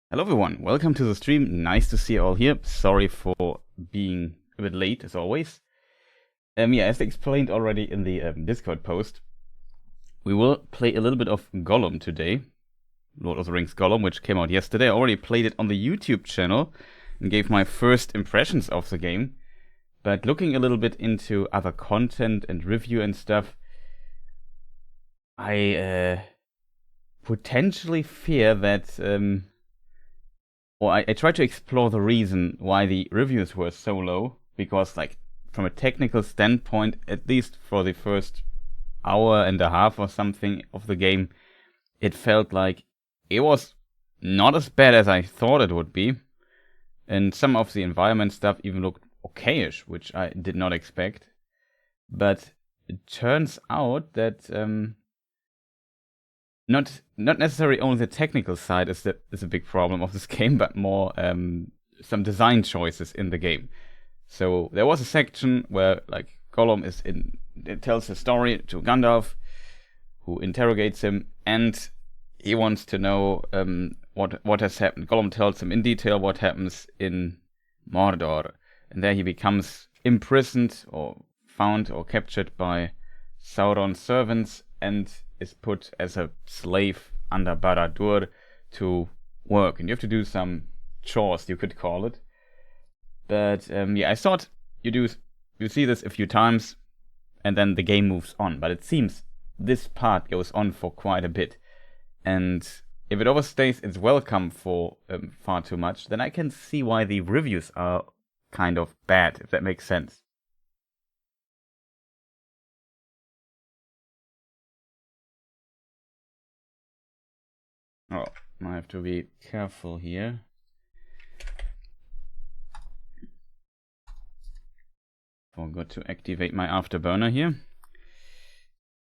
Hello everyone, welcome to the stream. Nice to see you all here. Sorry for being a bit late as always. As explained already in the Discord post, we will play a little bit of Gollum today. Lord of the Rings Gollum, which came out yesterday. I already played it on the YouTube channel and gave my first impressions of the game. But looking a little bit into other content and review and stuff, I potentially fear that I tried to explore the reason why the reviews were so low, because from a technical standpoint, at least for the first hour and a half or something of the game, it felt like it was not as bad as I thought it would be. And some of the environment stuff even looked okayish, which I did not expect. But it turns out that not necessarily only the technical side is a big problem of this game, but more some design choices in the game. So there was a section where Gollum it tells a story to Gandalf, who interrogates him, and he wants to know what has happened. Gollum tells him in detail what happens in Mordor, and there he becomes imprisoned or found or captured by Sauron's servants and is put as a slave under Barad-dûr to work, and you have to do some chores, you could call it. But I thought you see this a few times, and then the game moves on. But it seems this part goes on for quite a bit, and if it overstays its welcome for far too much, then I can see why the reviews are kind of bad, if that makes sense. Oh, I have to be careful here. Forgot to activate my afterburner here,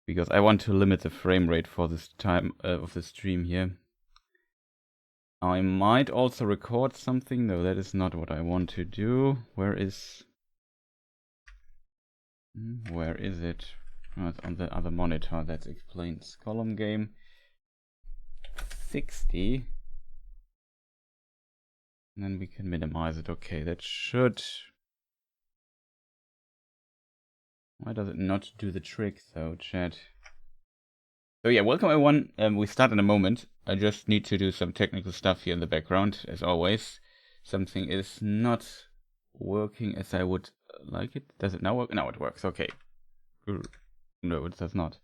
because I want to limit the frame rate for this time of the stream here. I might also record something, though that is not what I want to do. Where is it? Oh, it's on the other monitor. That explains. Gollum Game 60. And then we can minimize it. Okay, that should... Why does it not do the trick though, chat? So yeah, welcome everyone. We start in a moment. I just need to do some technical stuff here in the background, as always. Something is not working as I would like it. Does it now work? Now it works, okay. No, it does not.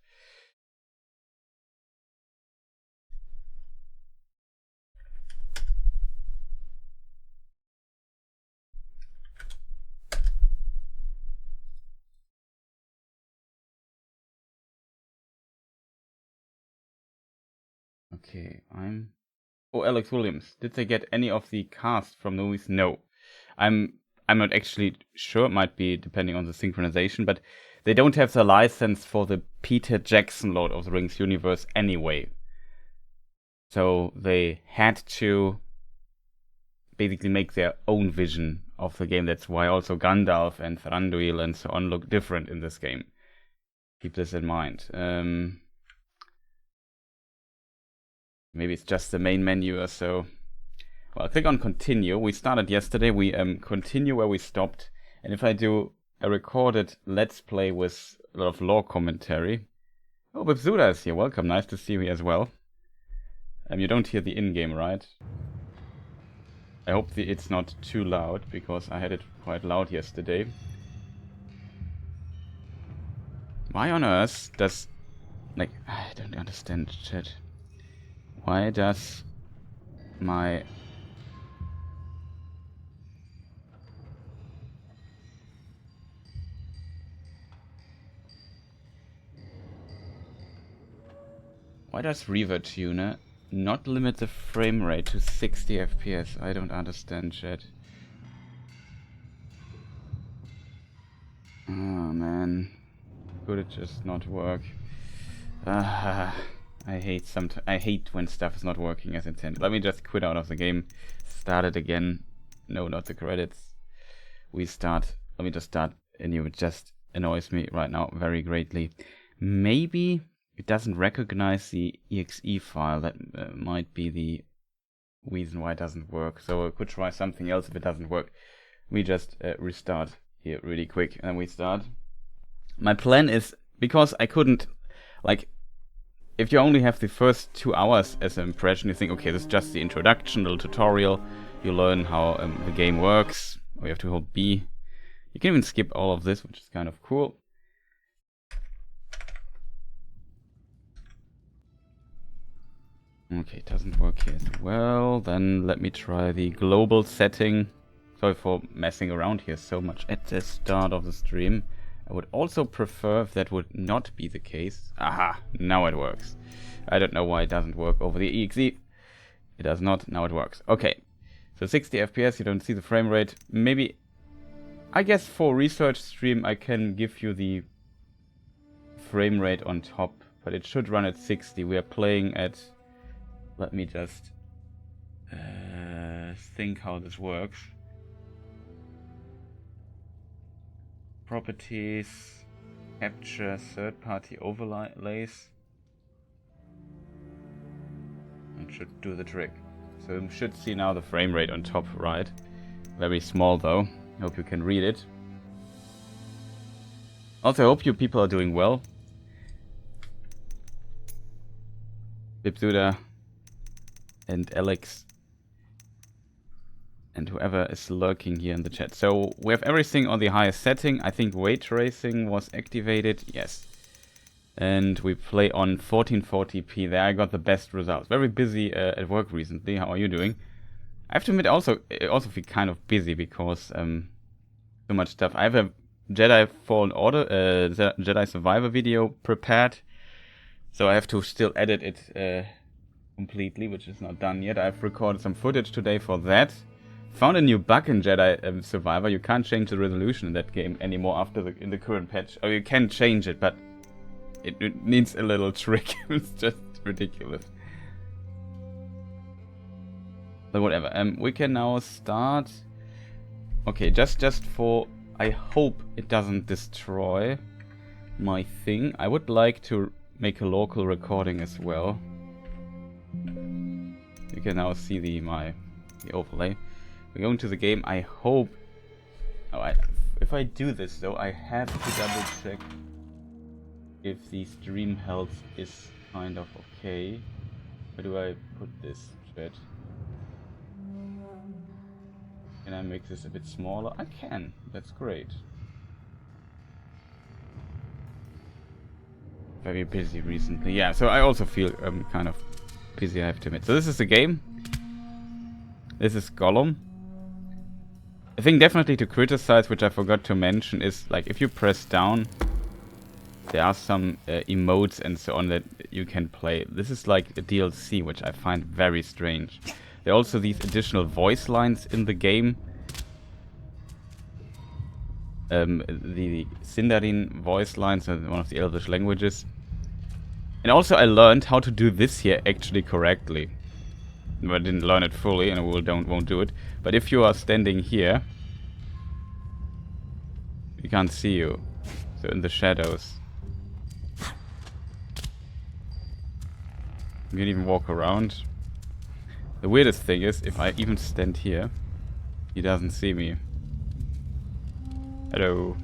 Okay, Oh, Alex Williams. Did they get any of the cast from the movies? No. I'm not actually sure. It might be depending on the synchronization, but they don't have the license for the Peter Jackson Lord of the Rings universe anyway. So they had to basically make their own vision of the game. That's why also Gandalf and Thranduil and so on look different in this game. Keep this in mind. Maybe it's just the main menu or so. Well, click on continue. We started yesterday. We continue where we stopped. And if I do a recorded Let's Play with a lot of lore commentary. Oh, Bibzuda is here. Welcome. Nice to see you here as well. You don't hear the in-game, right? I hope it's not too loud, because I had it quite loud yesterday. Why on earth does... I don't understand, chat. Why does my... Why does ReverTuner not limit the frame rate to 60 FPS? I don't understand, chat. Oh man, could it just not work? I hate when stuff is not working as intended. Let me just quit out of the game. Start it again. No, not the credits. Let me just start anew. It just annoys me right now very greatly. Maybe it doesn't recognize the exe file. That might be the reason why it doesn't work. So I could try something else if it doesn't work. We just restart here really quick and we start. My plan is, because I couldn't, like, if you only have the first 2 hours as an impression, you think, okay, this is just the introduction, little tutorial. You learn how the game works. Or you have to hold B. You can even skip all of this, which is kind of cool. Okay, it doesn't work here as well. Then let me try the global setting. Sorry for messing around here so much at the start of the stream. I would also prefer if that would not be the case. Aha, now it works. I don't know why it doesn't work over the EXE. It does not, now it works. Okay, so 60 FPS, you don't see the frame rate. Maybe, I guess for research stream I can give you the frame rate on top, but it should run at 60. We are playing at, let me just think how this works. Properties, capture third-party overlays. It should do the trick. So you should see now the frame rate on top right. Very small though. Hope you can read it. Also, I hope you people are doing well. Bipsuda and Alex and whoever is lurking here in the chat. So we have everything on the highest setting. I think ray tracing was activated. Yes. And we play on 1440p. There I got the best results. Very busy at work recently. How are you doing? I have to admit, also feel kind of busy because so much stuff. I have a Jedi Fallen Order, Jedi Survivor video prepared. So I have to still edit it completely, which is not done yet. I've recorded some footage today for that. Found a new bug in Jedi Survivor. You can't change the resolution in that game anymore after in the current patch. Or you can change it, but it needs a little trick. It's just ridiculous. But whatever. We can now start. Okay, just for, I hope it doesn't destroy my thing. I would like to make a local recording as well. You can now see the overlay. We're going to the game. I hope. Oh, if I do this though, I have to double check if the stream health is kind of okay. Where do I put this, chat? Can I make this a bit smaller? I can. That's great. Very busy recently. Yeah, so I also feel kind of busy, I have to admit. So this is the game. This is Gollum. I think definitely to criticize, which I forgot to mention, is like if you press down, there are some emotes and so on that you can play. This is like a DLC, which I find very strange. There are also these additional voice lines in the game. The Sindarin voice lines are one of the Elvish languages. And also I learned how to do this here actually correctly. I didn't learn it fully and I won't do it. But if you are standing here, we can't see you. So in the shadows. You can even walk around. The weirdest thing is, if I even stand here, he doesn't see me. Hello.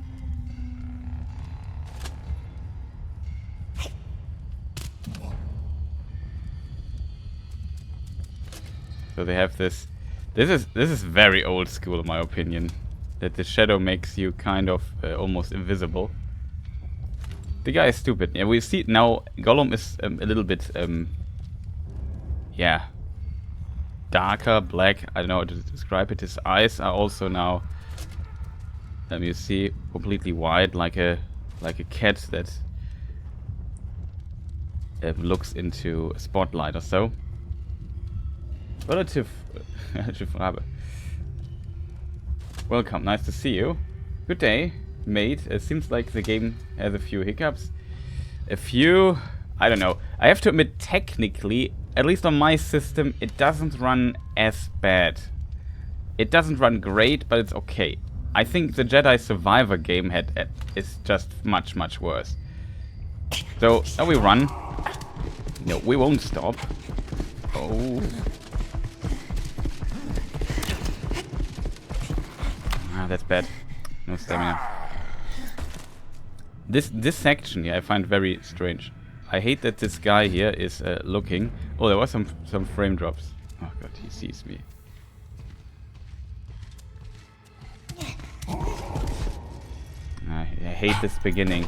So they have this. This is very old school in my opinion. That the shadow makes you kind of almost invisible. The guy is stupid. Yeah, we see now. Gollum is a little bit, yeah, darker, black. I don't know how to describe it. His eyes are also now, you see, completely white, like a cat that looks into a spotlight or so. Relative Farbe. Welcome, nice to see you. Good day, mate. It seems like the game has a few hiccups. A few, I don't know. I have to admit, technically, at least on my system, it doesn't run as bad. It doesn't run great, but it's okay. I think the Jedi Survivor game is just much worse. So now we run. No, we won't stop. Oh. Ah, that's bad. No stamina. This section here I find very strange. I hate that this guy here is looking. Oh, there was some frame drops. Oh god, he sees me. I hate this beginning.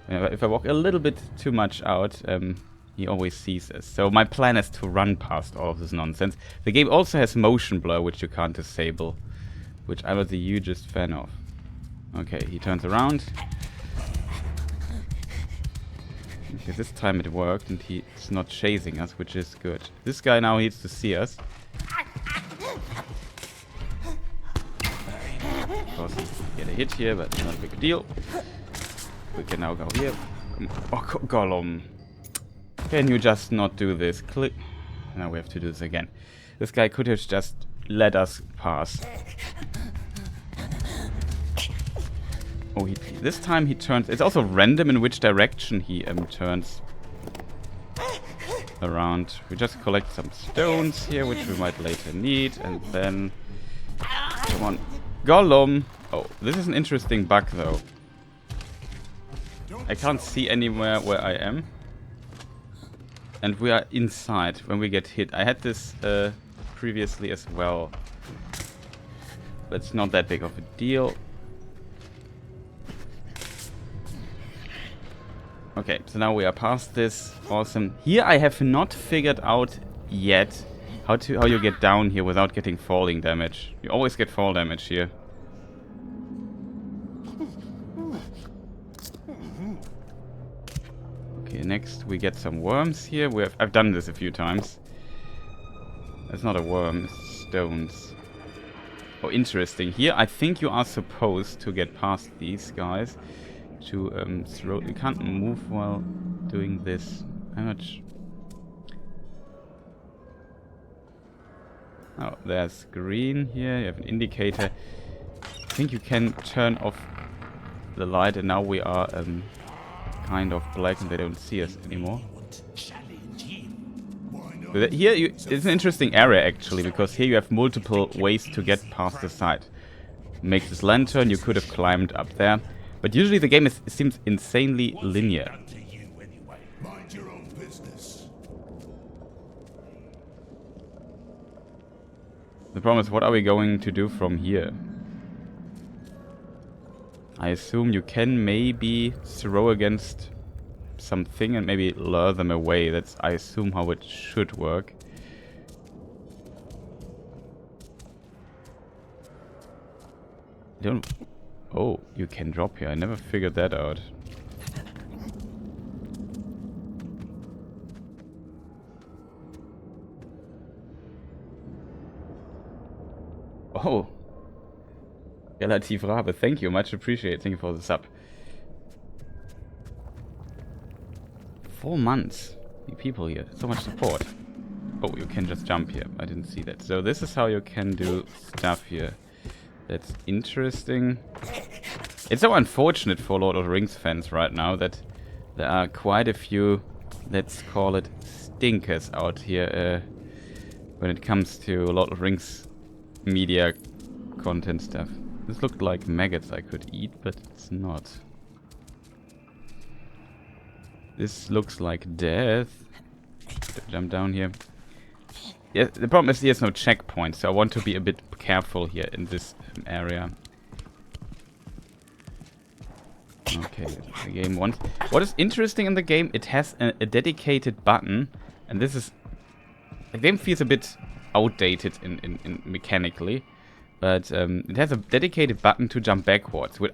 If I walk a little bit too much out, he always sees us. So my plan is to run past all of this nonsense. The game also has motion blur, which you can't disable, which I was the hugest fan of. Okay, he turns around. Okay, this time it worked and he's not chasing us, which is good. This guy now needs to see us. Of course, we get a hit here, but not a big deal. We can now go here. Oh, Gollum. Can you just not do this? Click. Now we have to do this again. This guy could have just let us pass. Oh, this time he turns. It's also random in which direction he turns around. We just collect some stones here, which we might later need, and then come on, Gollum. Oh, this is an interesting bug though. I can't see anywhere where I am, and we are inside when we get hit. I had this previously as well, but it's not that big of a deal. Okay, so now we are past this. Awesome. Here I have not figured out yet how you get down here without getting falling damage. You always get fall damage here. Okay, next we get some worms here. I've done this a few times. It's not a worm, it's stones. Oh, interesting. Here I think you are supposed to get past these guys. To throw. You can't move while doing this. How much? Oh, there's green here. You have an indicator. I think you can turn off the light, and now we are kind of black, and they don't see us anymore. So here, it's an interesting area actually, because here you have multiple ways to get past the side. Make this lantern. You could have climbed up there. But usually the game seems insanely linear. The problem is, what are we going to do from here? I assume you can maybe throw against something and maybe lure them away. That's, I assume, how it should work. Don't... Oh, you can drop here. I never figured that out. Oh. Relativ Rabe, thank you. Much appreciated. Thank you for the sub. 4 months. You people here. So much support. Oh, you can just jump here. I didn't see that. So this is how you can do stuff here. That's interesting. It's so unfortunate for Lord of the Rings fans right now that there are quite a few, let's call it, stinkers out here when it comes to Lord of the Rings media content stuff. This looked like maggots I could eat, but it's not. This looks like death. Jump down here. Yeah, the problem is there's no checkpoint, so I want to be a bit careful here in this area. Okay, the game wants... What is interesting in the game, it has a dedicated button, and this is... The game feels a bit outdated in mechanically, but it has a dedicated button to jump backwards, which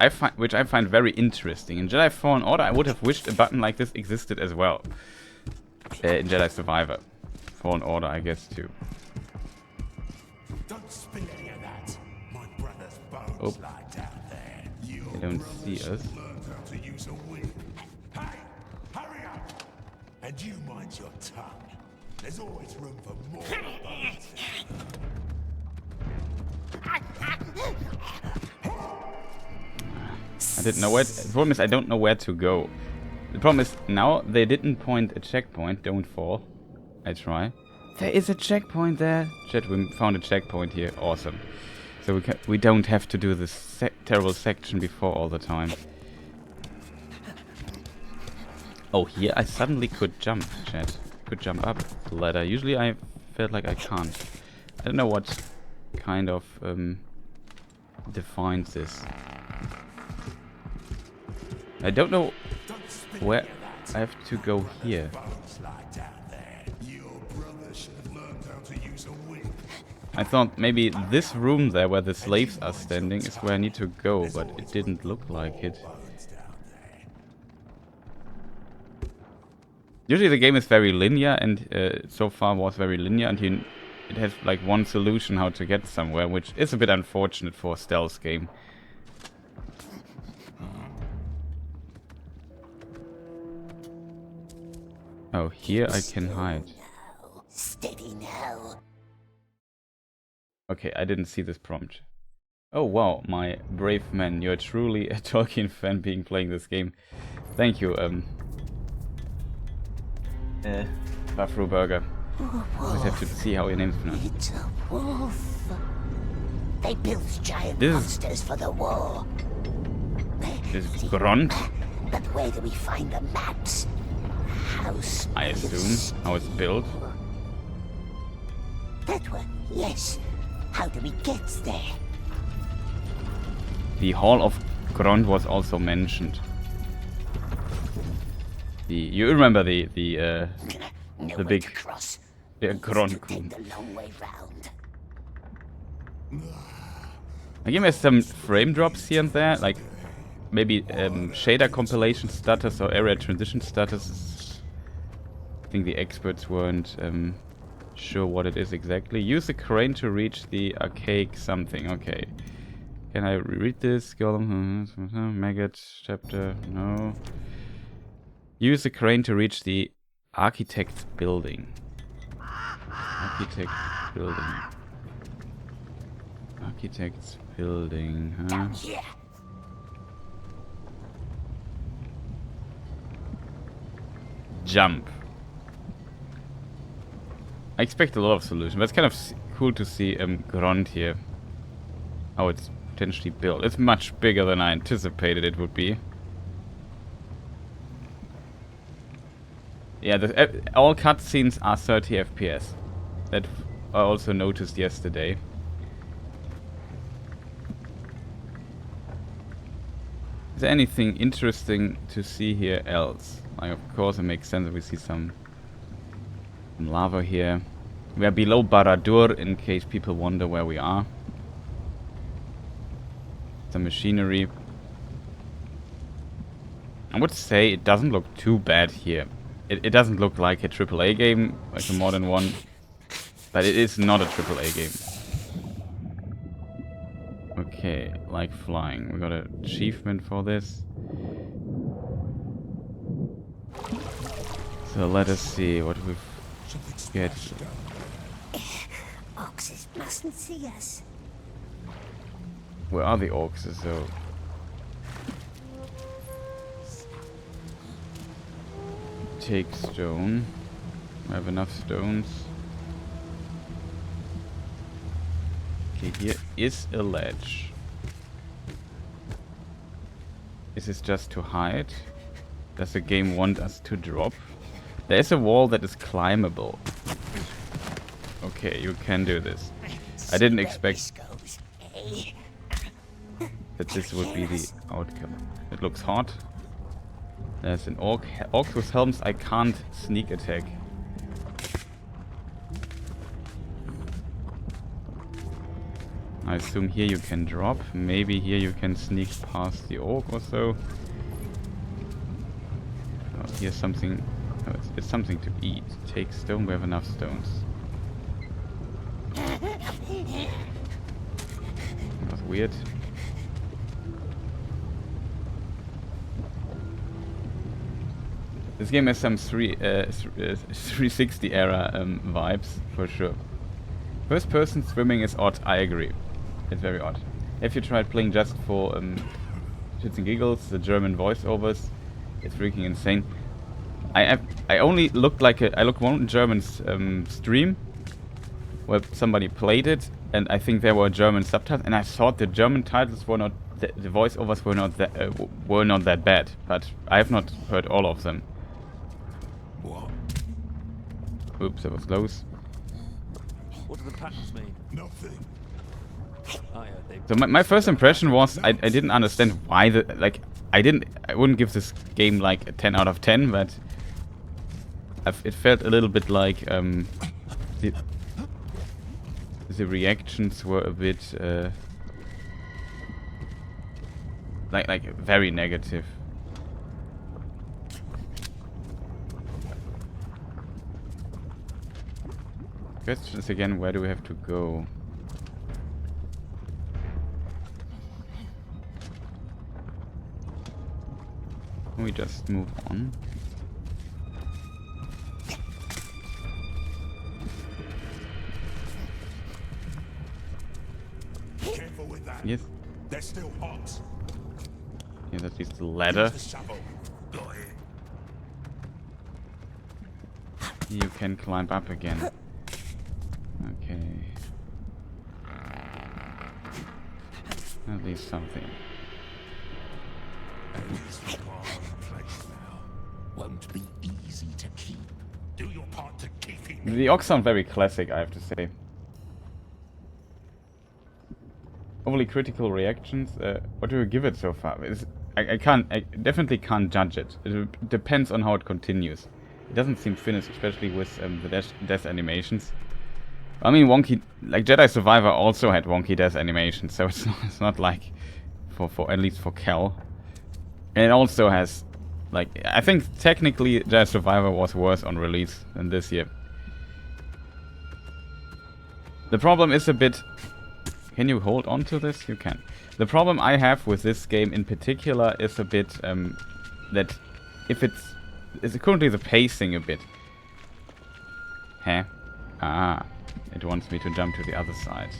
I find very interesting. In Jedi Fallen Order, I would have wished a button like this existed as well. In Jedi Survivor. Fallen Order, I guess, too. Don't spill any of that. My brother's bones Oh. lie down there. They don't see us. Learned how to use a whip. Hey, hurry up! And you mind your tongue. There's always room for more bones. I didn't know where... The problem is I don't know where to go. The problem is now they didn't point a checkpoint. Don't fall. I try. There is a checkpoint there. Shit, we found a checkpoint here. Awesome. So we don't have to do this terrible section before all the time. Oh, here I suddenly could jump, chat. Could jump up the ladder. Usually I felt like I can't. I don't know what kind of defines this. I don't know where I have to go here. I thought maybe this room there where the slaves are standing is where I need to go, but it didn't look like it. Usually the game is very linear, and so far was very linear, and it has like one solution how to get somewhere, which is a bit unfortunate for a stealth game. Oh, here I can hide. Steady now. Okay, I didn't see this prompt. Oh wow, my brave man, you're truly a Tolkien fan being playing this game. Thank you, Buffalo Burger. I just have to see how your name's pronounced. It's a wolf. They built giant This is- monsters for the war. This is Grunt, But where do we find the maps? House. I assume, how it's built. That one, yes. How do we get there? The Hall of Grunt was also mentioned. You remember the No big- to cross. the Grunt Take Coon. the long way round. The game has some frame drops here and there, like maybe shader compilation status or area transition status. I think the experts weren't sure what it is exactly. Use the crane to reach the archaic something. Okay. Can I read this? Gollum, Maggot chapter? No. Use the crane to reach the architect's building. Architect's building. Architect's building, huh? Down here. Jump. I expect a lot of solutions, but it's kind of cool to see Grond here. How it's potentially built. It's much bigger than I anticipated it would be. Yeah, all cutscenes are 30 FPS. That I also noticed yesterday. Is there anything interesting to see here else? Like, of course, it makes sense that we see some lava here. We are below Barad-dûr, in case people wonder where we are. Some machinery. I would say it doesn't look too bad here. It doesn't look like a AAA game, like a modern one. But it is not a AAA game. Okay, like flying. We got an achievement for this. So let us see what we get. Oxes mustn't see us. Where are the orcs? So take stone. I have enough stones. Okay, here is a ledge. Is this just to hide? Does the game want us to drop? There is a wall that is climbable. Okay, you can do this. I didn't expect that this would be the outcome. It looks hot. There's an orc. Orcs with helms I can't sneak attack. I assume here you can drop. Maybe here you can sneak past the orc or so. Oh, here's something. Oh, it's something to eat. Take stone. We have enough stones. That's weird. This game has some 360 era vibes, for sure. First person swimming is odd, I agree. It's very odd. Have you tried playing just for shits and giggles, the German voiceovers? It's freaking insane. I only looked like I looked one German stream where somebody played it, and I think there were German subtitles, and I thought the German titles were not, the voiceovers were not that bad, but I have not heard all of them. What? Oops, that was close. What do the patterns mean? Nothing. I heard they... So my first impression was I didn't understand why I wouldn't give this game like a 10 out of 10, but it felt a little bit like the reactions were a bit like very negative. Question is again, where do we have to go? Can we just move on? Careful with that. Yes. They're still hot. Here's at least the ladder. Use the shovel. Got it. You can climb up again. Okay. At least something. At least we are in place now. Won't be easy to keep. Do your part to keep him. The Ox sound very classic, I have to say. Overly critical reactions. What do you give it so far? I definitely can't judge it. It depends on how it continues. It doesn't seem finished, especially with the death animations. I mean, wonky, like Jedi Survivor also had wonky death animations, so it's not like for at least for Cal. And it also has, like, I think technically Jedi Survivor was worse on release than this year. The problem is a bit. Can you hold on to this? You can. The problem I have with this game in particular is a bit that if it's currently the pacing a bit. Huh? Ah, it wants me to jump to the other side.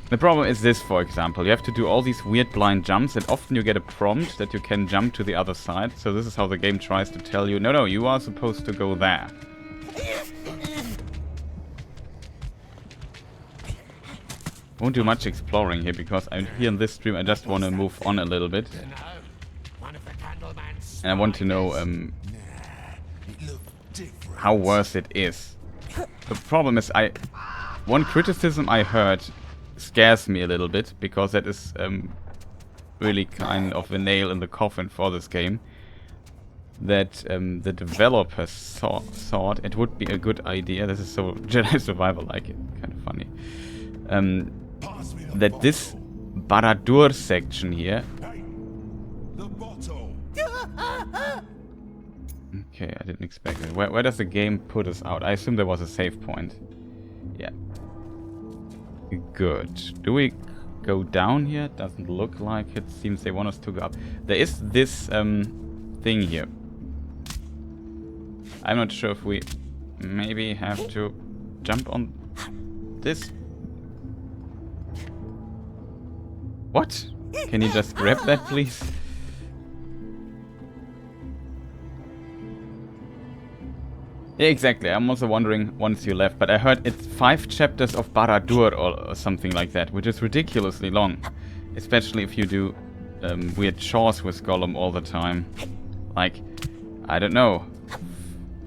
The problem is this, for example. You have to do all these weird blind jumps, and often you get a prompt that you can jump to the other side. So this is how the game tries to tell you, no, you are supposed to go there. Won't do much exploring here because here in this stream I just want to move on a little bit. And I want to know how worse it is. The problem is one criticism I heard scares me a little bit because that is really kind of a nail in the coffin for this game. That the developers thought it would be a good idea. This is so Jedi Survivor like, it kind of funny. That this Barad-dûr section here. Hey, the bottle. Okay, I didn't expect it. Where does the game put us out? I assume there was a save point. Yeah. Good. Do we go down here? Doesn't look like it. Seems they want us to go up. There is this thing here. I'm not sure if we maybe have to jump on this. What? Can you just grab that, please? Yeah, exactly. I'm also wondering once you left, but I heard it's 5 chapters of Barad-dûr or something like that, which is ridiculously long. Especially if you do weird chores with Gollum all the time. Like, I don't know,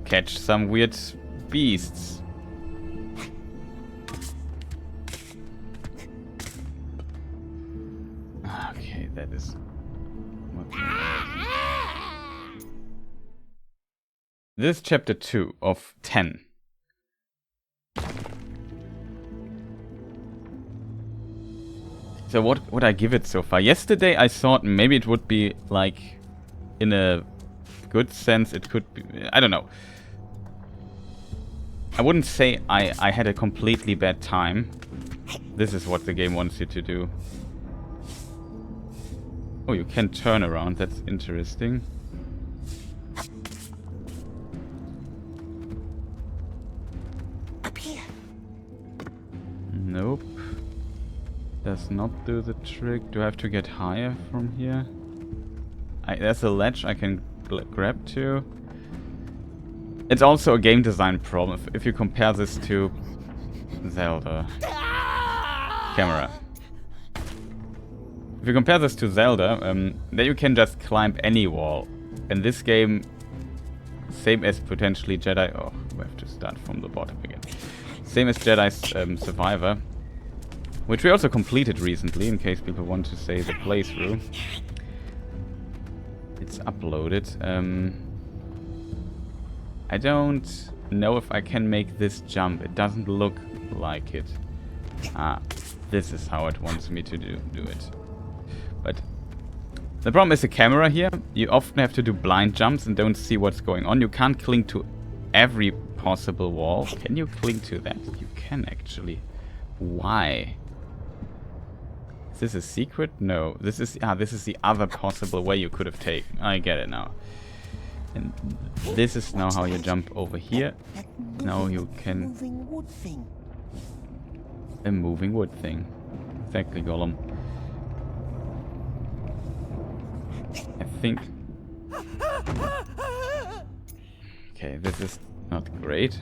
catch some weird beasts. Okay, that is... This is chapter 2 of 10. So what would I give it so far? Yesterday I thought maybe it would be like, in a good sense, it could be, I don't know. I wouldn't say I had a completely bad time. This is what the game wants you to do. Oh, you can turn around, that's interesting. Up here. Nope. Does not do the trick. Do I have to get higher from here? There's a ledge I can grab to. It's also a game design problem. If you compare this to Zelda camera. If you compare this to Zelda, then you can just climb any wall. In this game, same as potentially Jedi. Oh, we have to start from the bottom again. Same as Jedi's Survivor, which we also completed recently, in case people want to say the playthrough. It's uploaded. I don't know if I can make this jump. It doesn't look like it. Ah, this is how it wants me to do it. But the problem is the camera here. You often have to do blind jumps and don't see what's going on. You can't cling to every possible wall. Can you cling to that? You can actually. Why? Is this a secret? No. This is the other possible way you could have taken. I get it now. And this is now how you jump over here. Now you can... Moving wood thing. A moving wood thing. Exactly, Gollum. I think... Okay, this is not great.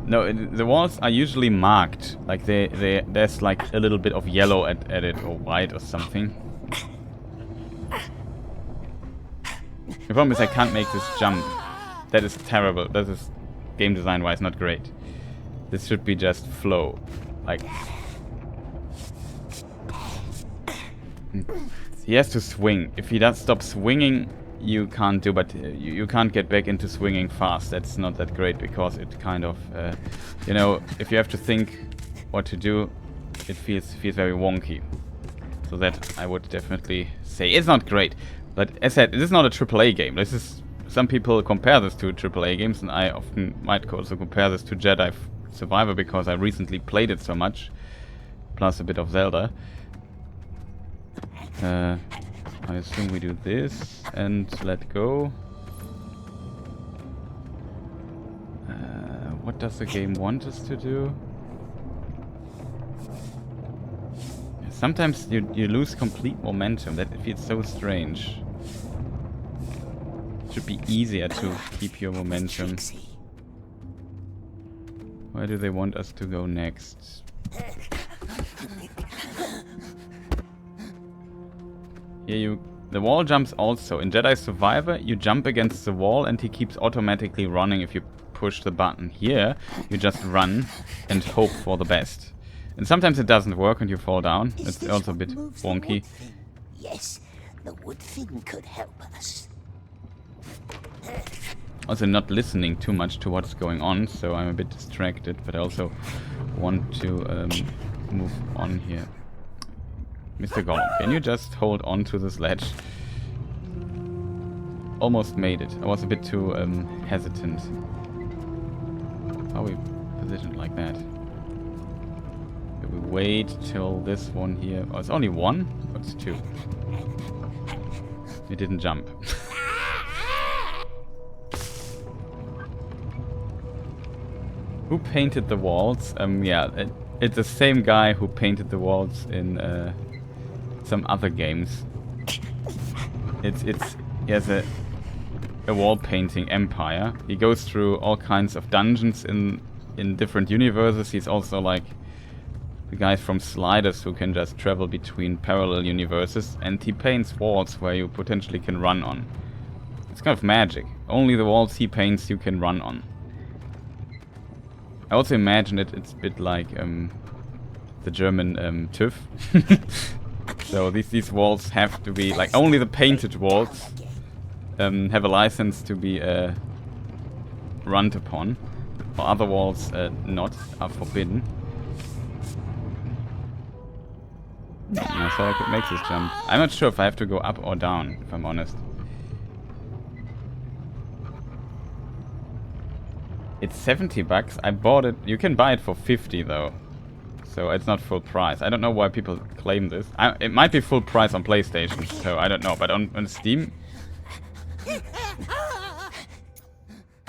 No, the walls are usually marked. Like there's like a little bit of yellow at it, or white or something. The problem is I can't make this jump. That is terrible. That is game design wise not great. This should be just flow. Like he has to swing. If he does stop swinging, you can't do, but you can't get back into swinging fast. That's not that great because it kind of, you know, if you have to think what to do, it feels very wonky. So that I would definitely say it's not great. But as I said, this is not a AAA game. This is, some people compare this to AAA games, and I often might also compare this to Jedi Survivor because I recently played it so much, plus a bit of Zelda. I assume we do this and let go. What does the game want us to do? Sometimes you lose complete momentum. That feels so strange. It should be easier to keep your momentum. Where do they want us to go next? Here the wall jumps also. In Jedi Survivor, you jump against the wall and he keeps automatically running if you push the button. Here, you just run and hope for the best. And sometimes it doesn't work and you fall down. It's also a bit wonky. Yes, the wood thing could help us. Also not listening too much to what's going on, so I'm a bit distracted, but I also want to move on here. Mr. Gollum, can you just hold on to this ledge? Almost made it. I was a bit too hesitant. How are we positioned like that? Do we wait till this one here? Oh, it's only one? Oh, it's two. It didn't jump. Who painted the walls? Yeah, it's the same guy who painted the walls in some other games. He has a wall painting empire. He goes through all kinds of dungeons in different universes. He's also like the guys from Sliders who can just travel between parallel universes, and he paints walls where you potentially can run on. It's kind of magic. Only the walls he paints you can run on. I also imagine it's a bit like the German TÜV. So these walls have to be like, only the painted walls have a license to be run upon, or other walls not, are forbidden. I thought I could make this jump. I'm not sure if I have to go up or down, if I'm honest. It's 70 bucks. I bought it. You can buy it for 50 though. So it's not full price. I don't know why people claim this. It might be full price on PlayStation, so I don't know. But on Steam...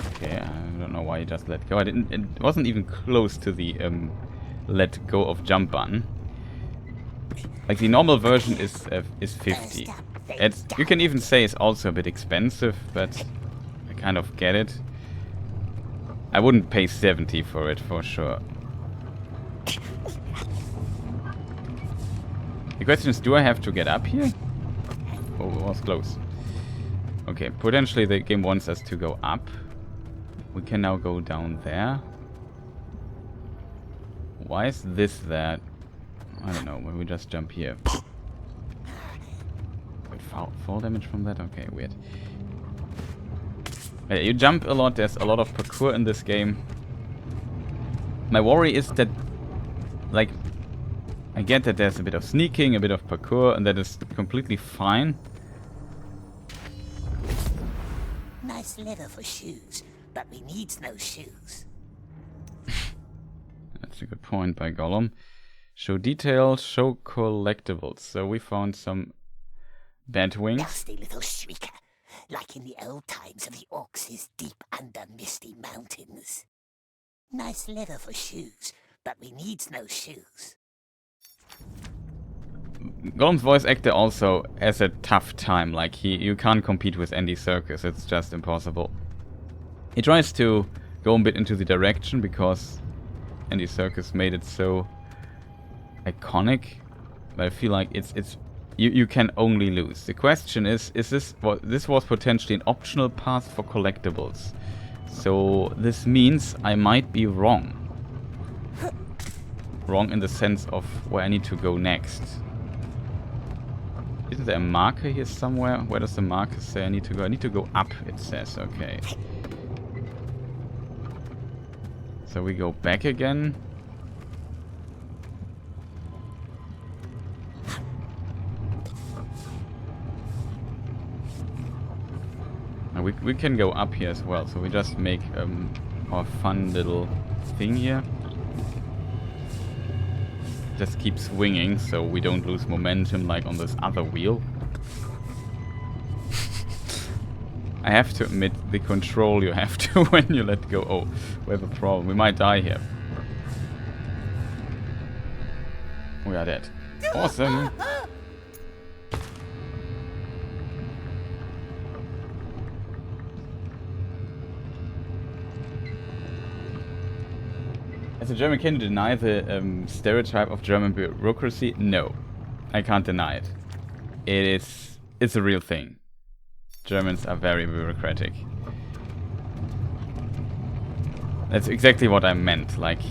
Okay, I don't know why you just let go. It wasn't even close to the let go of jump button. Like the normal version is 50. You can even say it's also a bit expensive, but I kind of get it. I wouldn't pay 70 for it for sure. The question is, do I have to get up here? Oh, it was close. Okay, potentially the game wants us to go up. We can now go down there. Why is this there? I don't know, maybe we just jump here. Wait, fall damage from that? Okay, weird. You jump a lot, there's a lot of parkour in this game. My worry is that, like, I get that there's a bit of sneaking, a bit of parkour, and that is completely fine. Nice leather for shoes, but we needs no shoes. That's a good point by Gollum. Show details, show collectibles. So we found some bat wings. Dusty little shrieker, like in the old times of the orcs deep under misty mountains. Nice leather for shoes, but we needs no shoes. Gollum's voice actor also has a tough time. Like, you can't compete with Andy Serkis. It's just impossible. He tries to go a bit into the direction because Andy Serkis made it so iconic. But I feel like you can only lose. The question is this was potentially an optional path for collectibles. So this means I might be wrong. Wrong in the sense of where I need to go next. Isn't there a marker here somewhere? Where does the marker say I need to go? I need to go up, it says. Okay. So we go back again. Now we can go up here as well. So we just make our fun little thing here. Just keep swinging so we don't lose momentum like on this other wheel. I have to admit, the control you have to when you let go. Oh, we have a problem. We might die here. We are dead. Awesome. As a German, can you deny the stereotype of German bureaucracy? No, I can't deny it. It's a real thing. Germans are very bureaucratic. That's exactly what I meant. Like,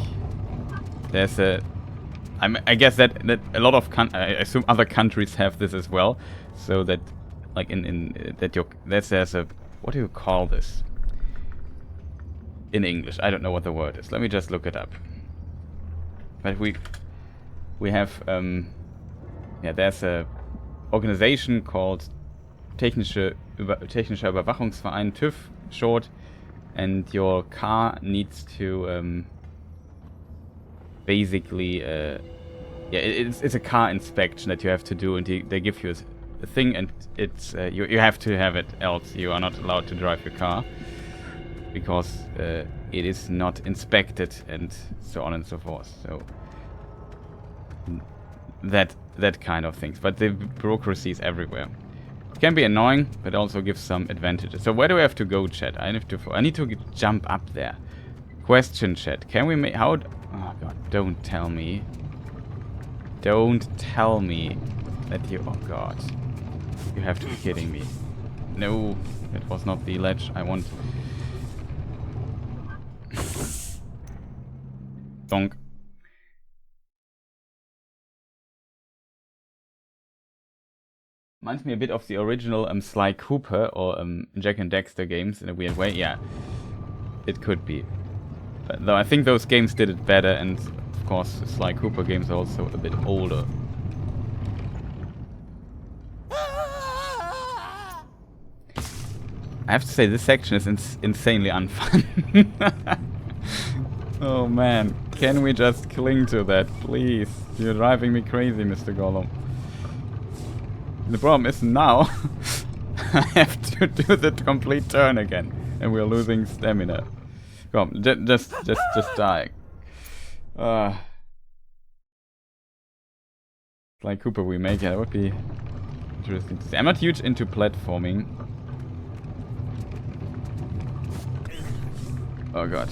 there's I guess that a lot of I assume other countries have this as well. So that, like there's a, what do you call this? In English, I don't know what the word is. Let me just look it up. But we have there's a organization called Technischer Überwachungsverein, TÜV short, and your car needs to basically it's a car inspection that you have to do, and they give you a thing, and it's you have to have it, else you are not allowed to drive your car. Because it is not inspected and so on and so forth. So that kind of things. But the bureaucracy is everywhere. It can be annoying, but also gives some advantages. So where do I have to go, chat? I need to jump up there. Question, chat. Can we make oh god, don't tell me. Don't tell me that you, oh god. You have to be kidding me. No, that was not the ledge I want. Donk. Reminds me a bit of the original Sly Cooper or Jack and Dexter games in a weird way. Yeah, it could be. But though I think those games did it better, and of course the Sly Cooper games are also a bit older. I have to say, this section is insanely unfun. Oh man, can we just cling to that, please? You're driving me crazy, Mr. Gollum. The problem is now I have to do the complete turn again, and we're losing stamina. Come on, just die. Like Cooper Remake, yeah, that would be interesting to see. I'm not huge into platforming. Oh god.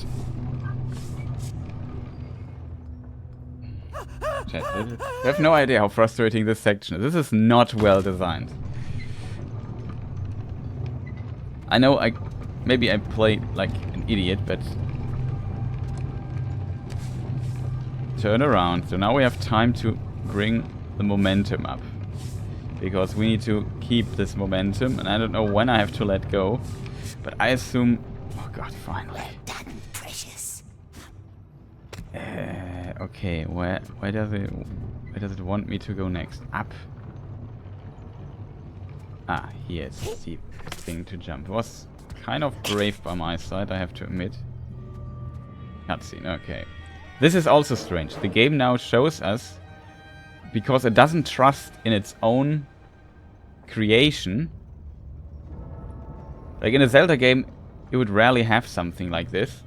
Chat, I have no idea how frustrating this section is. This is not well designed. I know maybe I played like an idiot, but turn around. So now we have time to bring the momentum up. Because we need to keep this momentum, and I don't know when I have to let go. But I assume... Oh god, finally. Done, precious. Okay, where does it want me to go next? Up. Ah, here's the thing to jump. It was kind of brave by my side, I have to admit. Cutscene, okay. This is also strange. The game now shows us, because it doesn't trust in its own creation. Like in a Zelda game, you would rarely have something like this.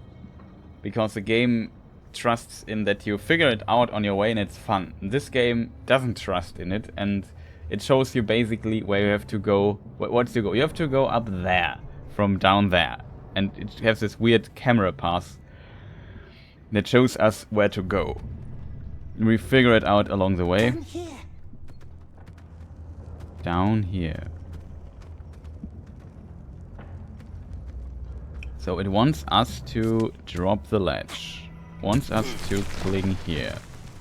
Because the game trusts in that you figure it out on your way and it's fun. This game doesn't trust in it, and it shows you basically where you have to go. What's to go? You have to go up there from down there. And it has this weird camera path that shows us where to go. We figure it out along the way. Down here. Down here. So it wants us to drop the ledge. Wants us to cling here.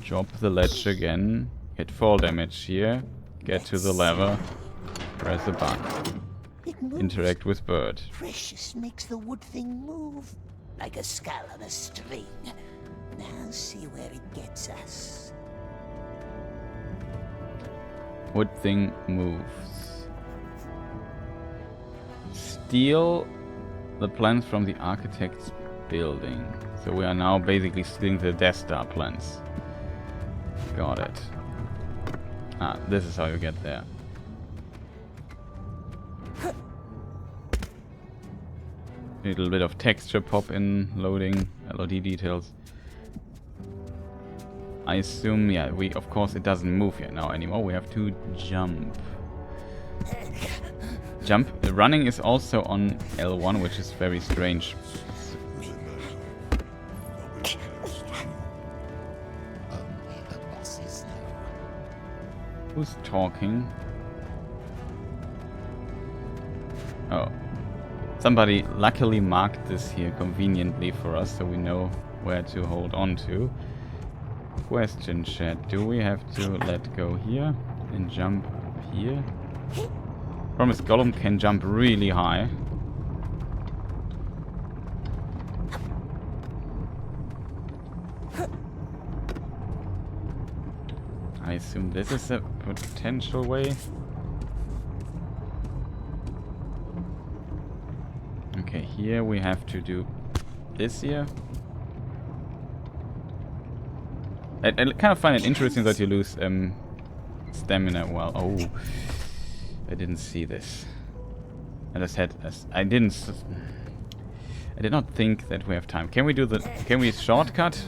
Drop the ledge again. Get fall damage here. Get to the lever. Press a button. It moves. Interact with bird. Precious makes the wood thing move. Like a skull on a string. Now see where it gets us. Wood thing moves. Steal the plans from the architect's building. So we are now basically stealing the Death Star plans. Got it. Ah, this is how you get there. A little bit of texture pop in, loading, LOD details. I assume, yeah, of course it doesn't move here now anymore. We have to jump. Jump. Running is also on L1, which is very strange. Who's talking? Oh. Somebody luckily marked this here conveniently for us, so we know where to hold on to. Question, chat. Do we have to let go here and jump here? Problem is, Gollum can jump really high. I assume this is a potential way. Okay, here we have to do this here. I kind of find it interesting that you lose stamina while... Oh, I didn't see this. I just had... I did not think that we have time. Can we do the... Can we shortcut?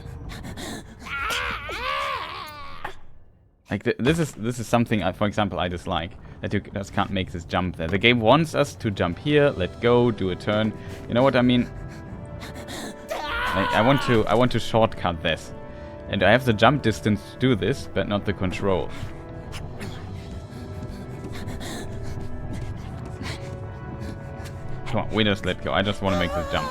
Like this is something for example I dislike, that you just can't make this jump there. The game wants us to jump here, let go, do a turn. You know what I mean? I want to shortcut this, and I have the jump distance to do this, but not the control. Come on, we just let go. I just want to make this jump.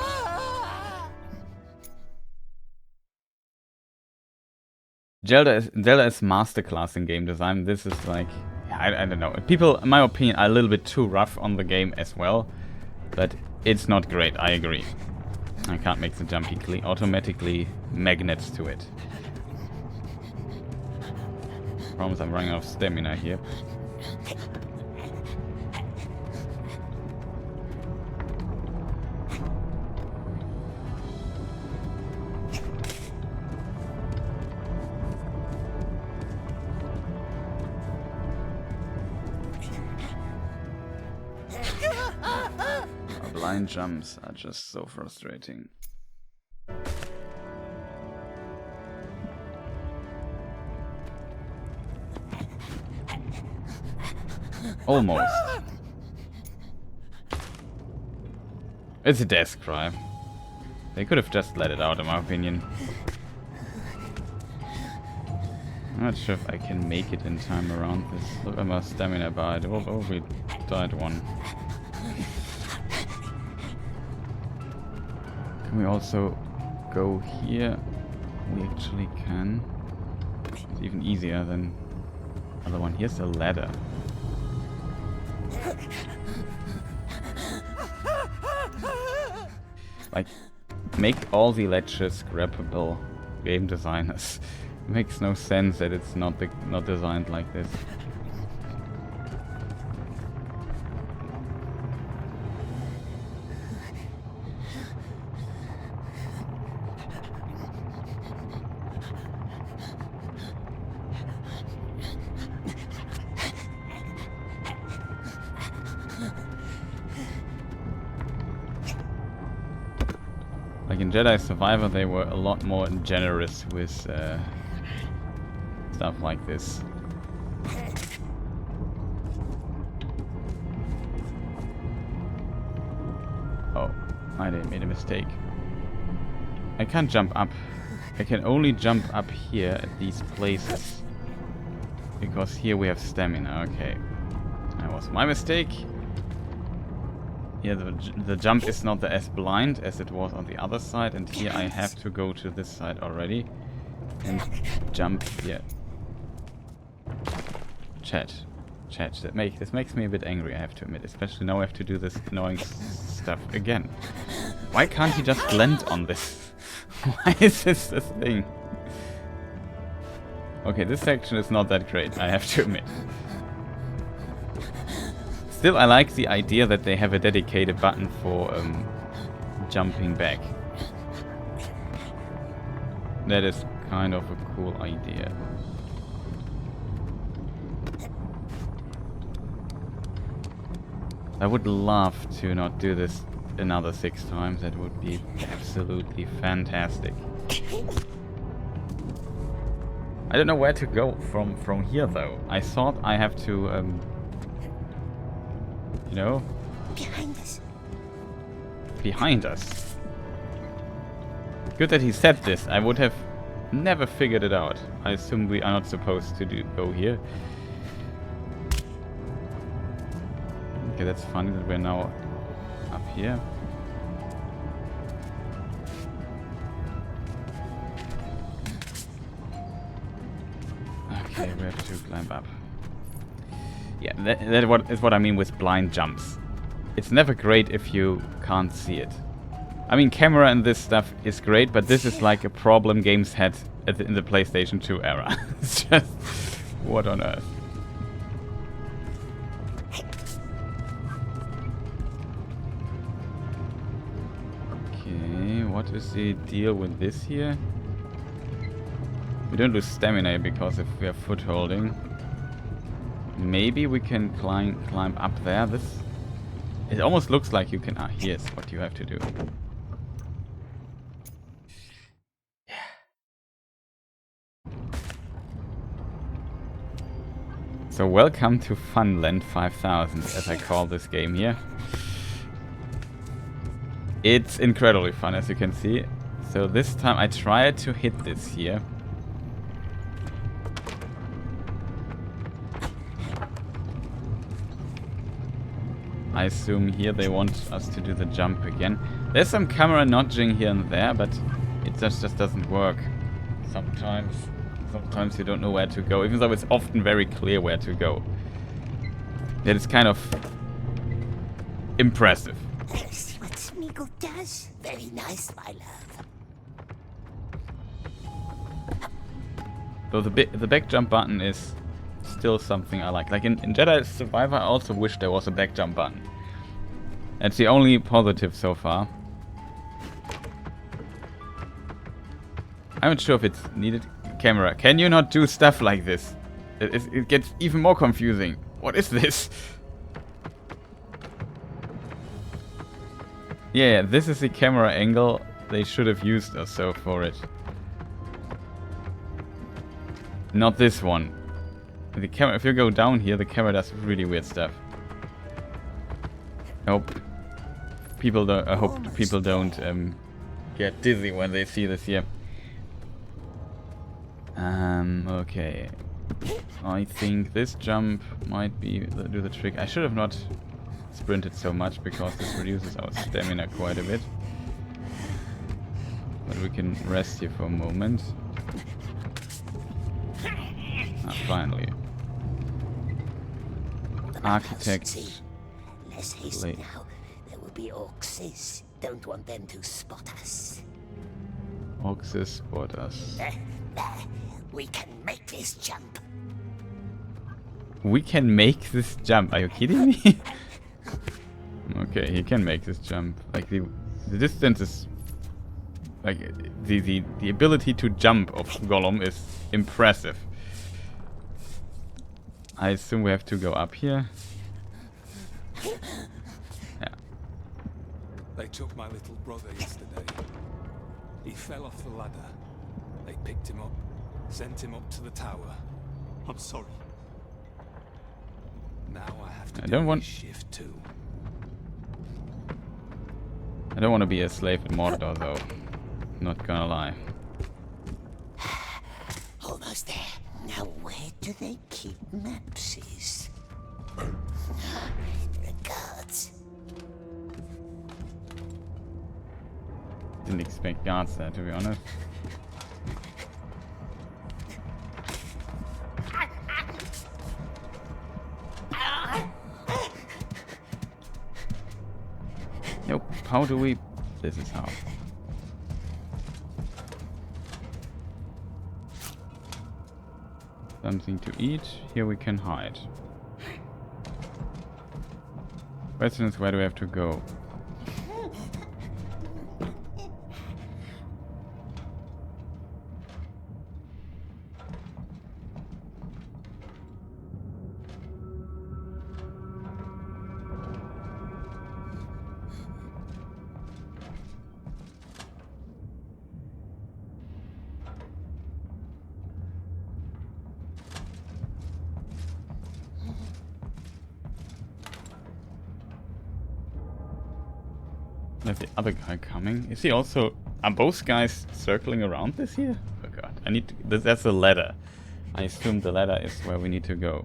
Zelda is masterclass in game design. This is like, I don't know. People, in my opinion, are a little bit too rough on the game as well. But it's not great, I agree. I can't make the jump. He automatically magnets to it. Problem is I'm running out of stamina here. Blind jumps are just so frustrating. Almost. It's a death cry. They could have just let it out, in my opinion. I'm not sure if I can make it in time around this. Look at my stamina bar. Oh, we died one. Can we also go here? We actually can. It's even easier than the other one. Here's the ladder. Like, make all the ledges grabbable, game designers. It makes no sense that it's not designed like this. Like in Jedi Survivor, they were a lot more generous with stuff like this. Oh, I made a mistake. I can't jump up. I can only jump up here at these places. Because here we have stamina. Okay. That was my mistake. Yeah, the jump is not as blind as it was on the other side, and here I have to go to this side already and jump here. Chat, this makes me a bit angry, I have to admit, especially now I have to do this annoying stuff again. Why can't he just land on this? Why is this thing? Okay, this section is not that great, I have to admit. Still, I like the idea that they have a dedicated button for jumping back. That is kind of a cool idea. I would love to not do this another 6 times. That would be absolutely fantastic. I don't know where to go from here though. I thought I have to you know? Behind us. Behind us. Good that he said this. I would have never figured it out. I assume we are not supposed to go here. Okay, that's funny that we're now up here. Okay, we have to climb up. Yeah, that is what I mean with blind jumps. It's never great if you can't see it. I mean, camera and this stuff is great, but this is like a problem games had in the PlayStation 2 era. It's just... what on earth? Okay, what is the deal with this here? We don't lose stamina because if we are foot holding. Maybe we can climb up there. It almost looks like you can. Ah, here's what you have to do. Yeah. So welcome to Funland 5000, as I call this game here. It's incredibly fun, as you can see. So this time I tried to hit this here. I assume here they want us to do the jump again. There's some camera nudging here and there, but it just doesn't work. Sometimes you don't know where to go, even though it's often very clear where to go. That is kind of impressive. That's what Smeagol does. Very nice, my love. Though the back jump button is still something I like. Like in Jedi Survivor, I also wish there was a back jump button. That's the only positive so far. I'm not sure if it's needed. Camera, can you not do stuff like this? It gets even more confusing. What is this? Yeah, this is the camera angle they should have used or so for it. Not this one. The camera, if you go down here, the camera does really weird stuff. I hope people don't get dizzy when they see this here. Okay. I think this jump might do the trick. I should have not sprinted so much because this reduces our stamina quite a bit. But we can rest here for a moment. Finally. Architects. Let's hasten now. There will be orcs. Don't want them to spot us. Orcs spot us. There. We can make this jump. We can make this jump. Are you kidding me? Okay, he can make this jump. Like the distance is like the ability to jump of Gollum is impressive. I assume we have to go up here. Yeah. They took my little brother yesterday. He fell off the ladder. They picked him up, sent him up to the tower. I'm sorry. Now I have to do this shift too. I don't want to be a slave in Mordor though. Not gonna lie. Almost there. Now where do they keep mapses? The guards. Didn't expect guards there, to be honest. Nope. How do we... This is how. Something to eat. Here we can hide. Question is, where do we have to go? There's the other guy coming. Is he also... Are both guys circling around this here? Oh god. I need to... That's the ladder. I assume the ladder is where we need to go.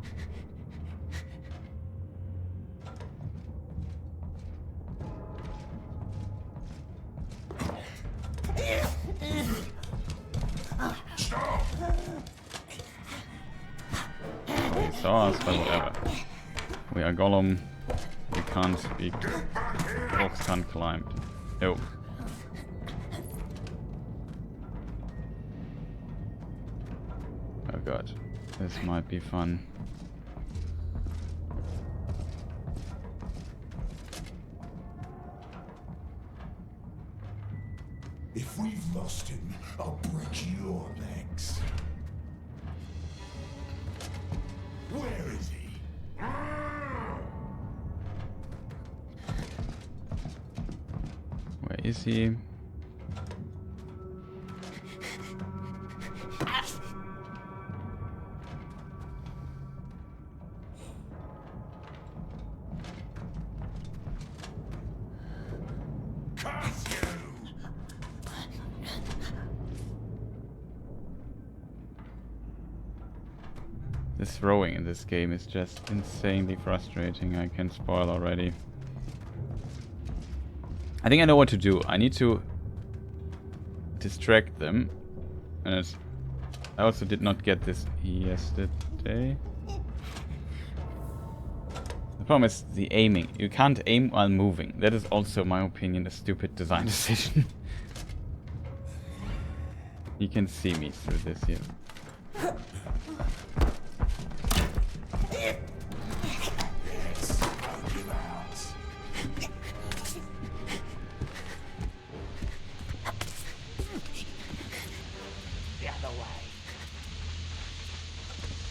They saw us, but whatever. We are Gollum. We can't speak. Orcs can't climb. Oh. Oh god. This might be fun. If we've lost him, I'll break your legs. Where is he? Where is he? This throwing in this game is just insanely frustrating. I can spoil already. I think I know what to do. I need to distract them. And I also did not get this yesterday. The problem is the aiming. You can't aim while moving. That is also, in my opinion, a stupid design decision. You can see me through this here.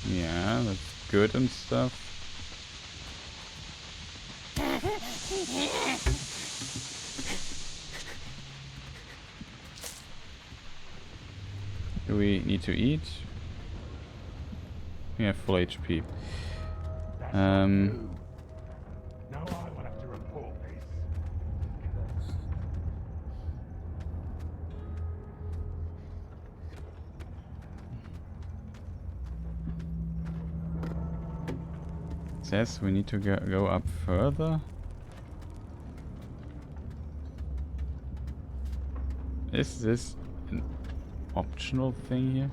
Yeah, that's good and stuff. Do we need to eat? Yeah, full HP. Now I will have to report this. Says we need to go up further. Is this an optional thing here?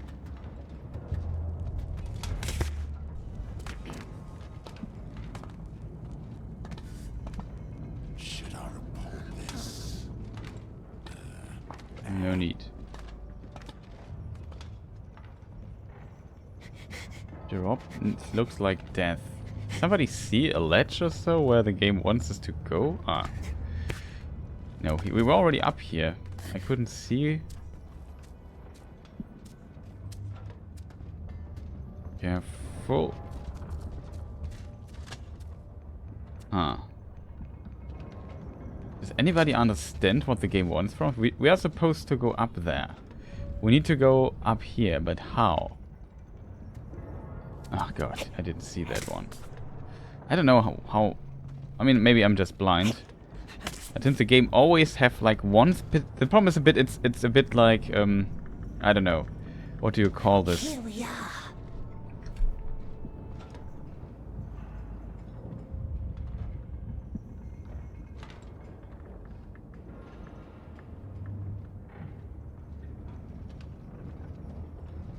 Should I report this? No need. Drop. It looks like death. Somebody see a ledge or so where the game wants us to go? Ah. No, we were already up here. I couldn't see. Careful. Ah. Does anybody understand what the game wants from us? We are supposed to go up there. We need to go up here, but how? Oh god, I didn't see that one. I don't know how I mean, maybe I'm just blind. I think the game always have like one the problem is it's a bit like I don't know. What do you call this? Here we are.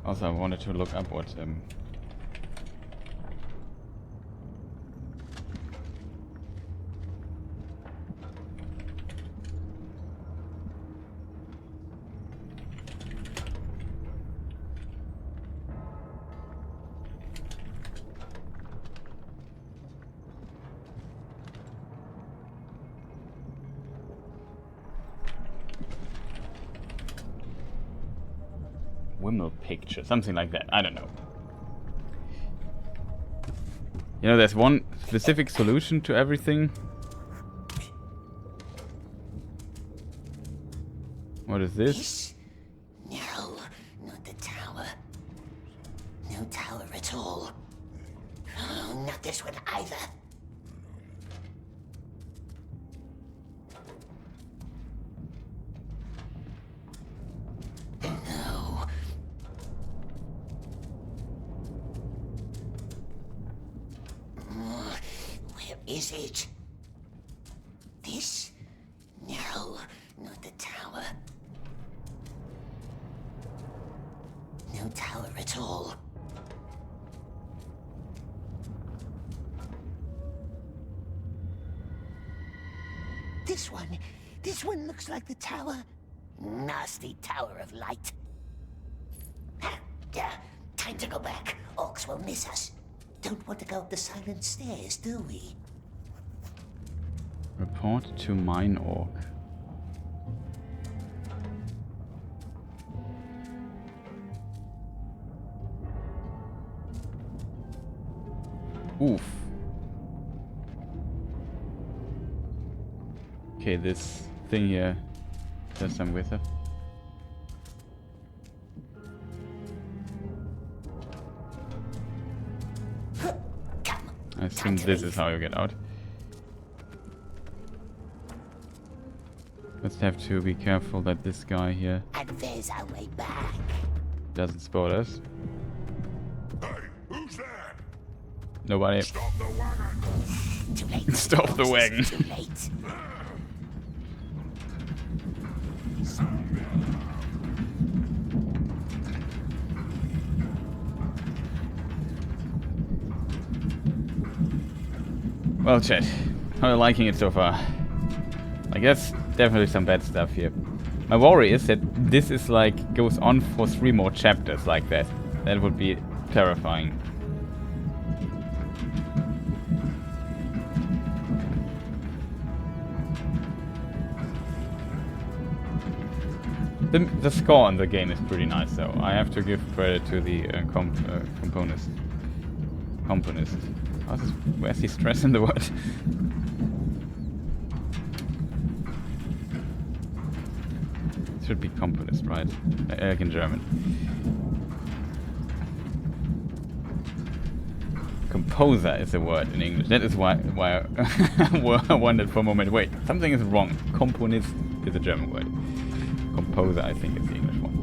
Also, I wanted to look up what Wimmel picture, something like that. I don't know. You know, there's one specific solution to everything. What is this? This? No, not the tower. No tower at all. Oh, not this one either. No. Where is it? This? No, not the tower. No tower at all. This one looks like the tower. Nasty tower of light. Yeah, time to go back. Orcs will miss us. Don't want to go up the silent stairs, do we? Report to Mine Orc. Oof. Okay, this thing here does some with it. I assume this is how you get out. Let's have to be careful that this guy here And there's our way back. doesn't spot us. Hey, who's there? Nobody. Stop the wagon! Too late. Stop the wagon. Too late. Well, chat, how are you liking it so far? I guess definitely some bad stuff here. My worry is that this is like goes on for 3 more chapters like that. That would be terrifying. The score on the game is pretty nice, though. I have to give credit to the componist. Where's he stressing the word? It should be componist, right? Like in German. Composer is a word in English. That is why I wondered for a moment. Wait, something is wrong. Komponist is a German word. Composer, I think, is the English one.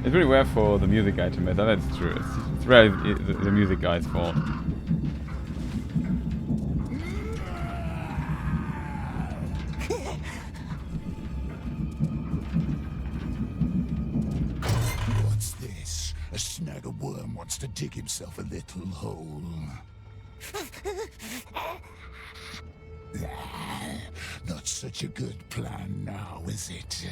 It's really rare for the music guy to mess up. That's true. It's rarely the music guy's fault. What's this? A snag of worm wants to dig himself a little hole. Not such a good plan now, is it?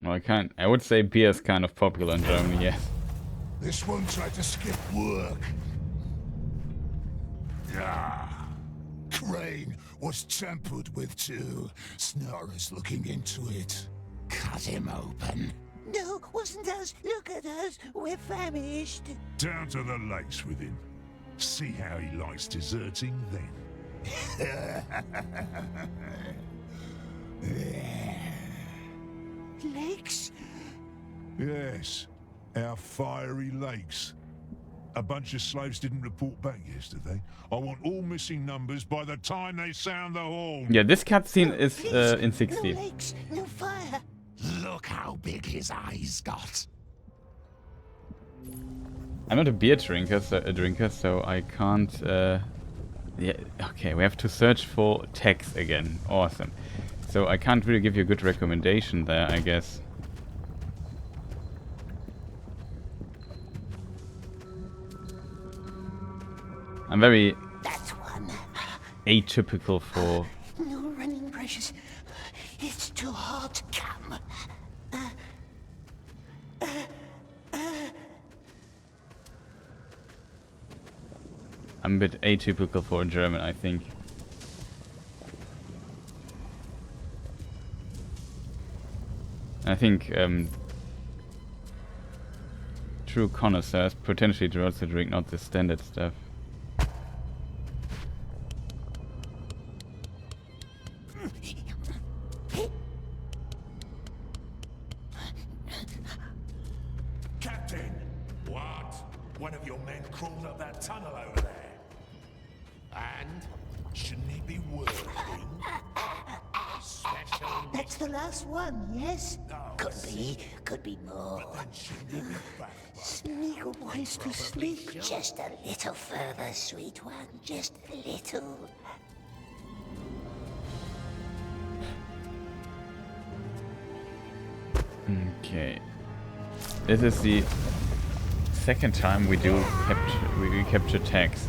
No, I can't. I would say beer is kind of popular in Germany, yes. This one tried to skip work. Crane was tampered with too. Snarer's looking into it. Cut him open. No, wasn't us. Look at us. We're famished. Down to the lakes with him. See how he likes deserting then. Lakes? Yes, our fiery lakes. A bunch of slaves didn't report back yesterday. I want all missing numbers by the time they sound the horn. Yeah, this cutscene is in 60. No lakes, no fire. Look how big his eyes got. I'm not a beer drinker, so I can't. Yeah, okay, we have to search for text again. Awesome. So I can't really give you a good recommendation there, I guess. I'm very That's one. atypical for. No running pressures. It's too hot. Come. I'm a bit atypical for a German, I think. I think true connoisseurs potentially do also drink not the standard stuff. Captain! What? One of your men crawled up that tunnel over there. And? Shouldn't he be working? Special. That's the last one, yes? No, Could be more. then shouldn't he be back? Sneak a voice to sleep. Just a little further, sweet one. Just a little. Okay. This is the second time we do capture tags.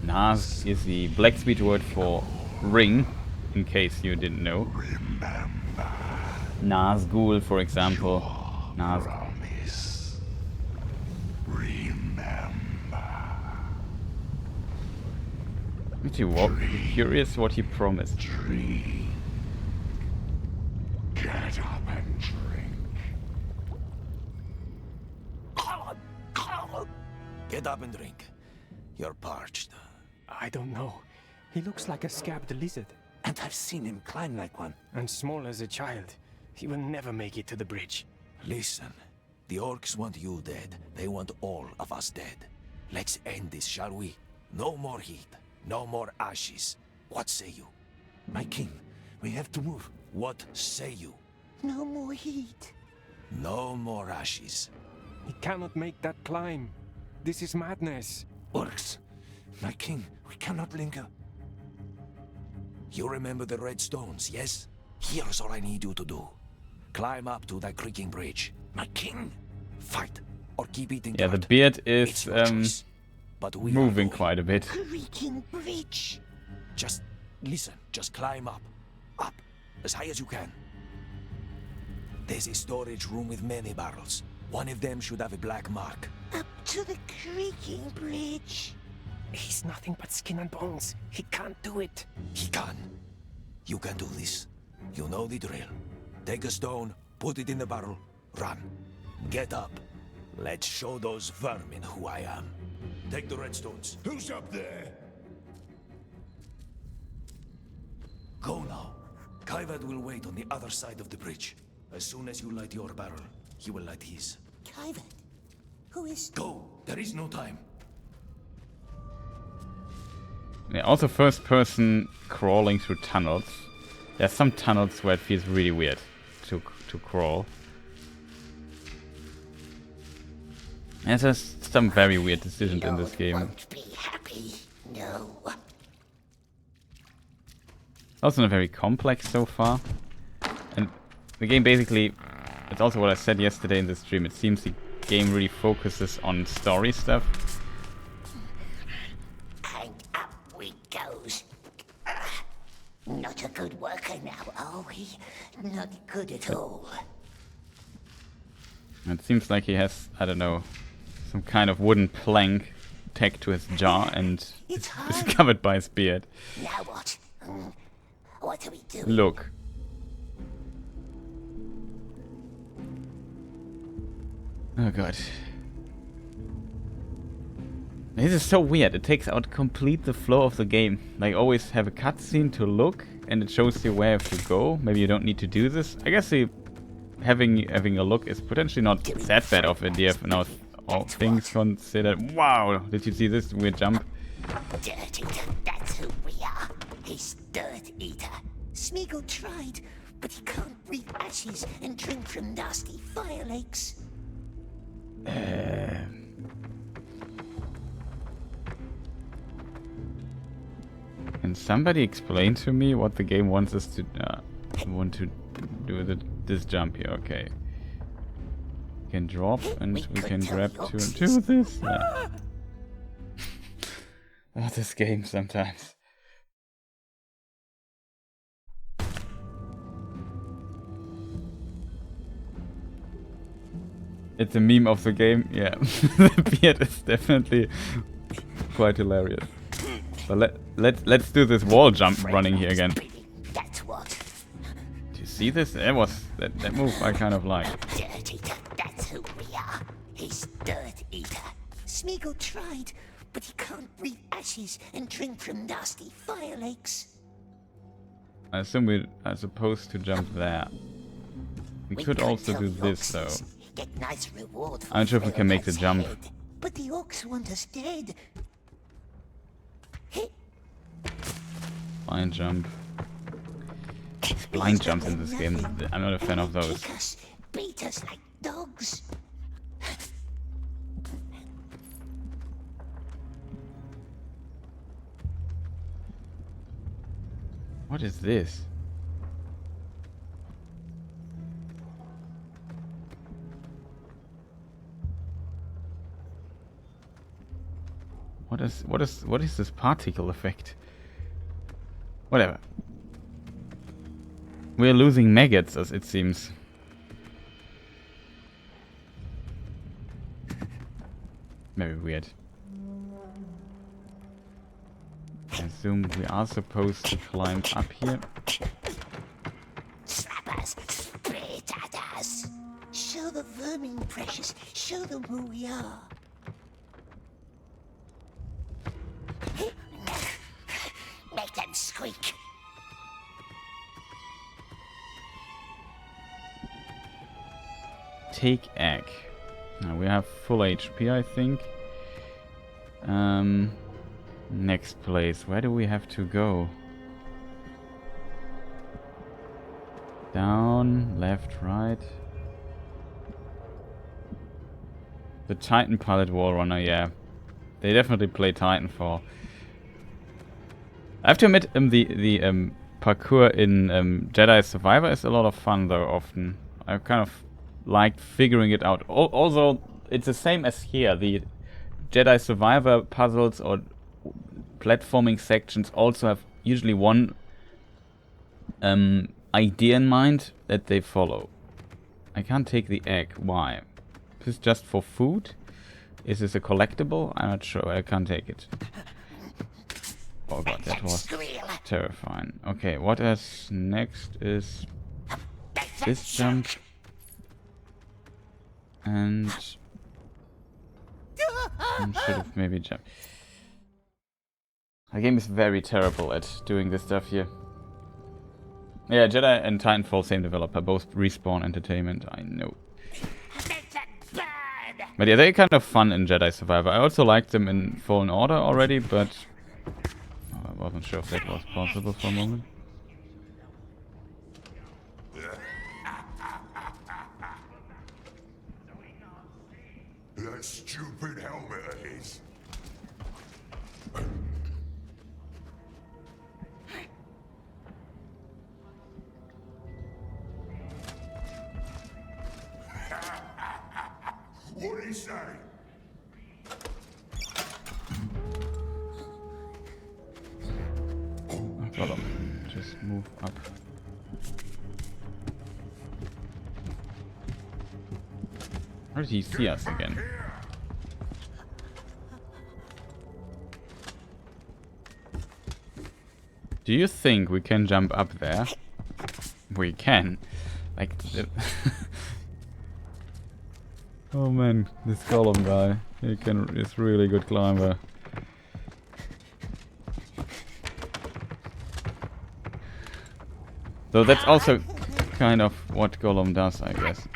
Nas is the blacksmith word for ring, in case you didn't know. Nazgul, for example. Nas. I'm curious what he promised. Get up and drink. Get up and drink. You're parched. I don't know. He looks like a scabbed lizard. And I've seen him climb like one. And small as a child. He will never make it to the bridge. Listen, the orcs want you dead. They want all of us dead. Let's end this, shall we? No more heat. No more ashes. What say you? My king, we have to move. What say you? No more heat. No more ashes. He cannot make that climb. This is madness. Orcs, my king, we cannot linger. You remember the red stones, yes? Here's all I need you to do. Climb up to that creaking bridge. My king, fight or keep eating Yeah, the dirt. beard It's is your choice. But we are moving going. quite a bit. Creaking bridge. Just listen, just climb up. Up, as high as you can. There's a storage room with many barrels. One of them should have a black mark. Up to the creaking bridge. He's nothing but skin and bones. He can't do it. He can. You can do this. You know the drill. Take a stone, put it in the barrel, run. Get up. Let's show those vermin who I am. Take the redstones. Who's up there? Go now. Kaivad will wait on the other side of the bridge. As soon as you light your barrel, he will light his. Kyvan? Who is... Go! There is no time. Yeah, also first person crawling through tunnels. There's some tunnels where it feels really weird to crawl. There's just some very weird decisions in this game. Won't be happy. No. Also not very complex so far. And the game basically, it's also what I said yesterday in the stream, it seems the game really focuses on story stuff. And up we goes. Not a good worker now, are we? Not good at all. It seems like he has, I don't know, some kind of wooden plank tacked to his jaw and It's is hard. covered by his beard. Now what? What do we do? Look. Oh god. This is so weird. It takes out complete the flow of the game. Like always have a cutscene to look and it shows you where you have to go. Maybe you don't need to do this. I guess having a look is potentially not that bad of an idea now, all things considered. Wow, did you see this weird jump? Dirt Eater, that's who we are. He's Dirt Eater. Smeagol tried, but he can't breathe ashes and drink from nasty fire lakes. Can somebody explain to me what the game wants us to want to do with this jump here? Okay. We can drop and we can grab to do this. Yeah. Oh, this game sometimes. It's a meme of the game, yeah. The beard is definitely quite hilarious. But let's do this wall jump running here again. That's what. Do you see this? That move I kind of like. Dirt Eater, that's who we are. He's Dirt Eater. Smeagol tried, but he can't breathe ashes and drink from nasty fire lakes. I assume we are supposed to jump there. We could also do this though. Get nice reward for I'm not sure if we can make the jump. head. But the orcs want us dead. Blind jump. Blind jumps in this game. I'm not a fan of those. Kick us, beat us like dogs. What is this? What is this particle effect? Whatever. We're losing maggots, as it seems. Very weird. I assume we are supposed to climb up here. Slap us, spit at us. Show the vermin, precious. Show them who we are. Make them squeak. Take egg. Now we have full HP, I think. Next place. Where do we have to go? Down, left, right. The Titan Pilot Wall Runner, yeah. They definitely play Titanfall. I have to admit, the parkour in Jedi Survivor is a lot of fun, though, often. I kind of liked figuring it out. Although, it's the same as here. The Jedi Survivor puzzles or platforming sections also have usually one idea in mind that they follow. I can't take the egg. Why? Is this just for food? Is this a collectible? I'm not sure. I can't take it. Oh god, that was terrifying. Okay, what is next is... this jump. And should have maybe jumped. The game is very terrible at doing this stuff here. Yeah, Jedi and Titanfall, same developer, both Respawn Entertainment, I know. But yeah, they're kind of fun in Jedi Survivor. I also liked them in Fallen Order already, but I wasn't sure if that was possible for a moment. That stupid helmet of his. What did he say? Gollum, just move up. Where did he see us again? Do you think we can jump up there? We can. Like... Oh man, this Gollum guy. He's really good climber. So that's also kind of what Gollum does, I guess.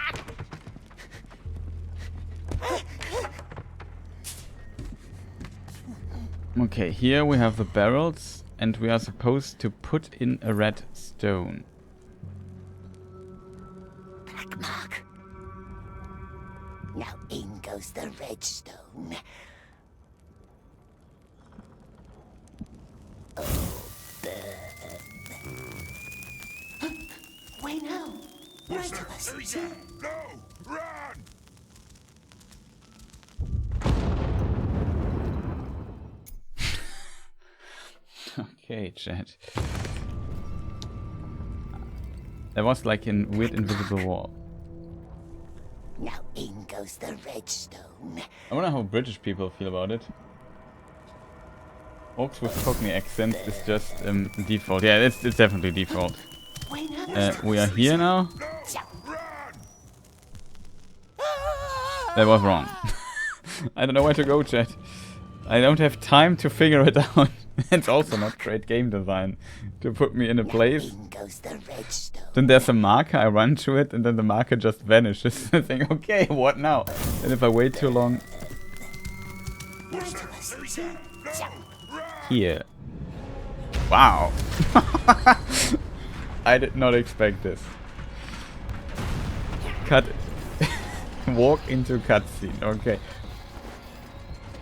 Okay, here we have the barrels, and we are supposed to put in a red stone. Black mark. Now in goes the red stone. Oh, burn. Wait now. Right to us. Who's that? No! Run! Okay, chat. There was like a weird invisible wall. Now in goes the red stone. I wonder how British people feel about it. Orcs with Cockney accent is just default. Yeah, it's definitely default. We are here now. That was wrong. I don't know where to go, chat. I don't have time to figure it out. It's also not great game design to put me in a place. Then there's a marker, I run to it, and then the marker just vanishes. I think, okay, what now? And if I wait too long... Here. Wow. I did not expect this. Cut. Walk into cutscene, okay.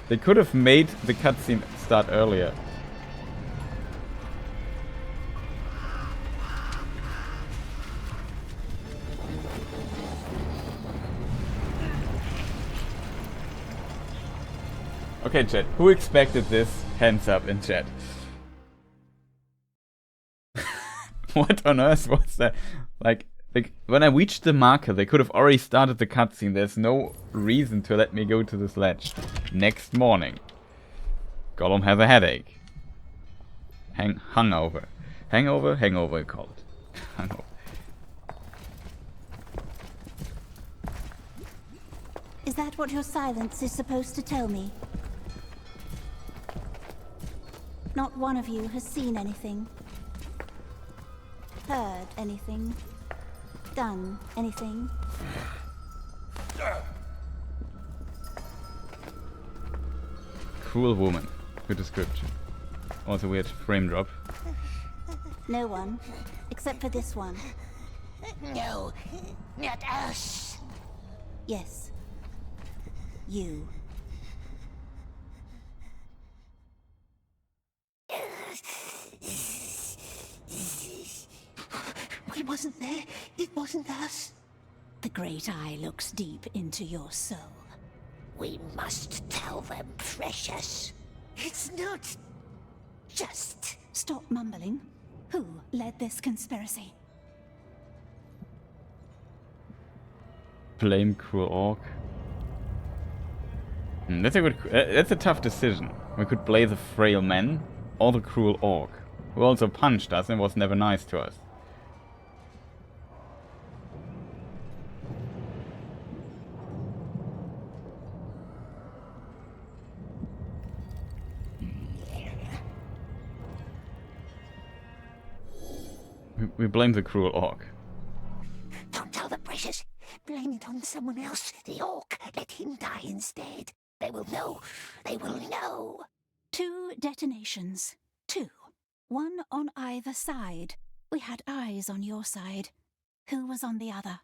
They could have made the cutscene start earlier. Okay, chat. Who expected this? Hands up in chat. What on earth was that? Like, when I reached the marker, they could have already started the cutscene. There's no reason to let me go to this ledge. Next morning. Gollum has a headache. Hungover. Hangover? Hangover, I call it. Hungover. Is that what your silence is supposed to tell me? Not one of you has seen anything. Heard anything. Done anything. Cruel woman. Good description. Also weird frame drop. No one. Except for this one. No, not us. Yes. You. We wasn't there. It wasn't us. The Great Eye looks deep into your soul. We must tell them, precious. It's not just... Stop mumbling. Who led this conspiracy? Blame cruel orc. That's a good. That's a tough decision. We could blame the frail man or the cruel orc, who also punched us and was never nice to us. we blame the cruel orc. Don't tell the precious. Blame it on someone else. The orc. Let him die instead. They will know. They will know. 2 detonations. 2. 1 on either side. We had eyes on your side. Who was on the other?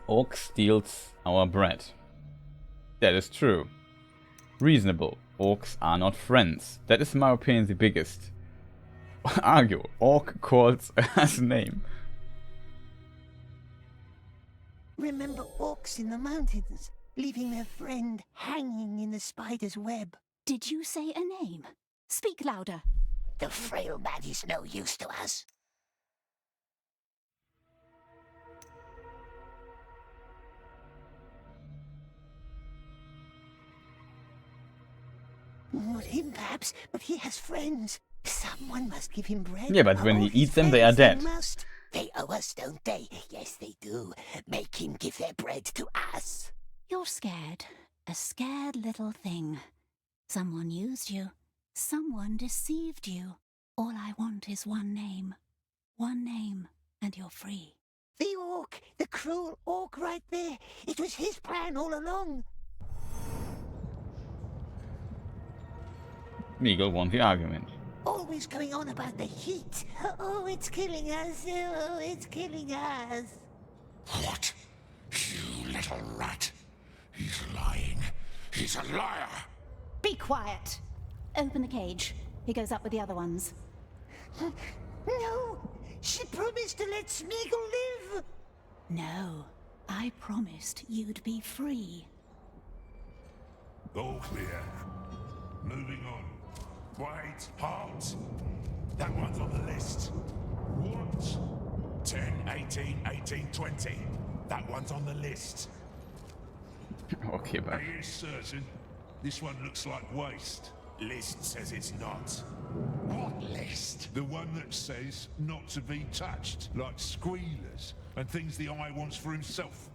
Orc steals our bread. That is true. Reasonable. Orcs are not friends. That is, in my opinion, the biggest argue. Orc calls us name. Remember orcs in the mountains, leaving their friend hanging in the spider's web. Did you say a name? Speak louder. The frail man is no use to us. Not him, perhaps, but he has friends. Someone must give him bread. Yeah, but when he All his eats them, they are friends, dead. must. They owe us, don't they? Yes, they do. Make him give their bread to us. You're scared. A scared little thing. Someone used you. Someone deceived you. All I want is one name. One name, and you're free. The orc, the cruel orc right there. It was his plan all along. Meagle won the argument. Always going on about the heat. Oh, it's killing us. Oh, it's killing us. What? You little rat. He's lying. He's a liar. Be quiet. Open the cage. He goes up with the other ones. No, she promised to let Smeagol live. No, I promised you'd be free. All clear. Moving on. Wait, halt. That one's on the list. What? 10, 18, 18, 20. That one's on the list. Okay, but Are you certain? This one looks like waste. List says it's not. What list? The one that says not to be touched, like squealers and things the eye wants for himself.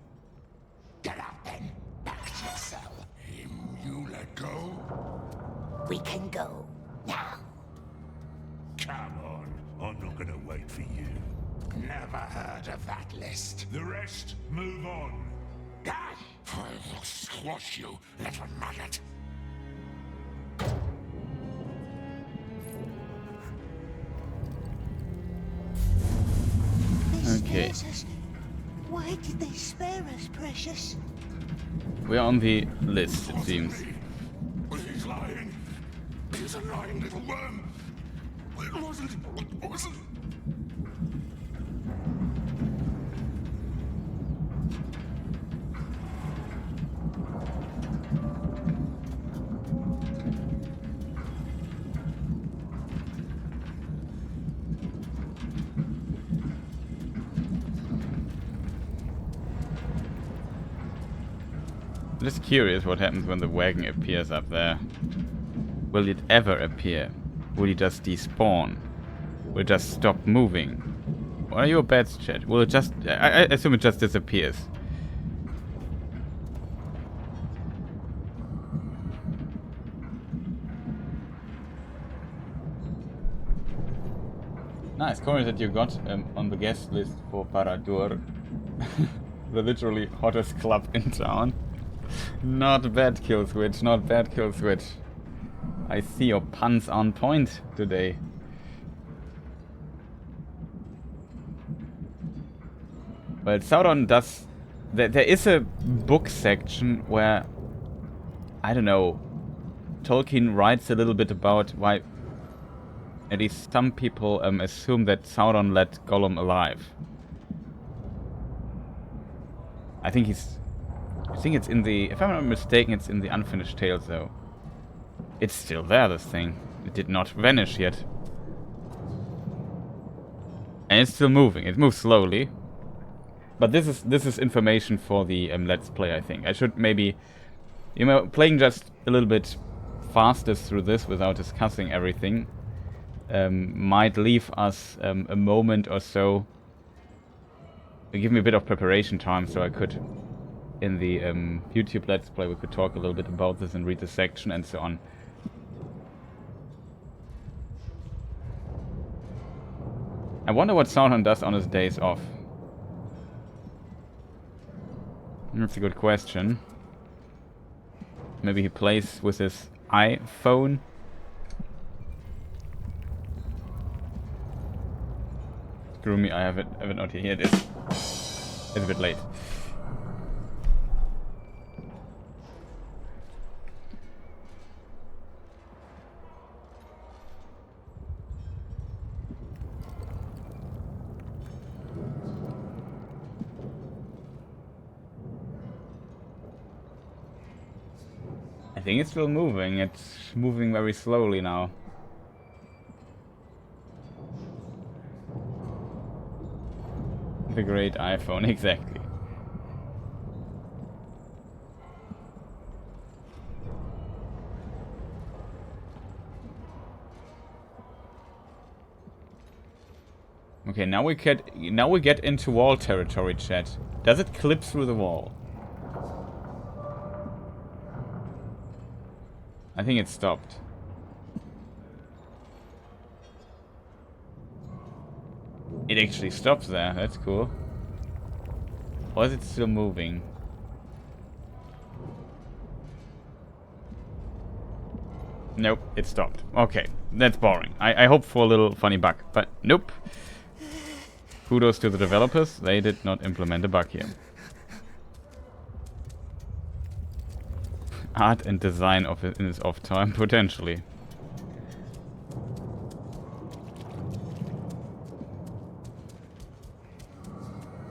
Get out then. Back to your cell. Him you let go? We can go now. Come on, I'm not gonna wait for you. Never heard of that list. The rest, move on. I will squash you, little maggot. okay. Why did they spare us, precious? We're on the list, it seems. He's lying. He's a lying little worm. It wasn't. It wasn't. I'm just curious what happens when the wagon appears up there. Will it ever appear? Will it just despawn? Will it just stop moving? What are your bets, chat? Will it just... I assume it just disappears. Nice comment that you got on the guest list for Paradur. The literally hottest club in town. Not bad, Kill Switch, not bad, Kill Switch. I see your puns on point today. Well, Sauron does... There is a book section where, I don't know, Tolkien writes a little bit about why at least some people assume that Sauron let Gollum alive. I think it's in the... If I'm not mistaken, it's in the Unfinished Tales, though. It's still there, this thing. It did not vanish yet. And it's still moving. It moves slowly. But this is information for the Let's Play, I think. I should maybe... You know, playing just a little bit faster through this without discussing everything might leave us a moment or so. Give me a bit of preparation time so I could... In the YouTube Let's Play, we could talk a little bit about this and read the section and so on. I wonder what Sauron does on his days off. That's a good question. Maybe he plays with his iPhone. Screw me, I have it not here. Here it is. It's a bit late. I think it's still moving. It's moving very slowly now. The great iPhone, exactly. Okay, now we get into wall territory, chat. Does it clip through the wall? I think it stopped. It actually stops there, that's cool. Or is it still moving? Nope, it stopped. Okay, that's boring. I hope for a little funny bug, but nope. Kudos to the developers, they did not implement a bug here. Art and design of it in his off time, potentially.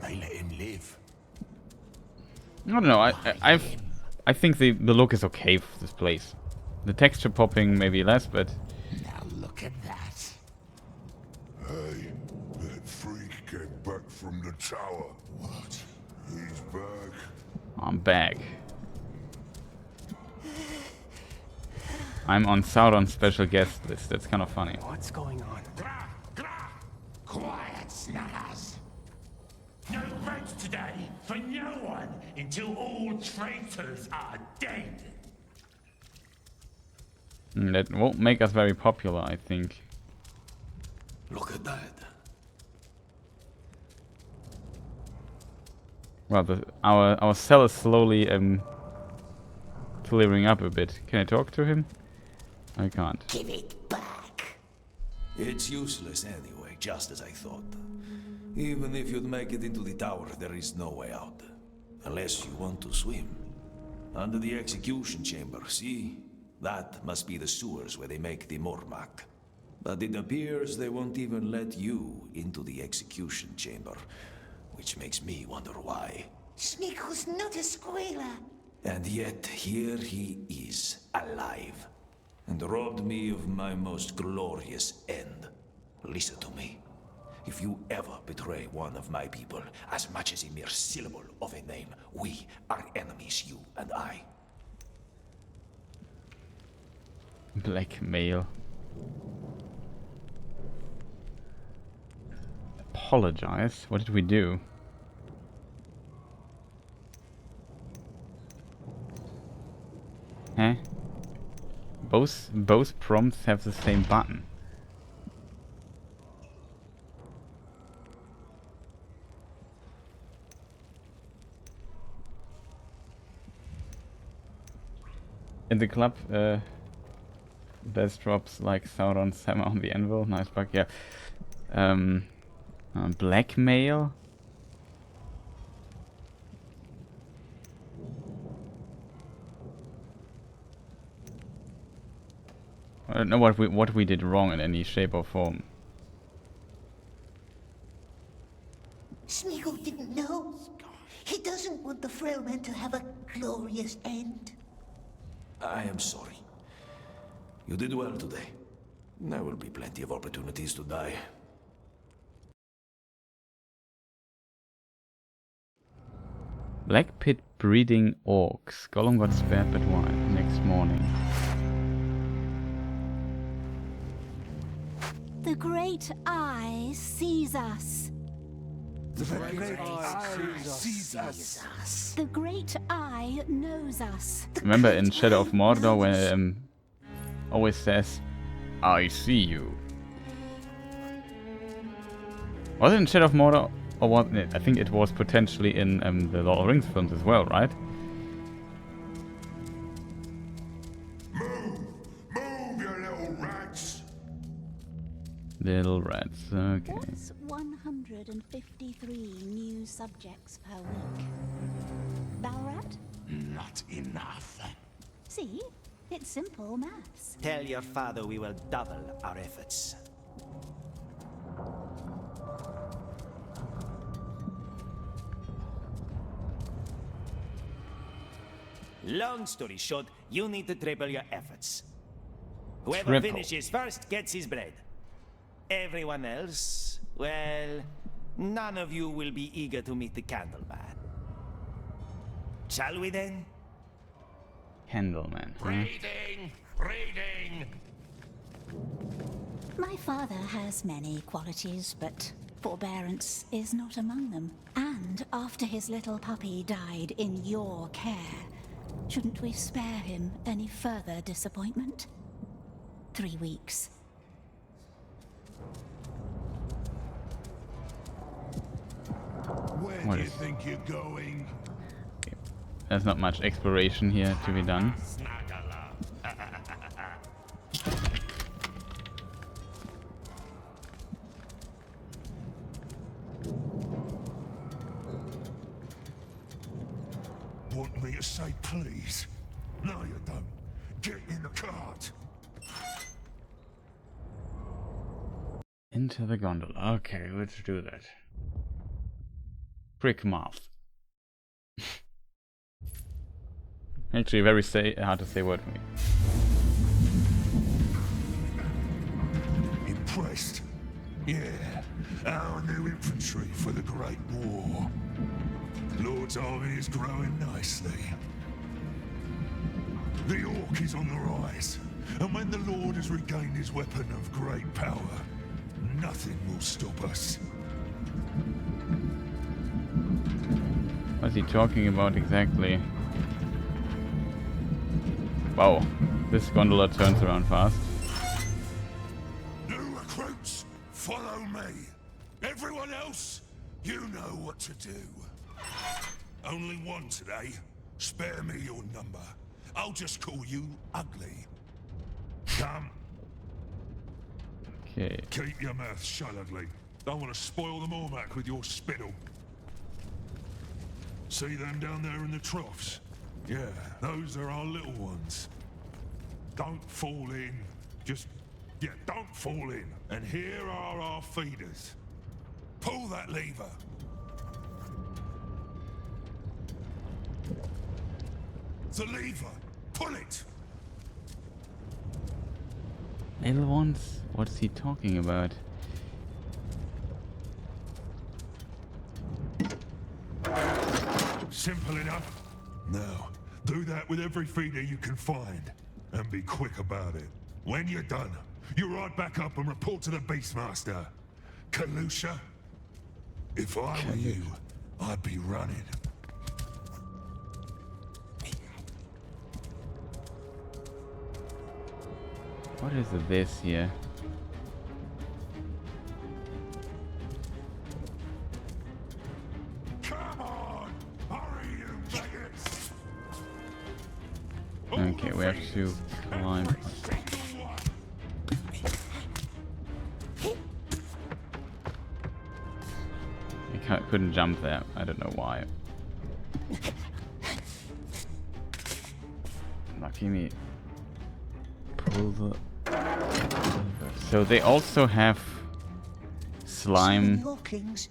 I let him live. I don't know. I think the look is okay for this place. The texture popping maybe less, but Now look at that. Hey, that freak came back from the tower. What? He's back. I'm back. I'm on Sauron's special guest list. That's kind of funny. What's going on? Grah, grah. Quiet, snuggers. No votes today for no one until all traitors are dead. That won't make us very popular, I think. Look at that. Well, our cell is slowly clearing up a bit. Can I talk to him? I can't. Give it back. It's useless anyway, just as I thought. Even if you'd make it into the tower, there is no way out. Unless you want to swim. Under the execution chamber, see? That must be the sewers where they make the Mormak. But it appears they won't even let you into the execution chamber. Which makes me wonder why. Smeagol's not a squealer. And yet, here he is, alive. And robbed me of my most glorious end. Listen to me. If you ever betray one of my people, as much as a mere syllable of a name, we are enemies, you and I. Blackmail. Apologize? What did we do? Huh? Both prompts have the same button. In the club, best drops like Sauron's hammer on the anvil. Nice bug, yeah. Blackmail? I don't know what we did wrong in any shape or form. Smeagol didn't know. He doesn't want the Frailman to have a glorious end. I am sorry. You did well today. There will be plenty of opportunities to die. Black pit breeding orcs. Gollum got spared, but why? Next morning. The Great Eye sees us. The Great Eye sees us. The Great Eye knows us. Remember in Shadow of Mordor when always says, "I see you." Was it in Shadow of Mordor? Or wasn't it? I think it was potentially in the Lord of the Rings films as well, right? Move! Move, you little rats! Little rats, okay. What's 153 new subjects per week? Balrat? Not enough. See? It's simple maths. Tell your father we will double our efforts. Long story short, you need to triple your efforts. Whoever Triple. finishes first gets his bread. Everyone else, well, none of you will be eager to meet the Candleman. Shall we then? Candleman. Huh? Reading! Reading! My father has many qualities, but forbearance is not among them. And after his little puppy died in your care, shouldn't we spare him any further disappointment? 3 weeks. Where What do you is- think you're going? There's not much exploration here to be done. Want me to say please? No, you don't. Get in the cart. Into the gondola. Okay, let's do that. Brick mouth. Actually, very hard to say word for me. Impressed? Yeah, our new infantry for the Great War. Lord's army is growing nicely. The Orc is on the rise, and when the Lord has regained his weapon of great power, nothing will stop us. What's he talking about exactly? Wow, this gondola turns around fast. New recruits, follow me. Everyone else, you know what to do. Only one today. Spare me your number. I'll just call you Ugly. Come. Okay. Keep your mouth shut, Ugly. Don't want to spoil the Mormac with your spittle. See them down there in the troughs? Yeah, those are our little ones. Don't fall in. Don't fall in. And here are our feeders. Pull that lever. The lever. Pull it. Little ones? What is he talking about? Simple enough. Now, do that with every feeder you can find. And be quick about it. When you're done, you ride back up and report to the Beastmaster. Kalusha, if I were you, I'd be running. What is this here? Come on! Hurry, you maggots! Okay, we have to climb. I couldn't jump there. I don't know why. Lucky me. Pull the... So they also have slime. Yorklings.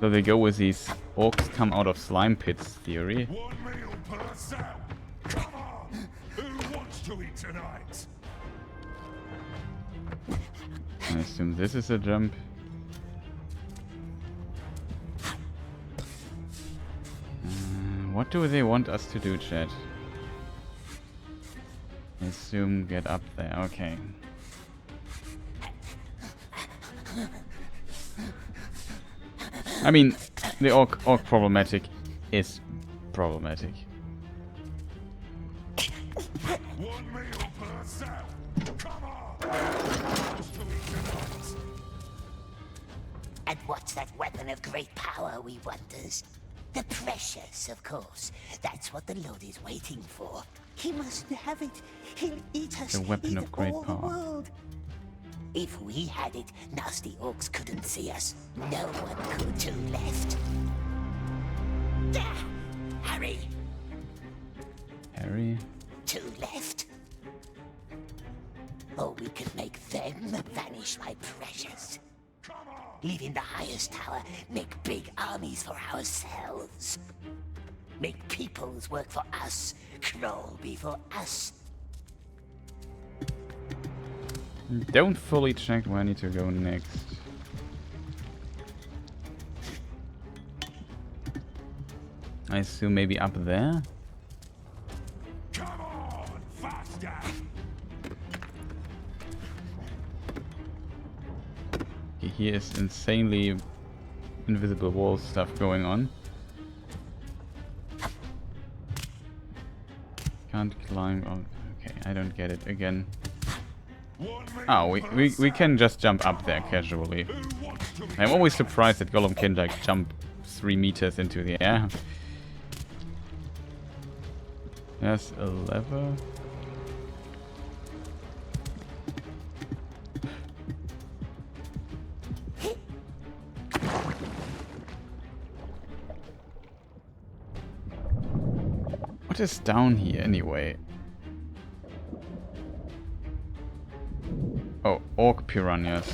So they go with these orcs come out of slime pits theory. One meal per cell. Come on! Who wants to eat tonight? I assume this is a jump. What do they want us to do, chat? I assume get up there. Okay. I mean, the orc problematic is problematic. 1 meal per cell. Come on! What's to eat tonight? And what's that weapon of great power, we wonders? The precious, of course. That's what the Lord is waiting for. He must have it. He'll eat us. The weapon eat of great all power. The world. If we had it, nasty orcs couldn't see us. No one could. Two left. Hurry! Harry. Two left. Or we could make them vanish, my precious. Leave in the highest tower, make big armies for ourselves. Make peoples work for us, crawl before us. Don't fully check where I need to go next. I assume maybe up there? Come on! Faster! Here is insanely invisible wall stuff going on. Can't climb. Oh, okay, I don't get it again. Oh, we can just jump up there casually. I'm always surprised that Gollum can like jump 3 meters into the air. There's a lever. What is down here anyway? Oh, orc piranhas.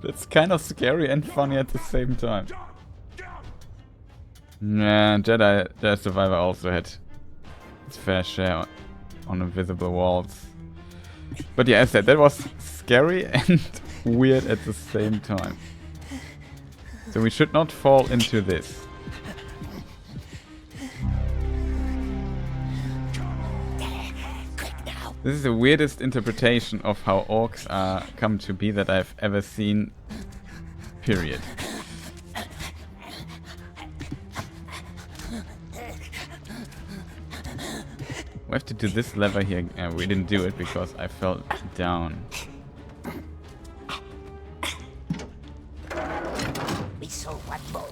That's kind of scary and funny at the same time. Nah, Jedi Survivor also had its fair share on invisible walls. But yeah, as I said, that was scary and weird at the same time. So we should not fall into this. This is the weirdest interpretation of how orcs are come to be that I've ever seen. Period. We have to do this lever here. We didn't do it because I fell down. We saw one more.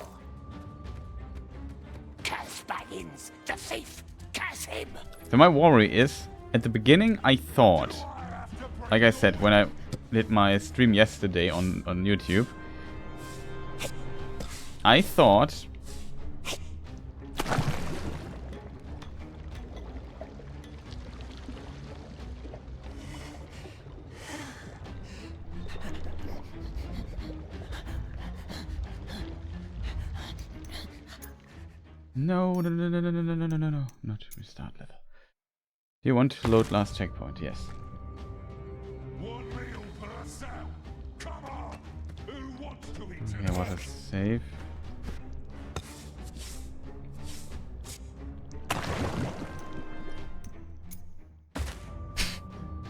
Curse Baggins, the thief! Curse him! So my worry is, at the beginning I thought, like I said, when I did my stream yesterday on YouTube, I thought no, not restart level. Do you want to load last checkpoint? Yes. 1 meal per cell. Come on! Who wants to eat Yeah, tonight? what a save.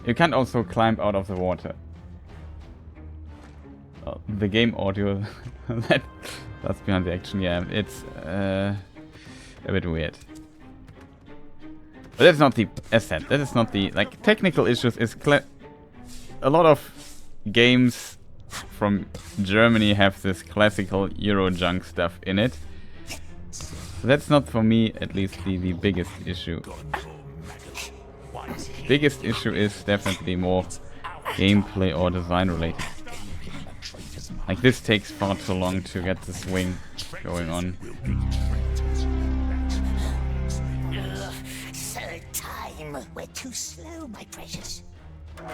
You can't also climb out of the water. Oh, the game audio that's behind the action. Yeah, it's a bit weird. But that's not the asset. That is not the like technical issues. Is a lot of games from Germany have this classical Euro junk stuff in it. So that's not for me at least the biggest issue. Biggest issue is definitely more gameplay or design related. Like this takes far too long to get the swing going on. Third time. We're too slow, my precious. Now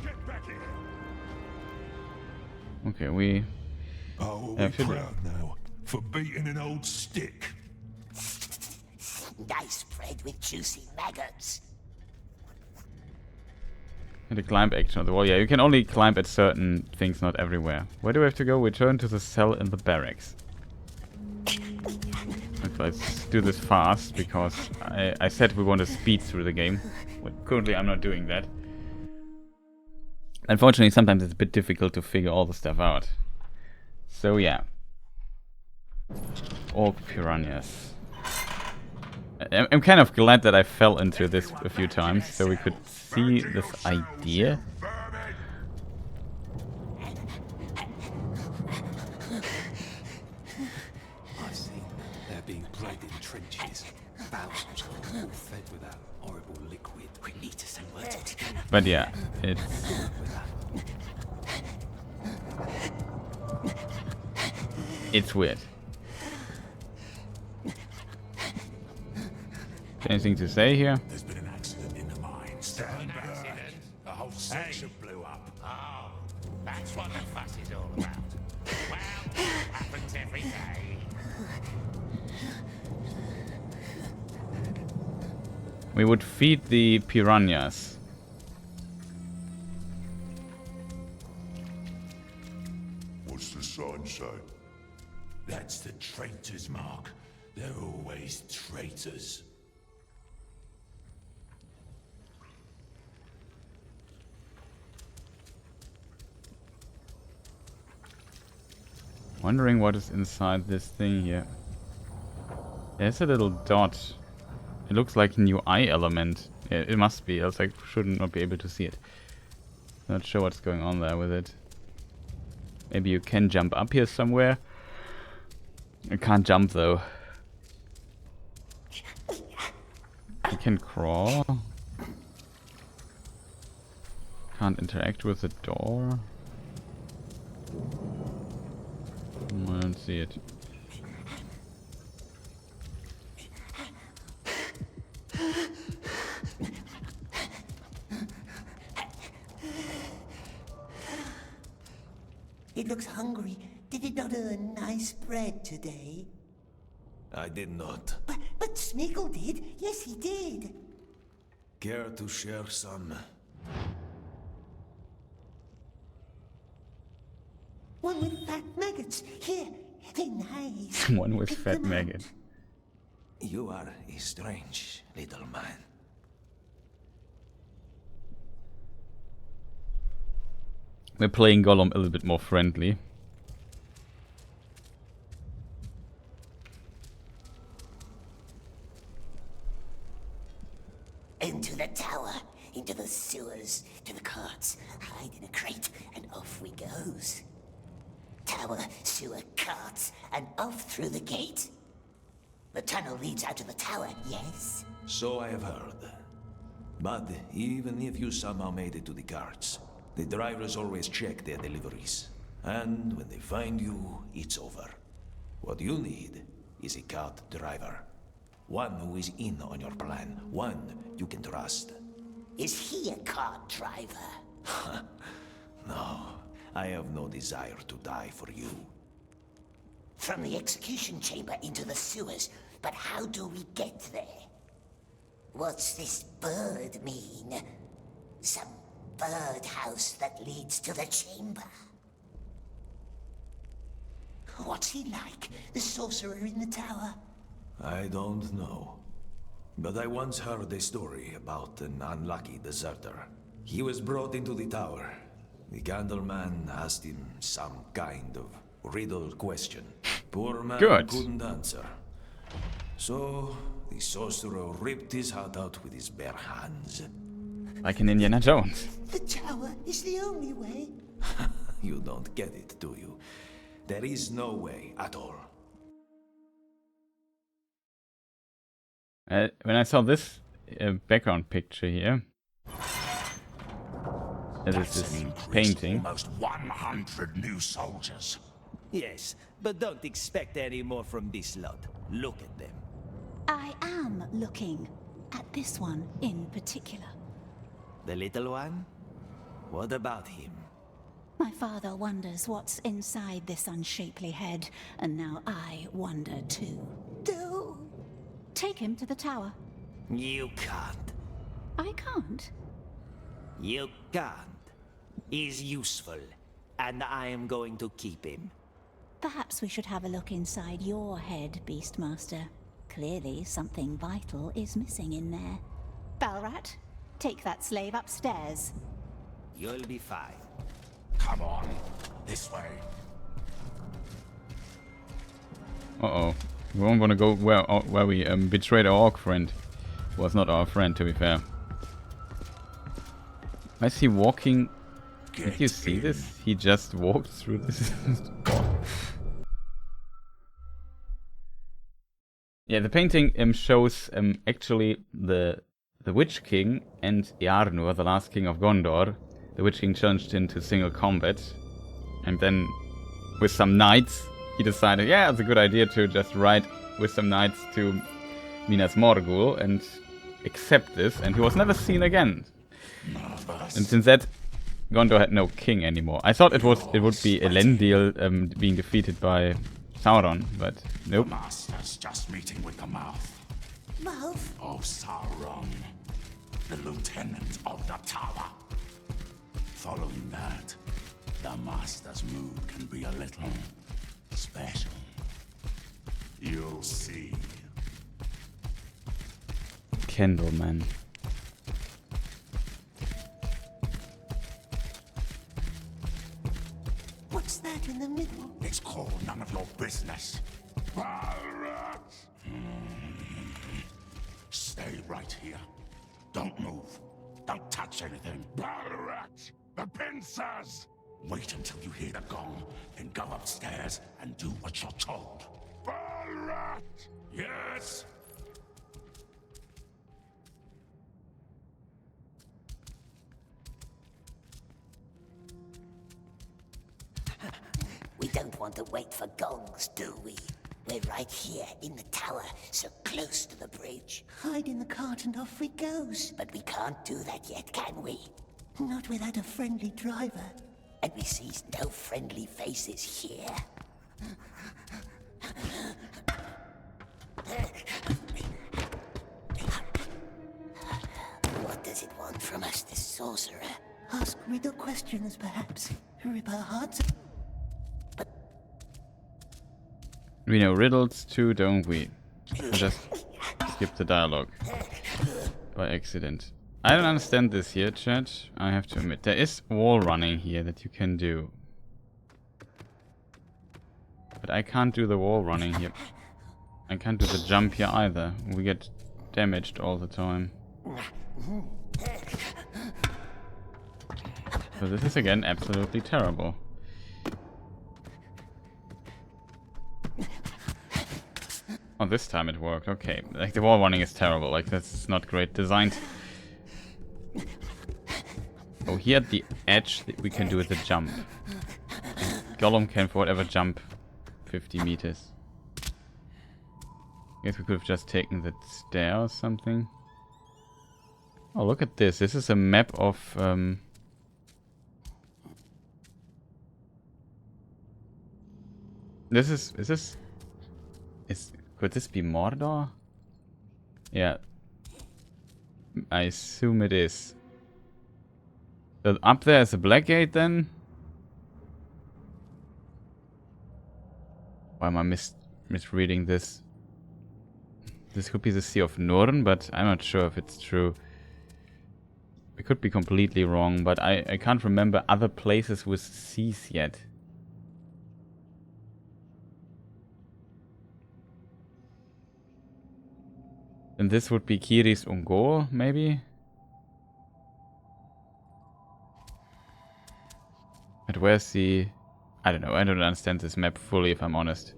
get back here. Okay, we Oh, Yeah, we're should we? proud now for beating an old stick. Nice bread with juicy maggots. had a climb action on the wall. Yeah, you can only climb at certain things, not everywhere. Where do we have to go? Return to the cell in the barracks. Okay, let's do this fast because I said we want to speed through the game. But currently I'm not doing that. Unfortunately, sometimes it's a bit difficult to figure all the stuff out. So yeah. orc piranhas. I'm kind of glad that I fell into this a few times so we could see this idea. I see. They're being bred in trenches. Thousands of them all fed with that horrible liquid. We need to send word together. But yeah, it's weird. Anything to say here? There's been an accident in the mine. Stand back. A whole section blew up. Oh, that's what the fuss is all about. Well, it happens every day. We would feed the piranhas. What's the sign say? That's the traitor's mark. They're always traitors. Wondering what is inside this thing here. There's a little dot. It looks like a new eye element. It must be, else I should not be able to see it. Not sure what's going on there with it. Maybe you can jump up here somewhere. I can't jump though. You can crawl. Can't interact with the door. I don't see it. It looks hungry. Did it not earn nice bread today? I did not. But Smeagol did. Yes, he did. Care to share some? One with fat maggots. Here, they're nice. One with Pick fat them up. maggot. You are a strange little man. We're playing Gollum a little bit more friendly. Into the tower, into the sewers, to the carts, hide in a crate, and off we goes. Tower, sewer, carts, and off through the gate. The tunnel leads out to the tower, yes? So I have heard. But even if you somehow made it to the carts, the drivers always check their deliveries. And when they find you, it's over. What you need is a cart driver. One who is in on your plan. One you can trust. Is he a cart driver? No, I have no desire to die for you. From the execution chamber into the sewers, but how do we get there? What's this bird mean? Some birdhouse that leads to the chamber? What's he like, the sorcerer in the tower? I don't know. But I once heard a story about an unlucky deserter. He was brought into the tower. The Candleman asked him some kind of riddle question. Poor man couldn't answer. So the sorcerer ripped his heart out with his bare hands. Like in Indiana Jones. The tower is the only way. You don't get it, do you? There is no way at all. When I saw this background picture here, it is this painting. Almost 100 new soldiers. Yes, but don't expect any more from this lot. Look at them. I am looking at this one in particular. The little one? What about him? My father wonders what's inside this unshapely head, and now I wonder too. No. Take him to the tower. You can't. I can't. You can't. He's useful, and I am going to keep him. Perhaps we should have a look inside your head, Beastmaster. Clearly something vital is missing in there. Balrat, take that slave upstairs. You'll be fine. Come on, this way. Uh-oh. We won't want to go where we betrayed our orc friend. Was not our friend, to be fair. I see walking. Did you see this? He just walked through this. Yeah, the painting shows actually the Witch King and Earnur, the last king of Gondor. The Witch King challenged him to single combat, and then with some knights, he decided, yeah, it's a good idea to just ride with some knights to Minas Morgul and accept this, and he was never seen again. And since that, Gondor had no king anymore. I thought it would be Elendil being defeated by Sauron, but nope. The Master's just meeting with the mouth. Mouth? Of Sauron, the lieutenant of the tower. Following that, the Master's mood can be a little special. You'll see. Candleman. What's that in the middle? It's called none of your business. Stay right here. Don't move. Don't touch anything. Balrat! The pincers! Wait until you hear the gong, then go upstairs and do what you're told. Balrat! Yes? We don't want to wait for gongs, do we? We're right here in the tower, so close to the bridge. Hide in the cart and off we goes. But we can't do that yet, can we? Not without a friendly driver. And we sees no friendly faces here. What does it want from us, this sorcerer? Ask riddle questions, perhaps. Rip our hearts. We know riddles too, don't we? Just skip the dialogue by accident. I don't understand this here, chat. I have to admit. There is wall running here that you can do. But I can't do the wall running here. I can't do the jump here either. We get damaged all the time. So this is again absolutely terrible. Oh, this time it worked. Okay, like the wall running is terrible. Like that's not great designed. Oh, here at the edge we can do the jump. And Gollum can for whatever jump 50 meters. Guess we could have just taken the stair or something. Oh, look at this. This is a map of could this be Mordor? Yeah. I assume it is. So up there is a black gate then? Why am I misreading this? This could be the Sea of Nurn, but I'm not sure if it's true. I could be completely wrong, but I can't remember other places with seas yet. And this would be Kiris Ungol, maybe? But where's the... I don't know, I don't understand this map fully, if I'm honest.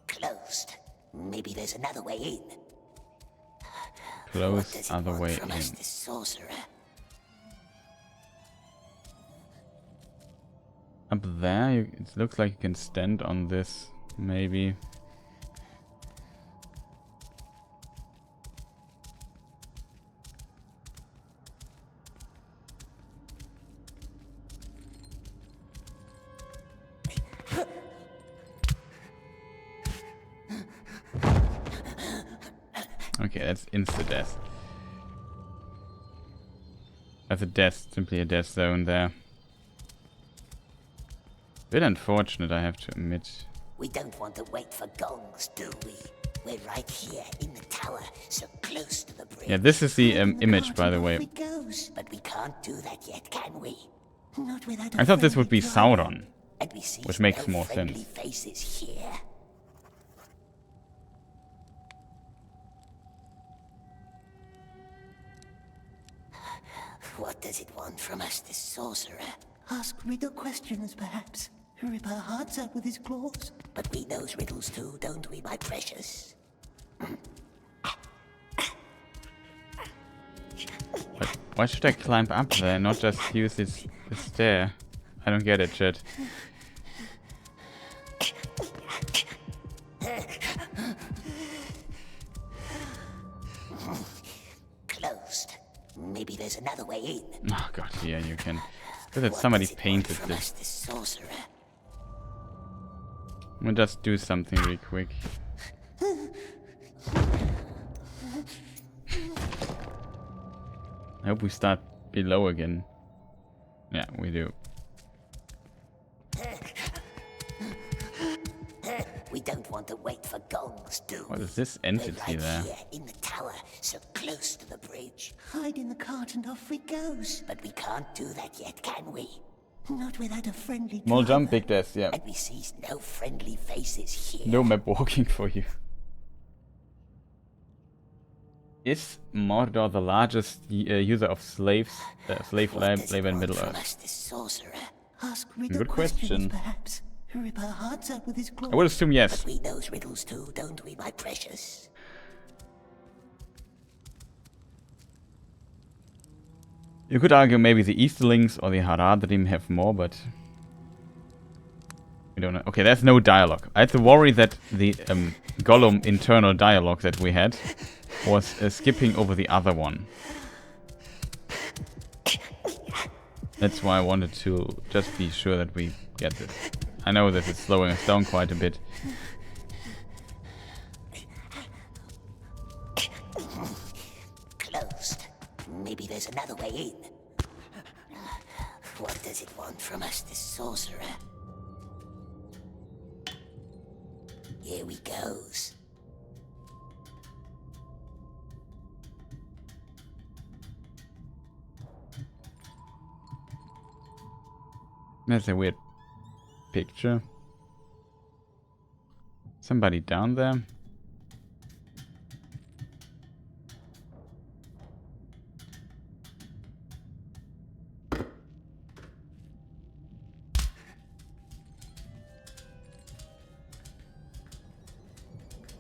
Closed. Maybe there's another way in. Closed other way in. Us, this sorcerer? Up there, it looks like you can stand on this, maybe. Okay, that's insta-death. That's a death, simply a death zone there. Bit unfortunate, I have to admit. We don't want to wait for gongs, do we? We're right here in the tower, so close to the bridge. Yeah, this is the image, by the way. It goes, but we can't do that yet, can we? Not without I thought this would be Sauron, and we see which makes no more friendly sense. faces here. What does it want from us, this sorcerer? Ask riddle questions, perhaps. Rip our hearts out with his claws. But we knows riddles too, don't we, my precious? But why should I climb up there, not just use this stair? I don't get it, chat. Closed. Maybe there's another way in. Oh god, yeah, you can. Look that somebody painted this. This sorcerer. I'm gonna just do something really quick. I hope we start below again. Yeah, we do. We don't want to wait for gongs, do What we? is this entity We're right there? here in the tower, so close to the bridge. Hide in the cart and off we goes. But we can't do that yet, can we? Not without a friendly Small driver. jump, big death, yeah. And we sees no friendly faces here. No map walking for you. Is Mordor the largest user of slave labor in Middle Earth? This sorcerer. Ask Good question. Perhaps. Rip our hearts out with his claws. I would assume yes. But we knows riddles too, don't we, my precious? You could argue maybe the Easterlings or the Haradrim have more, but we don't know. Okay, there's no dialogue. I had to worry that the Gollum internal dialogue that we had was skipping over the other one. That's why I wanted to just be sure that we get this. I know that it's slowing us down quite a bit. Closed. Maybe there's another way in. What does it want from us, this sorcerer? Here we goes. That's a weird picture. Somebody down there?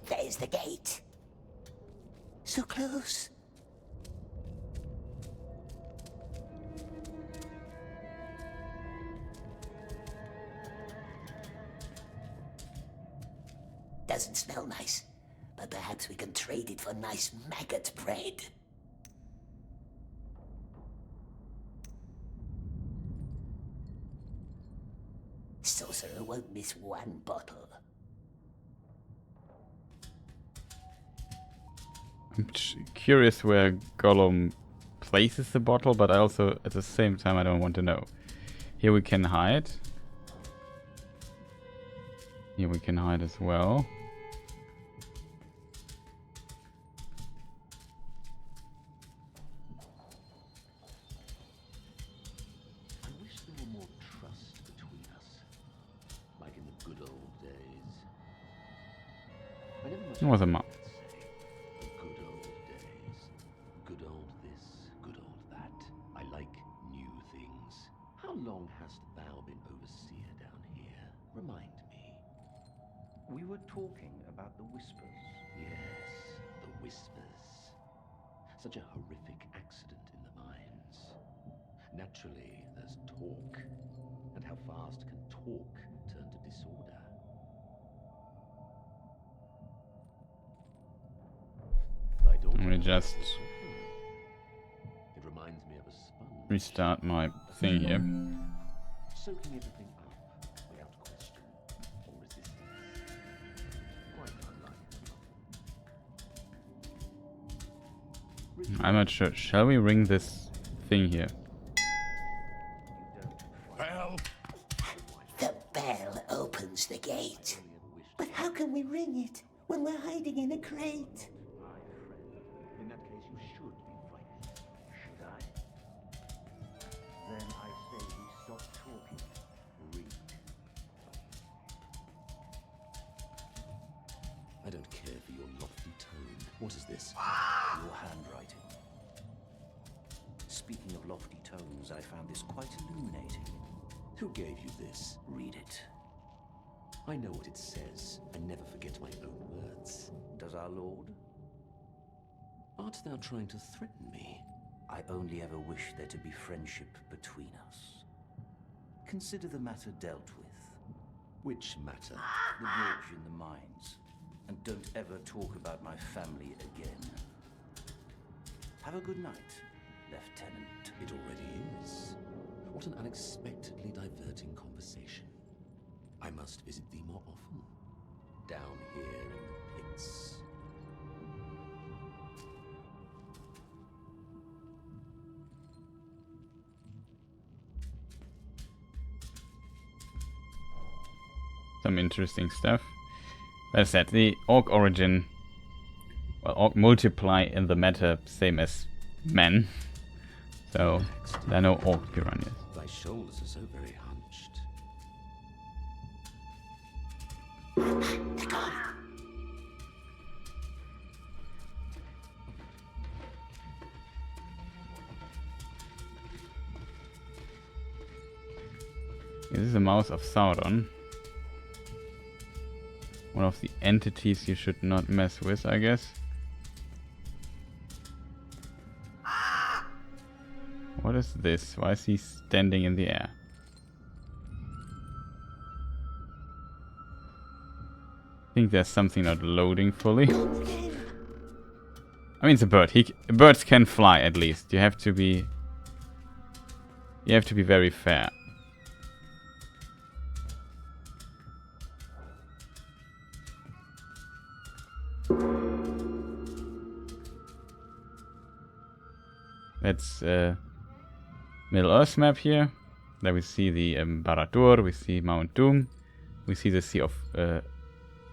There's the gate. So close. Doesn't smell nice, but perhaps we can trade it for nice maggot bread. Sorcerer won't miss one bottle. I'm curious where Gollum places the bottle, but I also, at the same time, I don't want to know. Here we can hide. Here we can hide as well. I wish there were more trust between us, like in the good old days. I never much It was a map. the good old days. Good old this, good old that. I like new things. How long hast thou been overseer down here? Remind me. We were talking about the Whispers. Yes, the Whispers. Such a horrific accident in the mines. Naturally, there's talk. And how fast can talk turn to disorder? Thy daughter Let me just It reminds me of a sponge. restart my thing here. Soaking everything up without question or resistance. Quite unlike. I'm not sure. Shall we ring this thing here? Bell. The bell opens the gate. But how can we ring it? when we're hiding in a crate? My friend, in that case you should be frightened. Should I? Then I say we stop talking. Read. I don't care for your lofty tone. What is this? Your handwriting. Speaking of lofty tones, I found this quite illuminating. Who gave you this? Read it. I know what it says. I never forget my own words. Does our lord? Art thou trying to threaten me? I only ever wish there to be friendship between us. Consider the matter dealt with. Which matter? The bridge in the mines. And don't ever talk about my family again. Have a good night, Lieutenant. It already is. What an unexpectedly diverting conversation. I must visit thee more often. Down here in the pits. Some interesting stuff. As I said, the orc origin, well, orc multiply in the meta same as men. So there are no orc piranhas. Thy shoulders are so very hunched. This is the Mouse of Sauron. One of the entities you should not mess with, I guess. What is this? Why is he standing in the air? I think there's something not loading fully. I mean, it's a bird. Birds can fly, at least. You have to be very fair. That's Middle Earth map here. There we see the Barad-dûr, we see Mount Doom, we see the Sea of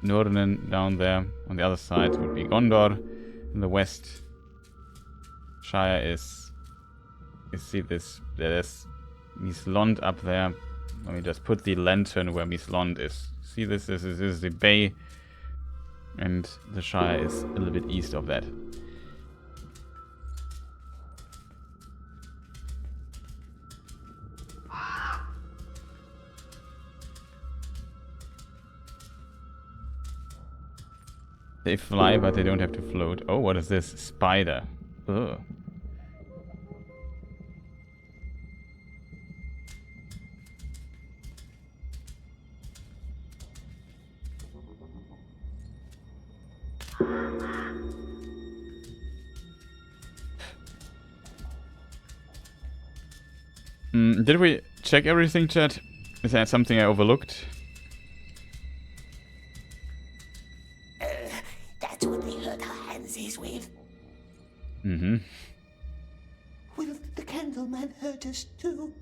Nurnen down there. On the other side would be Gondor. In the west, Shire is. You see this? There's Mislond up there. Let me just put the lantern where Mislond is. See this? This is the bay, and the Shire is a little bit east of that. They fly, but they don't have to float. Oh, what is this? Spider. Ugh. Did we check everything, chat? Is there something I overlooked? That's what they hurt our hands is with. Mm-hmm. Will the Candleman hurt us too?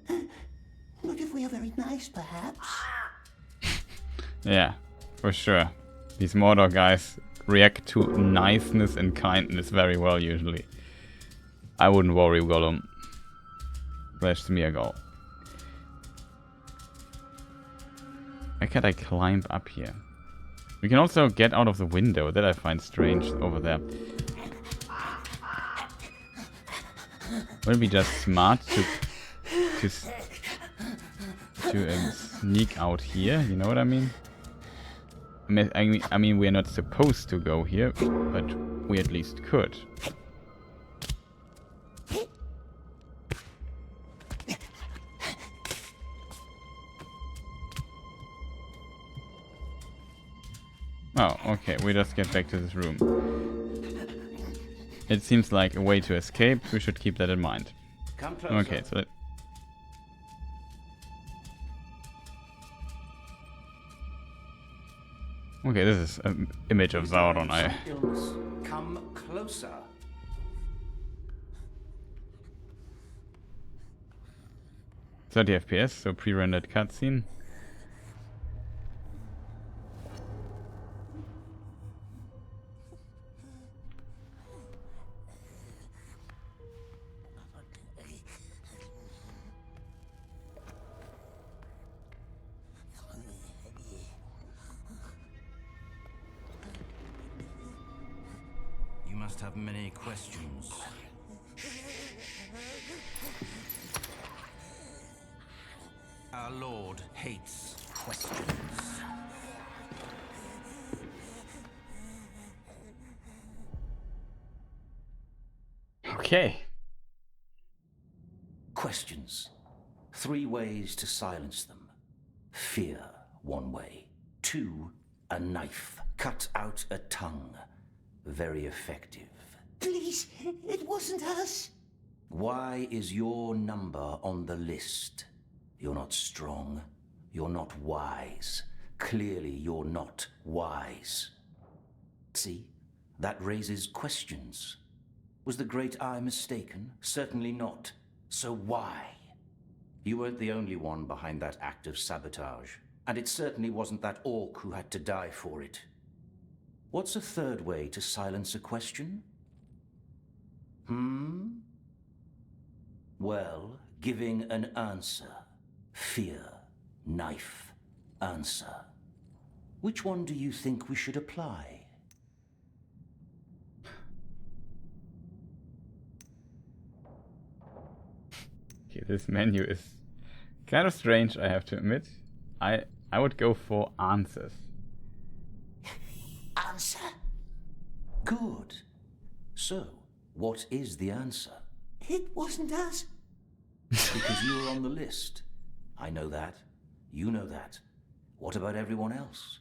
Not if we are very nice, perhaps. Yeah, for sure. These Mordor guys react to niceness and kindness very well, usually. I wouldn't worry, Gollum. Where's Smeargol? Why can't I climb up here? We can also get out of the window. That I find strange over there. Would it be just smart to sneak out here? You know what I mean? I mean, we're not supposed to go here, but we at least could. Oh, okay, we just get back to this room. It seems like a way to escape. We should keep that in mind. Okay, so okay, this is an image of Sauron. Come closer. .30 FPS, so pre-rendered cutscene. must have many questions. Our Lord hates questions. Okay. Questions. 3 ways to silence them. Fear, 1 way. 2, a knife. Cut out a tongue. Very effective. Please, it wasn't us. Why is your number on the list? You're not strong. You're not wise. Clearly, you're not wise. See? That raises questions. Was the Great Eye mistaken? Certainly not. So why? You weren't the only one behind that act of sabotage. And it certainly wasn't that orc who had to die for it. What's a 3rd way to silence a question? Well, giving an answer. Fear, knife, answer. Which one do you think we should apply? Okay, this menu is kind of strange, I have to admit. I would go for answers. Answer. Good. So, what is the answer? It wasn't us. Because you were on the list. I know that. You know that. What about everyone else?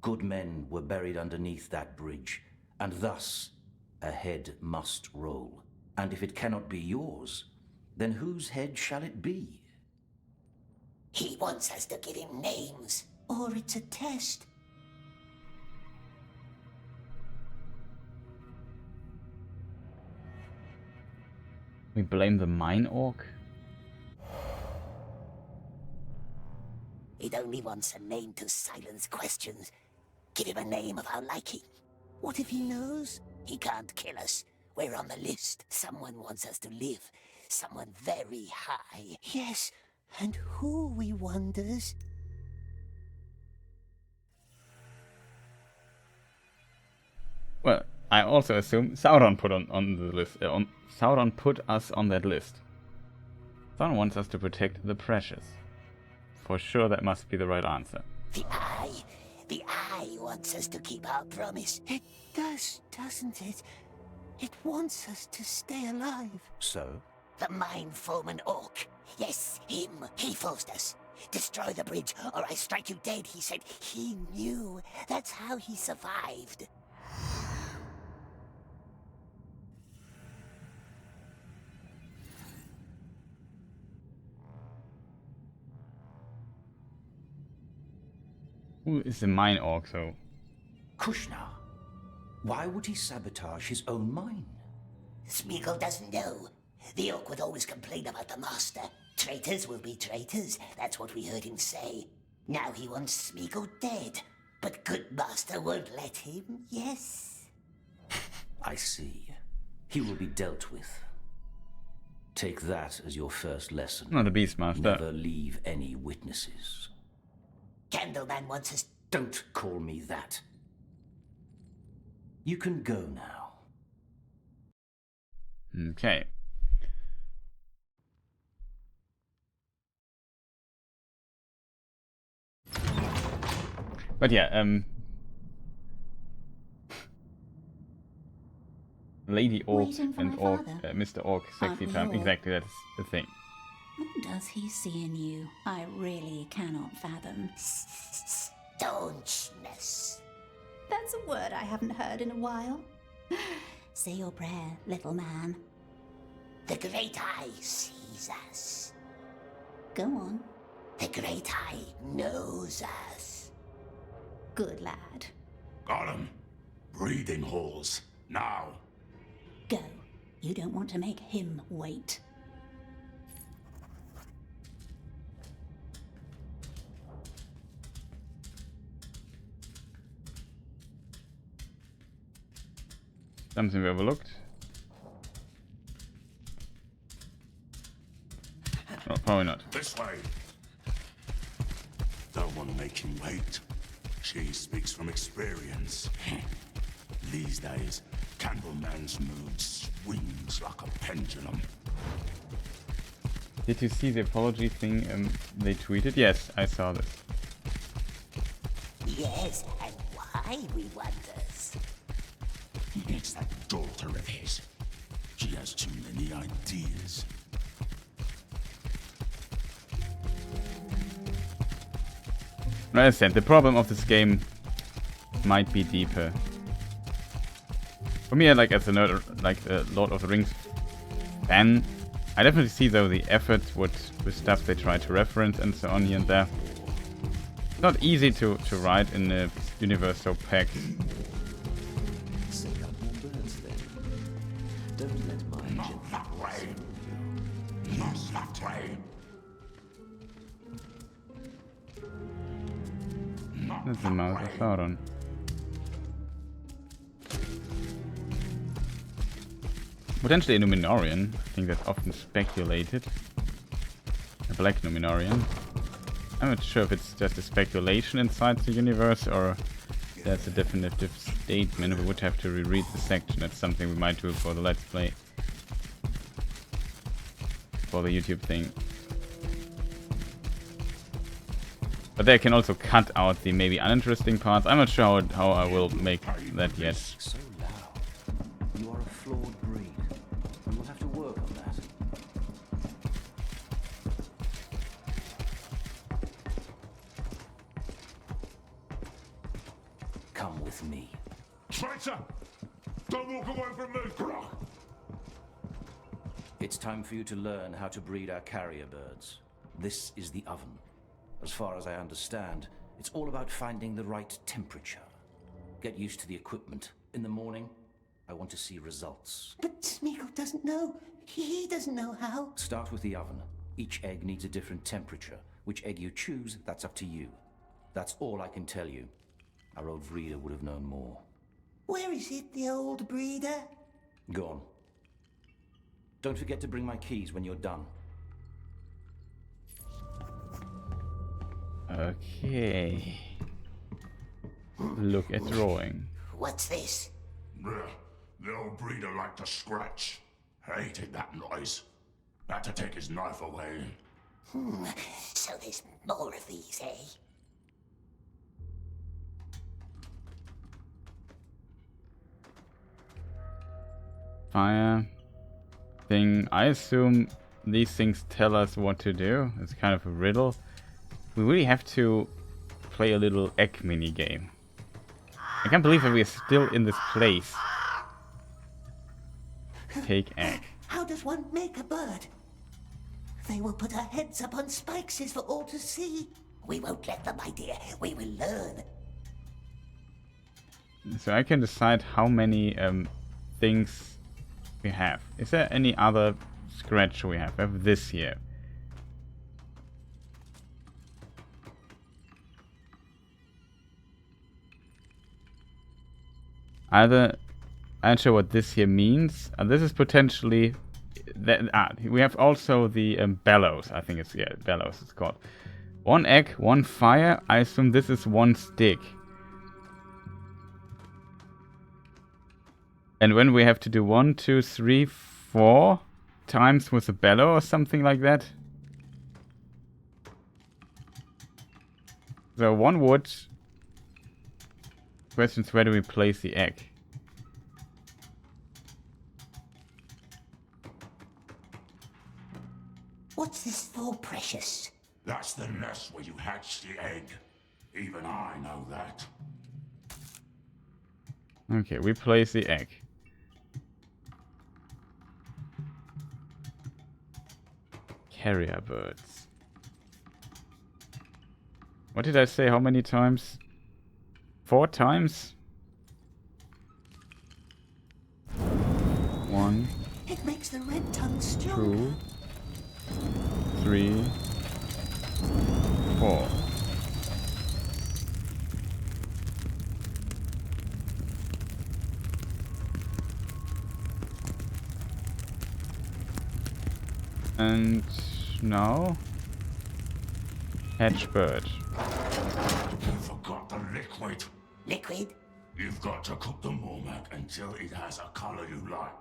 Good men were buried underneath that bridge, and thus a head must roll. And if it cannot be yours, then whose head shall it be? He wants us to give him names, or it's a test. We blame the mine orc? It only wants a name to silence questions. Give him a name of our liking. What if he knows? He can't kill us. We're on the list. Someone wants us to live. Someone very high. Yes, and who, we wonders? Well, I also assume Sauron put on the list. Sauron put us on that list. Sauron wants us to protect the precious. For sure, that must be the right answer. The Eye wants us to keep our promise. It does, doesn't it? It wants us to stay alive. So? The mine foreman orc. Yes, him. He forced us. Destroy the bridge, or I strike you dead, he said. He knew. That's how he survived. Who is the mine orc, though? Kushna. Why would he sabotage his own mine? Smeagol doesn't know. The orc would always complain about the master. Traitors will be traitors. That's what we heard him say. Now he wants Smeagol dead. But good master won't let him, yes? I see. He will be dealt with. Take that as your first lesson. Not a Beastmaster. Never leave any witnesses. Candleman wants us... Don't call me that. You can go now. Okay. But yeah, Lady Orc and Orc, Mr. Orc, sexy time. Exactly, that's the thing. What does he see in you? I really cannot fathom. Staunchness. That's a word I haven't heard in a while. Say your prayer, little man. The Great Eye sees us. Go on. The Great Eye knows us. Good lad. Gollum, breathing halls, now. Go. You don't want to make him wait. Something we overlooked. Oh, probably not. This way. Don't want to make him wait. She speaks from experience. These days, Candleman's mood swings like a pendulum. Did you see the apology thing they tweeted? Yes, I saw this. Yes, and why, we wonders? It's that daughter of his. She has too many ideas. I understand, the problem of this game might be deeper. For me, like as a nerd, like a Lord of the Rings fan, I definitely see though the effort with stuff they try to reference and so on here and there. It's not easy to write in a universe so packed. Send out more birds then. Don't let my Not that way. Not that way. That's the mouse of Sauron. Potentially a Numenorian. I think that's often speculated. A black Numenorian. I'm not sure if it's just a speculation inside the universe or that's a definitive statement. We would have to reread the section. That's something we might do for the Let's Play. For the YouTube thing. But they can also cut out the maybe uninteresting parts. I'm not sure how I will make that yet. So loud. You are a flawed breed. We'll have to work on that. Come with me. Traitor! Don't walk away from me, Croc! It's time for you to learn how to breed our carrier birds. This is the oven. As far as I understand, it's all about finding the right temperature. Get used to the equipment. In the morning, I want to see results. But Smeagol doesn't know. He doesn't know how. Start with the oven. Each egg needs a different temperature. Which egg you choose, that's up to you. That's all I can tell you. Our old breeder would have known more. Where is it, the old breeder? Gone. Don't forget to bring my keys when you're done. Okay. Look at drawing. What's this? The old breeder liked to scratch. Hated that noise. Had to take his knife away. So there's more of these, eh? Fire thing. I assume these things tell us what to do. It's kind of a riddle. We really have to play a little egg mini game. I can't believe that we are still in this place. Take egg. How does one make a bird? They will put our heads up on spikes for all to see. We won't let them, my dear. We will learn. So I can decide how many things we have. Is there any other scratch we have? We have this here. I'm not sure what this here means. This is potentially... we have also the bellows. I think it's... Yeah, bellows it's called. One egg, one fire. I assume this is one stick. And when we have to do 1, 2, 3, 4 times with a bellow or something like that. So one wood... Questions, where do we place the egg? What's this for, precious? That's the nest where you hatch the egg. Even I know that. Okay, we place the egg. Carrier birds. What did I say? How many times? 4 times? 1. It makes the red tongue strong. 2, 3, 4. And now hatch bird. You forgot the liquid. Liquid? You've got to cook the Mormac until it has a color you like.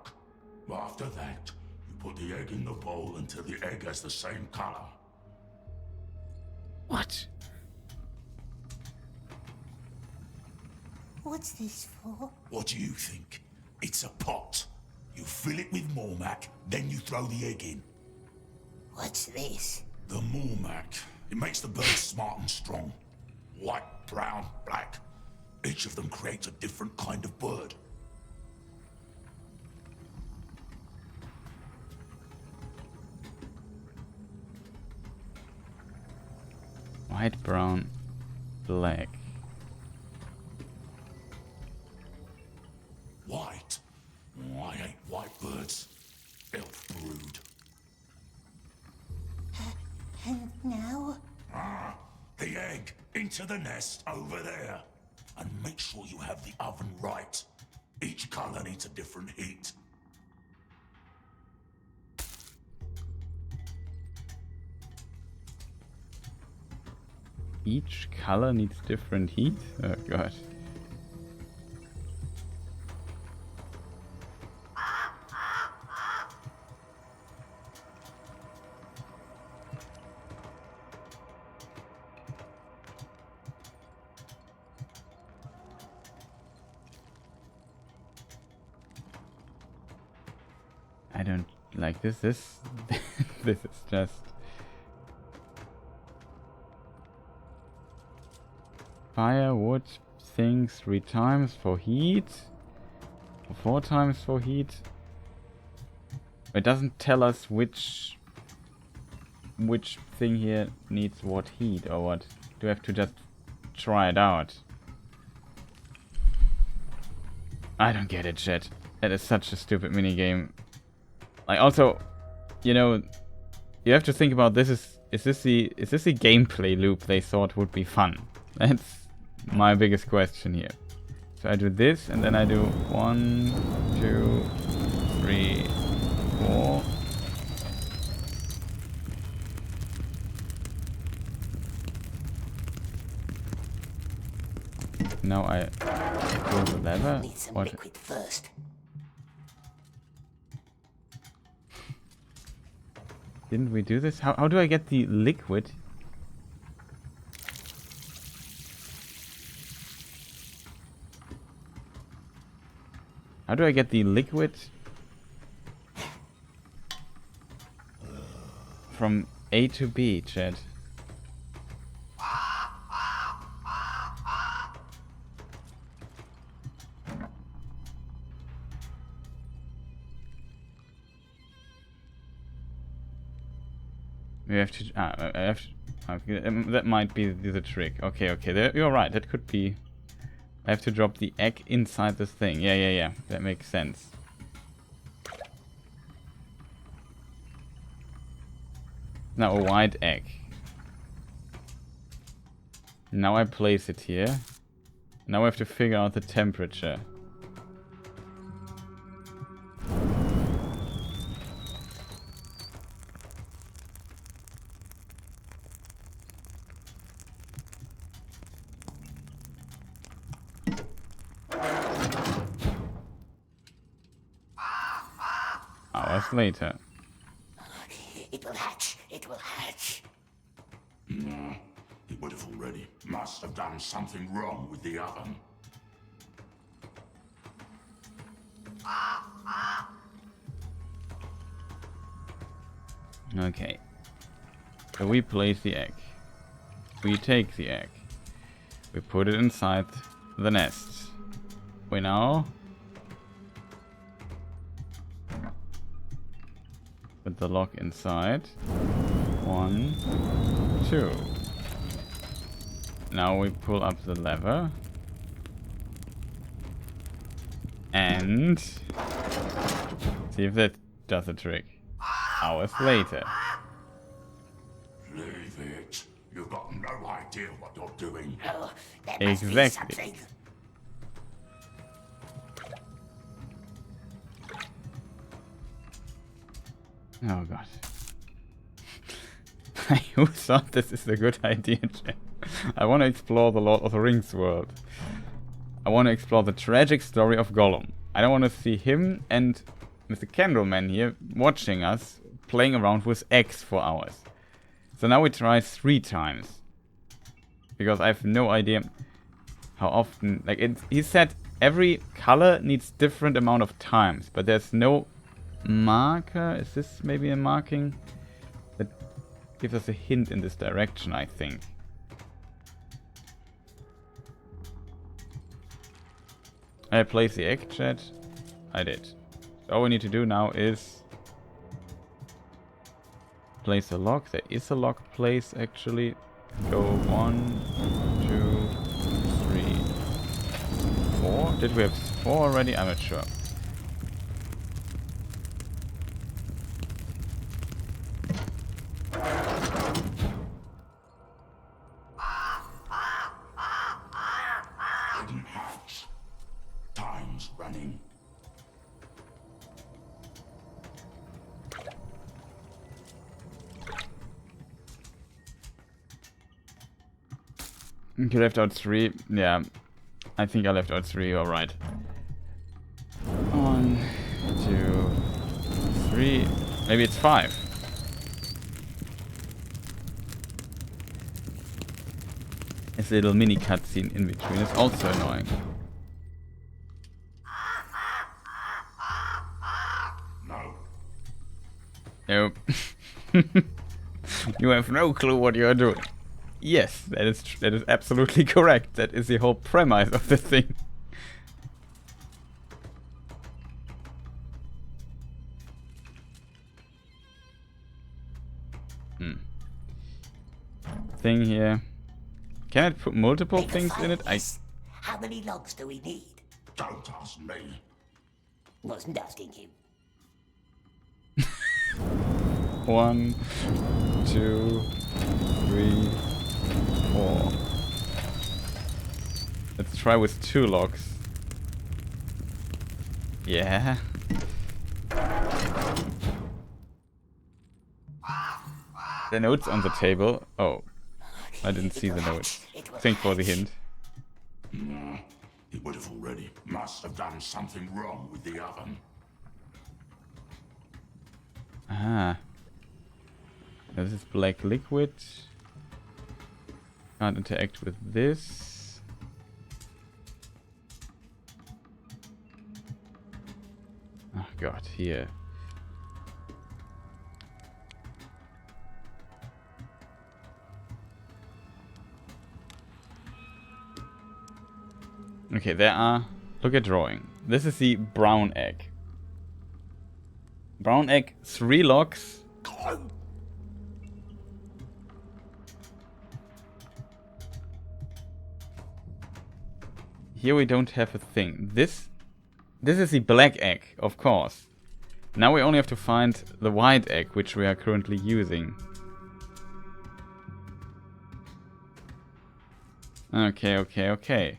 After that, you put the egg in the bowl until the egg has the same color. What? What's this for? What do you think? It's a pot. You fill it with Mormac, then you throw the egg in. What's this? The Mormac. It makes the birds smart and strong. White, brown, black. Each of them creates a different kind of bird. White, brown, black. White? Oh, I hate white birds. Elf brood. And now? The egg into the nest over there. And make sure you have the oven right. Each color needs a different heat. Each color needs different heat? Oh god. I don't like this. This is just firewood thing 3 times for heat, or 4 times for heat. It doesn't tell us which thing here needs what heat or what. Do we have to just try it out? I don't get it, chat. That is such a stupid minigame. Like, also, you know, you have to think about this. Is this the gameplay loop they thought would be fun? That's my biggest question here. So I do this, and then I do 1, 2, 3, 4. Now I pull the lever. Need some What? liquid first. Didn't we do this? How do I get the liquid? How do I get the liquid from A to B, Chad? We have to. I have to. Okay, that might be the trick. Okay, there, you're right. That could be. I have to drop the egg inside this thing. Yeah. That makes sense. Now a white egg. Now I place it here. Now I have to figure out the temperature. Hours later. It will hatch. It will hatch. No, it would have already. Must have done something wrong with the oven. Okay. So we place the egg. We take the egg. We put it inside the nest. We now put the lock inside. 1, 2. Now we pull up the lever. And see if that does the trick. Hours later. Leave it. You've got no idea what you're doing. Oh, there must be Exactly. something. Oh god. Who thought this is a good idea, Jay? I want to explore the Lord of the Rings world. I want to explore the tragic story of Gollum. I don't want to see him and Mr. Candleman here watching us playing around with X for hours. So now we try 3 times. Because I have no idea how often... Like, he said every color needs different amount of times. But there's no marker. Is this maybe a marking? That gives us a hint in this direction, I think. I placed the egg, chat. I did. So all we need to do now is place a lock. There is a lock place actually. Go 1, 2, 3, 4. Did we have 4 already? I'm not sure. Hidden hatch. Time's running. You left out 3. Yeah, I think I left out 3. You're right. 1, 2, 3. Maybe it's 5. This little mini cutscene in between is also annoying. No. Nope. You have no clue what you are doing. Yes, that is absolutely correct. That is the whole premise of the thing. Thing here. Can I put multiple things in it? How many logs do we need? Don't ask me. Wasn't asking him. 1, 2, 3, 4. Let's try with 2 logs. Yeah. The notes on the table. Oh, I didn't see the notes. Thanks for the hint. Nah, he would have already. Must have done something wrong with the oven. Ah. This is black liquid. Can't interact with this. Oh god, here. Okay, there are... Look at drawing. This is the brown egg. Brown egg, 3 logs. Here we don't have a thing. This is the black egg, of course. Now we only have to find the white egg, which we are currently using. Okay, okay, okay.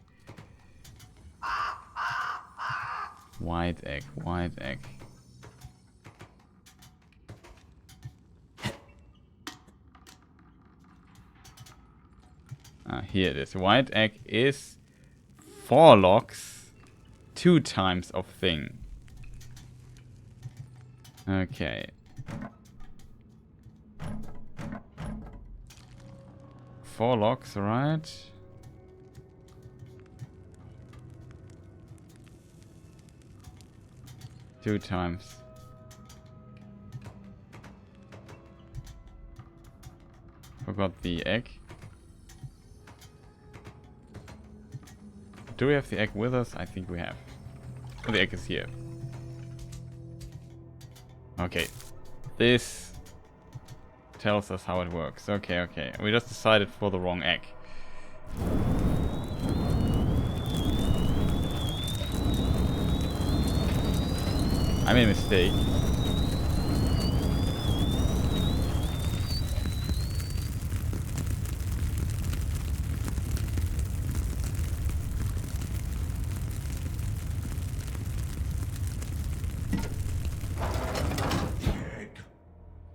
White egg, white egg. Here it is. White egg is 4 logs, 2 times of thing. Okay. 4 logs, right? Two times. Forgot the egg. Do we have the egg with us? I think we have. Oh, the egg is here. Okay. This tells us how it works. Okay, okay. We just decided for the wrong egg. I made a mistake.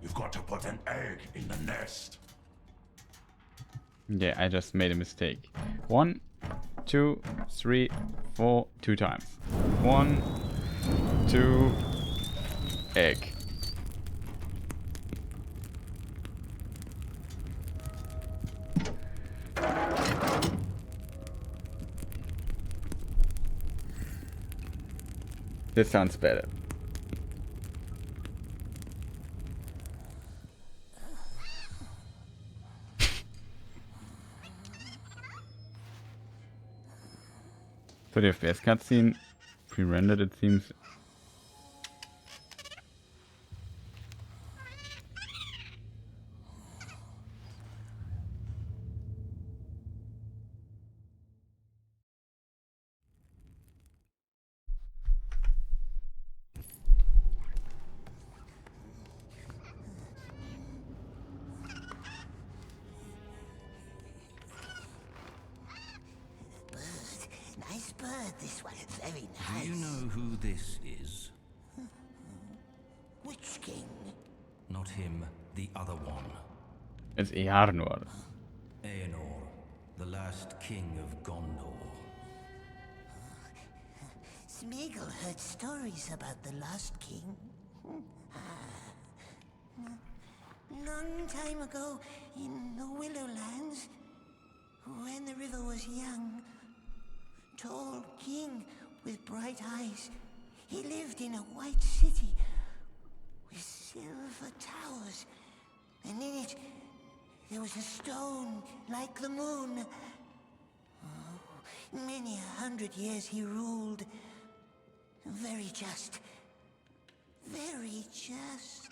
You've got to put an egg in the nest. Yeah, I just made a mistake. 1, 2, 3, 4, 2 times. 1, 2, egg. This sounds better. So the FPS cutscene, pre-rendered it seems. Nice bird, this one. Very nice. Do you know who this is? Which king? Not him, the other one. It's Earnor. Aenor, the last king of Gondor. Smeagol heard stories about the lost king. Long time ago, in the Willowlands, when the river was young, tall king with bright eyes. He lived in a white city with silver towers, and in it there was a stone like the moon. Oh, many 100 years he ruled. Very just. Very just.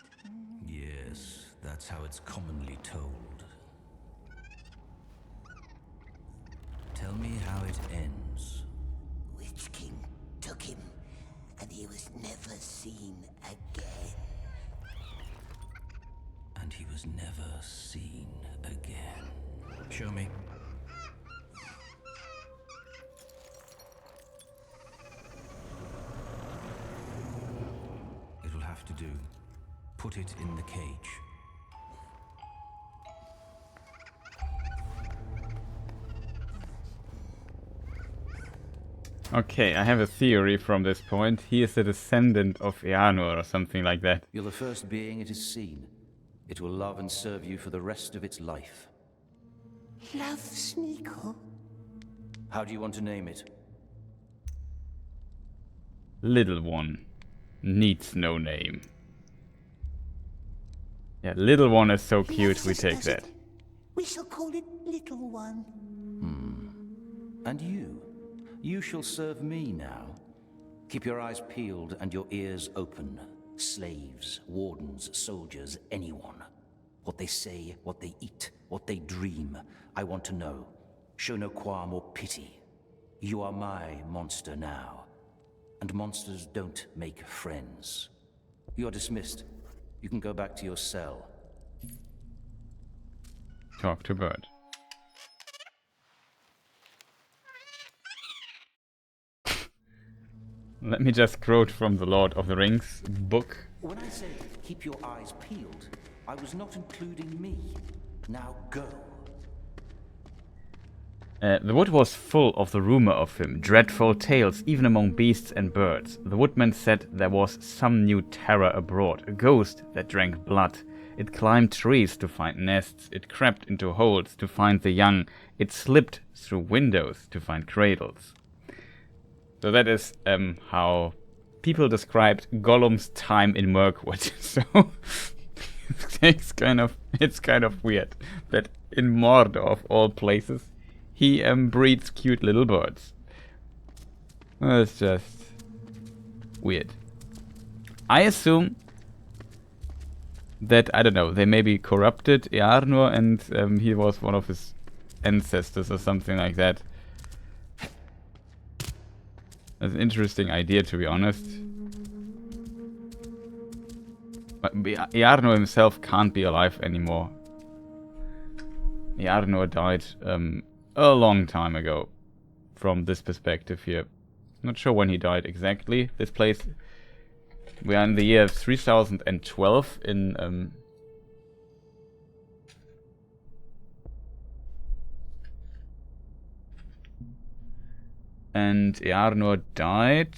Yes, that's how it's commonly told. Tell me how it ends. Witch King took him, and he was never seen again. And he was never seen again. Show me. It'll have to do. Put it in the cage. Okay, I have a theory from this point. He is a descendant of Earnor or something like that. You're the first being it has seen. It will love and serve you for the rest of its life. Love Smeagol? How do you want to name it? Little one. Needs no name. Yeah, little one is so cute, we take that. We shall call it Little One. And you? You shall serve me now. Keep your eyes peeled and your ears open. Slaves, wardens, soldiers, anyone. What they say, what they eat, what they dream, I want to know. Show no qualm or pity. You are my monster now. And monsters don't make friends. You are dismissed. You can go back to your cell. Talk to bird. Let me just quote from the Lord of the Rings book. When I said keep your eyes peeled, I was not including me. Now go. The wood was full of the rumor of him, dreadful tales even among beasts and birds. The woodman said there was some new terror abroad, a ghost that drank blood. It climbed trees to find nests, it crept into holes to find the young, it slipped through windows to find cradles. So that is how people described Gollum's time in Mirkwood. So it's kind of weird that in Mordor of all places he breeds cute little birds. It's just weird. I assume that, I don't know, they maybe corrupted Earnor and he was one of his ancestors or something like that. That's an interesting idea, to be honest. But Earnor himself can't be alive anymore. Earnor died a long time ago, from this perspective here. Not sure when he died exactly. This place, we are in the year 3012 in And Earnor died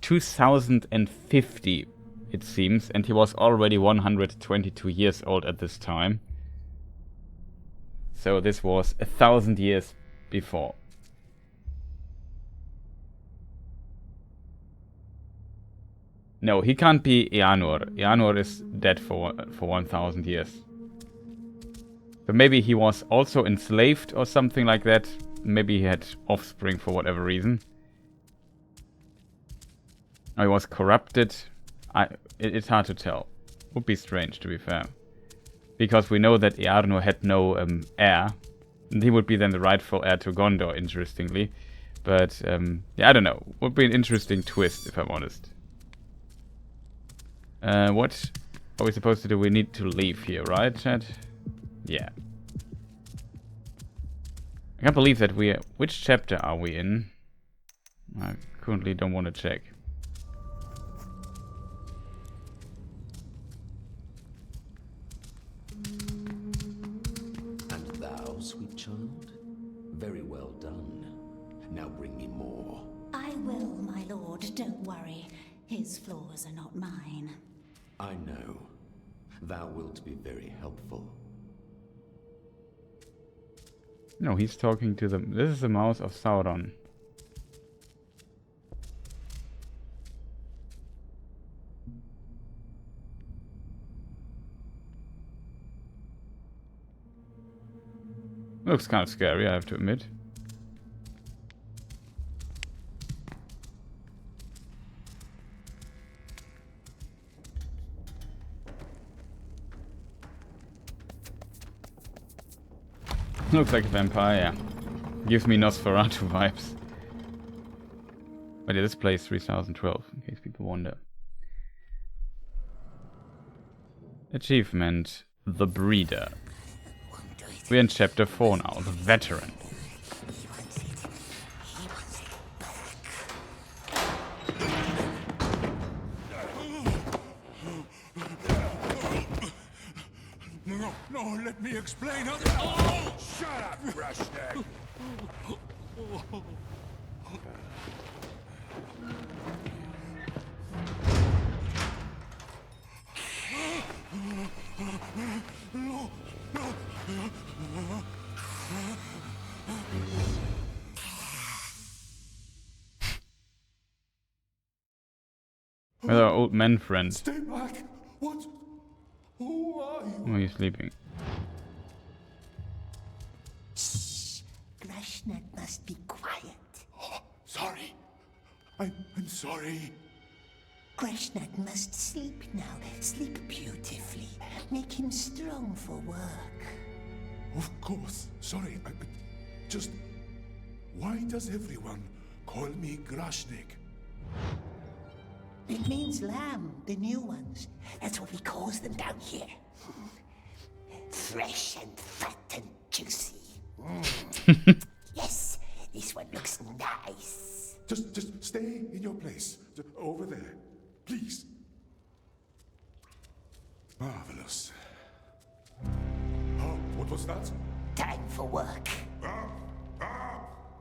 2050, it seems, and he was already 122 years old at this time. So this was 1,000 years before. No, he can't be Earnor. Earnor is dead for 1,000 years. But maybe he was also enslaved or something like that. Maybe he had offspring for whatever reason. Or he was corrupted. It's hard to tell. Would be strange, to be fair. Because we know that Earnor had no heir. And he would be then the rightful heir to Gondor, interestingly. But, yeah, I don't know. Would be an interesting twist, if I'm honest. What are we supposed to do? We need to leave here, right, chat? Yeah. I can't believe that we are... Which chapter are we in? I currently don't want to check. And thou, sweet child? Very well done. Now bring me more. I will, my lord, don't worry. His flaws are not mine. I know. Thou wilt be very helpful. No, he's talking to them. This is the mouth of Sauron. Looks kind of scary, I have to admit. Looks like a vampire, yeah. Gives me Nosferatu vibes. But yeah, this plays 3012, in case people wonder. Achievement, The Breeder. We're in chapter 4 now, The Veteran. No, let me explain. Oh, shut up, Brushneck. With our old man friend. Stay back. What? Who are you? Oh, he's sleeping. Shh. Grashnak must be quiet. Oh, sorry. I'm sorry. Grashnak must sleep now. Sleep beautifully. Make him strong for work. Of course. Sorry. I just... Why does everyone call me Grashnak? It means lamb, the new ones. That's what we call them down here. Fresh and fat and juicy. Yes, this one looks nice. Just stay in your place. Over there. Please. Marvelous. Oh, what was that? Time for work.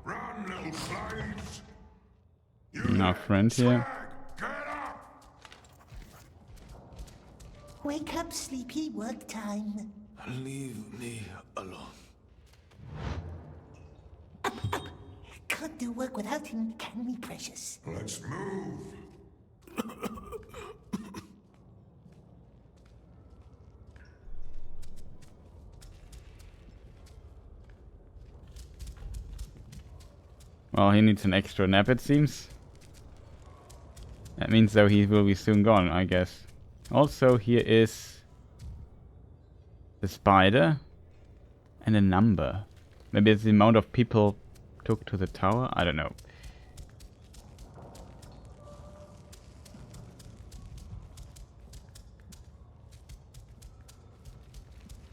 Run, little slaves! Our friend here. Wake up, sleepy. Work time. Leave me alone. Up. Can't do work without him, can we, precious? Let's move. Well, he needs an extra nap, it seems. That means, though, he will be soon gone, I guess. Also, here is the spider and a number. Maybe it's the amount of people took to the tower? I don't know.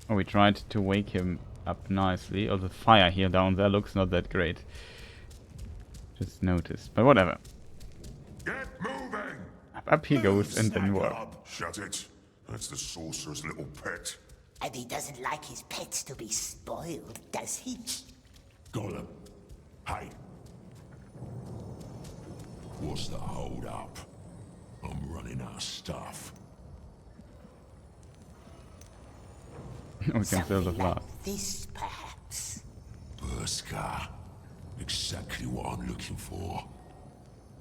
Oh, we tried to wake him up nicely. Oh, the fire here down there looks not that great. Just noticed, but whatever. Get moving! Up he goes and then what? Shut it. That's the sorcerer's little pet. And he doesn't like his pets to be spoiled, does he? Gollum, hide. What's the hold up? I'm running out of stuff. We can still Something the like last. this, perhaps. Berska. Exactly what I'm looking for.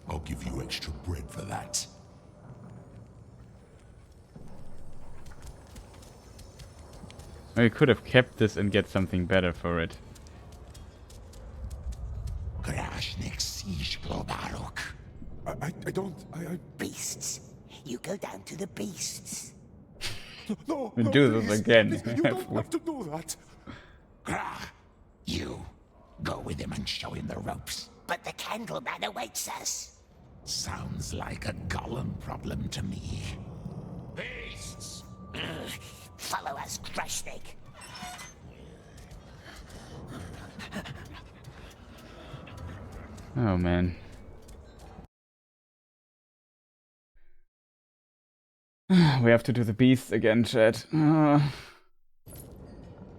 I'll give you extra bread for that. We could have kept this and get something better for it. I don't. Beasts. You go down to the beasts. No, We do this again. You don't have to do that. You go with him and show him the ropes. But the Candleman awaits us. Sounds like a Gollum problem to me. Beasts! Follow us, Grashnik. Oh man. We have to do the beasts again, Chad.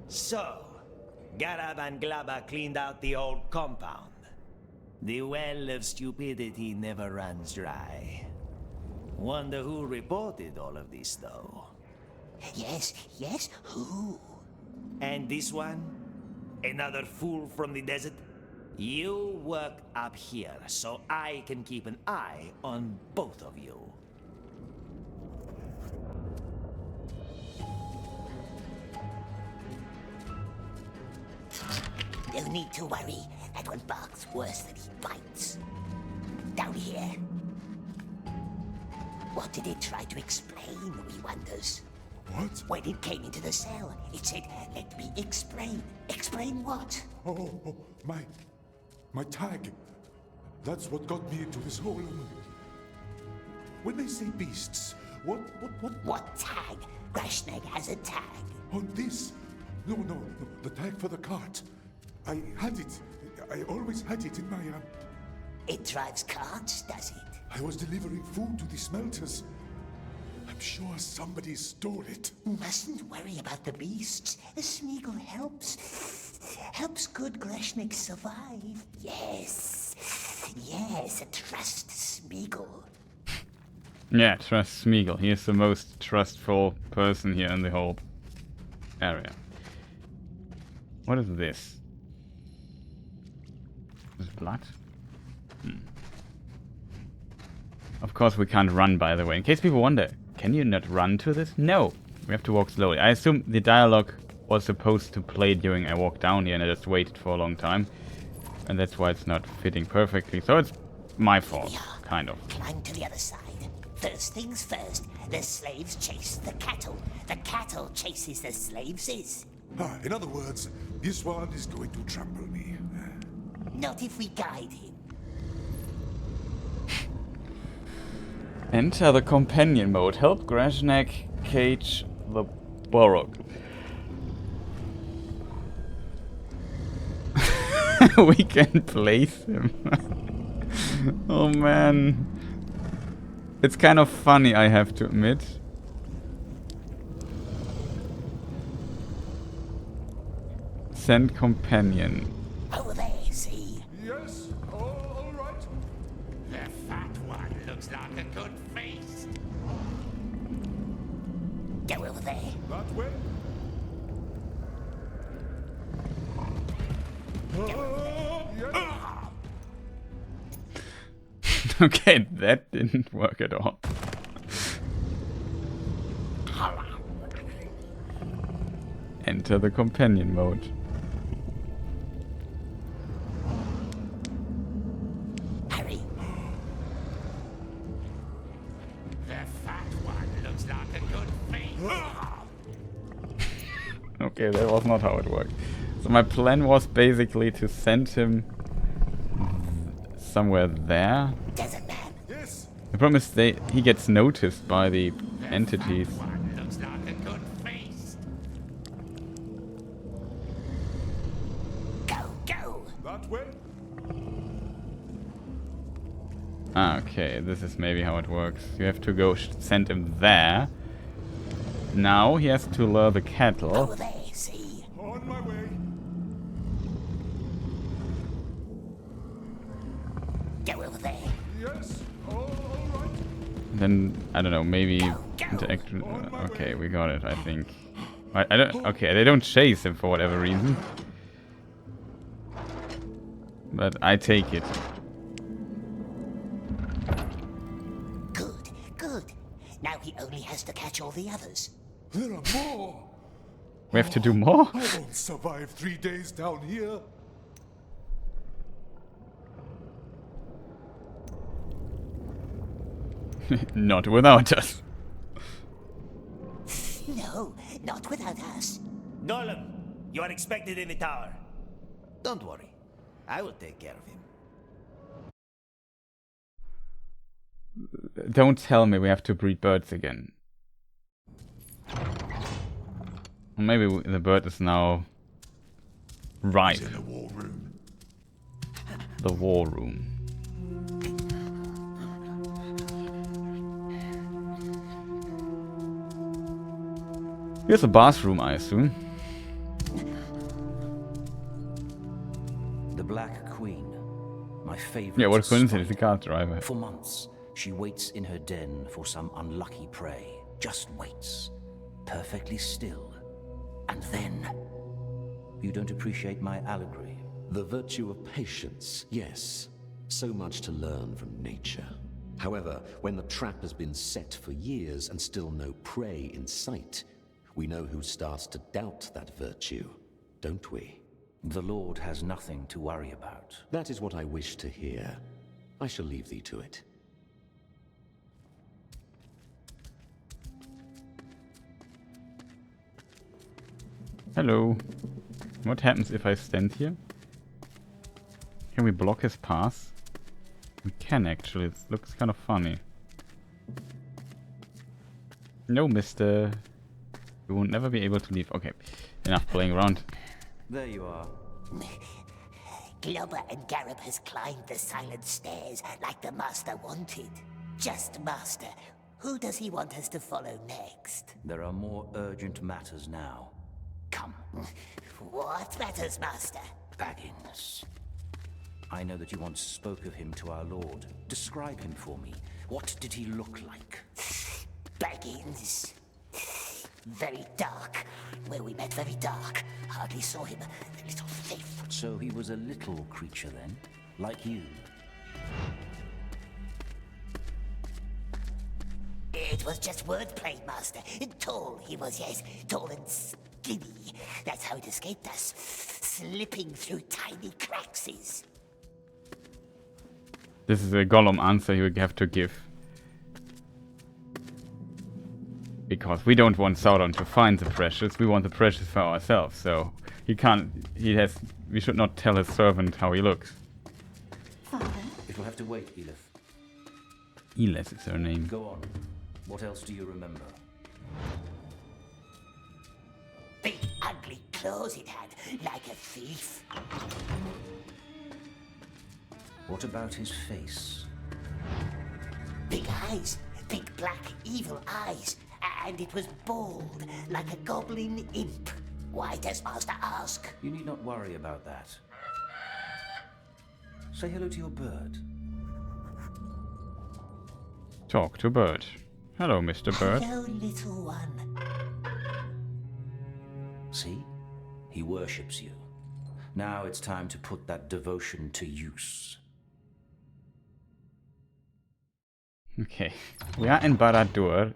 So, Garab and Glaba cleaned out the old compound. The well of stupidity never runs dry. Wonder who reported all of this, though. Yes, who? And this one? Another fool from the desert? You work up here, so I can keep an eye on both of you. No need to worry. That one barks worse than he bites. Down here. What did it try to explain, we wonders? What? When it came into the cell, it said, "Let me explain." Explain what? Oh, my tag. That's what got me into this hole. When they say beasts, what? What tag? Grashnek has a tag. On this? No, the tag for the cart. I had it. I always had it in my It drives carts, does it? I was delivering food to the smelters. I'm sure somebody stole it. Mustn't worry about the beasts. A Smeagol helps. Helps good Grashnik survive. Yes, trust Smeagol. Yeah, trust Smeagol. He is the most trustful person here in the whole area. What is this? Is it blood? Of course we can't run, by the way. In case people wonder, can you not run to this? No, we have to walk slowly. I assume the dialogue was supposed to play during I walked down here and I just waited for a long time. And that's why it's not fitting perfectly. So it's my fault, kind of. Climb to the other side. First things first, the slaves chase the cattle. The cattle chases the slaves. In other words, this one is going to trample me. Not if we guide him. Enter the companion mode. Help Grashnek cage the Borok. We can place him. Oh man. It's kind of funny, I have to admit. Send companion. Over there, see? Yes, all right. The fat one looks like a good feast. Go over there. That way? Okay, that didn't work at all. Enter the companion mode. Hurry. The fat one looks like a good feast. Okay, that was not how it worked. So my plan was basically to send him somewhere there. Desert man. Yes. The problem is he gets noticed by the entities. Looks like a good feast. Go. That way? Okay, this is maybe how it works. You have to go send him there. Now he has to lure the cattle. Over there, see? On my way. Go over there. Yes. All right. Then I don't know, maybe interact. Okay, we got it. I think. I don't. Okay, they don't chase him for whatever reason, but I take it. Good, good. Now he only has to catch all the others. There are more. We have to do more. I won't survive 3 days down here. Not without us. No, not without us. Gollum, you are expected in the tower. Don't worry. I will take care of him. Don't tell me we have to breed birds again. Or maybe the bird is now ripe. He's in the war room. The war room. Here's a bathroom, I assume. The Black Queen, my favorite. Yeah, what a coincidence, the car driver. For months, she waits in her den for some unlucky prey. Just waits. Perfectly still. And then... You don't appreciate my allegory? The virtue of patience, yes. So much to learn from nature. However, when the trap has been set for years and still no prey in sight, we know who starts to doubt that virtue, don't we? The Lord has nothing to worry about. That is what I wish to hear. I shall leave thee to it. Hello. What happens if I stand here? Can we block his path? We can actually. It looks kind of funny. No, mister. You will never be able to leave. Okay, enough playing around. There you are. Globber and Garab has climbed the silent stairs like the Master wanted. Just Master. Who does he want us to follow next? There are more urgent matters now. Come. What matters, Master? Baggins. I know that you once spoke of him to our Lord. Describe him for me. What did he look like? Baggins. Very dark. Where we met, very dark. Hardly saw him. A little thief. So he was a little creature then? Like you? It was just wordplay, Master. Tall he was, yes. Tall and skinny. That's how it escaped us. Slipping through tiny cracks. This is a Gollum answer you would have to give. Because we don't want Sauron to find the precious, we want the precious for ourselves, so we should not tell his servant how he looks. Father? It will have to wait, Elith. Elith is her name. Go on. What else do you remember? Big ugly claws it had, like a thief. What about his face? Big eyes, big black evil eyes. And it was bald, like a goblin imp. Why does Master ask? You need not worry about that. Say hello to your bird. Talk to bird. Hello, Mr. Bird. Hello, little one. See? He worships you. Now it's time to put that devotion to use. Okay. We are in Barad-dûr.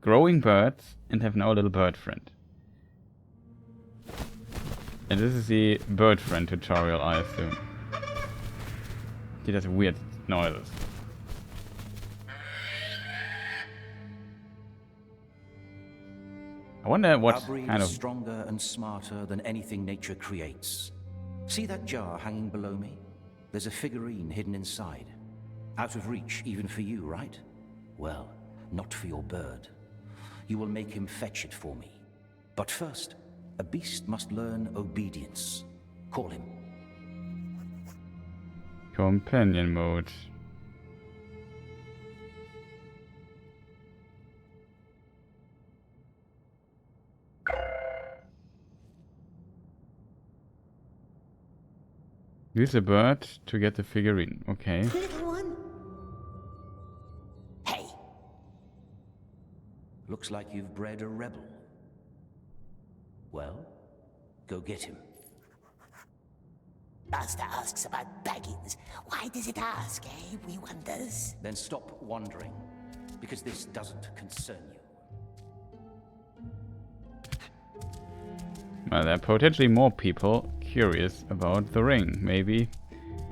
Growing birds and have now a little bird friend. And this is the bird friend tutorial, I assume. He does weird noises. I wonder what Our breed kind is of... stronger and smarter than anything nature creates. See that jar hanging below me? There's a figurine hidden inside. Out of reach even for you, right? Well, not for your bird. You will make him fetch it for me. But first, a beast must learn obedience. Call him. Companion mode. Use a bird to get the figurine. Okay. Little one, Looks like you've bred a rebel. Well, go get him. Master asks about Baggins. Why does it ask, eh? We wonders. Then stop wondering, because this doesn't concern you. Well, there are potentially more people curious about the ring. Maybe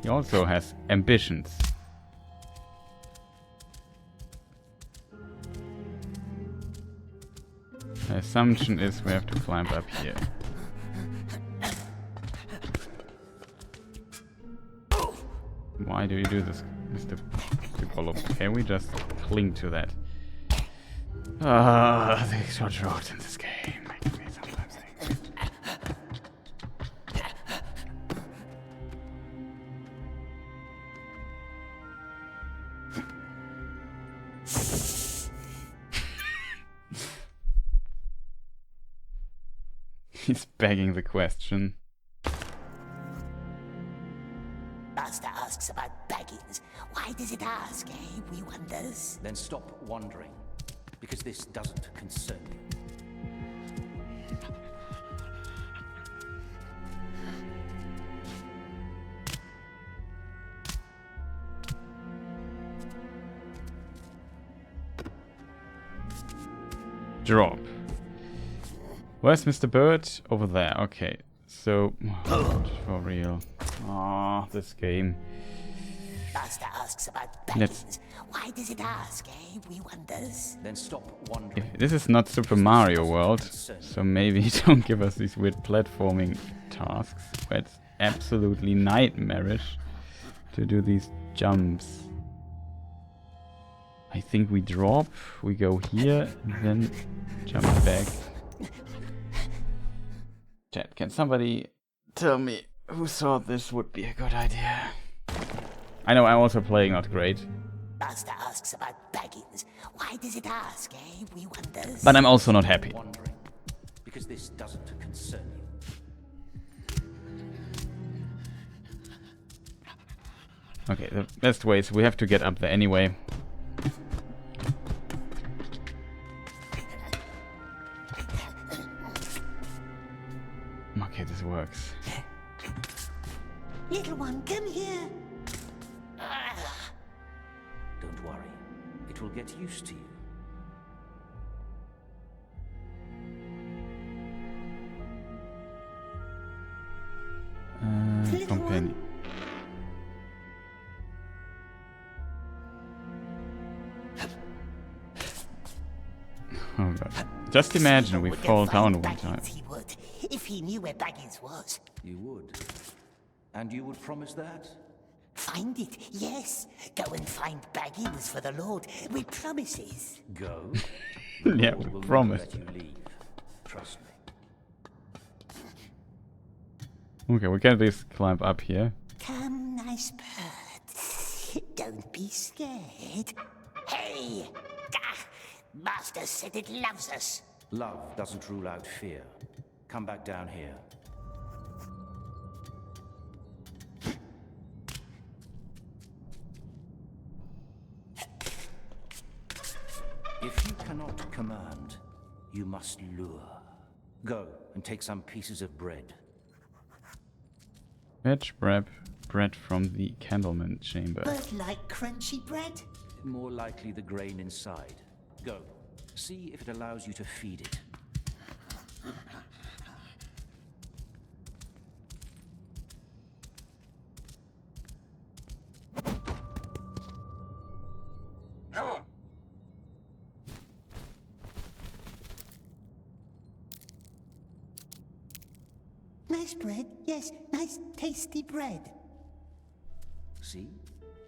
he also has ambitions. The assumption is we have to climb up here. Why do you do this, Mr. Gollum? Can we just cling to that? The short roads in this game make me sometimes angry. He's begging the question. Master asks about Baggins. Why does it ask, eh? We wonders. Then stop wondering, because this doesn't concern you. Drop. Where's Mr. Bird? Over there. Okay. So, for real. Ah, this game. Master asks about Baggins. Why does it ask, eh? We wonders. Then stop wondering. This is not Super Mario World, so maybe don't give us these weird platforming tasks where it's absolutely nightmarish to do these jumps. I think we drop, we go here, and then jump back. Chat, can somebody tell me who thought this would be a good idea? I know I'm also playing not great. Master asks about Baggins. Why does it ask, eh? We wonders. But I'm also not happy. Wondering, because this doesn't concern you. Okay, the best way is we have to get up there anyway. Okay, this works. Little one, come here. Don't worry, it will get used to you. Companion. Oh god. Just imagine we fall down one time. He would, if he knew where Baggins was. You would. And you would promise that? Find it, yes. Go and find Baggins for the Lord. We promises. Go? Yeah, we promise. Let you leave. Trust me. Okay, we can at least climb up here. Come, nice bird. Don't be scared. Hey! Master said it loves us. Love doesn't rule out fear. Come back down here. If you cannot command, you must lure. Go and take some pieces of bread. Fetch bread from the Candleman chamber. Bird like crunchy bread? More likely the grain inside. Go. See if it allows you to feed it. Nice bread, yes, nice tasty bread. See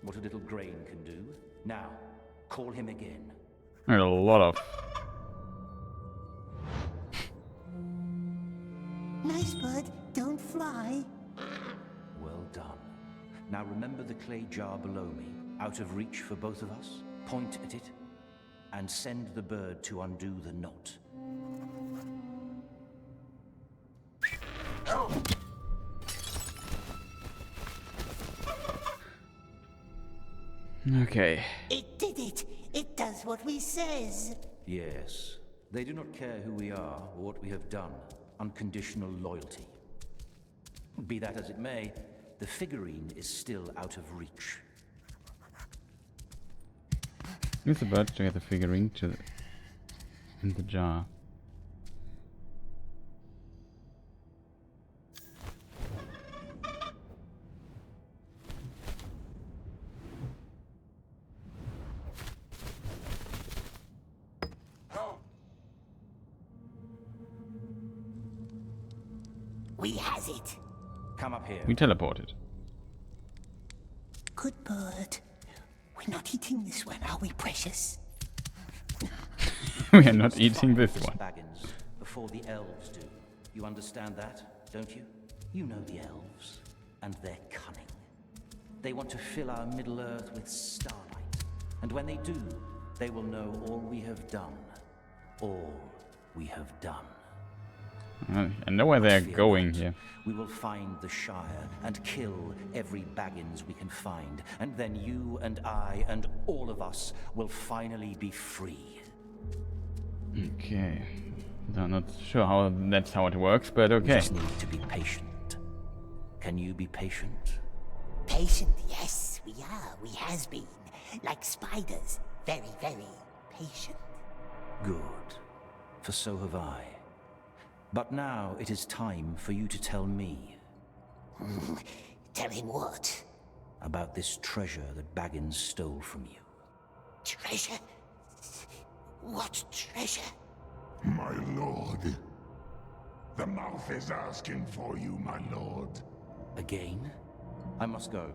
what a little grain can do? Now, call him again. There's a lot of... Nice bird, don't fly. Well done. Now remember the clay jar below me, out of reach for both of us? Point at it, and send the bird to undo the knot. Okay. It did it. It does what we says. Yes, They do not care who we are or what we have done. Unconditional loyalty. Be that as it may, the figurine is still out of reach. Use the bird to get the figurine in the jar. We has it. Come up here. We teleported. Good bird. We're not eating this one, are we, precious? We are not eating this one. Baggins, before the elves do. You understand that, don't you? You know the elves, and they're cunning. They want to fill our Middle-earth with starlight, and when they do, they will know all we have done. All we have done. I know where they're going here. We will find the Shire and kill every Baggins we can find, and then you and I and all of us will finally be free. Okay. I'm not sure how that's how it works, but okay. We just need to be patient. Can you be patient? Patient, yes, we are. We has been. Like spiders. Very, very patient. Good. For so have I. But now it is time for you to tell me. Tell him what? About this treasure that Baggins stole from you. Treasure? What treasure? My lord. The mouth is asking for you, my lord. Again? I must go.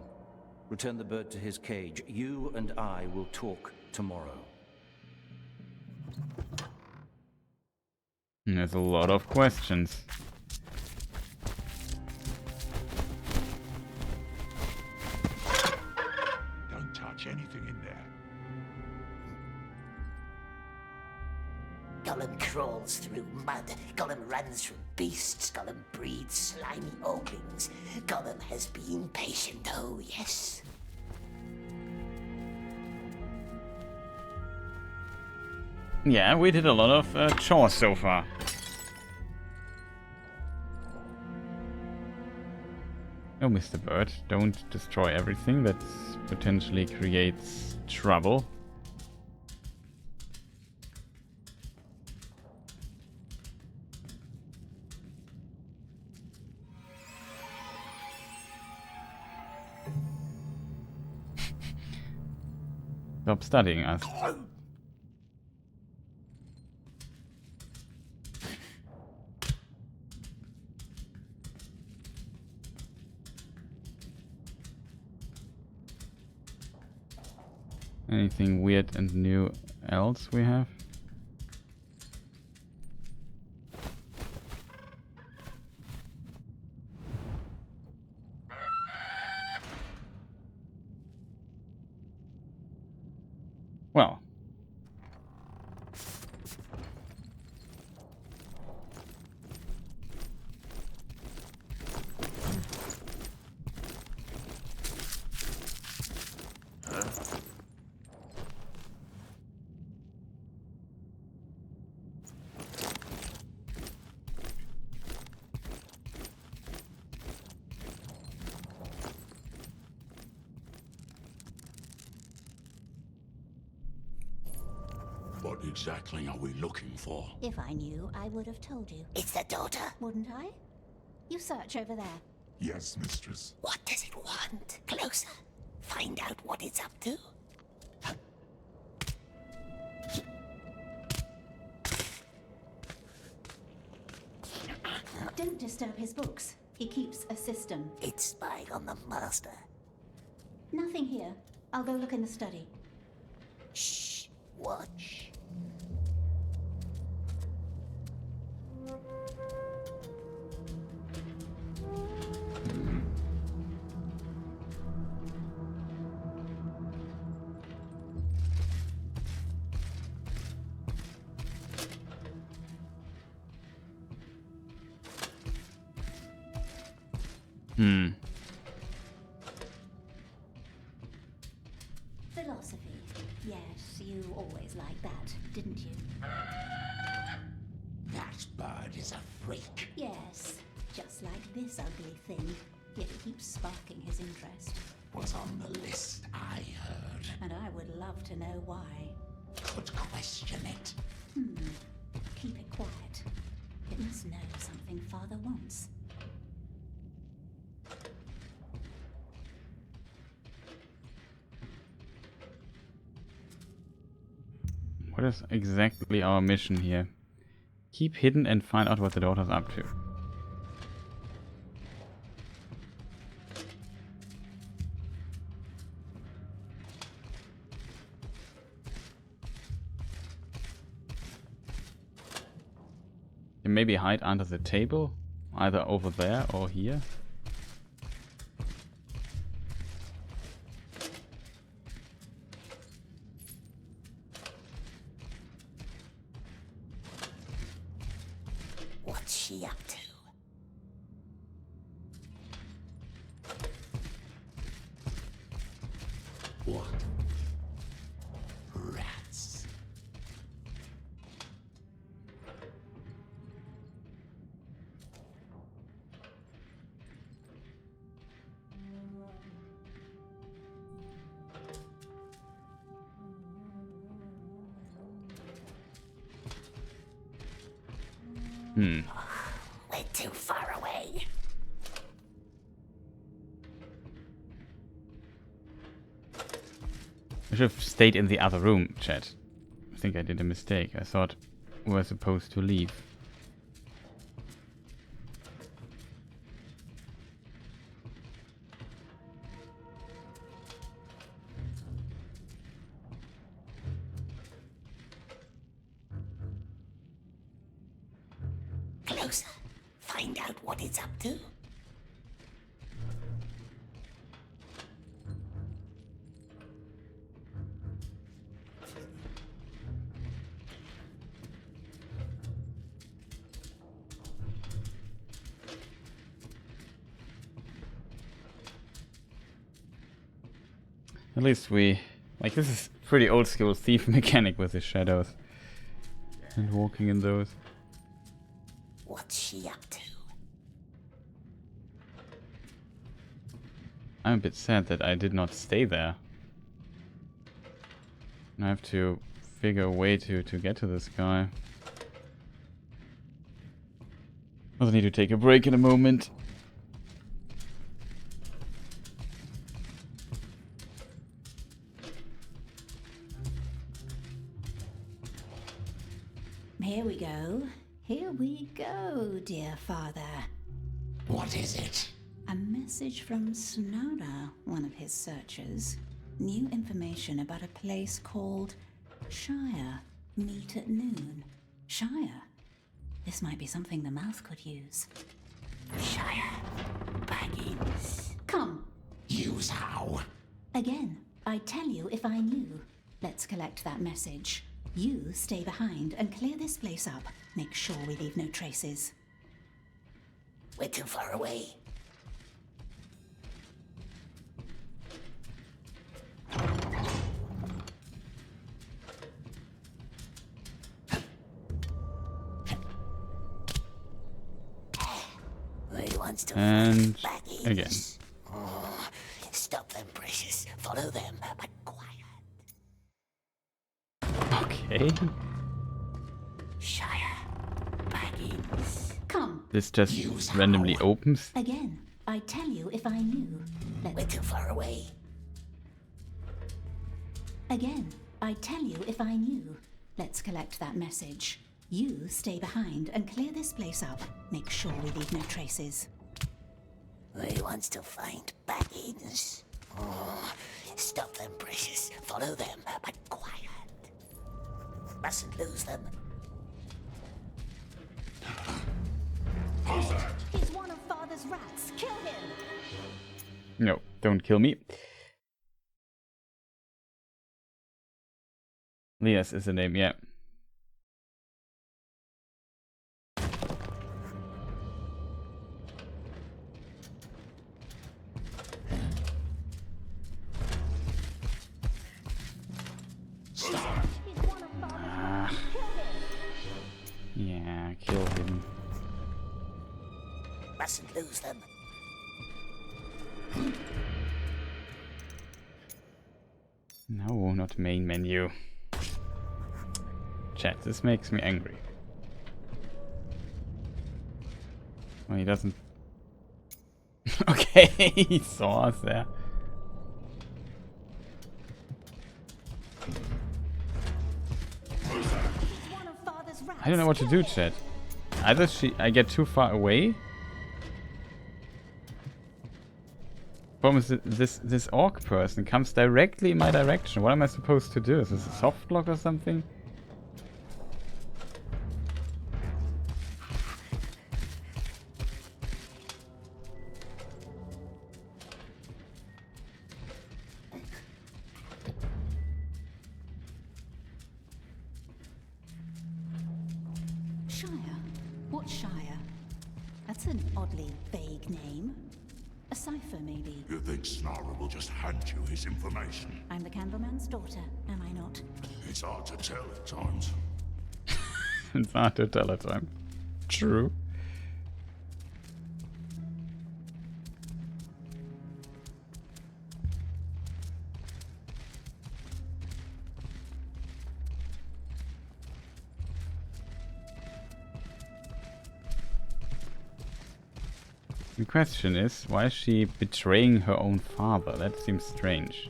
Return the bird to his cage. You and I will talk tomorrow. There's a lot of questions. Don't touch anything in there. Gollum crawls through mud. Gollum runs from beasts. Gollum breeds slimy oglings. Gollum has been patient, oh yes. Yeah, we did a lot of chores so far. Oh, Mr. Bird, don't destroy everything that potentially creates trouble. Stop studying us. Anything weird and new else we have? Well. What exactly are we looking for? If I knew, I would have told you. It's the daughter. Wouldn't I? You search over there. Yes, mistress. What does it want? Closer. Find out what it's up to. Don't disturb his books. He keeps a system. It's spying on the master. Nothing here. I'll go look in the study. Shh. Watch. Philosophy. Yes, you always liked that, didn't you? freak. Yes, just like this ugly thing. Yet it keeps sparking his interest. Was on the list, I heard. And I would love to know why. Could question it. Keep it quiet. It must know something Father wants. What is exactly our mission here? Keep hidden and find out what the daughter's up to. You maybe hide under the table, either over there or here. What's she up to? What? Rats. We're too far away. I should have stayed in the other room, chat. I think I did a mistake. I thought we were supposed to leave. Closer. Find out what it's up to. At least we... Like, this is pretty old school thief mechanic with the shadows. And walking in those. What's she up to? I'm a bit sad that I did not stay there. I have to figure a way to get to this guy. Also need to take a break in a moment. Here we go. Here we go, dear Father. What is it? A message from Snowda, one of his searchers. New information about a place called Shire. Meet at noon. Shire? This might be something the mouth could use. Shire. Baggins. Come. Use how? Again, I'd tell you if I knew. Let's collect that message. You stay behind and clear this place up. Make sure we leave no traces. We're too far away. And again. Oh, stop them, precious. Follow them, but quiet. Okay. Shire. Baggins. Come. This just randomly opens. Again, I'd tell you if I knew. We're too far away. Again, I'd tell you if I knew. Let's collect that message. You stay behind and clear this place up. Make sure we leave no traces. He wants to find Baggins. Oh, stop them, precious. Follow them, but quiet. Mustn't lose them. Who's that? He's one of Father's rats. Kill him! No, don't kill me. Lias is the name, yeah. Yeah, kill him. Mustn't lose them. No, not main menu. Chat, this makes me angry. Oh, he doesn't... Okay, he saw us there. I don't know what to do, chat. Either I get too far away. Problem is this orc person comes directly in my direction. What am I supposed to do? Is this a soft block or something? Shire? What Shire? That's an oddly vague name. A cipher, maybe. You think Snarl will just hand you his information? I'm the Candleman's daughter, am I not? It's hard to tell at times. It's hard to tell at time. True. The question is, why is she betraying her own father? That seems strange.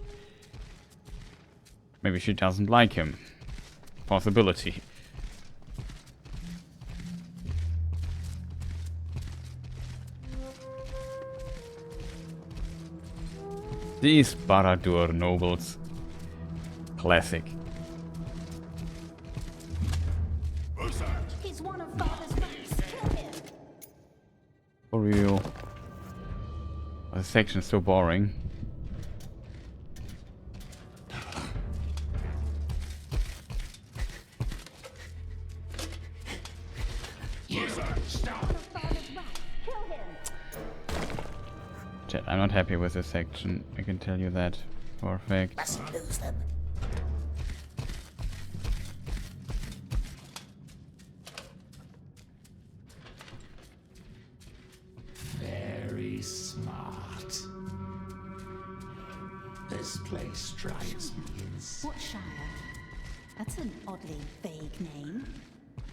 Maybe she doesn't like him. Possibility. These Barad-dûr nobles. Classic. He's one of Father's rats. Kill him. For real. Oh, this section is so boring. Chat, I'm not happy with this section. I can tell you that for a fact. Mustn't lose them. Very smart. This place strikes me as... What Shire? That's an oddly vague name.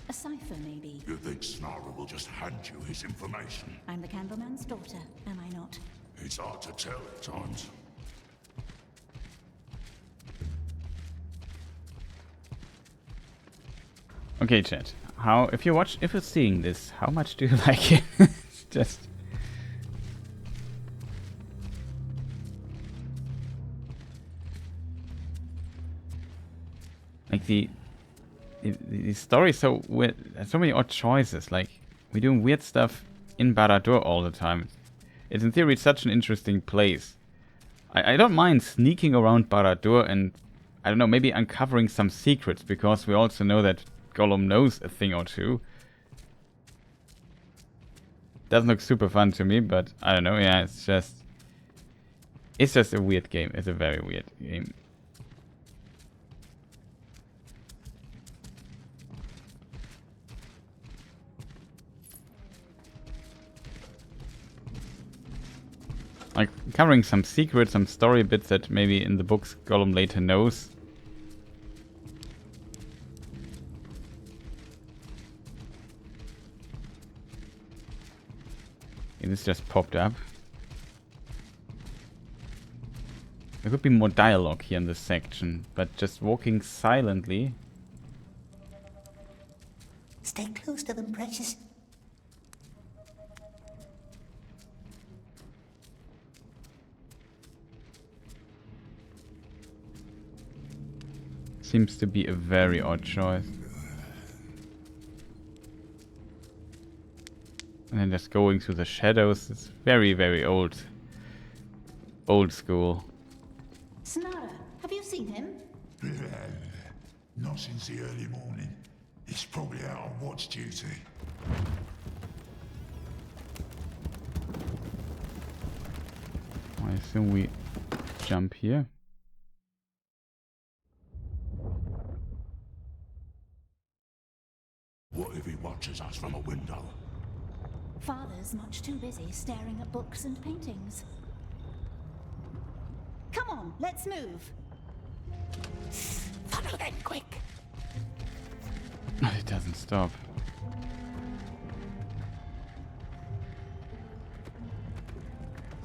A cipher, maybe. You think Snarl will just hand you his information? I'm the Candleman's daughter, am I not? It's hard to tell at times. Okay, chat. If you're seeing this, how much do you like it? Just like the story is so weird. There's so many odd choices. Like, we're doing weird stuff in Barad-dûr all the time. It's in theory such an interesting place. I don't mind sneaking around Barad-dûr and, I don't know, maybe uncovering some secrets, because we also know that Gollum knows a thing or two. Doesn't look super fun to me, but I don't know, yeah, it's just a weird game. It's a very weird game. Like, covering some secrets, some story bits that maybe in the books Gollum later knows. Okay, this just popped up. There could be more dialogue here in this section, but just walking silently. Stay close to them, precious. Seems to be a very odd choice. And then just going through the shadows. It's very, very old. Old school. Sonara, have you seen him? Not since the early morning. He's probably out on watch duty. I assume we jump here. What if he watches us from a window? Father's much too busy staring at books and paintings. Come on, let's move. Follow them quick. It doesn't stop.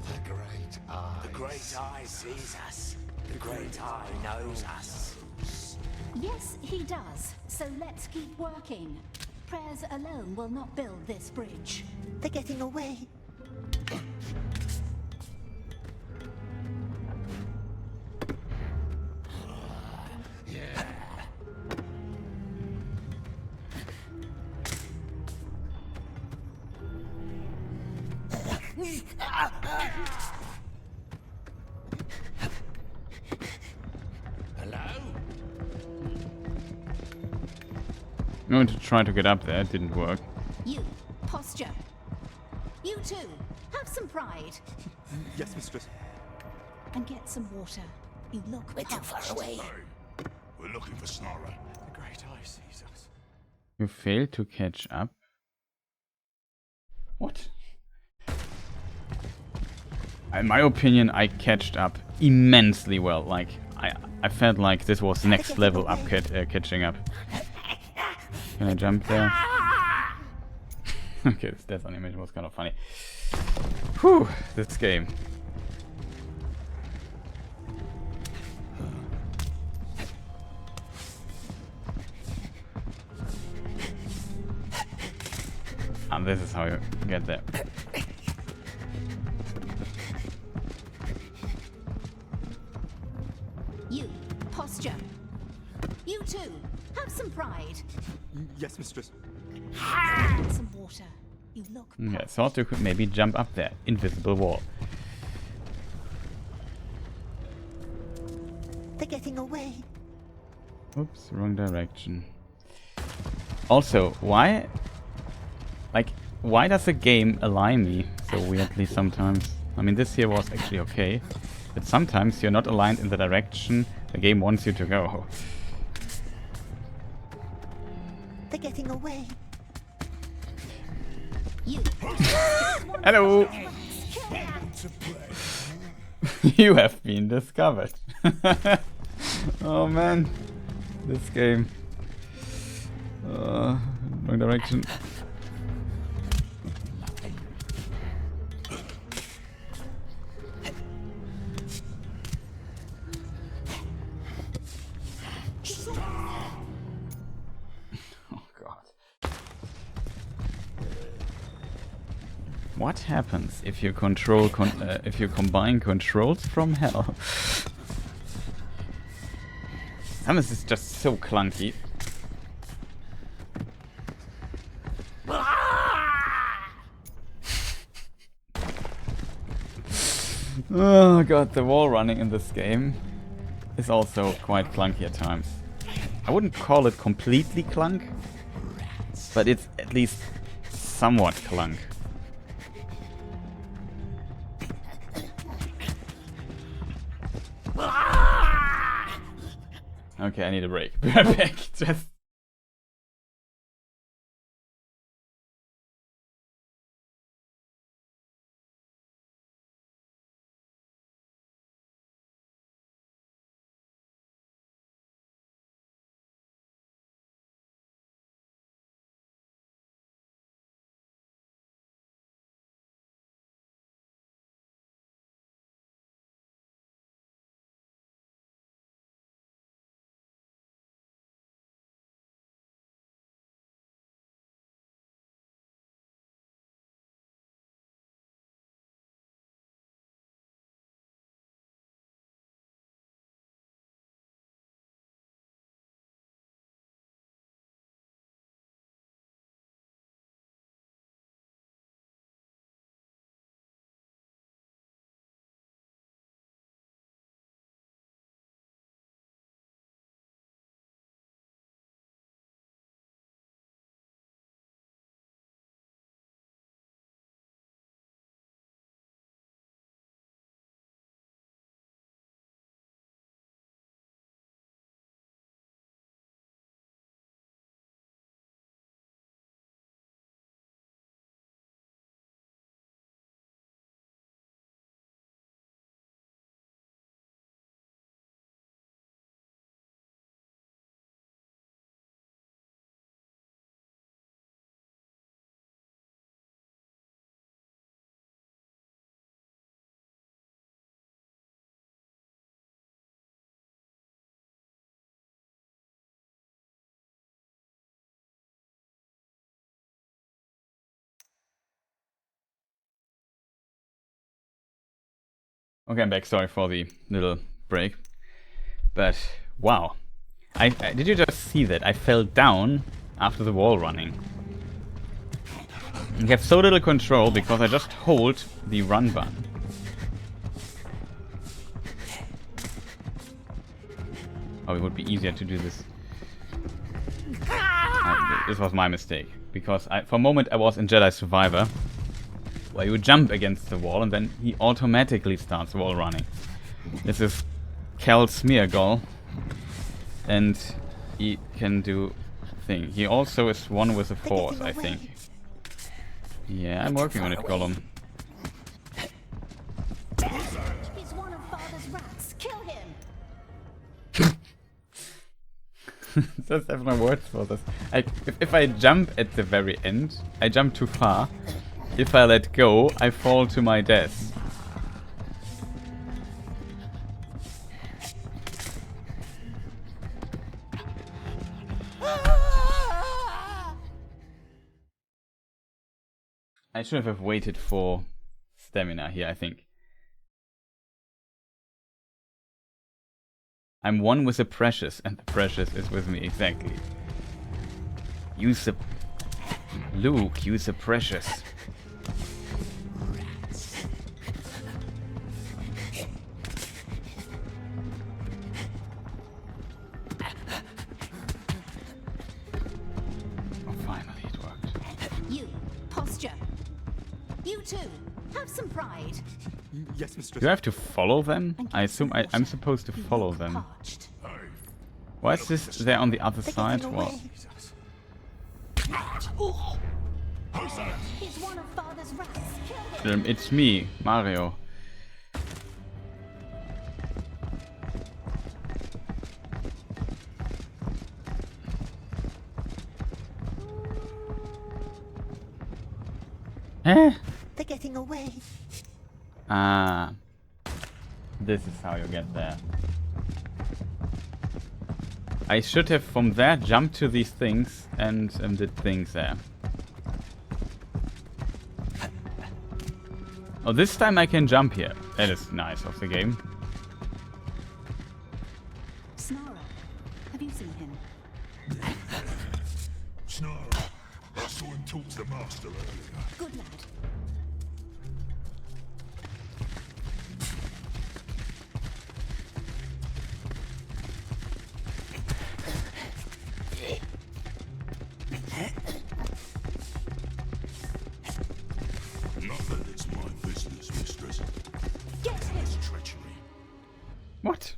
The Great Eye. The Great Eye sees us. The Great Eye knows us. Yes, he does. So let's keep working. Prayers alone will not build this bridge. They're getting away. I'm going to try to get up there. It didn't work. You, posture. You too, have some pride. Yes, mistress. And get some water. You look We're too far parched. away. We're looking for Snorri. The Great Eye sees us. You failed to catch up. What? In my opinion, I catched up immensely well. Like, I felt like this was next level up catching up. Can I jump there? Okay, this death animation was kind of funny. Whew, this game. And this is how you get there. You, posture. You too, have some pride. Yes, mistress. Get some water. You look Okay, thought you could maybe jump up there. Invisible wall. They're getting away. Oops, wrong direction. Also, why does the game align me so weirdly sometimes? I mean, this here was actually okay, but sometimes you're not aligned in the direction the game wants you to go. They're getting away. You. Hello! You have been discovered. Oh man, this game. Wrong direction. Oh god. What happens if you if you combine controls from hell? Samus is just so clunky. Oh god, the wall running in this game is also quite clunky at times. I wouldn't call it completely clunk, but it's at least somewhat clunk. Okay, I need a break. Be right back. Just Okay, I'm back. Sorry for the little break. But, wow. Did you just see that? I fell down after the wall running. You have so little control because I just hold the run button. Oh, it would be easier to do this. This was my mistake. Because for a moment I was in Jedi Survivor, where you jump against the wall and then he automatically starts wall running. This is Cal Smeargol, and he can do thing. He also is one with the Force, I think. Yeah, I'm working on it, Gollum. He's one of Father's rats. Kill him. Just have no words for this. If I jump at the very end, I jump too far. If I let go, I fall to my death. I should have waited for stamina here, I think. I'm one with the precious, and the precious is with me, exactly. Use the... Luke, use the precious. Oh, finally it worked. You, posture. You too, have some pride. Yes, mistress. Do I have to follow them? I assume I'm supposed to follow them. Why is this there on the other side? Well, He's one of Father's rats. Kill him. it's me, Mario. Eh? They're getting away. Ah. This is how you get there. I should have from there jumped to these things and did things there. Oh, this time I can jump here. That is nice of the game. Snarl, have you seen him? Snarl, I saw him talk to the master earlier. Good lad. Not that it's my business, mistress. Get him. It's treachery. What?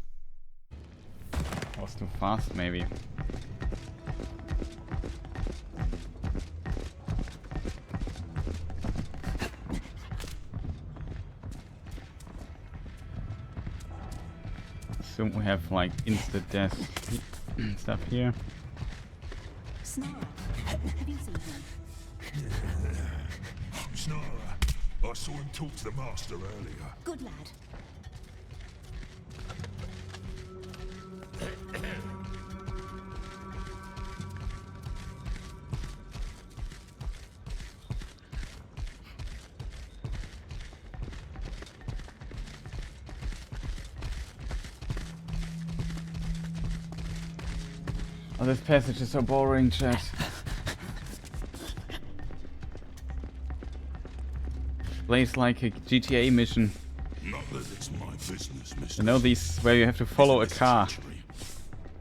I was too fast, maybe. So we have like instant death stuff here. Snarl, have you seen him? Snarl, I saw him talk to the master earlier. Good lad. Oh, this passage is so boring, chat. Plays like a GTA mission. Not that it's my business, mistress. You know these where you have to follow a car.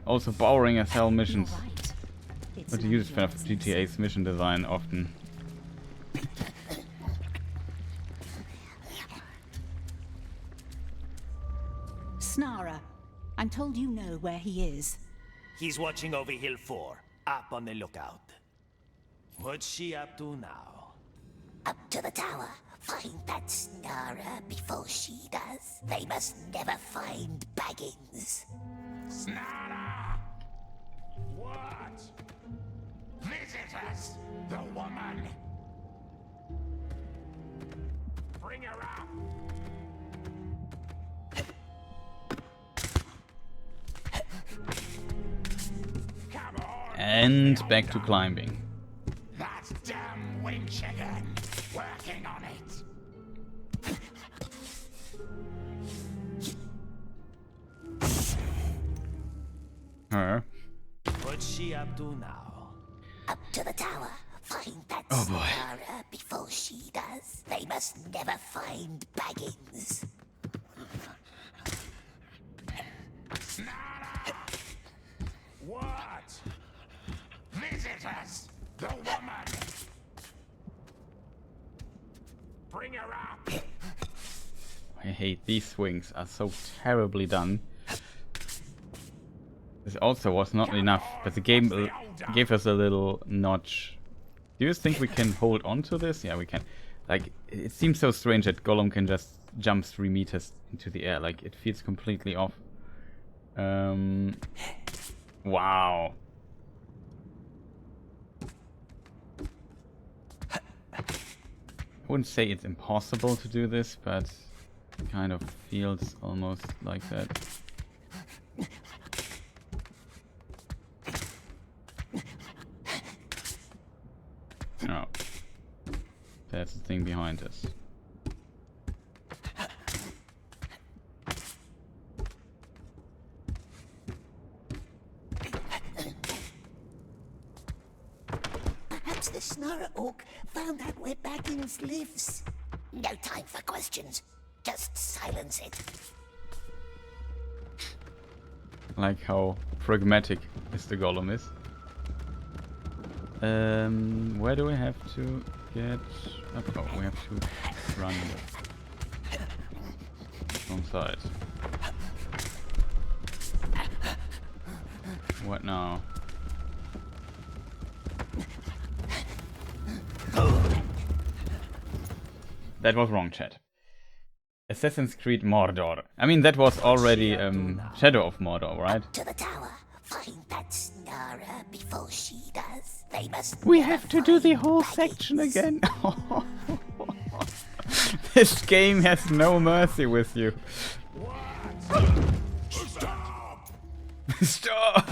Also boring as hell missions. Right. It's But you use kind of GTA's mission design often. Snara, I'm told you know where he is. He's watching over Hill 4, up on the lookout. What's she up to now? Up to the tower. Find that Snara before she does. They must never find Baggins. Snarl! What? Visitors! The woman! Bring her up! Come on! And back to climbing. That damn wing chicken! Working on it! Her. What's she up to now? Up to the tower. Find that Oh boy. Snara before she does. They must never find Baggins. What? Visitors! The woman! Bring her up! I hate these swings, are so terribly done. This also was not enough, but the game gave us a little notch. Do you think we can hold on to this? Yeah, we can. Like, it seems so strange that Gollum can just jump 3 meters into the air. Like, it feels completely off. Wow. I wouldn't say it's impossible to do this, but it kind of feels almost like that. Oh. That's the thing behind us. Perhaps the Snara Orc found out where Baggins lives. No time for questions. Just silence it. Like how pragmatic Mr. Gollum is. Where do we have to get up? Oh, we have to run wrong side. What now? That was wrong, chat. Assassin's Creed Mordor. I mean, that was already Shadow of Mordor, right? To the tower. Find that Snara before she does. They must. We have to do the whole section again. This game has no mercy with you. Stop!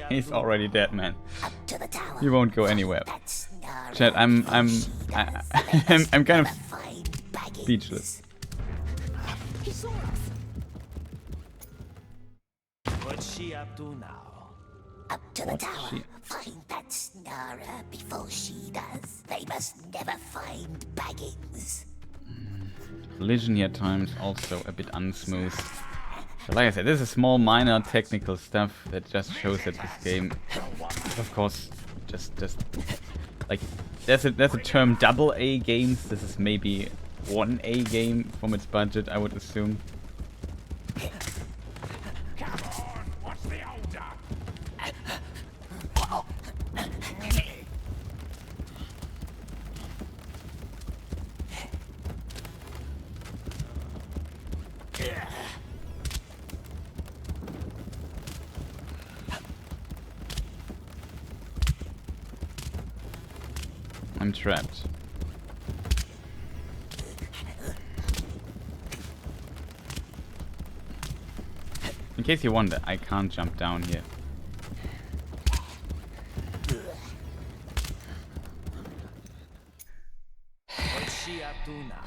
He's already dead, man. He won't go anywhere. Chat, I'm kind of speechless. What's she up to now? Up to the tower. Find that Snara before she does. They must never find Baggins. Collision here times also a bit unsmooth. But like I said, this is small, minor technical stuff that just shows that this game, of course, just like there's a term double A games. This is maybe 1A game from its budget, I would assume. I'm trapped. In case you wonder, I can't jump down here. What's she up to now?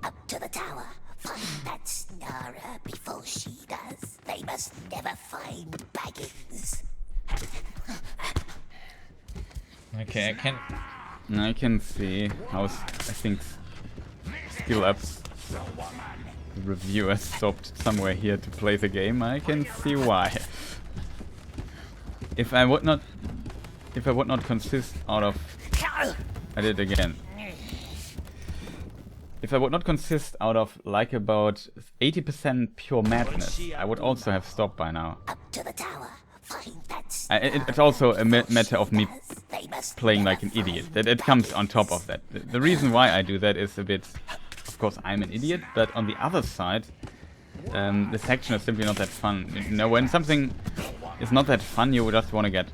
Up to the tower. Find that Snara before she does. They must never find Baggins. Okay, I can see how I think skill ups. The reviewer stopped somewhere here to play the game. I can see why. If I would not consist out of, I did it again. If I would not consist out of like about 80% pure madness, I would also have stopped by now. Up to the tower. Find that It's also a matter of me playing like an idiot. That it comes on top of that. The reason why I do that is a bit, of course, I'm an idiot, but on the other side, the section is simply not that fun. You know, when something is not that fun, you just want to get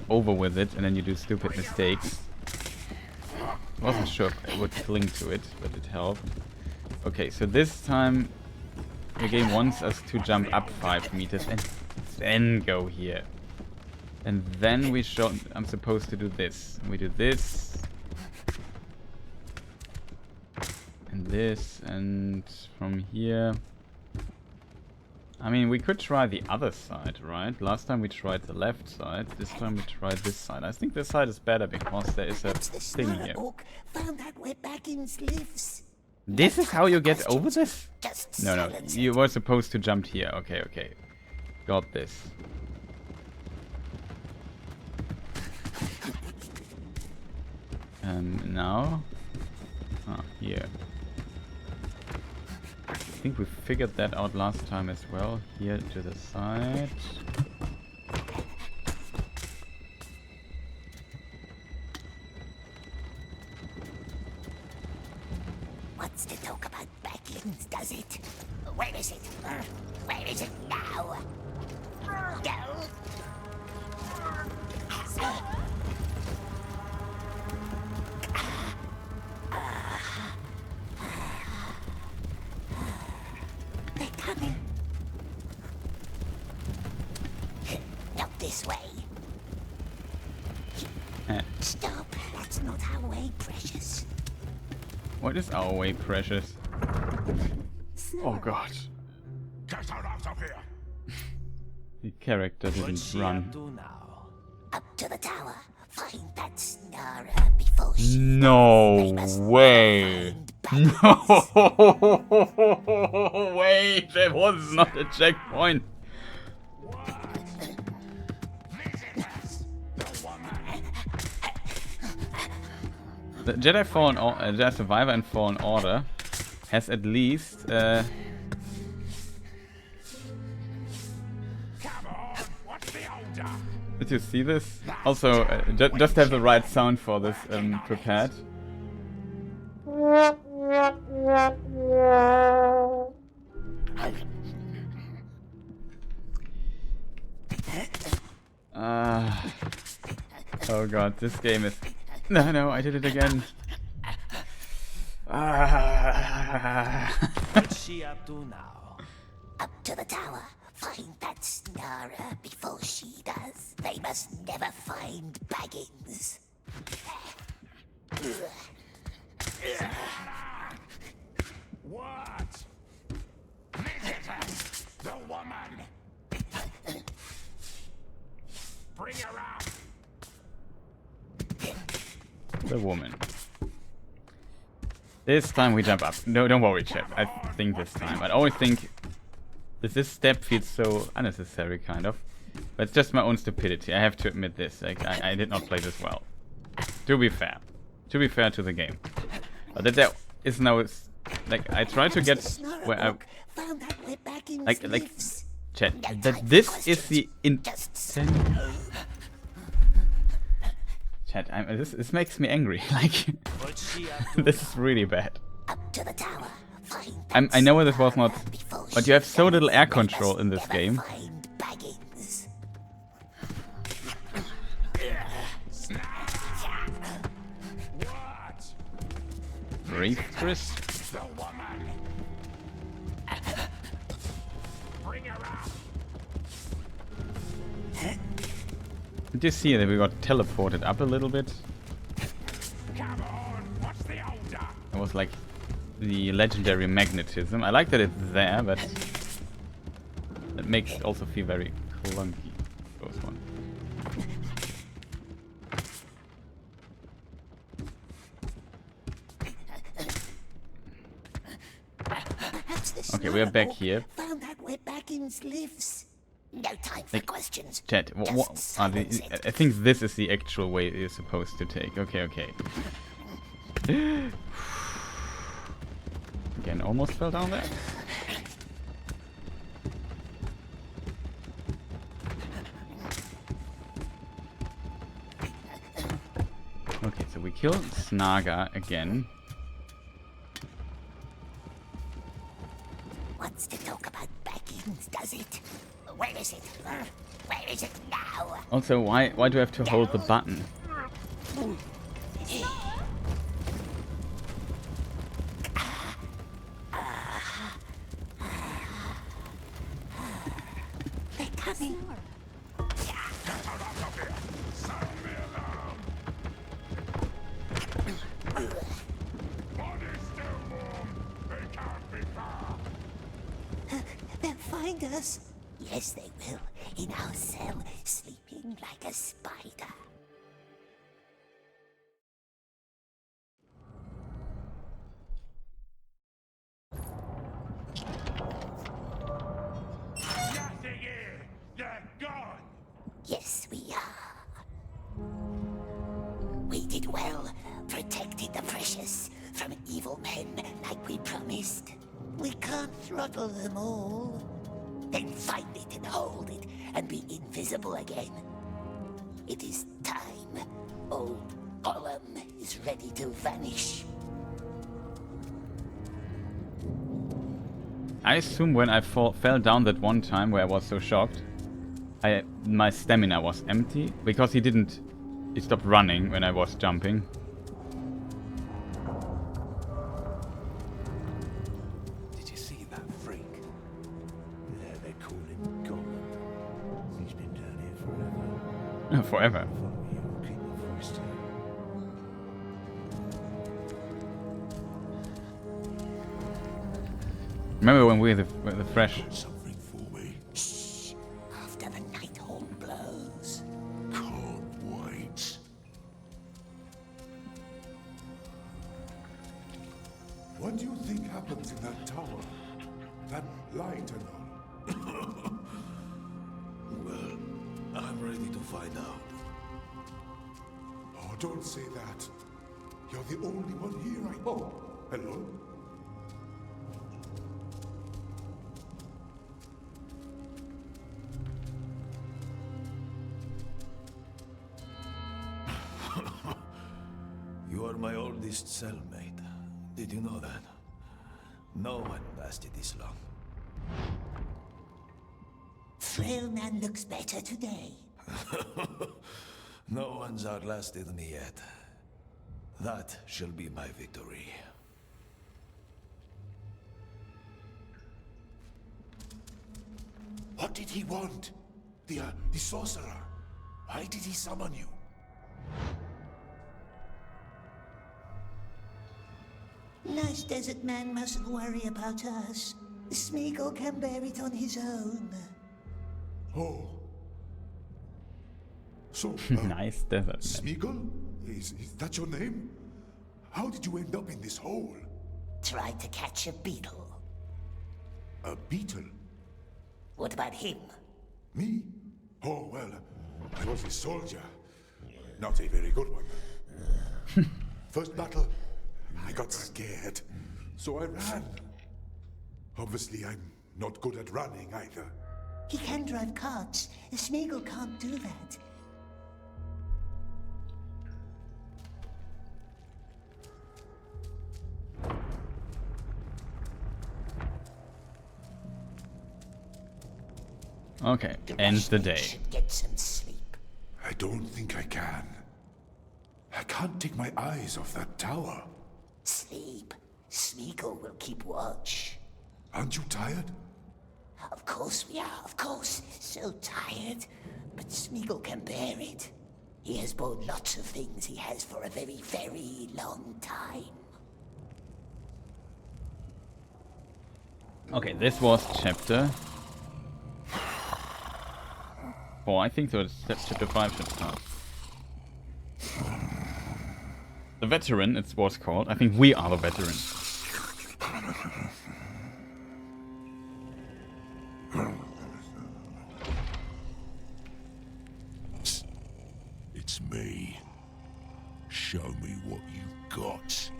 over with it, and then you do stupid mistakes. I wasn't sure if I would cling to it, but it helped. Okay, so this time the game wants us to jump up 5 meters and then go here. And then I'm supposed to do this. We do this. And this, and from here I mean, we could try the other side, right? Last time we tried the left side, this time we tried this side. I think this side is better because there is a thing here. Found out where Baggins lives. This is how you get over this? Just No, silence you were supposed to jump here. Okay, okay. Got this. Now? Ah, here. I think we figured that out last time as well. Here to the side. What's to talk about Baggins, does it? Where is it? Where is it now? Go! They're coming. Not this way. Stop. That's not our way, precious. What is our way, precious? Oh god. Get her out of here! The character didn't run. Up to the tower. Find that Snara before she... No way. No way. That was not a checkpoint. The Jedi Fallen Jedi Survivor and Fallen Order has at least did you see this? Also, just have the right sound for this prepared. Oh god, this game is... No, I did it again. What's she up to now? Up to the tower. Find that Snara before she does. They must never find Baggins. What? Visitors! The woman! Bring her out! The woman. This time we jump up. No, don't worry, chat. I think this time. I always think this step feels so unnecessary, kind of. But it's just my own stupidity. I have to admit this. Like, I did not play this well. To be fair. To be fair to the game. But that there is no... Like, I try to get where I... Like, chat. That this is the intent... Chat, this makes me angry. Like, this is really bad. I know this was not, but you have so little air control in this game. Breathe, Chris. Did you see that we got teleported up a little bit? It was like the legendary magnetism. I like that it's there, but it makes it also feel very clunky. Those one. Okay, we are back here. Found out where Baggins lives. No time for questions. Chat, what are the, I think this is the actual way you're supposed to take. Okay. Again, almost fell down there. Okay, so we killed Snaga again. Wants to talk about Baggins, does it? Where is it? Where is it now? Also, why do I have to hold the button? They're coming. They'll find find us? Yes, they will. In our cell, sleeping like a spider. Nothing here! They're gone! Yes, we are. We did well. Protected the precious from evil men like we promised. We can't throttle them all. Then find it and hold it and be invisible again. It is time. Old Gollum is ready to vanish. I assume when I fell down that one time where I was so shocked, my stamina was empty because he stopped running when I was jumping. Did you see that freak? Yeah, they call him Gollum. He's been down here forever. Forever. Follow you, keep my voice down. Remember when we were the fresh? Something for me. Shh. After the night horn blows. Can't wait. What do you think happens in that tower? That light and all? Well, I'm ready to find out. Oh, don't say that. You're the only one here. Oh, hello. You are my oldest cellmate. Did you know that? No one lasted this long. Frail man looks better today. No one's outlasted me yet. That shall be my victory. What did he want? The sorcerer. Why did he summon you? Nice desert man mustn't worry about us. Smeagol can bear it on his own. Oh. So, Nice desert man. Smeagol? Is that your name? How did you end up in this hole? Tried to catch a beetle. A beetle? What about him? Me? Oh, well, I was a soldier. Not a very good one. First battle, I got scared, so I ran. Obviously, I'm not good at running either. He can drive carts. Smeagol can't do that. Okay, end the day. Should get some sleep. I don't think I can. I can't take my eyes off that tower. Sleep. Smeagol will keep watch. Aren't you tired? Of course we are, of course. So tired. But Smeagol can bear it. He has bought lots of things he has for a very, very long time. Okay, this was chapter 4. I think so. It's chapter 5 should start. The veteran, it's what's called. I think we are the veteran. It's me. Show me what you got.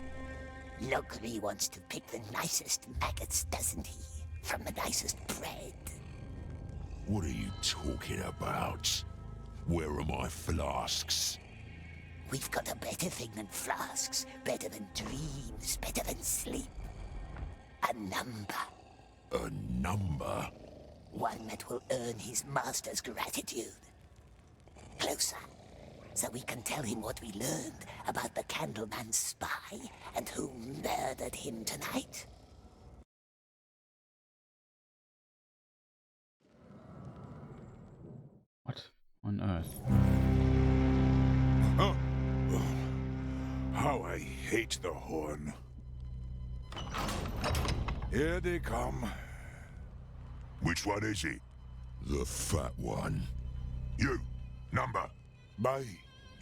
Lockery wants to pick the nicest maggots, doesn't he? From the nicest bread. What are you talking about? Where are my flasks? We've got a better thing than flasks, better than dreams, better than sleep. A number. A number? One that will earn his master's gratitude. Closer, so we can tell him what we learned about the Candleman's spy and who murdered him tonight. What on earth? Oh. How I hate the horn. Here they come. Which one is it? The fat one. You, number. My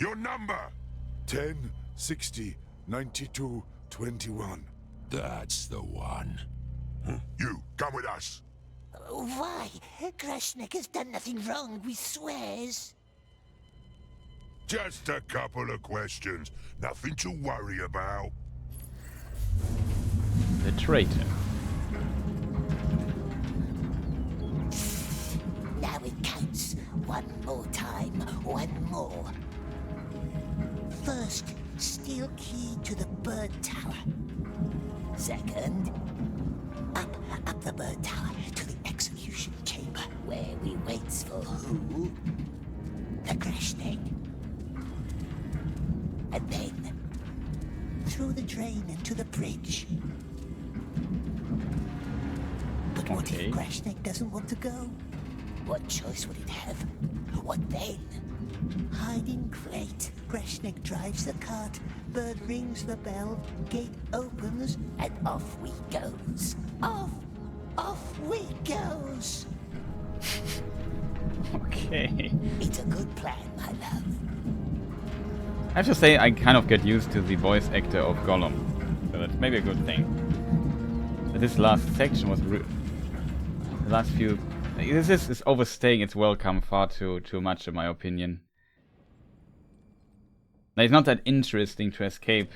Your number! 10, 60, 92, 21. That's the one. You, come with us. Why? Grashnek has done nothing wrong, we swears. Just a couple of questions. Nothing to worry about. The traitor. Now it counts. One more time. One more. First, steal key to the bird tower. Second, up the bird tower to the execution chamber, where we waits for who? The Grashnek. And then, through the drain into the bridge. But what if Grashnek doesn't want to go? What choice would it have? What then? Hiding crate. Grashnek drives the cart. Bird rings the bell. Gate opens, and off we goes. Off we goes. Okay. It's a good plan, my love. I have to say, I kind of get used to the voice actor of Gollum, so that's maybe a good thing. But this last section was the last few. This is overstaying its welcome far too much, in my opinion. Like, it's not that interesting to escape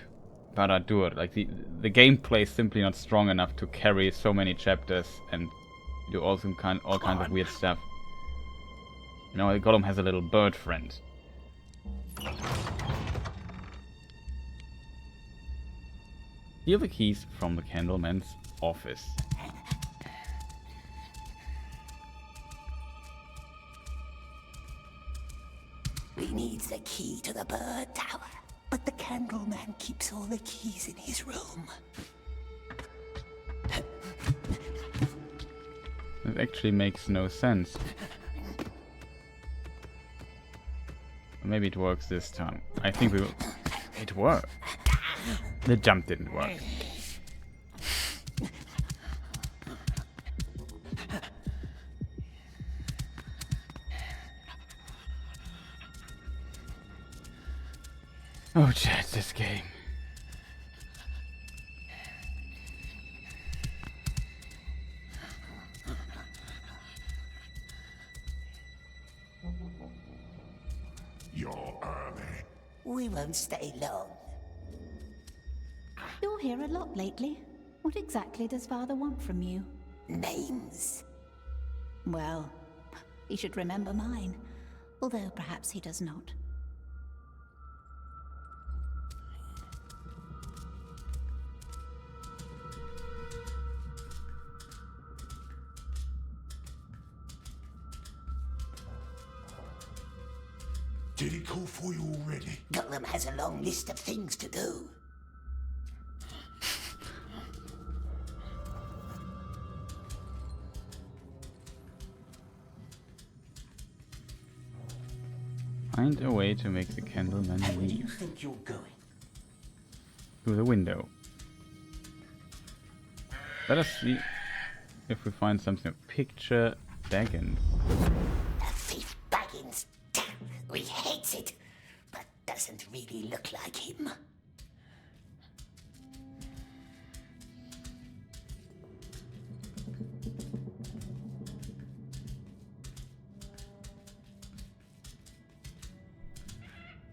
Barad-dûr. Like the gameplay is simply not strong enough to carry so many chapters and do all kinds of weird stuff. You know, Gollum has a little bird friend. Steal the keys from the Candleman's office. We need the key to the bird tower, but the Candleman keeps all the keys in his room. It actually makes no sense. Maybe it works this time. I think we will. It worked. The jump didn't work. Oh, chat, this game. Your army. We won't stay long. You're here a lot lately. What exactly does Father want from you? Names. Well, he should remember mine, although perhaps he does not. Did he call for you already? Gollum has a long list of things to do. Find a way to make the Candleman Where do you leave. think you're going? Through the window. Let us see if we find something. Picture Baggins. The thief Baggins. We hates it, but doesn't really look like him.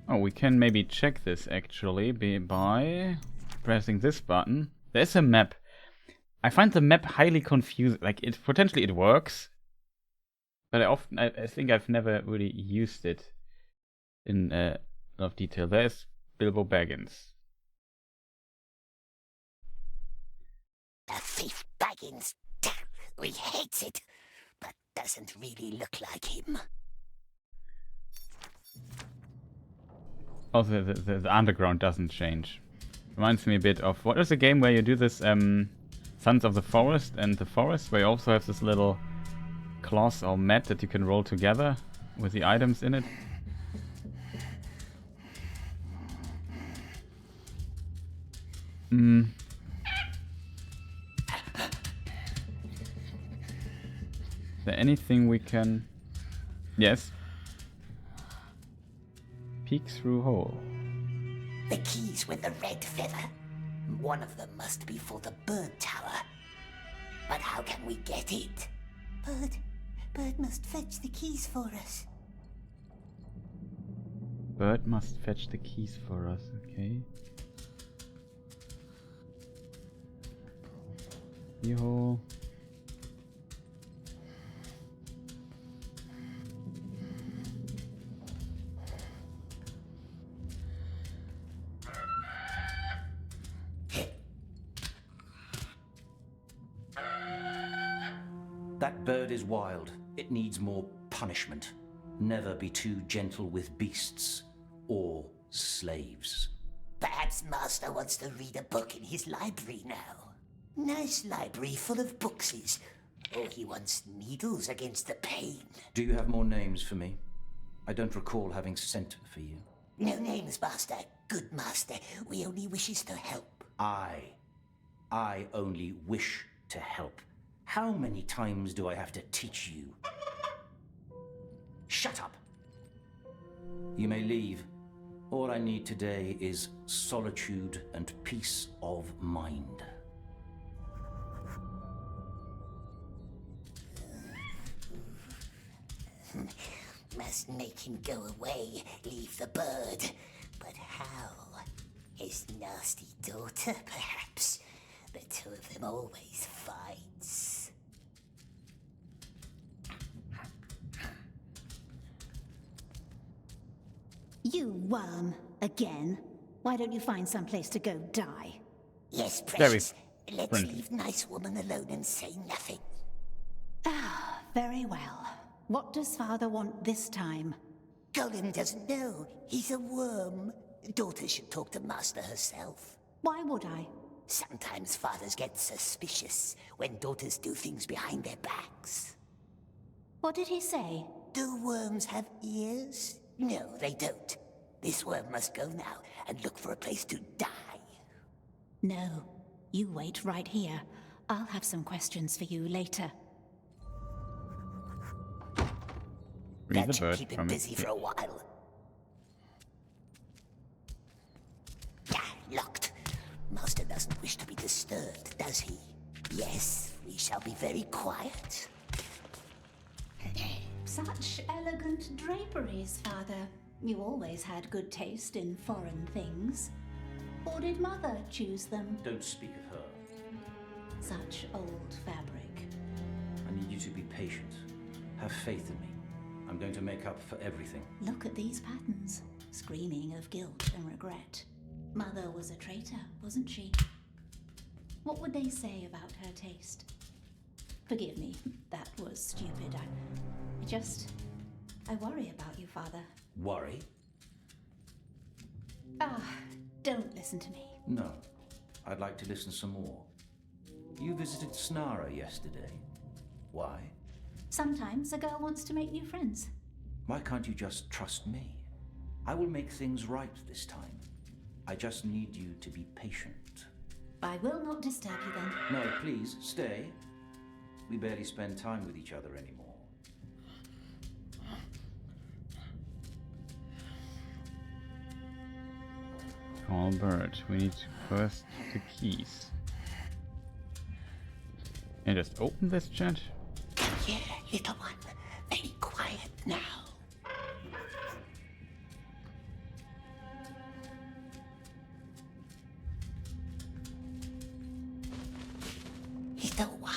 Oh, we can maybe check this actually by pressing this button. There's a map. I find the map highly confusing. Like, it potentially it works, but I think I've never really used it in a lot of detail. There's Bilbo Baggins. The thief Baggins. We hates it, but doesn't really look like him. Also, the underground doesn't change. Reminds me a bit of, what is the game where you do this Sons of the Forest and the Forest, where you also have this little cloth or mat that you can roll together with the items in it? there anything we can... Yes. Peek through hole. The keys with the red feather. One of them must be for the bird tower. But how can we get it? Bird must fetch the keys for us. Bird must fetch the keys for us, okay. Keyhole. That bird is wild. It needs more punishment. Never be too gentle with beasts or slaves. Perhaps Master wants to read a book in his library now. Nice library full of bookses. Or he wants needles against the pain. Do you have more names for me? I don't recall having sent for you. No names, Master. Good Master. We only wishes to help. I only wish to help. How many times do I have to teach you? Shut up! You may leave. All I need today is solitude and peace of mind. Must make him go away, leave the bird. But how? His nasty daughter, perhaps? The two of them always fights. You worm, again. Why don't you find some place to go die? Yes, Precious. Let's leave nice woman alone and say nothing. Ah, very well. What does father want this time? Gollum doesn't know. He's a worm. Daughter should talk to Master herself. Why would I? Sometimes fathers get suspicious when daughters do things behind their backs. What did he say? Do worms have ears? No, they don't. This worm must go now and look for a place to die. No, you wait right here. I'll have some questions for you later. That should keep him busy for a while. Locked. Master doesn't wish to be disturbed, does he? Yes, we shall be very quiet. Such elegant draperies, father. You always had good taste in foreign things. Or did mother choose them? Don't speak of her. Such old fabric. I need you to be patient. Have faith in me. I'm going to make up for everything. Look at these patterns, screaming of guilt and regret. Mother was a traitor, wasn't she? What would they say about her taste? Forgive me, that was stupid. I worry about you, father. Worry? Don't listen to me. No. I'd like to listen some more. You visited Snara yesterday. Why? Sometimes a girl wants to make new friends. Why can't you just trust me? I will make things right this time. I just need you to be patient. I will not disturb you then. No, please, stay. We barely spend time with each other anymore. Call bird. We need first the keys. And just open this chat. Yeah, little one. Very quiet now. Little one.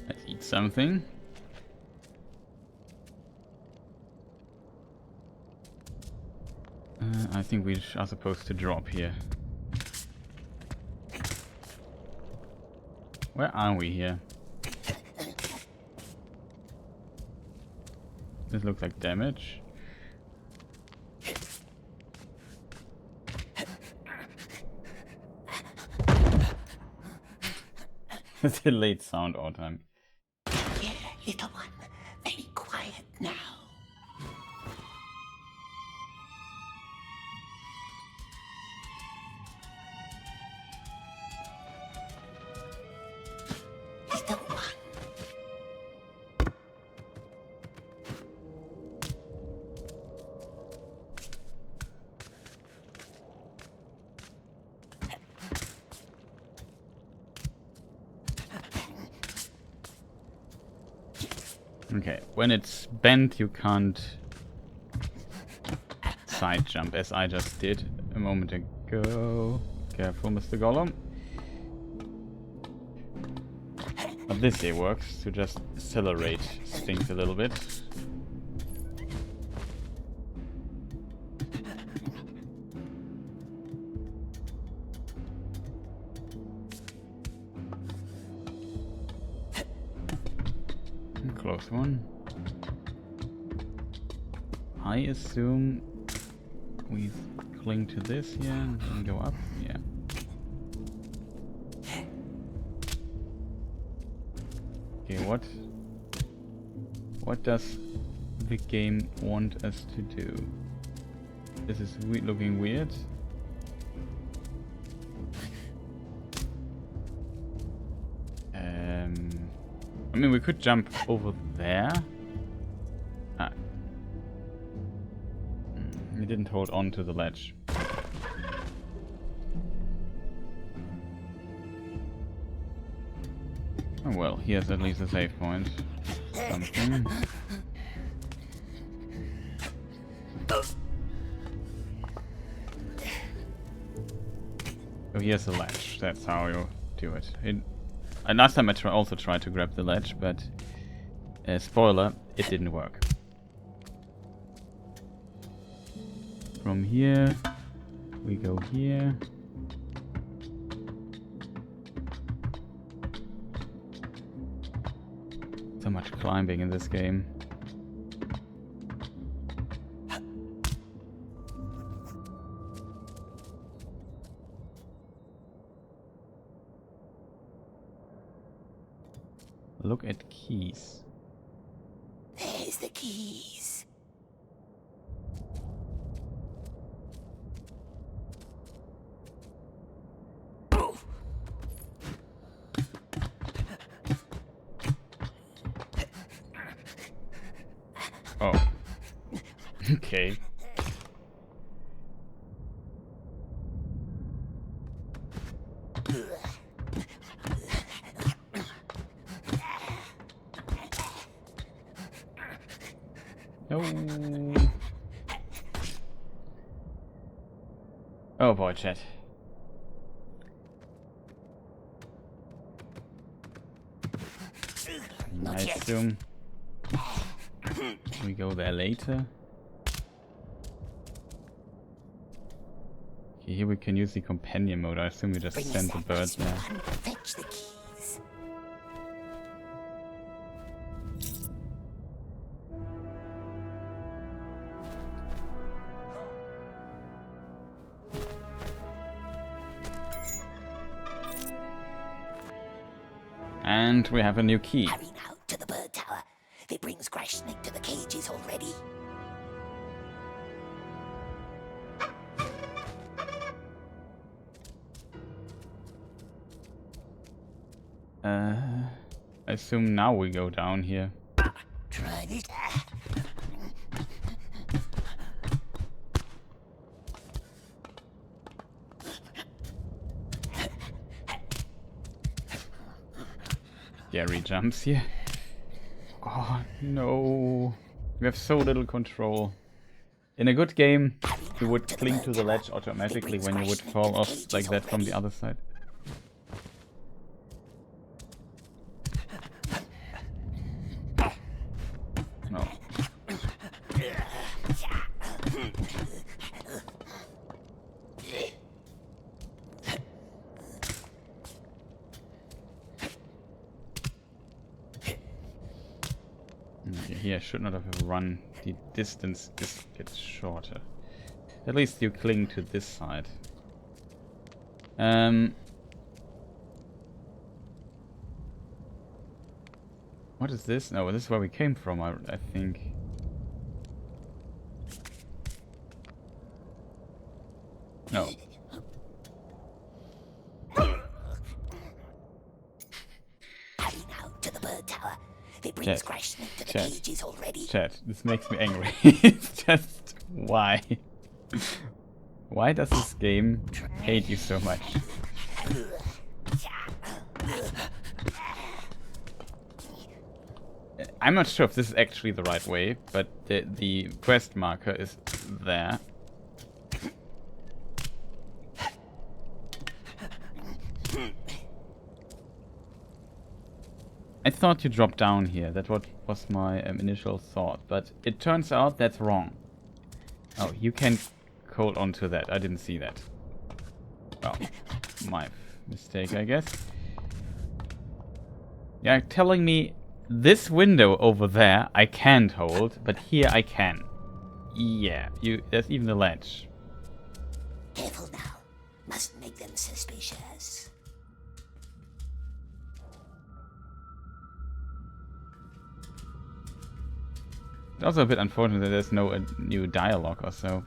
Let's eat something. I think we are supposed to drop here. Where are we here? This looks like damage. Delayed sound all time. Yeah, little one. Very quiet now. Okay, when it's bent, you can't side jump, as I just did a moment ago. Careful, Mr. Gollum. But this here works to just accelerate things a little bit. Close one. I assume we cling to this here and then go up. Yeah. Okay, what does the game want us to do? This is looking weird. I mean, we could jump over there. Ah. We didn't hold on to the ledge. Oh well, here's at least a save point. Something. Oh, here's the ledge. That's how you do it. And last time I also tried to grab the ledge, but spoiler, it didn't work. From here, we go here. So much climbing in this game. Look at keys. There's the keys. Oh. Okay. No. Oh boy, chat. I assume we go there later. Okay, here we can use the companion mode. I assume we just send the bird there. Fetch the keys. And we have a new key. Hurry now to the bird tower. They bring Crash Snake to the cages already. I assume now we go down here. Try it. Gary jumps here. Oh no. We have so little control. In a good game, you would cling to the ledge automatically when you would fall off like that from the other side. No. Okay, here I should not have run. The distance just gets shorter. At least you cling to this side. What is this? No, this is where we came from, I think. No. Chat, this makes me angry. It's just why? Why does this game hate you so much? I'm not sure if this is actually the right way, but the quest marker is there. I thought you dropped down here. That was my initial thought, but it turns out that's wrong. Oh, you can hold on to that. I didn't see that. Well, my mistake, I guess. Yeah, telling me this window over there I can't hold, but here I can. Yeah, there's even a ledge. Careful now. Must make them suspicious. It's also a bit unfortunate that there's no new dialogue or so.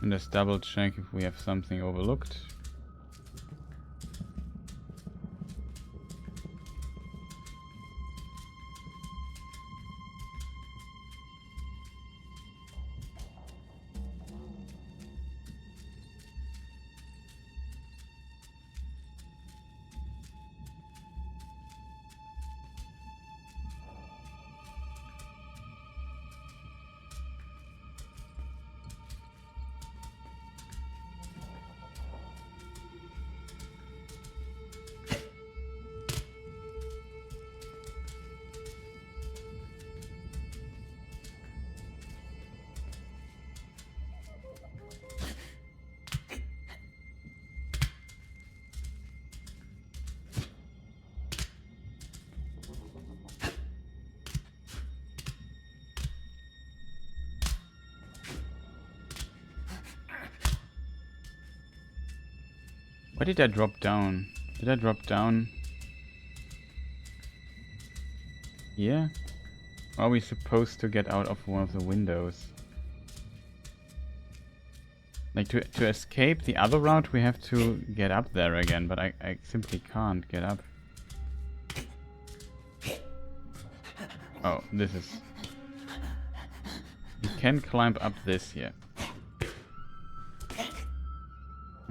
And let's double check if we have something overlooked. Why did I drop down? Did I drop down here? Or are we supposed to get out of one of the windows? Like to escape the other route we have to get up there again, but I simply can't get up. Oh, this is... You can climb up this here.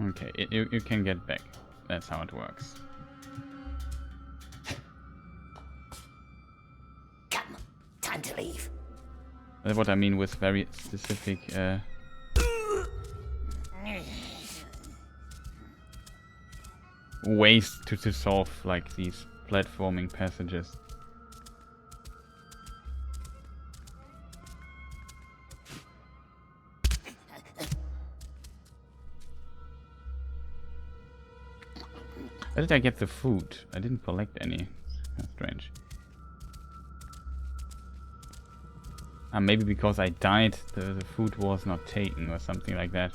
Okay, you can get back. That's how it works. Come, time to leave. That's what I mean with very specific ways to solve like these platforming passages. Where did I get the food? I didn't collect any. That's strange. Maybe because I died, the food was not taken or something like that.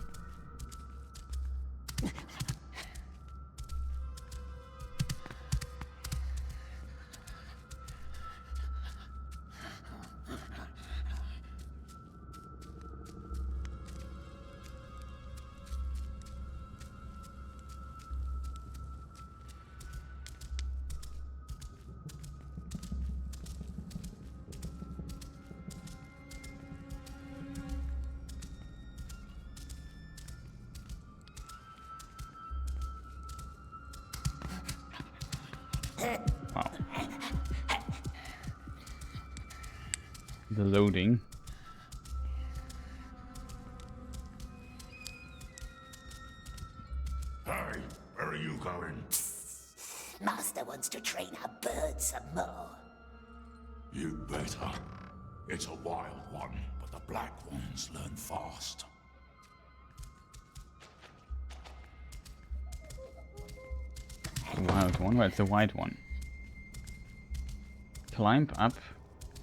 Wow. The loading. Hey, where are you going? Master wants to train our birds some more. You better. It's a wild one, but the black ones learn fast. The wild one? Well, it's the white one. Climb up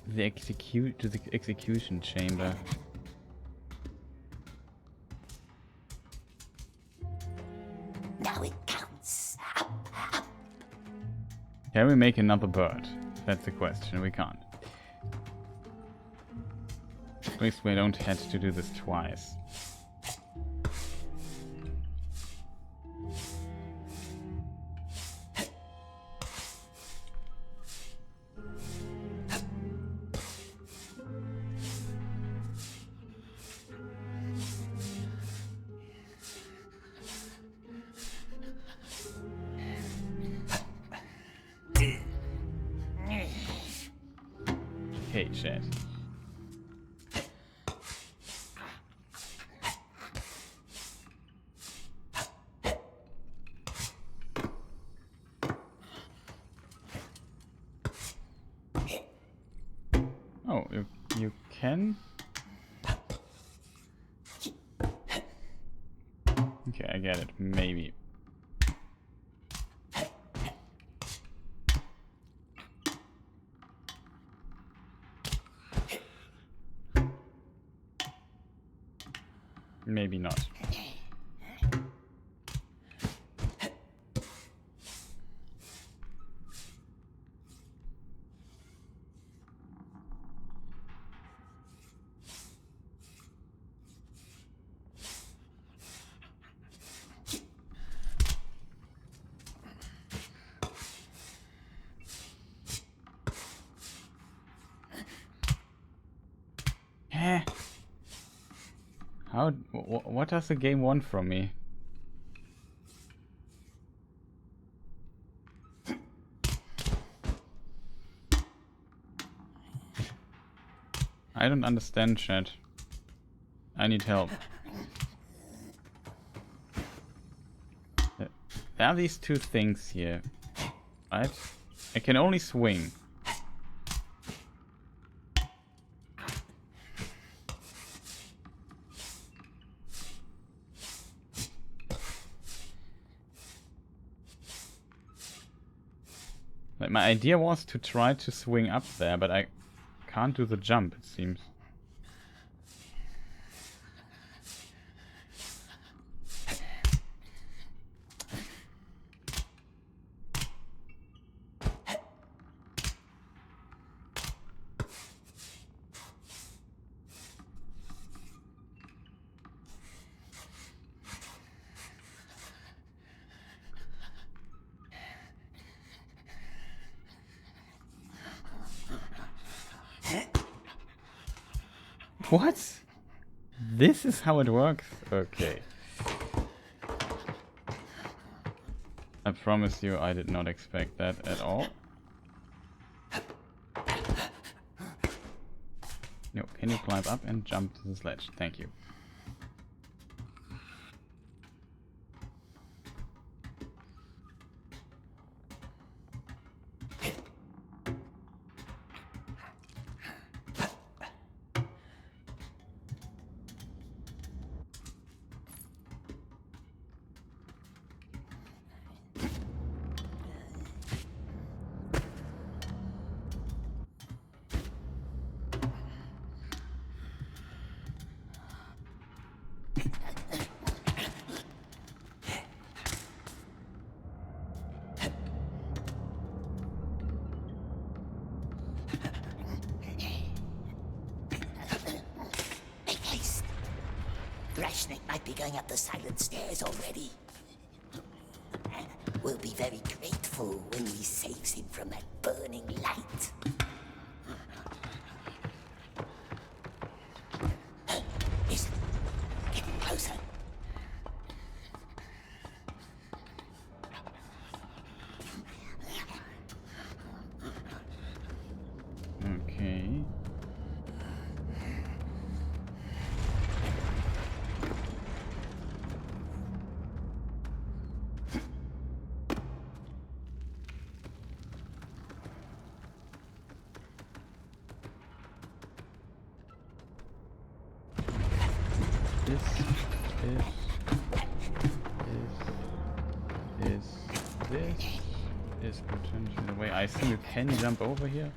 the execution chamber. Now it counts. Up, up. Can we make another bird? That's the question. We can't. At least we don't have to do this twice. Okay, chat. Oh, you can? Okay, I get it. Maybe. Maybe not. How? What does the game want from me? I don't understand, chat. I need help. There are these two things here, right? I can only swing. Like, my idea was to try to swing up there, but I can't do the jump, it seems. What? This is how it works? Okay. I promise you I did not expect that at all. No, can you climb up and jump to the sledge? Thank you. Might be going up the silent stairs already. We'll be very grateful when he saves him from that burning light. Listen, getting closer. Okay. This is potentially the way. I assume you can jump over here.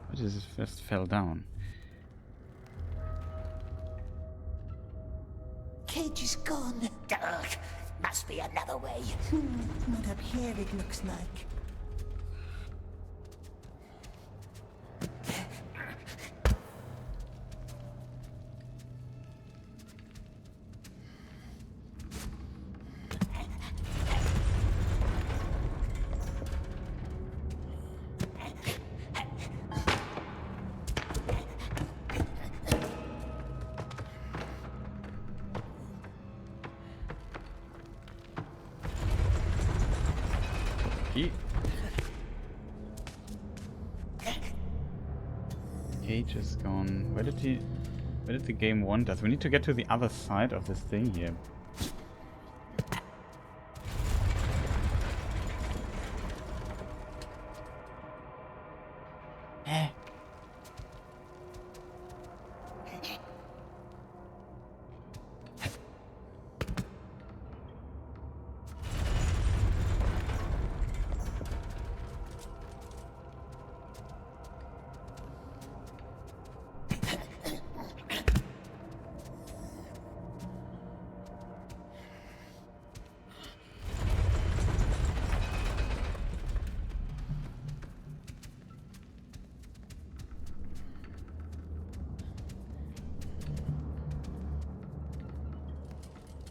But it just fell down. Cage is gone. Ugh, must be another way. Not up here, it looks like. Lucky. Cage is gone. Where did the game want us? We need to get to the other side of this thing here.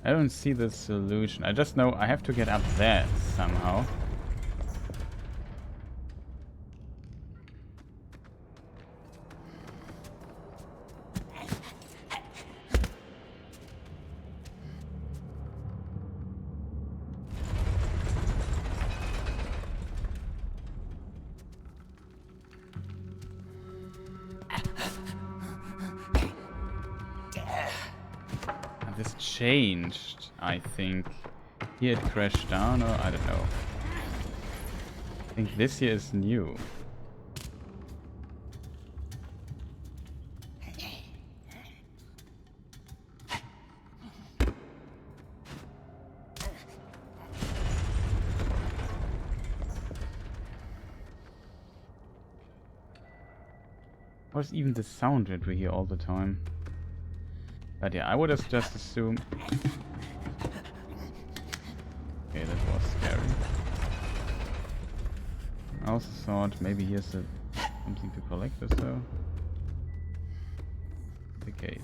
I don't see the solution. I just know I have to get up there somehow. This changed, I think. Here it crashed down, or I don't know. I think this here is new. What's even the sound that we hear all the time? But yeah, I would have just assumed... Okay, that was scary. I also thought maybe here's something to collect or so. The gate.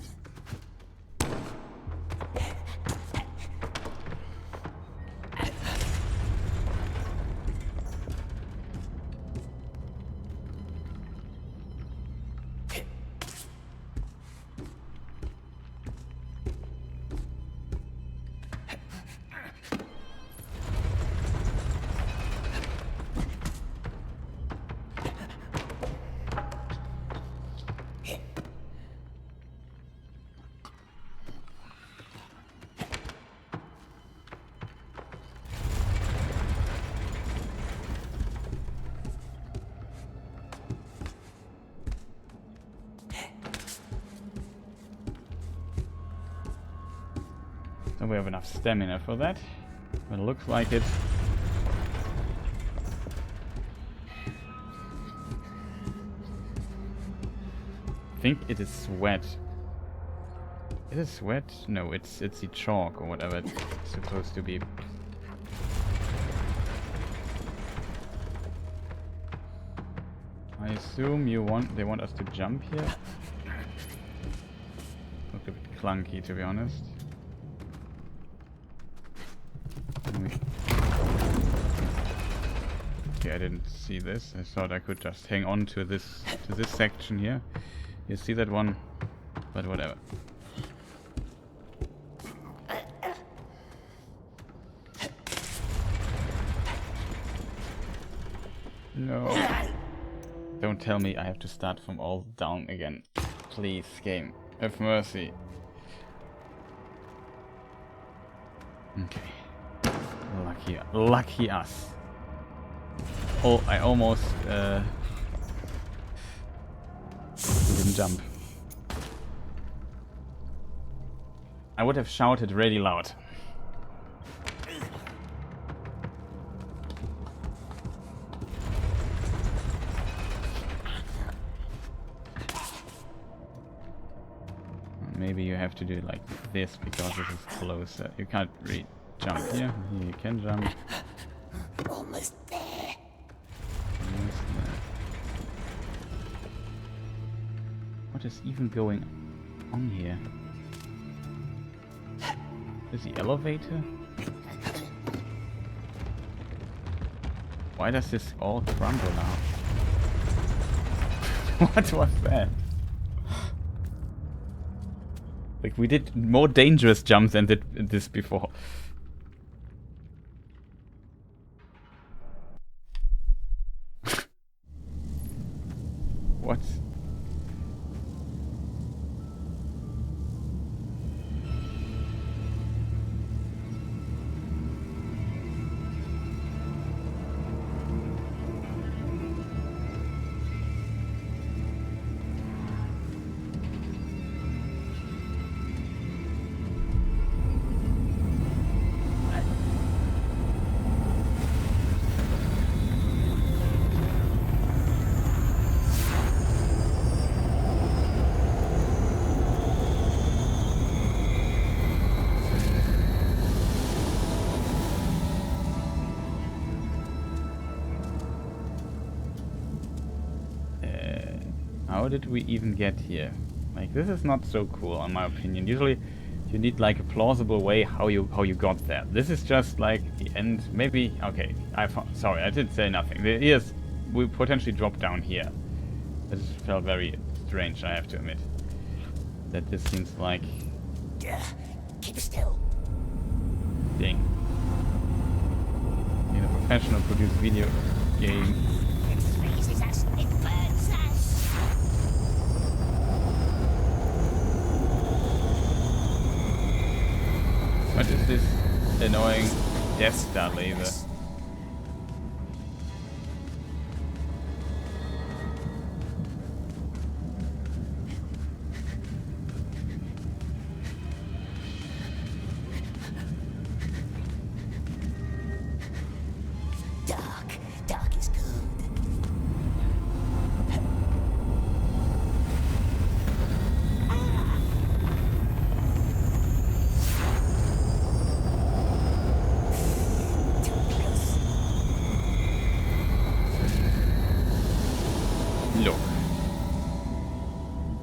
We have enough stamina for that. It looks like it. I think it is sweat. Is it sweat? No, it's the chalk or whatever it's supposed to be. I assume they want us to jump here. Looked a bit clunky, to be honest. Okay, I didn't see this. I thought I could just hang on to this section here. You see that one? But whatever. No. Don't tell me I have to start from all down again. Please, game. Have mercy. Okay. Lucky us. Oh, I almost didn't jump. I would have shouted really loud. Maybe you have to do it like this because this is closer. You can't really jump here. Here you can jump. Almost there. Almost there. What is even going on here? Is the elevator? Why does this all crumble now? What was that? Like, we did more dangerous jumps than did this before. What? How did we even get here? Like, this is not so cool in my opinion. Usually you need like a plausible way how you got there. This is just like the end. Maybe okay. Sorry, I did say nothing. Yes, we potentially drop down here. This felt very strange, I have to admit. That this seems like keep still. Ding. In a professional produced video game. It freezes us, it burns us. What is this annoying Death Star laser? Dark is good. Look.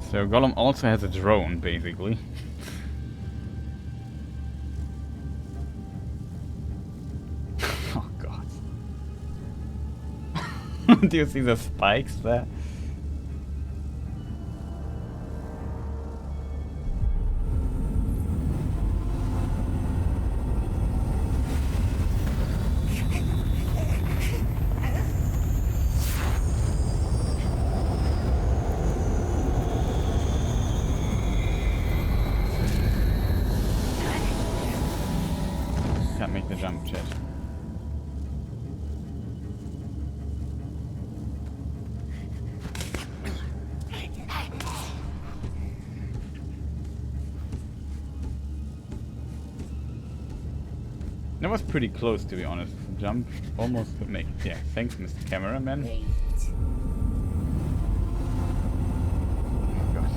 So Gollum also has a drone, basically. Oh god. Do you see the spikes there? Can't make the jump, chat. That was pretty close, to be honest. Jump almost could make it. Yeah, thanks, Mr. Cameraman. Oh god.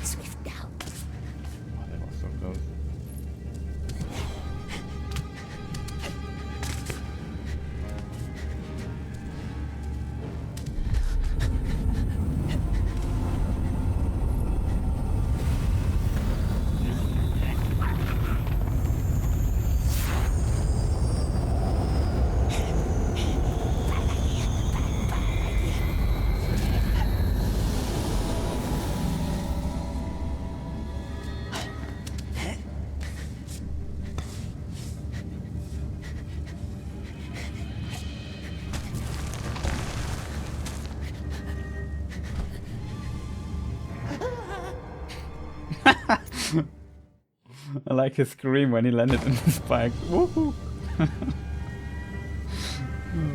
Swift now. Oh, that was so close. I like his scream when he landed in the spikes. Woohoo! That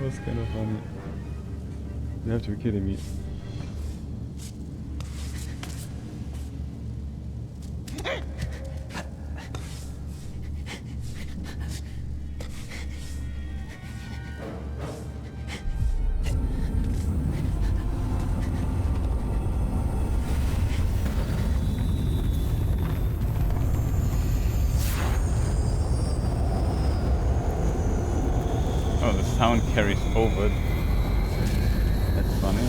was kind of funny. You have to be kidding me. Oh, the sound carries over. That's funny.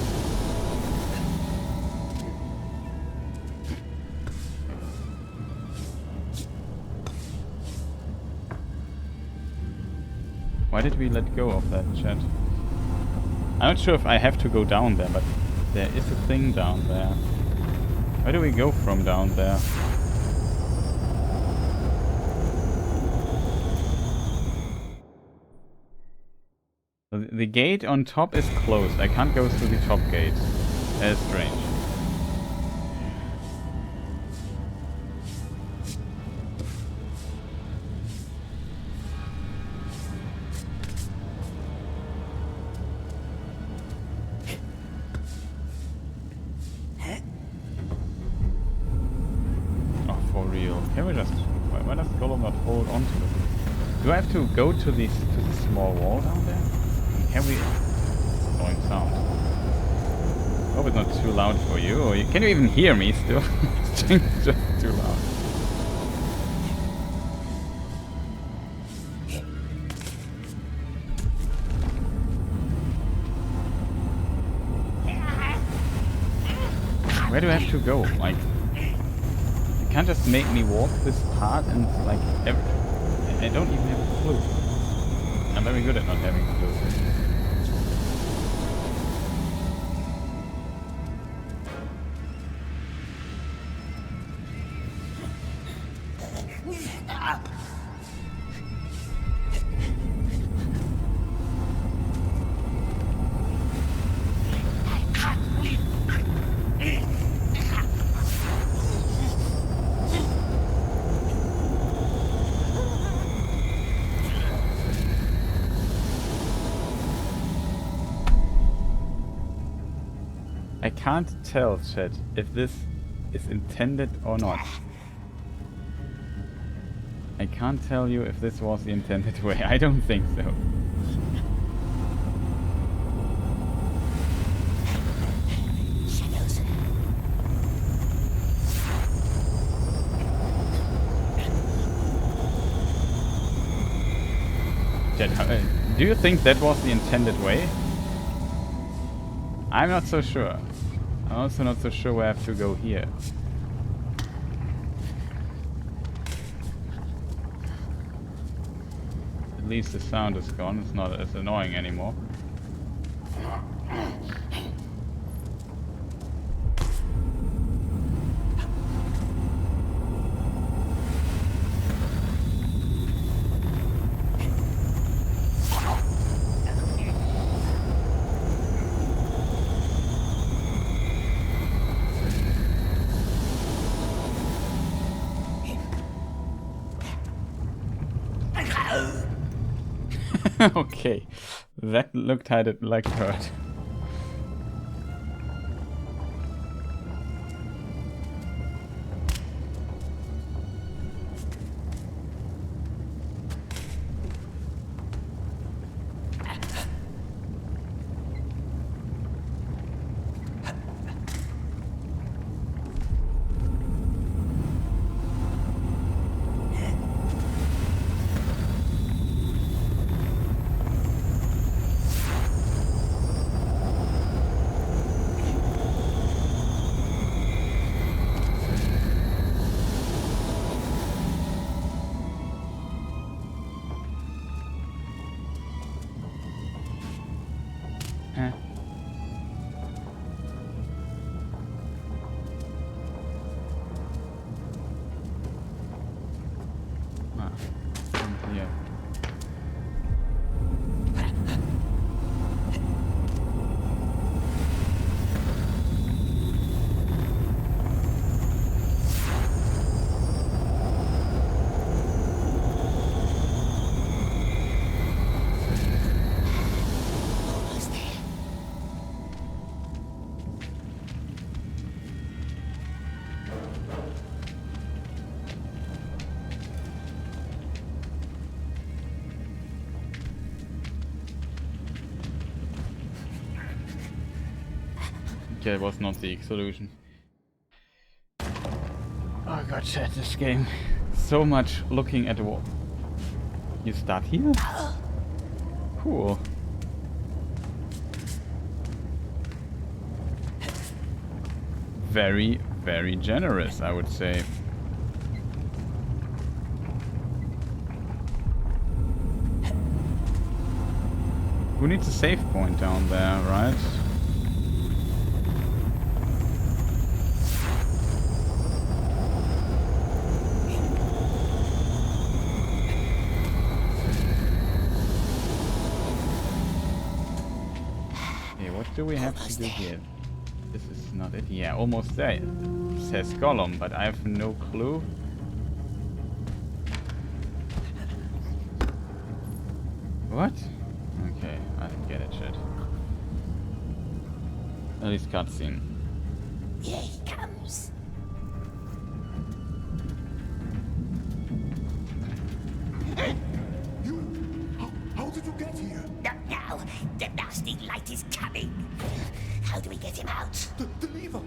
Why did we let go of that, chat? I'm not sure if I have to go down there, but there is a thing down there. Where do we go from down there? The gate on top is closed. I can't go through the top gate. That's strange. Oh, for real. Can we just... Why does Gollum not hold on to it? Do I have to go to the small wall down there? Can we... Annoying sound. Hope it's not too loud for you. Or can you even hear me still? It's just too loud. Where do I have to go? Like, you can't just make me walk this part and like I don't even have a clue. I'm very good at not having a clue. I can't tell, chat, if this is intended or not. I can't tell you if this was the intended way. I don't think so. Chat, do you think that was the intended way? I'm not so sure. I'm also not so sure where I have to go here. At least the sound is gone. It's not as annoying anymore. Okay, that looked like hurt. Okay, it was not the solution. Oh god, chat, this game. So much looking at the wall. You start here? Cool. Very, very generous, I would say. Who needs a save point down there, right? Okay, what do we have to do here? This is not it. Yeah, almost there. It says Gollum, but I have no clue. What? Okay, I didn't get it, shit. At least cutscene. Here he comes. How did you get here? Not now. The nasty light is coming. How do we get him out? The lever.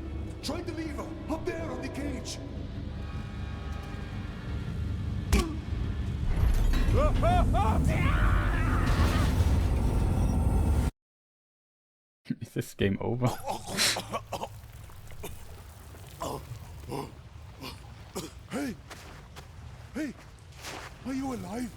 Try the lever. Up there on the cage. Is this game over? Hey! Hey! Are you alive?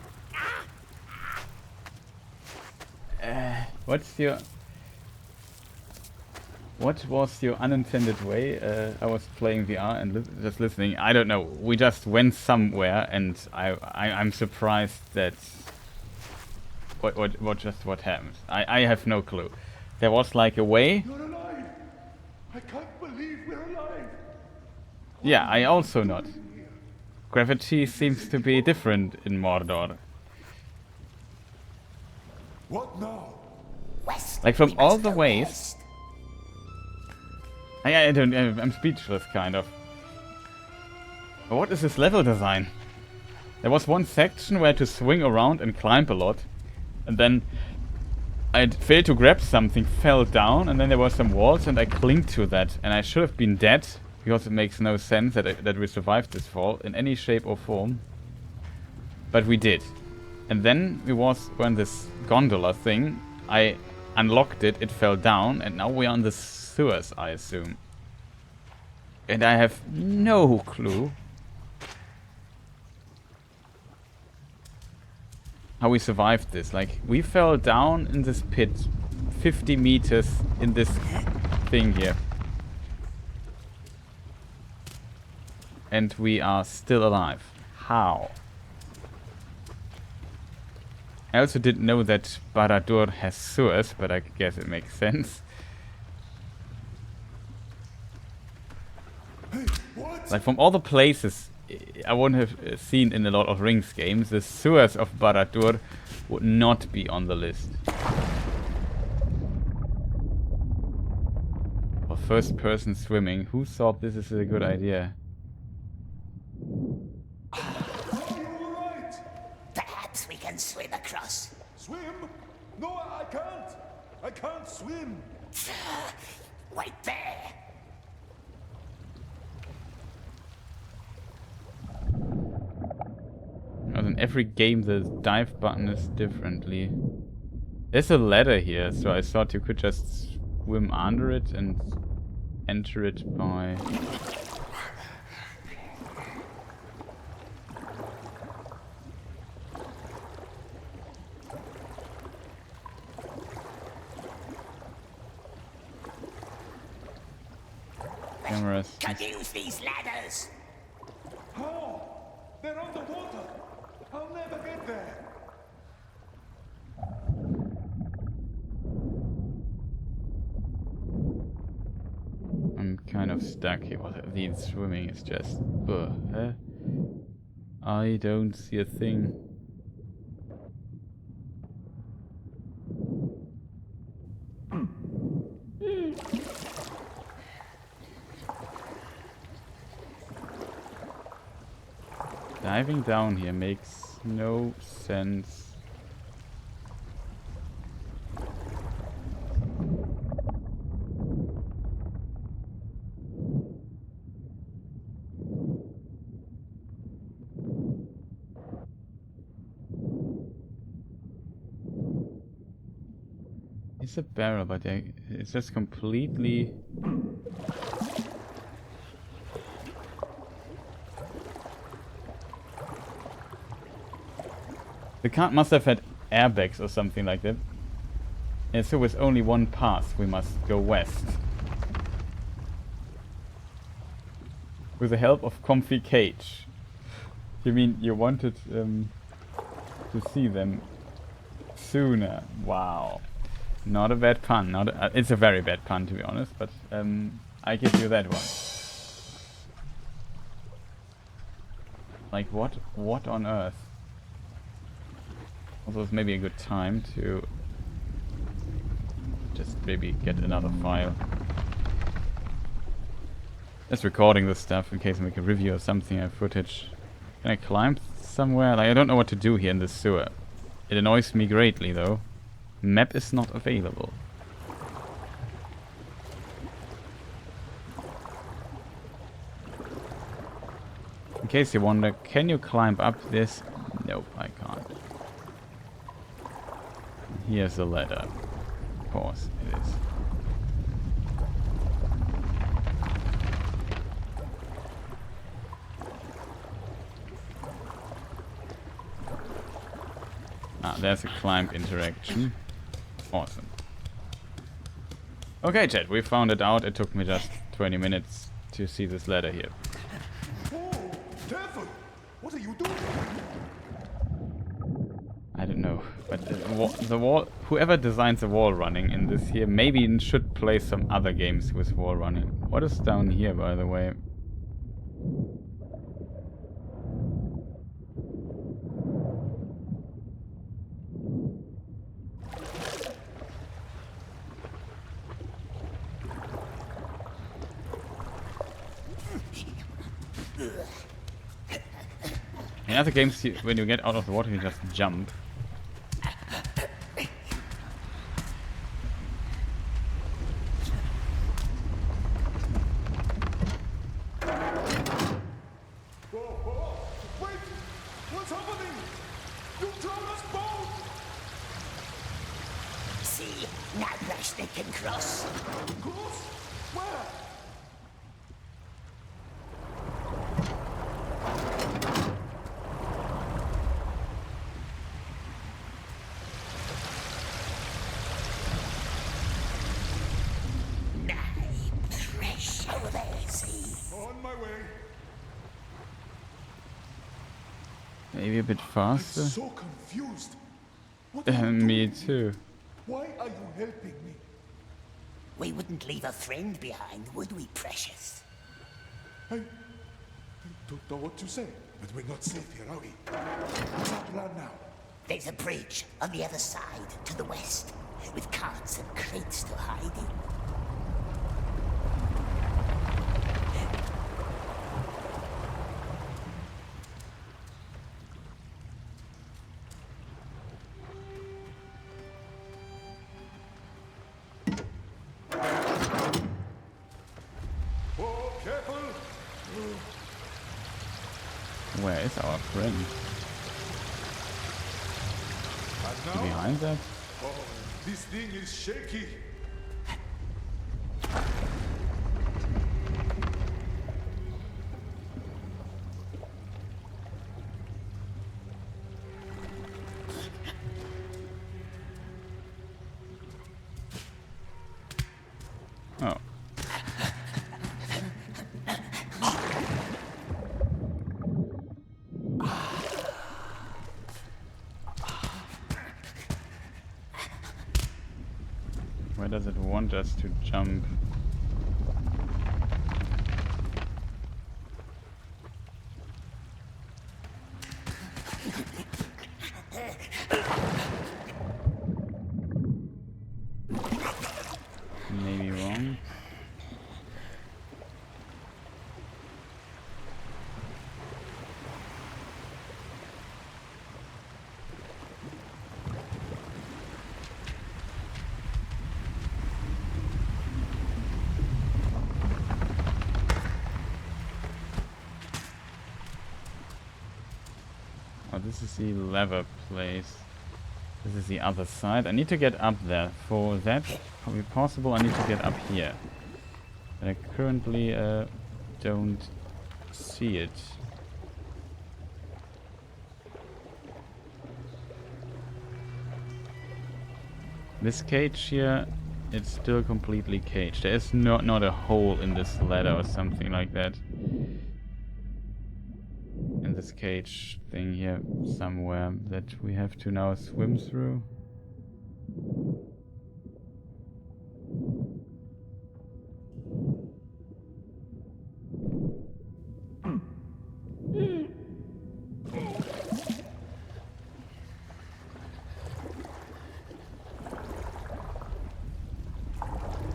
What was your unintended way? I was playing VR and just listening. I don't know. We just went somewhere, and I'm surprised that what happened. I have no clue. There was like a way. You're alive! I can't believe we're alive! Yeah, I also not. Gravity seems to be different in Mordor. What now? West. Like from We all must the go ways. west. I don't. I'm speechless, kind of. But what is this level design? There was one section where I had to swing around and climb a lot, and then I failed to grab something, fell down, and then there were some walls, and I clinged to that, and I should have been dead because it makes no sense that we survived this fall in any shape or form. But we did, and then we were on this gondola thing. I unlocked it, it fell down, and now we're on the sewers, I assume. And I have no clue how we survived this. Like, we fell down in this pit 50 meters in this thing here. And we are still alive. How? I also didn't know that Barad-dûr has sewers, but I guess it makes sense. Like, from all the places I wouldn't have seen in a Lord of the Rings games, the sewers of Barad-dûr would not be on the list. For first person swimming, who thought this is a good idea? Perhaps we can swim across. Swim? No, I can't. I can't swim. Wait there. Because in every game the dive button is differently. There's a ladder here, so I thought you could just swim under it and enter it by... cameras. Can use these ladders. How? They're underwater. I'll never get there. I'm kind of stuck here. The swimming is just... I don't see a thing. Diving down here makes no sense. It's a barrel, but it's just completely... The car must have had airbags or something like that. And so with only one path, we must go west. With the help of comfy cage. You mean you wanted to see them sooner? Wow. Not a bad pun. Not a, it's a very bad pun, to be honest, but I give you that one. Like what on earth? Also, it's maybe a good time to just maybe get another file. Just recording this stuff in case I make a review or something. I have footage. Can I climb somewhere? Like, I don't know what to do here in this sewer. It annoys me greatly, though. Map is not available. In case you wonder, can you climb up this? Nope, I can't. Here's the ladder. Of course it is. Ah, there's a climb interaction. Awesome. Okay, chat, we found it out. It took me just 20 minutes to see this ladder here. Oh, careful! What are you doing? I don't know, but the wall, whoever designs the wall running in this here maybe should play some other games with wall running. What is down here, by the way? In other games, when you get out of the water, you just jump. Wait! What's happening? You drowned us both! See, now rush they can cross. Cross? Where? On my way. Maybe a bit faster. I'm so confused. What are you Me doing? too. Why are you helping me? We wouldn't leave a friend behind, would we, precious? I don't know what to say. But we're not safe here, are we? What's our plan now? There's a bridge on the other side, to the west, with carts and crates to hide in. Oh, careful! Where is our friend? And Is now? he behind that? Oh, this thing is shaky. Oh. Where does it want us to jump? Maybe wrong. Oh, this is the lever place. This is the other side. I need to get up there. For that to be possible, I need to get up here. But I currently don't see it. This cage here, it's still completely caged. There is not a hole in this ladder or something like that. In this cage thing here somewhere that we have to now swim through.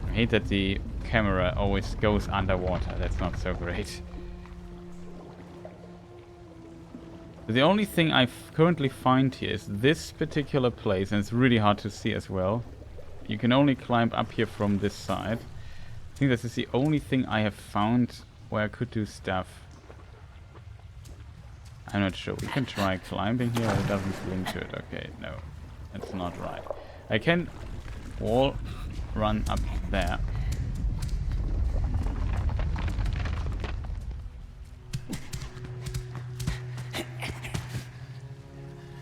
I hate that the camera always goes underwater. That's not so great. The only thing I currently find here is this particular place, and it's really hard to see as well. You can only climb up here from this side. I think this is the only thing I have found where I could do stuff. I'm not sure. We can try climbing here. It doesn't link to it. Okay, no. That's not right. I can wall run up there.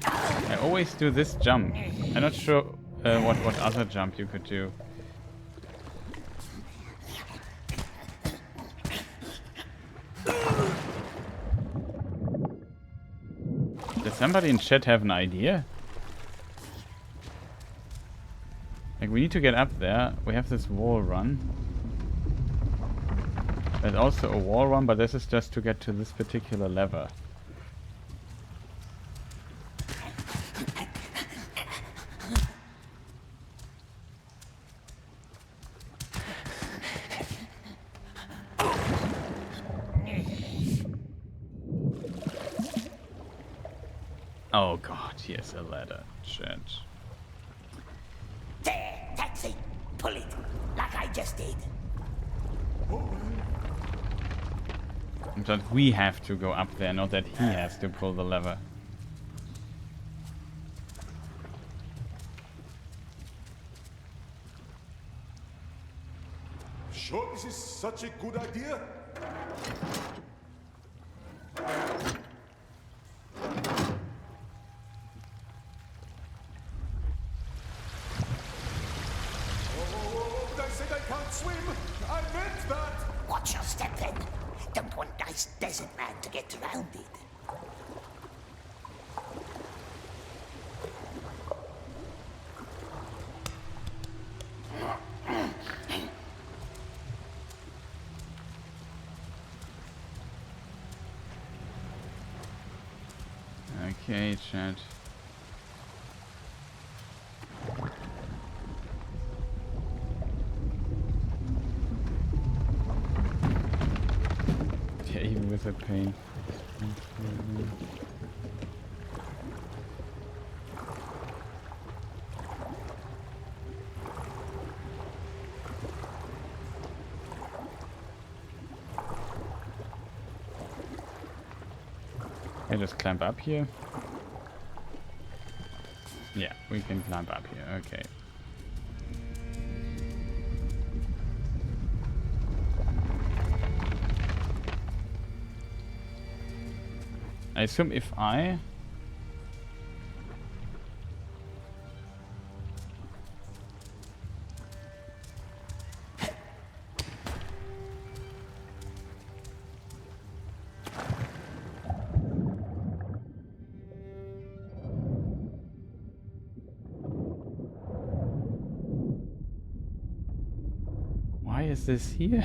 I always do this jump. I'm not sure what other jump you could do. Does somebody in chat have an idea? Like, we need to get up there. We have this wall run. There's also a wall run, but this is just to get to this particular lever. Oh god, yes, a ladder. Shit. There, taxi! Pull it, like I just did. But we have to go up there, not that he has to pull the lever. Sure this is such a good idea? Watch your step then. Don't want nice desert man to get around it. Okay, chat. Yeah, even with a pain. I just climb up here. Yeah, we can climb up here. Okay. I assume if I... Why is this here?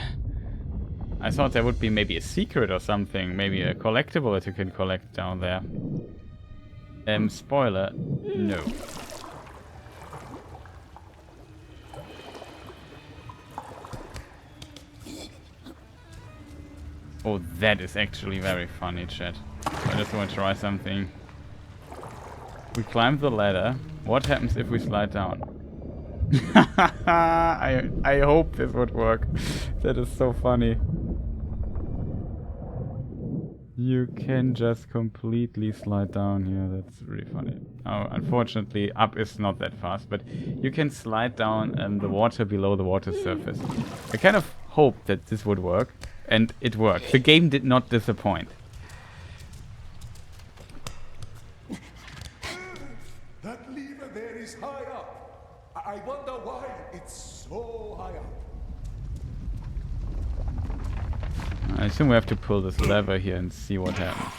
I thought there would be maybe a secret or something, maybe a collectible that you can collect down there. Spoiler, no. Oh, that is actually very funny, chat. I just want to try something. We climb the ladder. What happens if we slide down? I hope this would work. That is so funny. You can just completely slide down here. That's really funny. Oh, unfortunately, up is not that fast, but you can slide down the water below the water surface. I kind of hoped that this would work, and it worked. The game did not disappoint. That lever there is high up. I wonder why it's so high up. I assume we have to pull this lever here and see what happens.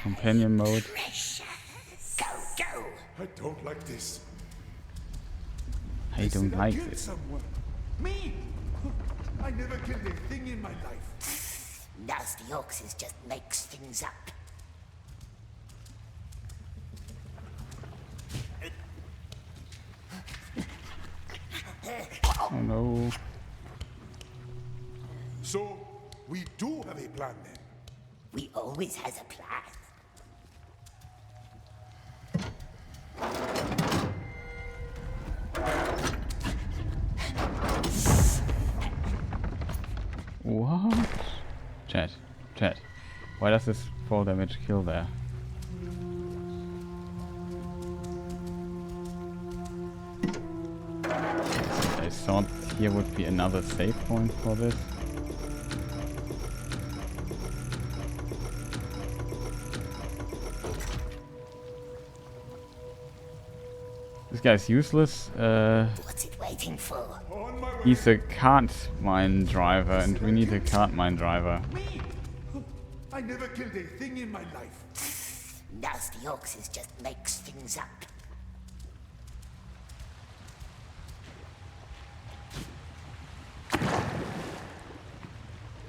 Companion mode. Go, go! I don't like this. I don't like killed this. someone. Me? I never killed a thing in my life. Nasty Oxes just makes things up. Oh no. So, we do have a plan then. We always has a plan. What? Chat. Why does this fall damage kill there? I thought here would be another save point for this. This guy's useless. What's it waiting for? He's a cart mine driver, and we need a cart mine driver. Me? I never killed a thing in my life. Nasty Oxes just makes things up.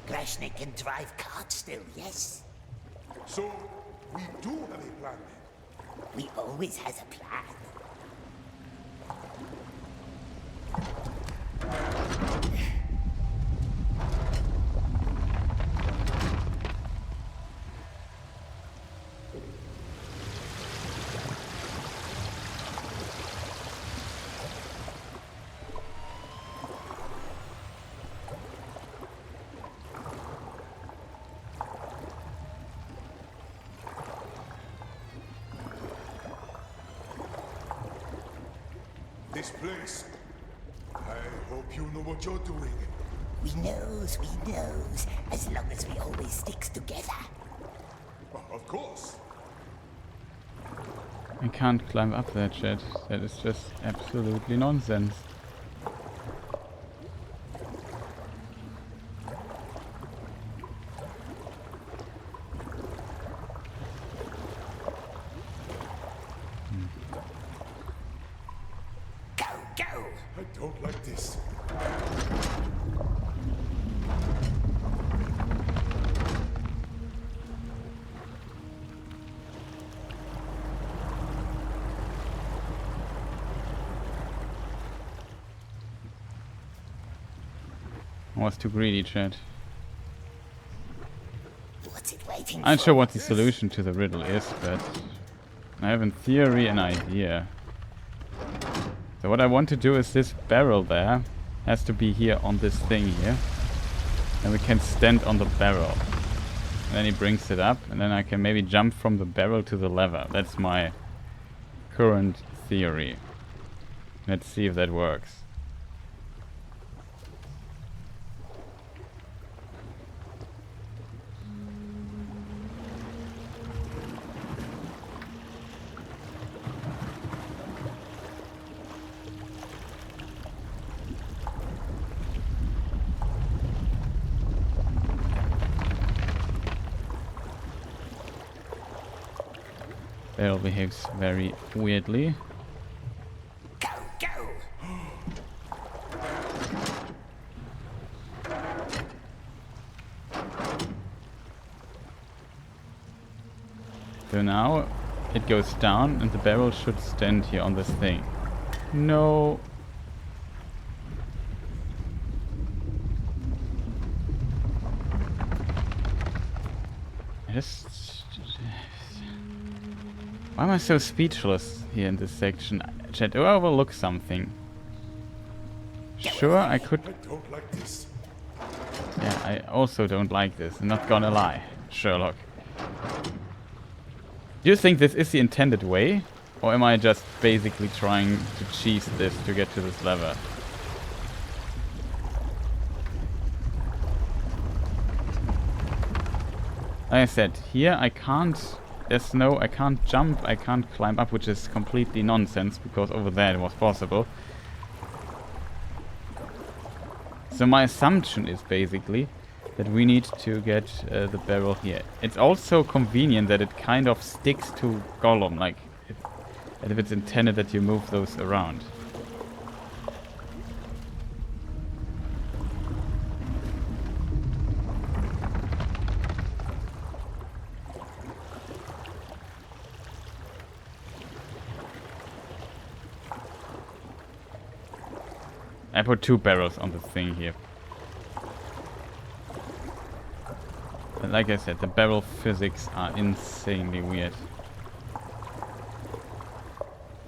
Grashnik can drive carts still, yes? So, we do have a plan then. We always has a plan. This place. I hope you know what you're doing. We knows. As long as we always sticks together. Of course. I can't climb up there, chat. That is just absolutely nonsense. I don't like this. I was too greedy, chat. What's it waiting I'm not for? sure what the solution to the riddle is, but I have in theory an idea. So what I want to do is this barrel there has to be here on this thing here. And we can stand on the barrel. And then he brings it up, and then I can maybe jump from the barrel to the lever. That's my current theory. Let's see if that works. Barrel behaves very weirdly. Go! So now it goes down and the barrel should stand here on this thing. No. Why am I so speechless here in this section? Chat, do I overlook something? Sure, I could... I don't like this. Yeah, I also don't like this. I'm not gonna lie, Sherlock. Do you think this is the intended way? Or am I just basically trying to cheese this to get to this lever? Like I said, here I can't, there's no, I can't jump, I can't climb up, which is completely nonsense, because over there it was possible. So my assumption is basically that we need to get the barrel here. It's also convenient that it kind of sticks to Gollum, like, if it's intended that you move those around. I put 2 barrels on the thing here. But like I said, the barrel physics are insanely weird.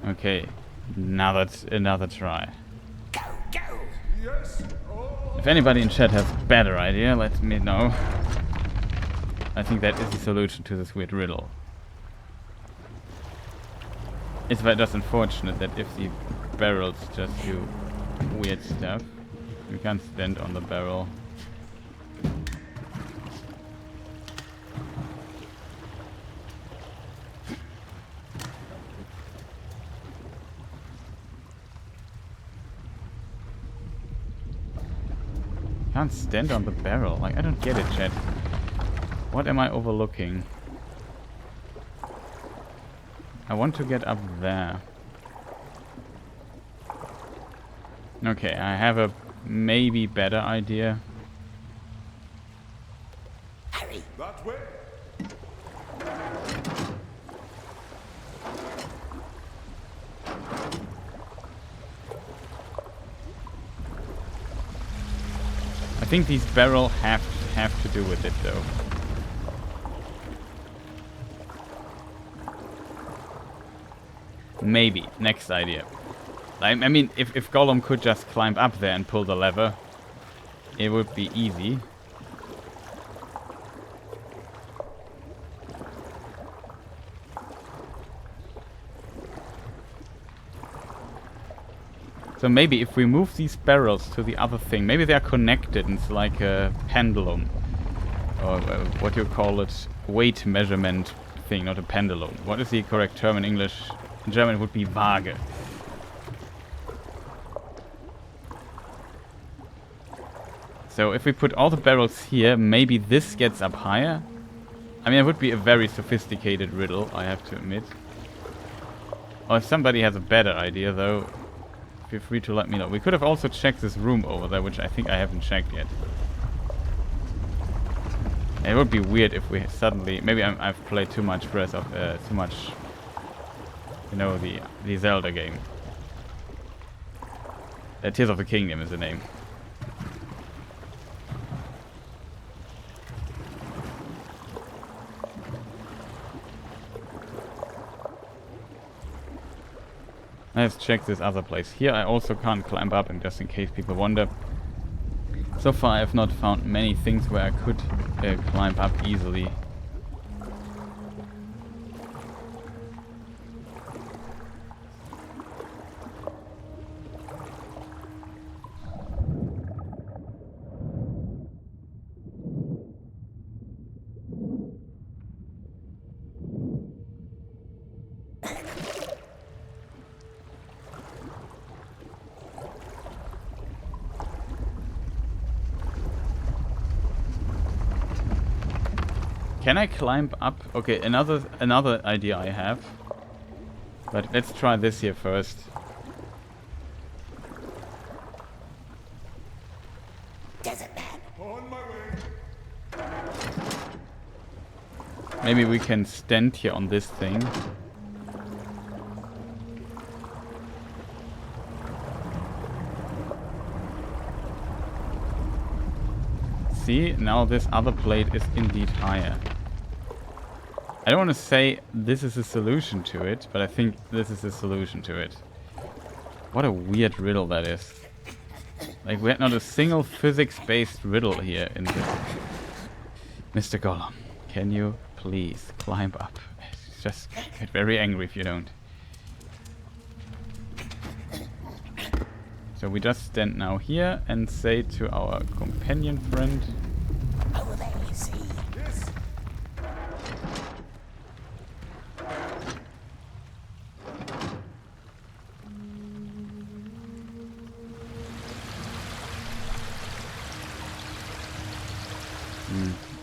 Okay, another try. Go, go! Yes. If anybody in chat has a better idea, let me know. I think that is the solution to this weird riddle. It's just unfortunate that if the barrels just do weird stuff, we can't stand on the barrel. Can't stand on the barrel. Like, I don't get it, chat. What am I overlooking? I want to get up there. Okay, I have a maybe better idea. Hurry! That way. I think these barrels have to do with it, though. Maybe. Next idea. I mean, if Gollum could just climb up there and pull the lever, it would be easy. So maybe if we move these barrels to the other thing, maybe they are connected and it's like a pendulum. Or what you call it, weight measurement thing, not a pendulum. What is the correct term in English? In German it would be Waage. So if we put all the barrels here, maybe this gets up higher. I mean, it would be a very sophisticated riddle, I have to admit. Or if somebody has a better idea, though, feel free to let me know. We could have also checked this room over there, which I think I haven't checked yet. It would be weird if we suddenly... Maybe I've played too much too much... You know, the Zelda game. Tears of the Kingdom is the name. Let's check this other place. Here I also can't climb up, and just in case people wonder. So far I have not found many things where I could climb up easily. Can I climb up? Okay, another idea I have. But let's try this here first. Desert man. On my way. Maybe we can stand here on this thing. See, now this other plate is indeed higher. I don't want to say this is a solution to it, but I think this is a solution to it. What a weird riddle that is. Like, we had not a single physics-based riddle here in this. Mr. Gollum, can you please climb up? Just get very angry if you don't. So we just stand now here and say to our companion friend... Over there, you see? Yes.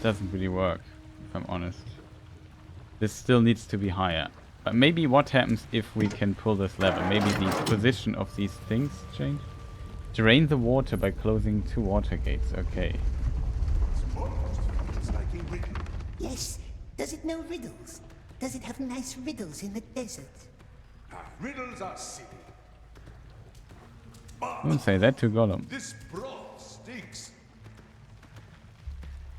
Doesn't really work, if I'm honest. This still needs to be higher. But maybe what happens if we can pull this lever? Maybe the position of these things change? Drain the water by closing 2 water gates. Okay. It's like a riddle. Yes. Does it know riddles? Does it have nice riddles in the desert? Riddles are silly. Don't say that to Gollum. This broth stinks.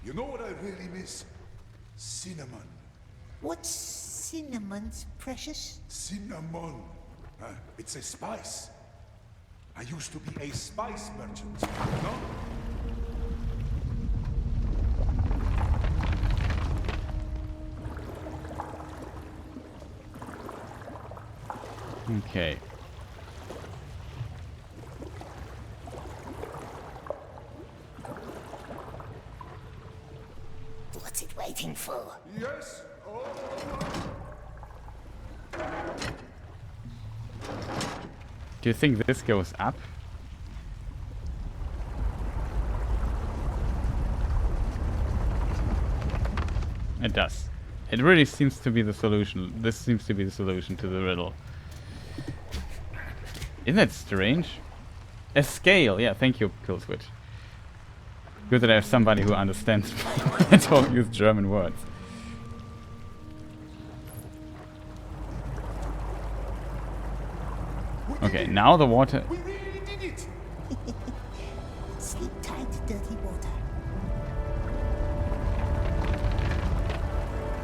You know what I really miss? Cinnamon. What's cinnamon's precious? Cinnamon. It's a spice. I used to be a spice merchant, you know? Okay. What's it waiting for? Yes. Oh. Do you think this goes up? It does. It really seems to be the solution. This seems to be the solution to the riddle. Isn't that strange? A scale. Yeah, thank you, Killswitch. Good that I have somebody who understands when I don't use German words. Okay, now the water... We really did it! Sleep tight, dirty water.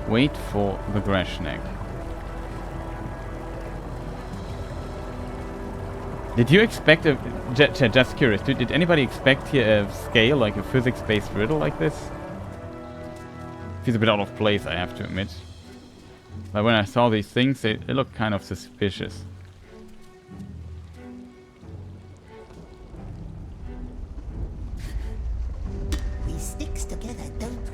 Wait for the Grashnak. Did you expect a... just curious, did anybody expect here a scale, like a physics-based riddle like this? Feels a bit out of place, I have to admit. But when I saw these things, they look kind of suspicious. We sticks together, don't we?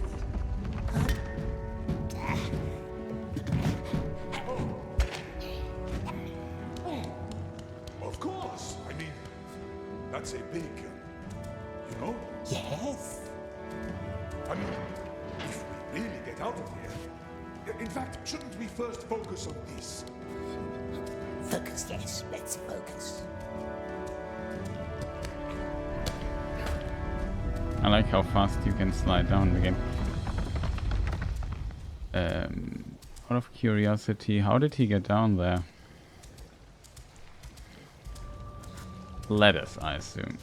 Of course. I mean, that's a big, you know? Yes. I mean, if we really get out of here... In fact, shouldn't we first focus on this? Focus, yes. Let's focus. I like how fast you can slide down the game. Out of curiosity, how did he get down there? Ladders, I assume.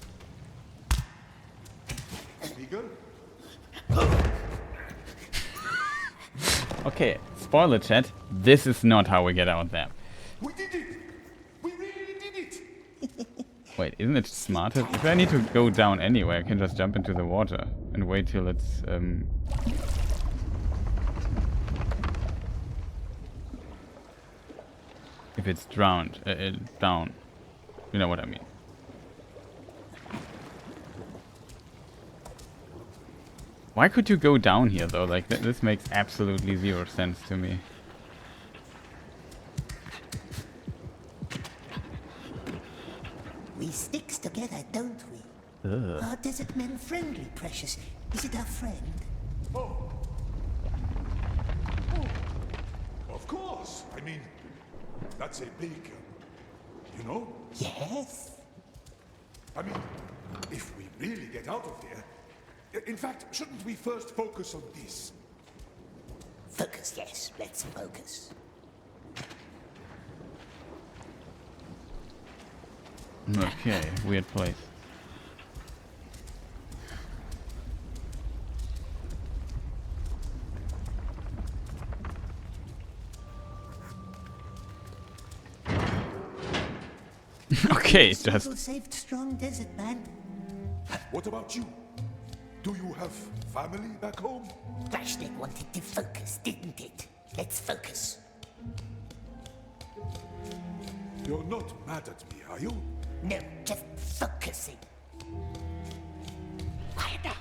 Eagle? Okay, spoiler chat, this is not how we get out there. We did it! We really did it! Wait, isn't it smarter? If I need to go down anyway, I can just jump into the water and wait till it's... if it's drowned, down. You know what I mean. Why could you go down here though? Like, this makes absolutely zero sense to me. We sticks together, don't we? Ugh. Are desert men friendly, precious? Is it our friend? Oh. Of course. I mean, that's a big, you know? Yes. I mean, if we really get out of here... In fact, shouldn't we first focus on this? Focus, yes. Let's focus. Okay, weird place. Okay, just... People saved strong desert man. What about you? Do you have family back home? Grashnak wanted to focus, didn't it? Let's focus. You're not mad at me, are you? No, just focusing. Quiet now.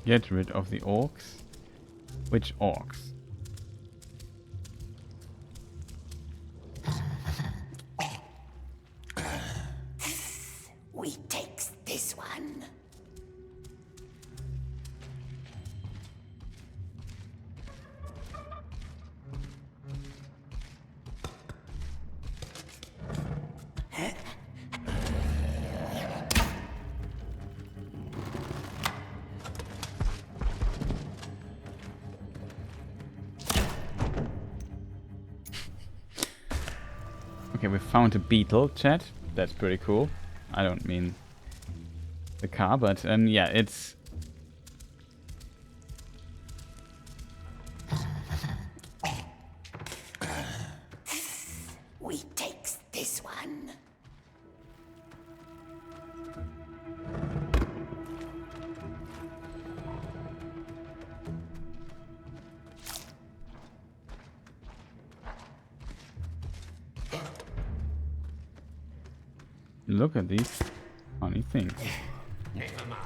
Get rid of the orcs. Which orcs? We takes this one. Okay, we found a beetle, chat. That's pretty cool. I don't mean the car, but yeah, it's... We takes this one. Look at these funny things. Never mind.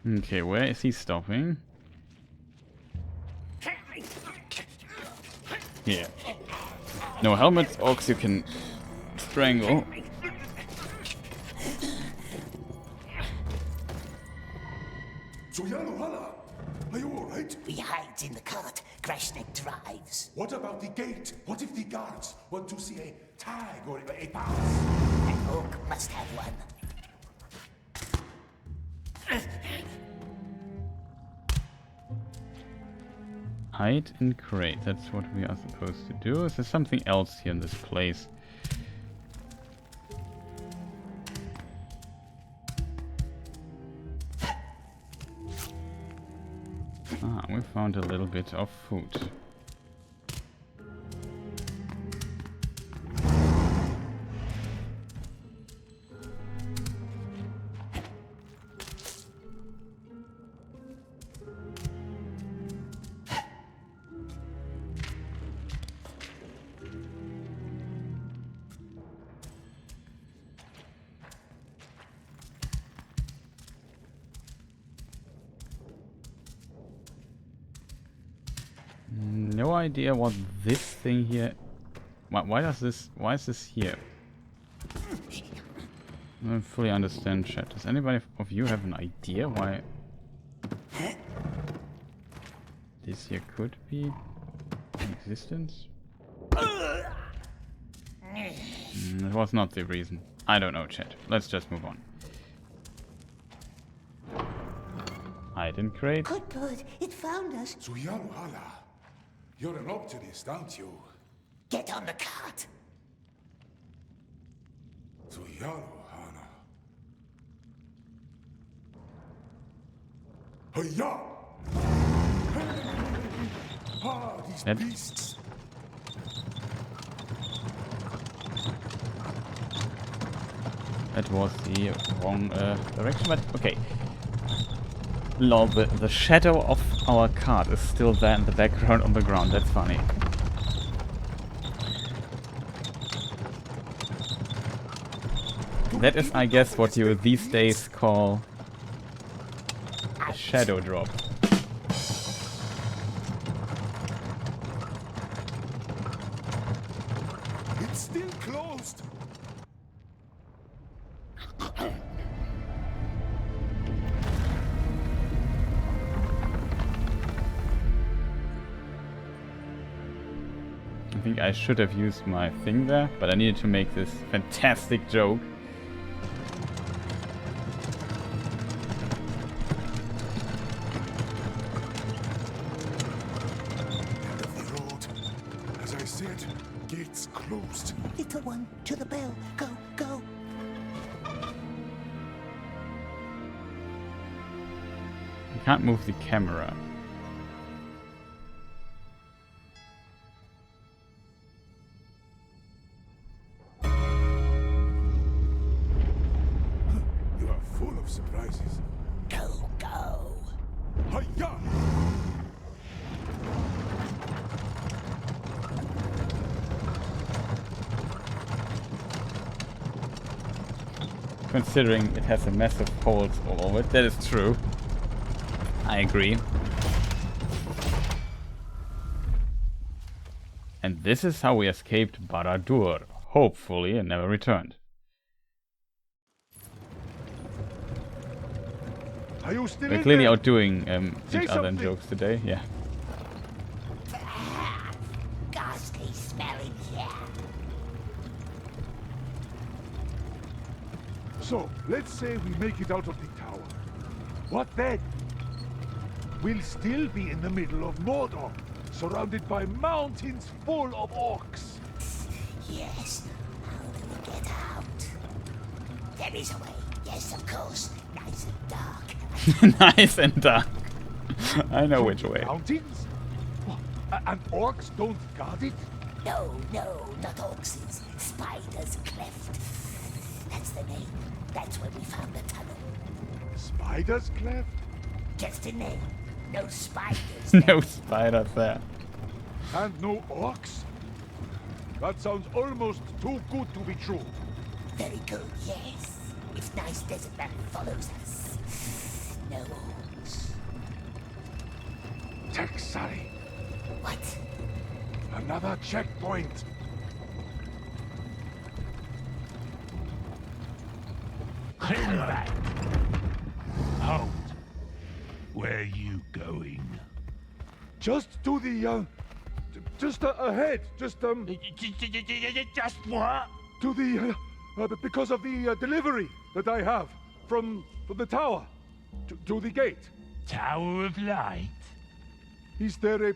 Okay, where is he stopping? Here. No helmets, orcs you can strangle. Zoyalo, are you alright? We hides in the cart. Grashnik drives. What about the gate? What if the guards want to see a tag or a pass? An orc must have one. Hide in crate. That's what we are supposed to do. Is there something else here in this place? Ah, we found a little bit of food. No idea what this thing here... Why is this here? I don't fully understand, chat. Does anybody of you have an idea why this here could be in existence? It was not the reason. I don't know, chat. Let's just move on. Hide in crate. Good bird, it found us. Zoyalo Hala, you're an optimist, aren't you? Get on the cart. Zoyalo Hala. Hiya! Ah, these That- beasts. That was the wrong direction, but okay. Lol, the shadow of our cart is still there in the background on the ground. That's funny. That is, I guess, what you these days call a shadow drop. It's still closed. think I should have used my thing there, but I needed to make this fantastic joke. As I said, gates closed. Little one, to the bell. Go, go. You can't move the camera. You are full of surprises. Go, go. Hiya! Considering it has a massive holes all over it. That is true. I agree. And this is how we escaped Barad-dûr, hopefully, and never returned. Are you still We're in clearly there? outdoing Say each other in something. jokes today, yeah. Ghastly smell in here. So, let's say we make it out of the tower. What then? We'll still be in the middle of Mordor, surrounded by mountains full of orcs. Yes. How do we get out? There is a way. Yes, of course. Nice and dark. Nice and dark. I know which way. Mountains? What? And orcs don't guard it? No, no, not orcs. Spider's Cleft. That's the name. That's where we found the tunnel. Spider's Cleft? Just a name. No spiders. No spiders there. And no orcs? That sounds almost too good to be true. Very good, yes. If nice desert man follows us. No orcs. Texari. What? Another checkpoint. Come back. Hold. Where you going? Just to the, just ahead. Just Just what? to the, because of the delivery that I have from the tower to the gate. Tower of Light? Is there a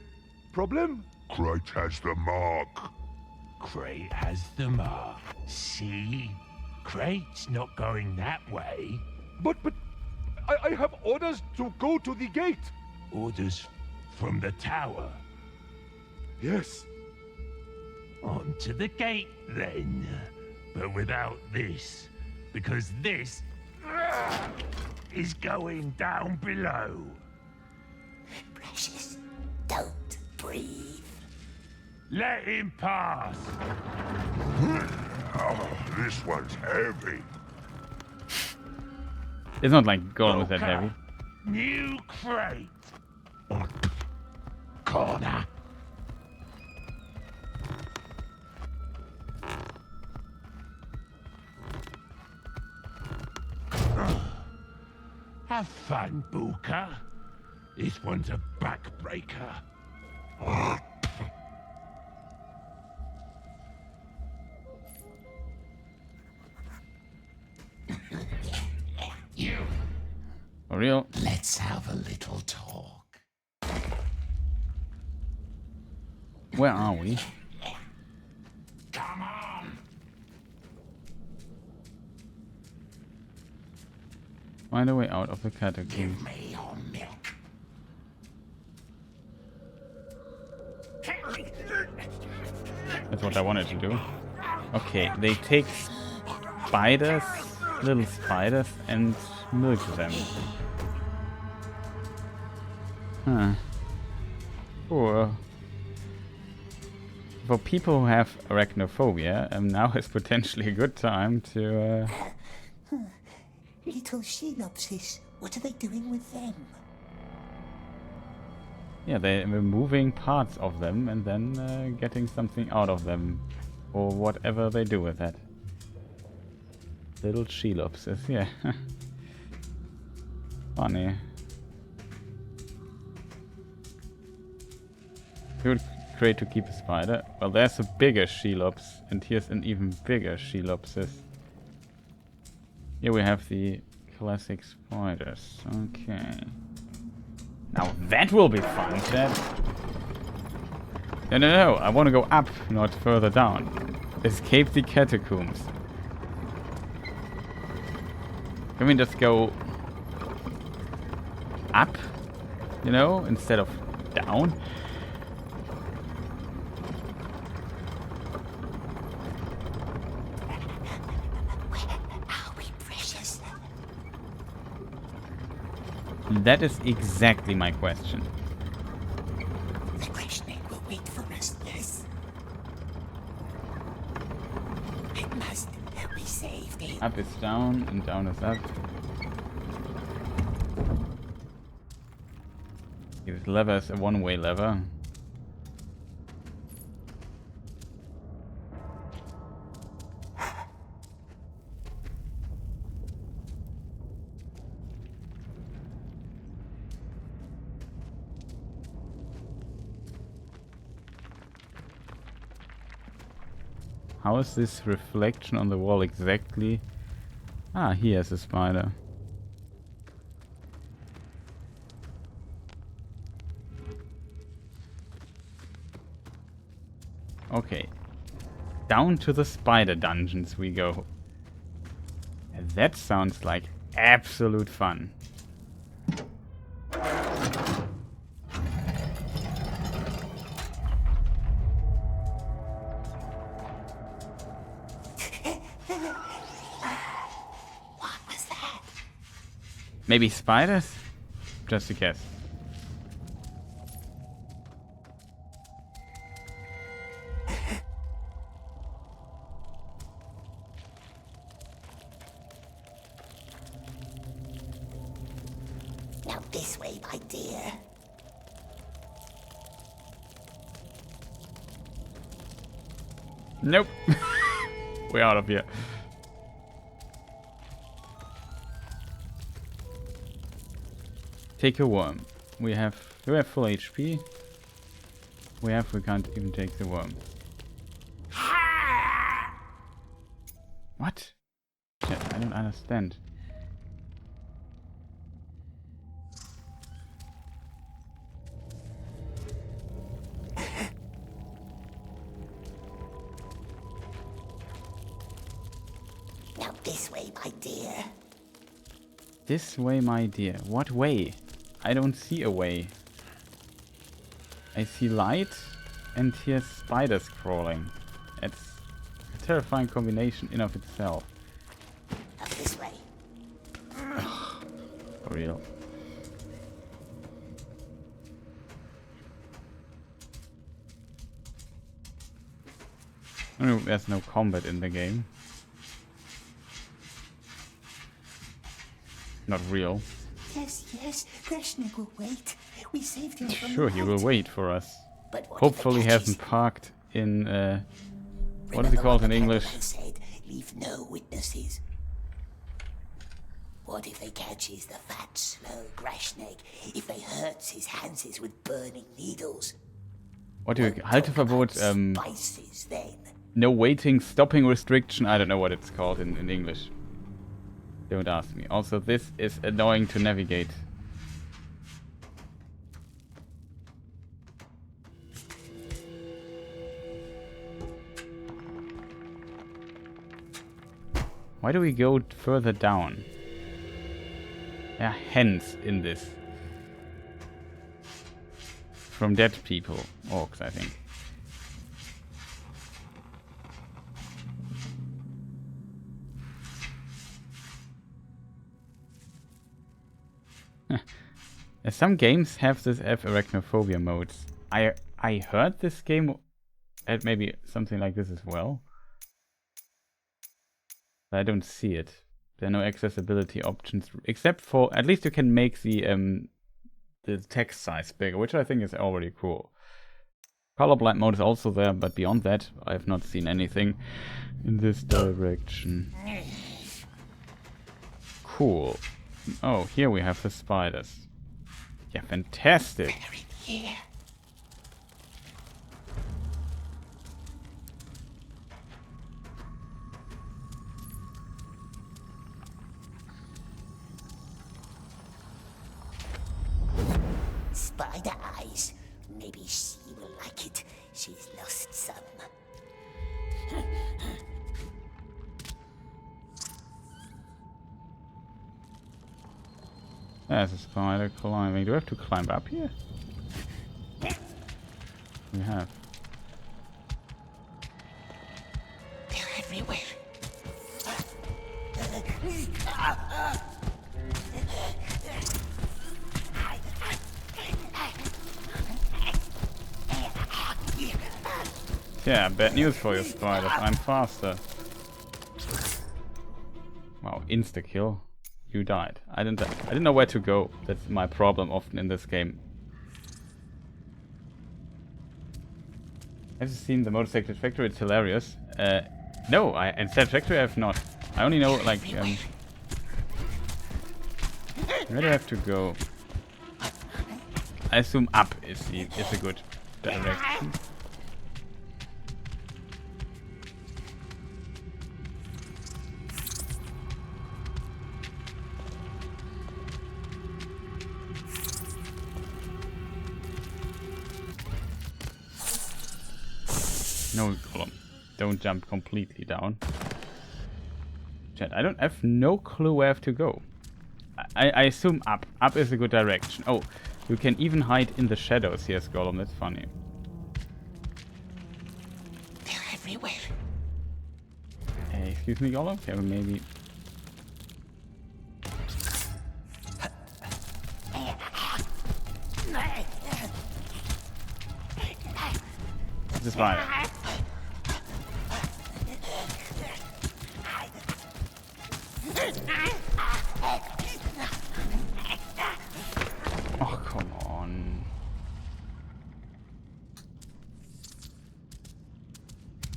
problem? Crate has the mark. Crate has the mark. See? Crate's not going that way. But I have orders to go to the gate. Orders from the tower. Yes. On to the gate, then. But without this. Because this is going down below. Precious. Don't breathe. Let him pass. Oh, this one's heavy. It's not like Gollum is that heavy. New crate. Corner. Have fun, Booker. This one's a backbreaker. You. For real. Let's have a little talk. Where are we? Come on. Find a way out of the catacombs. Give me your milk. That's what I wanted to do. Okay, they take spiders, little spiders, and milk them. Huh. Cool. For people who have arachnophobia, now is potentially a good time to... Little synopsis. What are they doing with them? Yeah, they're removing parts of them and then getting something out of them. Or whatever they do with that. Little Shelopses, yeah. Funny. great to keep a spider. Well, there's a bigger Shelops, and here's an even bigger Shelopsis. Here we have the classic spiders. Okay. Now that will be fun, chat. No, I want to go up, not further down. Escape the catacombs. Can we just go up, you know, instead of down? That is exactly my question. The questioning will wait for us, yes. It must be saved. Up is down and down is up. This lever is a one-way lever. How is this reflection on the wall exactly? Ah, here's a spider. Okay. Down to the spider dungeons we go. And that sounds like absolute fun. Maybe spiders? Just a guess. Now this way, my dear. Nope. We're out of here. Take a worm. Do we have full HP? We can't even take the worm. What? Shit, I don't understand. Now this way, my dear. This way, my dear. What way? I don't see a way. I see light and here's spiders crawling. It's a terrifying combination in of itself. Up this way. For real. Oh, there's no combat in the game. Not real. Yes, Greshnik will wait. We saved him from Sure, the he will wait for us. But what Hopefully he if the hasn't parked in, what is it Remember called what in the English? Padawan said, leave no witnesses. What if they catches the fat, slow Greshnik? If they hurts his hands with burning needles? What do you... Halteverbot, Spices then. no waiting, stopping restriction, I don't know what it's called in English. Don't ask me. Also, this is annoying to navigate. Why do we go further down? There are hens in this. From dead people. Orcs, I think. Some games have arachnophobia modes. I heard this game had maybe something like this as well. But I don't see it. There are no accessibility options except for, at least you can make the text size bigger, which I think is already cool. Colorblind mode is also there, but beyond that, I have not seen anything in this direction. Cool. Oh, here we have the spiders. Yeah, fantastic. spider eyes. Maybe she will like it. She's lost some. There's a spider climbing. Do I have to climb up here? We have. They're everywhere. Yeah, bad news for you, spiders. I'm faster. Wow, insta kill. You died. I didn't know where to go. That's my problem often in this game. Have you seen the Motorcycle Factory? It's hilarious. No, in Satisfactory I have not. I only know like where do I have to go? I assume up is a good direction. No, Gollum. Don't jump completely down. Chat, I have no clue where I have to go. I assume up. Up is a good direction. Oh, you can even hide in the shadows. Yes, Gollum, that's funny. They're everywhere. Hey, excuse me, Gollum? Okay, maybe... This is fine. Oh, come on.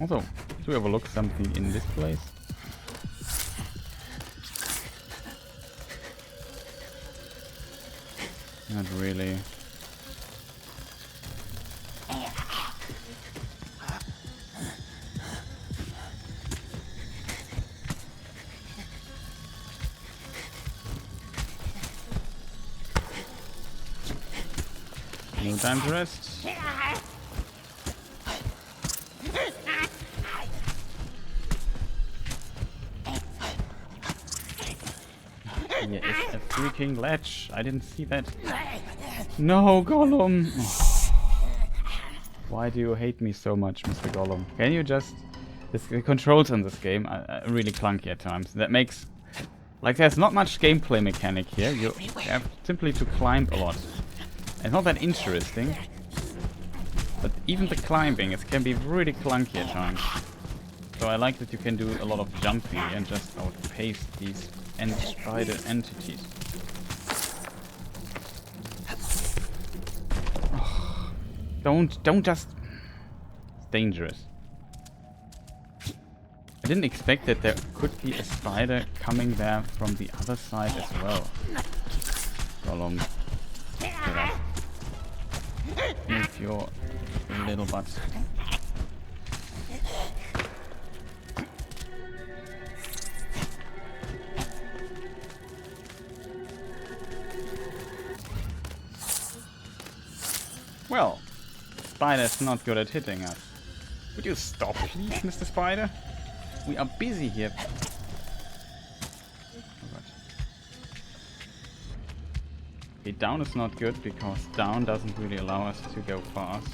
Also, should we overlook something in this place? Not really. No time to rest. Yeah, it's a freaking ledge. I didn't see that. No, Gollum. Oh. Why do you hate me so much, Mr. Gollum? Can you just... The controls in this game are really clunky at times. That makes... Like, there's not much gameplay mechanic here. You have simply to climb a lot. It's not that interesting. But even the climbing, it can be really clunky at times. So I like that you can do a lot of jumping and just outpace these spider entities. Oh, don't just... It's dangerous. I didn't expect that there could be a spider coming there from the other side as well. Gollum, get up. Move your little butt. Well, Spider's not good at hitting us. Would you stop, please, Mr. Spider? We are busy here. Oh God. Okay, down is not good because down doesn't really allow us to go fast.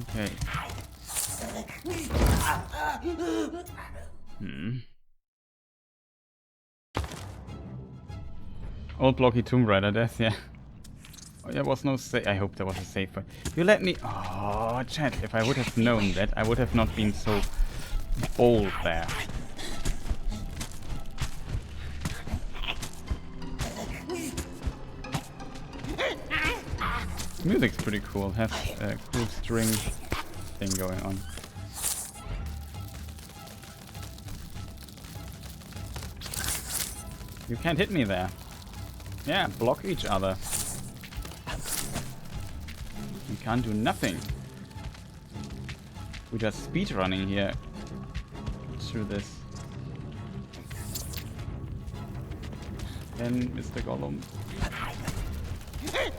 Okay. Old blocky Tomb Raider death, yeah. Oh, there was no I hope there was a safe one. You let me... Oh, chat, if I would have known that, I would have not been so bold there. The music's pretty cool. It has a cool string thing going on. You can't hit me there. Yeah, block each other. You can't do nothing. We're just speedrunning here through this. Then, Mr. Gollum,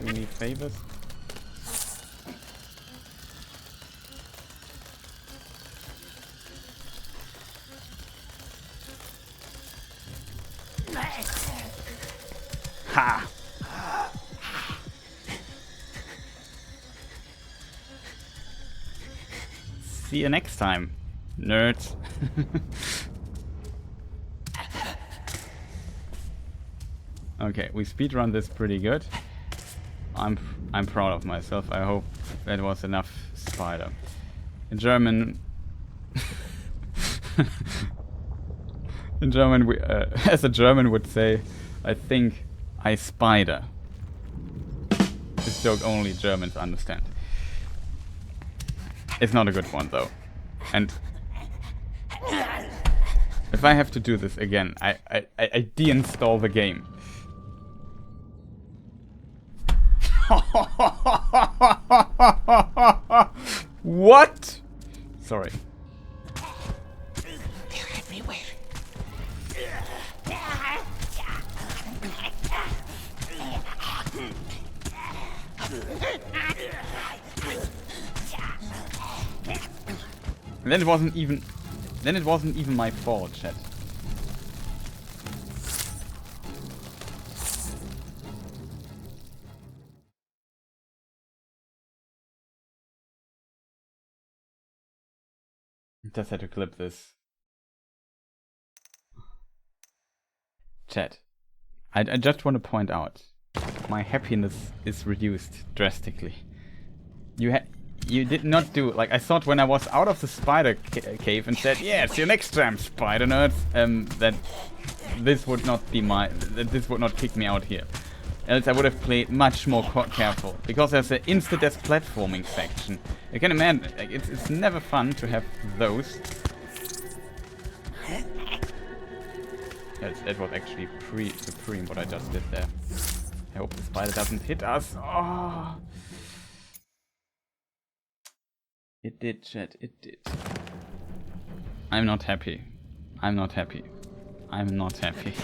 do me favors. Ha! See you next time, nerds. Okay, we speedrun this pretty good. I'm proud of myself. I hope that was enough spider. In German, as a German would say, I think I spider. This joke only Germans understand. It's not a good one though. And if I have to do this again, I deinstall the game. What? Sorry. They're everywhere. And then it wasn't even my fault, chat. Just had to clip this. Chat. I just want to point out, my happiness is reduced drastically. You did not do, like, I thought when I was out of the spider cave and said, yeah, see you next time, spider nerds, that this would not be that this would not kick me out here. Else I would have played much more careful, because there's an insta-death platforming section. You can imagine, like, it's never fun to have those. That was actually supreme what I just did there. I hope the spider doesn't hit us. Oh. It did, chat, it did. I'm not happy. I'm not happy. I'm not happy.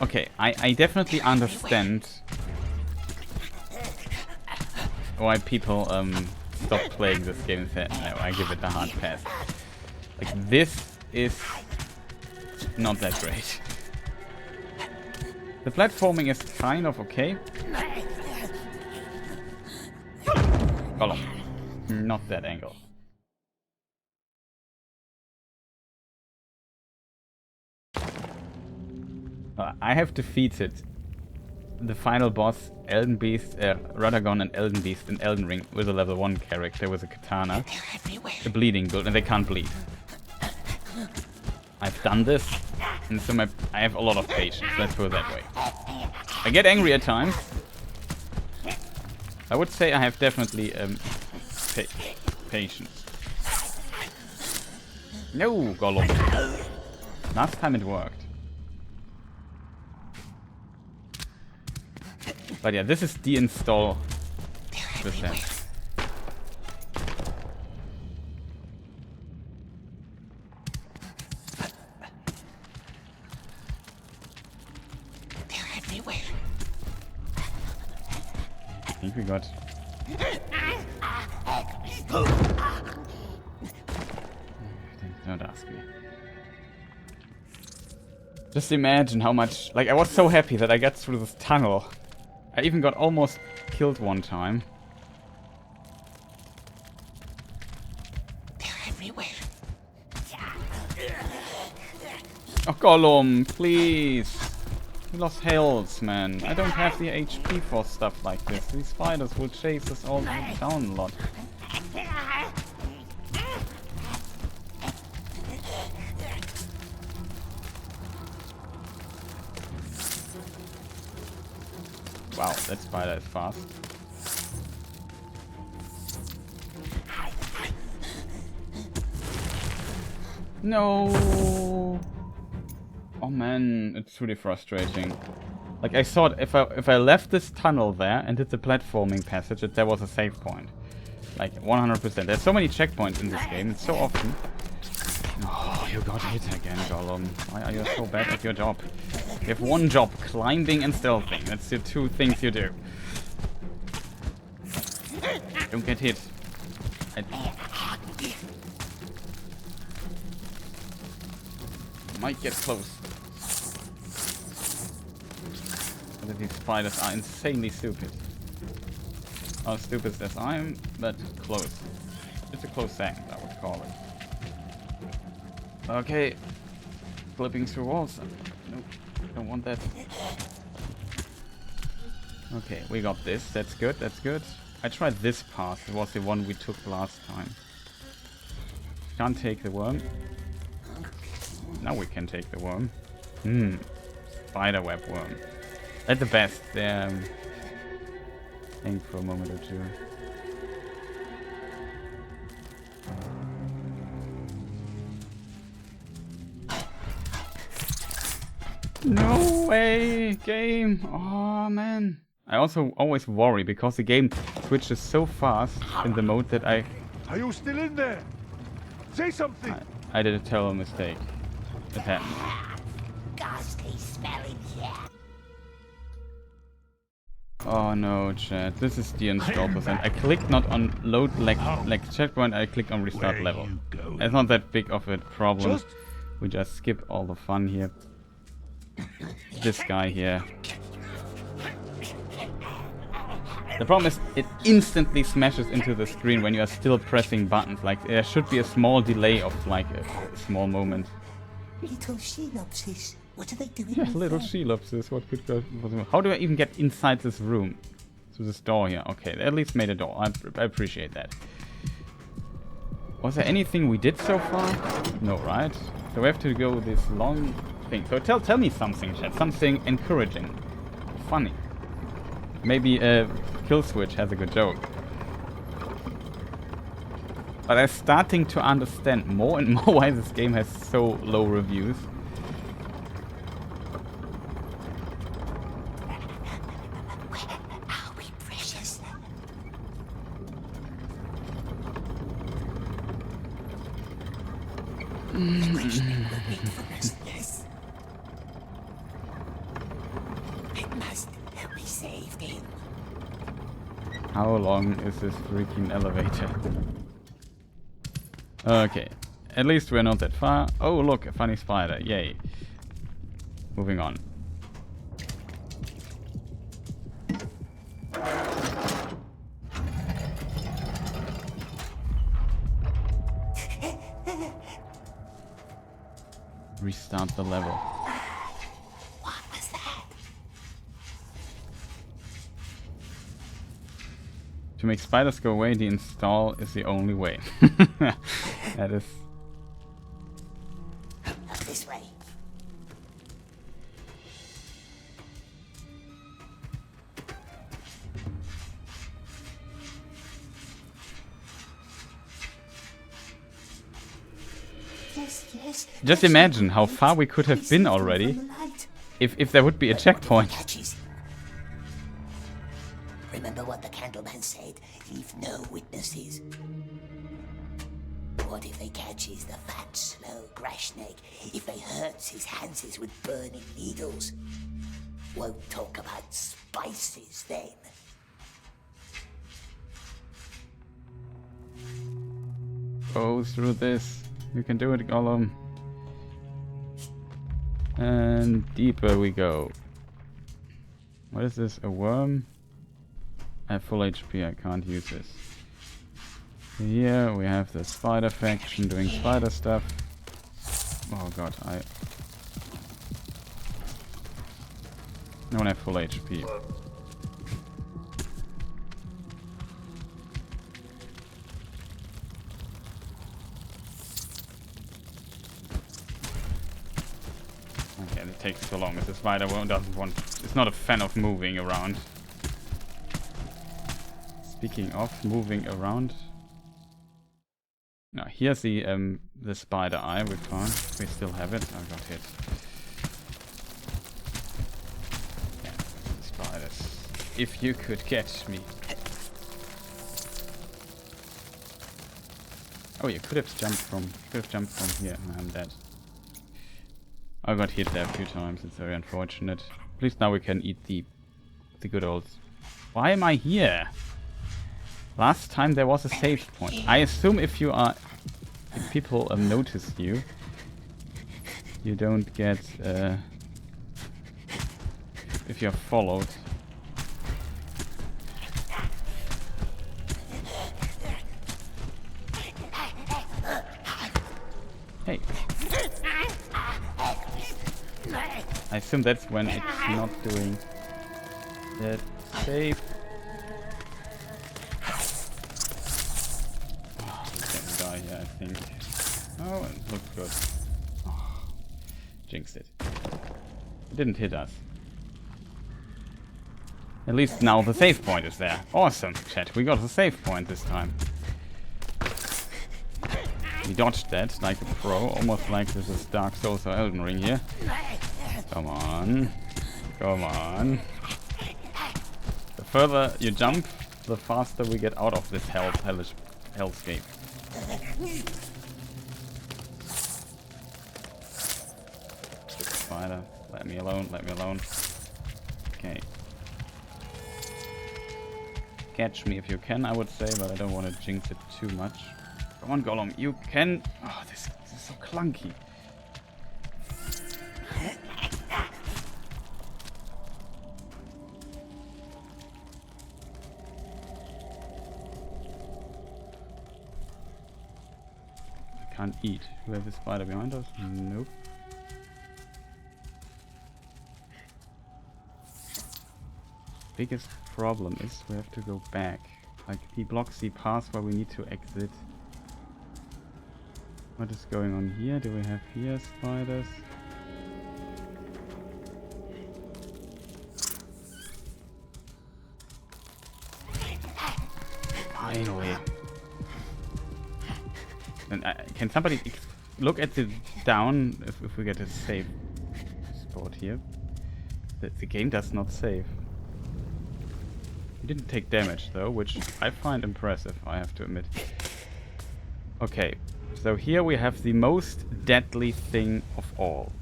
Okay, I definitely understand why people stop playing this game and say, no, I give it a hard pass. Like, this is not that great. The platforming is kind of okay. Gollum. Not that angle. I have defeated the final boss, Elden Beast, Radagon and Elden Beast in Elden Ring with a level 1 character with a katana, a bleeding build, and they can't bleed. I've done this, and so I have a lot of patience, let's put it that way. I get angry at times. I would say I have definitely patience. No, Gollum. Last time it worked. But yeah, this is deinstall percent. They're everywhere. I think we got. Don't ask me. Just imagine how much. Like, I was so happy that I got through this tunnel. I even got almost killed one time. They're everywhere. Oh, Gollum, please. We lost health, man. I don't have the HP for stuff like this. These spiders will chase us all down a lot. Wow, that spider is fast. No. Oh man, it's really frustrating. Like, I thought if I left this tunnel there and did the platforming passage, that there was a save point. Like 100%. There's so many checkpoints in this game. It's so often. Oh, you got hit again, Gollum. Why are you so bad at your job? You have one job, climbing and stealthing. That's the two things you do. Don't get hit. Might get close. But these spiders are insanely stupid. Not as stupid as I am, but close. It's a close second, I would call it. Okay. Flipping through walls. Nope, don't want that. Okay, we got this. That's good, that's good. I tried this path. It was the one we took last time. Can't take the worm. Now we can take the worm. Spiderweb worm. That's the best. Think for a moment or two. No way, game. Oh man. I also always worry because the game switches so fast in the mode that I... Are you still in there? Say something! I did a terrible mistake. It happened. Ghastly smelling here. Oh no, chat. This is the install percent. I clicked not on load like checkpoint, I clicked on restart level. It's not that big of a problem. We just skip all the fun here. This guy here. The problem is it instantly smashes into the screen when you are still pressing buttons. Like there should be a small delay of like a small moment. Little Shelopsis. What are they doing? Yeah, little Shelopsis. What could go? How do I even get inside this room? Through this door here. Okay, they at least made a door. I appreciate that. Was there anything we did so far? No, right? So we have to go this long thing. So tell me something, chat. Something encouraging, funny. Maybe Kill Switch has a good joke. But I'm starting to understand more and more why this game has so low reviews. Are we precious? Yes. It must. We saved him. How long is this freaking elevator? Okay, at least we're not that far. Oh look, a funny spider, yay. Moving on. Restart the level. What was that? To make spiders go away, the install is the only way. That is... This way. Yes. Just imagine how far we could have been already if there would be a checkpoint. Remember what the Candleman said? Leave no witnesses. What if they catches the fat, slow Grashnak? If they hurts his hands with burning needles? Won't talk about spices then. Go through this. You can do it, Gollum. And deeper we go. What is this? A worm? I have full HP, I can't use this. Here we have the spider faction doing spider stuff. Oh god, I don't have full HP. Okay, it takes so long. The spider doesn't want. It's not a fan of moving around. Speaking of moving around. Now here's the spider eye we found. We still have it. I got hit. Yeah, the spiders. If you could catch me. Oh, you could have jumped from here. I'm dead. I got hit there a few times. It's very unfortunate. At least now we can eat the good old... Why am I here? Last time there was a save point. I assume if you are... If people notice you, you don't get... if you're followed. Hey. I assume that's when it's not doing that save. Oh, we can die here, I think. Oh, it looks good. Oh, jinxed it. It didn't hit us. At least now the save point is there. Awesome, chat. We got the save point this time. We dodged that like a pro, almost like this is Dark Souls or Elden Ring here. Come on. Come on. The further you jump, the faster we get out of this hellscape. Spider, let me alone, let me alone. Okay. Catch me if you can, I would say, but I don't want to jinx it too much. Come on, Gollum, you can... Oh, this is so clunky. I can't eat. Do we have a spider behind us? Nope. Biggest problem is we have to go back. Like, he blocks the path where we need to exit. What is going on here? Do we have here spiders? Finally. And can somebody look at the down if we get a save spot here? The game does not save. He didn't take damage though, which I find impressive, I have to admit. Okay. So here we have the most deadly thing of all.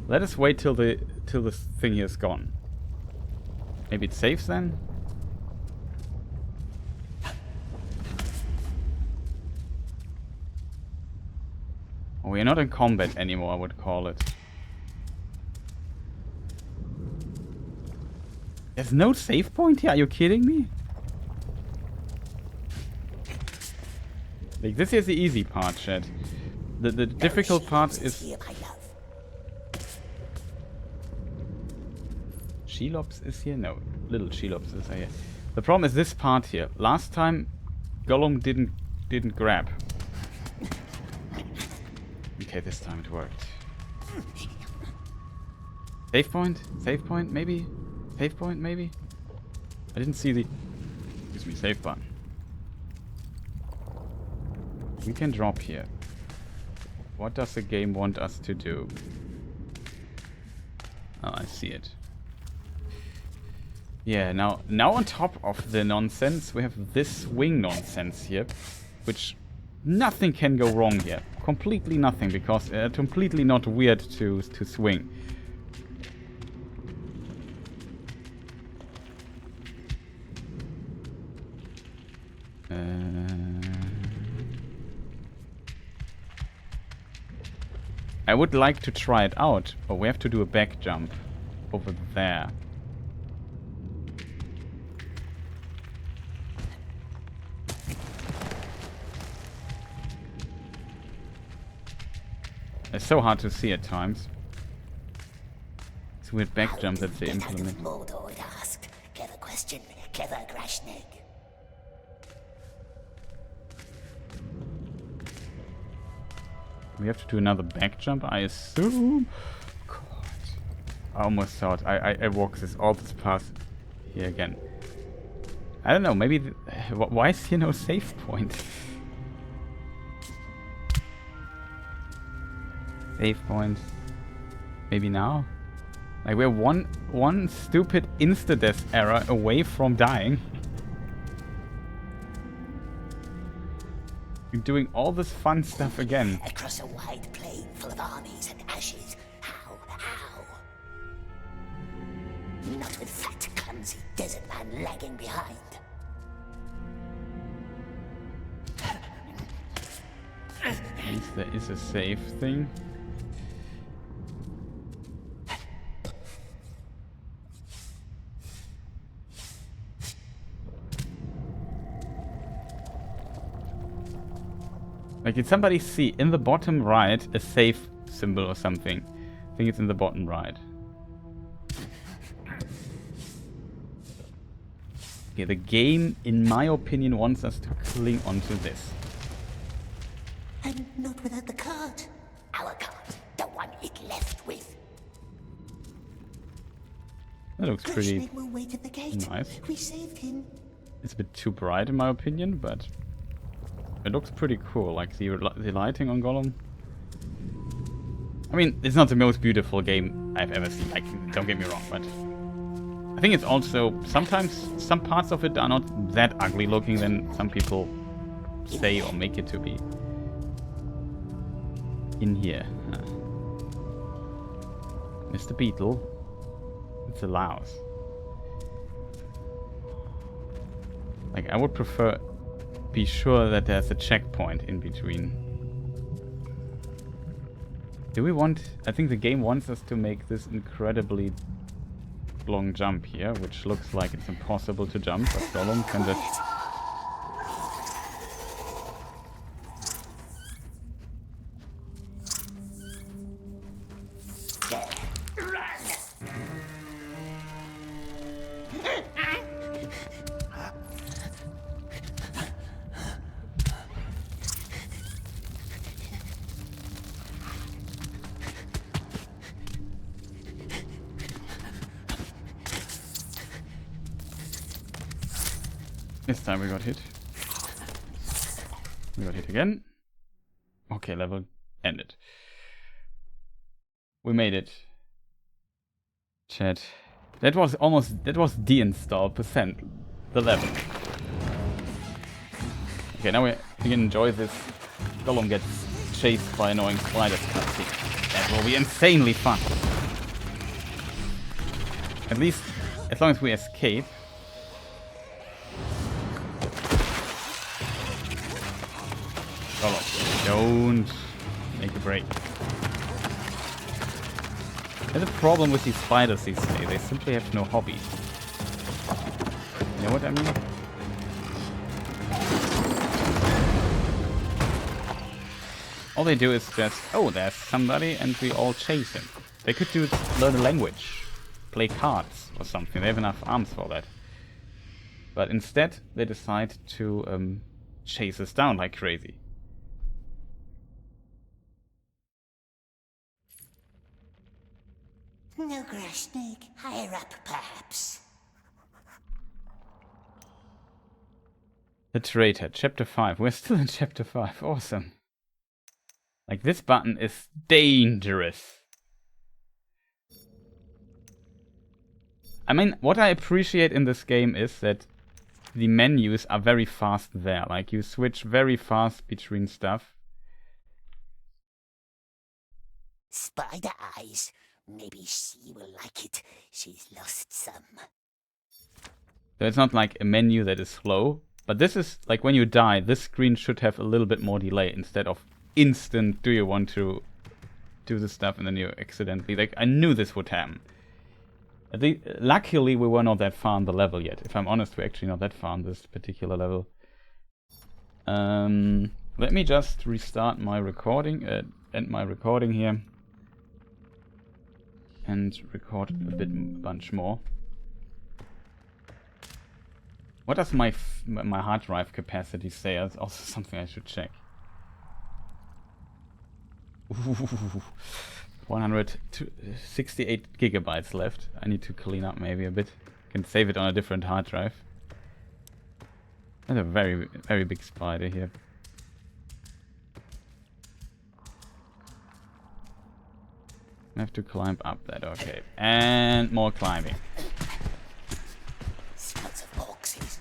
Let us wait till the thing here is gone. Maybe it saves then? Oh, we are not in combat anymore, I would call it. There's no save point here, are you kidding me? Like, this is the easy part, chat. The difficult part is... Shelops is here? No, little Shelops is here. The problem is this part here. Last time, Gollum didn't grab. Okay, this time it worked. Save point? Save point, maybe? Save point, maybe? I didn't see the... Excuse me, save button. We can drop here. What does the game want us to do? Oh, I see it. Yeah, now on top of the nonsense, we have this swing nonsense here, which nothing can go wrong here. Completely nothing, because completely not weird to swing. I would like to try it out, but we have to do a back jump over there. It's so hard to see at times. It's a weird back jump that they implement. Mordor asked. Clever question, clever Grashnig. We have to do another back jump, I assume. God. I almost thought I walked all this path here again. I don't know, maybe... why is here no save point? Save point. Maybe now? Like, we're one stupid insta-death error away from dying. You're doing all this fun stuff again. Across a wide plain full of armies and ashes. How? Not with fat, clumsy desert man lagging behind. At least there is a save thing. Like, did somebody see in the bottom right a save symbol or something? I think it's in the bottom right. Okay, the game, in my opinion, wants us to cling onto this. And not without the cart. Our cart, the one it left with. That looks pretty Grishnik will wait at the gate. nice. We saved him. It's a bit too bright in my opinion, but it looks pretty cool. Like the lighting on Gollum. I mean, it's not the most beautiful game I've ever seen. Like, don't get me wrong, but I think it's also sometimes some parts of it are not that ugly looking than some people say or make it to be. In here, Mr. Beetle. It's a louse. Like, I would prefer be sure that there's a checkpoint in between. Do we want... I think the game wants us to make this incredibly long jump here, which looks like it's impossible to jump, but Gollum can just... This time we got hit. We got hit again. Okay, level ended. We made it. Chat. That was deinstall percent, the level. Okay, now we can enjoy this. Gollum gets chased by annoying spiders cutscene. That will be insanely fun. At least, as long as we escape. Gollum, don't make a break. There's a problem with these spiders these days. They simply have no hobby. You know what I mean? All they do is just, oh, there's somebody, and we all chase him. They could do learn a language, play cards or something. They have enough arms for that. But instead, they decide to chase us down like crazy. No Grishnik, higher up perhaps. The Traitor, Chapter 5. We're still in Chapter 5. Awesome. Like, this button is dangerous. I mean, what I appreciate in this game is that the menus are very fast there. Like, you switch very fast between stuff. Spider eyes. Maybe she will like it. She's lost some. So it's not like a menu that is slow. But this is, like, when you die, this screen should have a little bit more delay instead of instant, do you want to do this stuff, and then you accidentally... Like, I knew this would happen. Luckily, we were not that far on the level yet. If I'm honest, we're actually not that far on this particular level. Let me just restart my recording, end my recording here. And record a bunch more. What does my hard drive capacity say? That's also something I should check. Ooh, 168 gigabytes left. I need to clean up maybe a bit. Can save it on a different hard drive. There's a very, very big spider here. I have to climb up that, okay. And more climbing. Smells of boxes.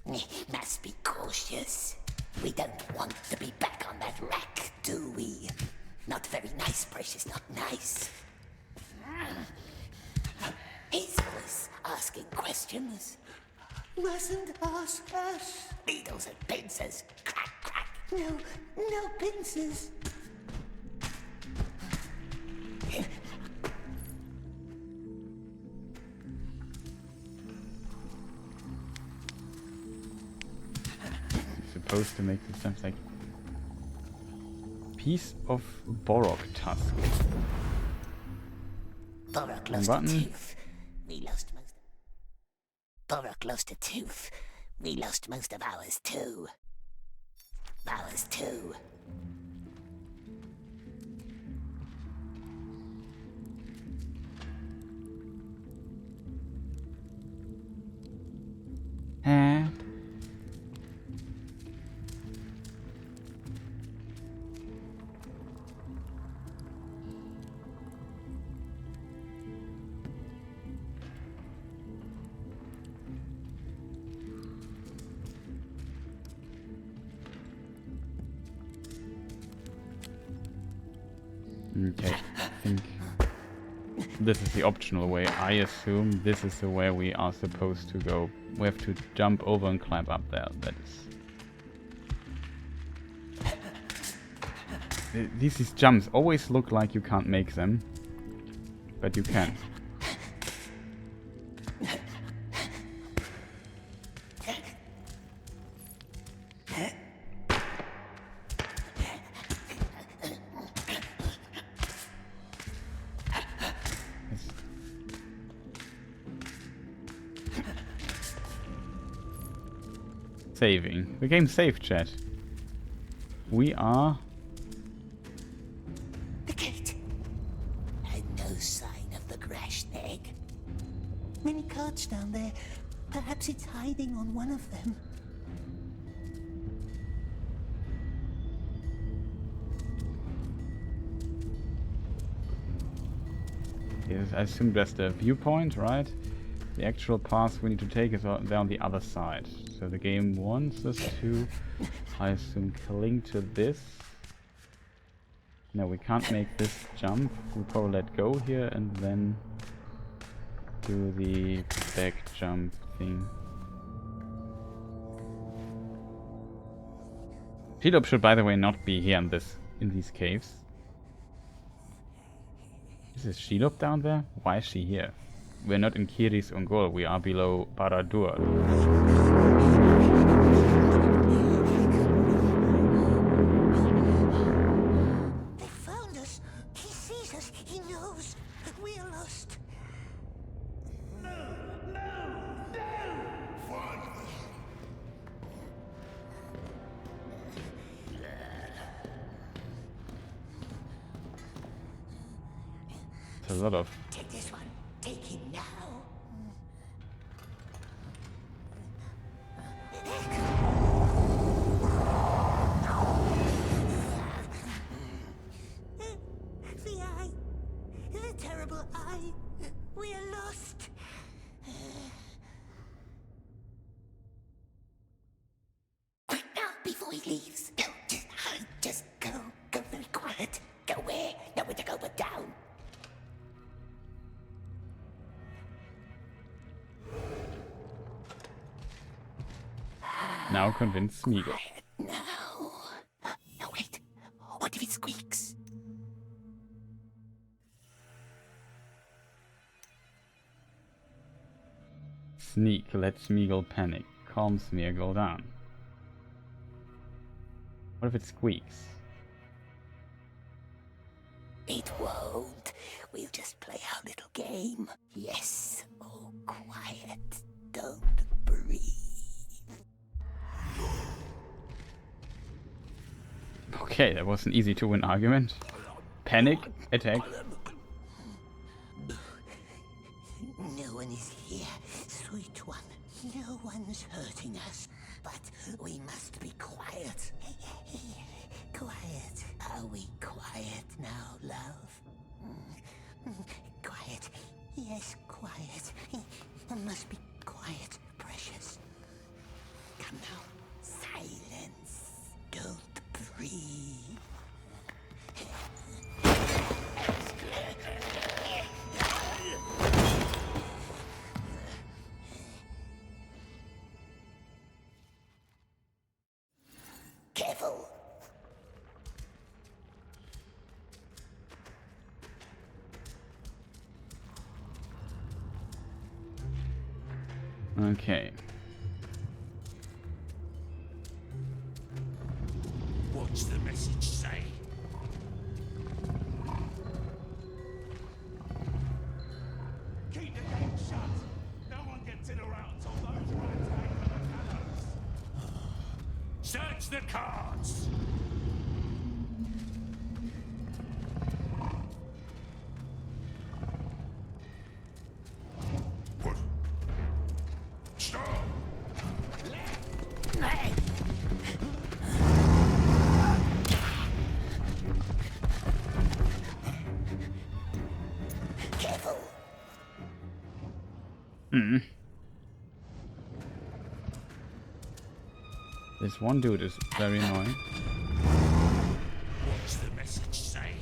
Must be We don't want to be back on that rack, do we? Not very nice, Precious, not nice. His voice asking questions. Mustn't ask us. Needles and pincers. Crack, crack. No pincers. Supposed to make this sound like piece of Borok tusk. Borok lost a tooth. We lost most. Borok lost a tooth. We lost most of ours too. Ours too. Okay, I think this is the optional way. I assume this is the way we are supposed to go. We have to jump over and climb up there. That is... These jumps always look like you can't make them, but you can. Saving. The game saved, chat. We are... The gate. And no sign of the crashed egg. Many cards down there. Perhaps it's hiding on one of them. Yes, I assume that's the viewpoint, right? The actual path we need to take is there on the other side. So the game wants us to, I assume, cling to this. No, we can't make this jump. We'll probably let go here and then do the back jump thing. Shelob should, by the way, not be here in these caves. Is this Shelob down there? Why is she here? We're not in Kiris Ungol, we are below Barad-dûr. They found us. He sees us. He knows. We are lost. There's a lot of... Take this one. Take him now. The eye. The terrible eye. We are lost. Quick now, before he leaves. Go, just hide. Just go. Go very quiet. Go where? Nowhere to go but down. Now convince Smeagol. No. No, wait. What if it squeaks? Sneak, let Smeagol panic. Calm Smeagol down. What if it squeaks? It won't. We'll just play our little game. Yes. Oh, quiet. Don't breathe. Okay, that was an easy to win argument. Panic, attack. No one is here, sweet one. No one's hurting us. But we must be quiet. Quiet. Are we quiet now, love? Quiet. Yes, quiet. Must be quiet, precious. Come now. Silence. Careful. Okay. What's the message say? Keep the gate shut. No one gets in or out until those rats hang from the gallows. Search the cards. What? Stop! Careful. This one dude is very annoying. What's the message say?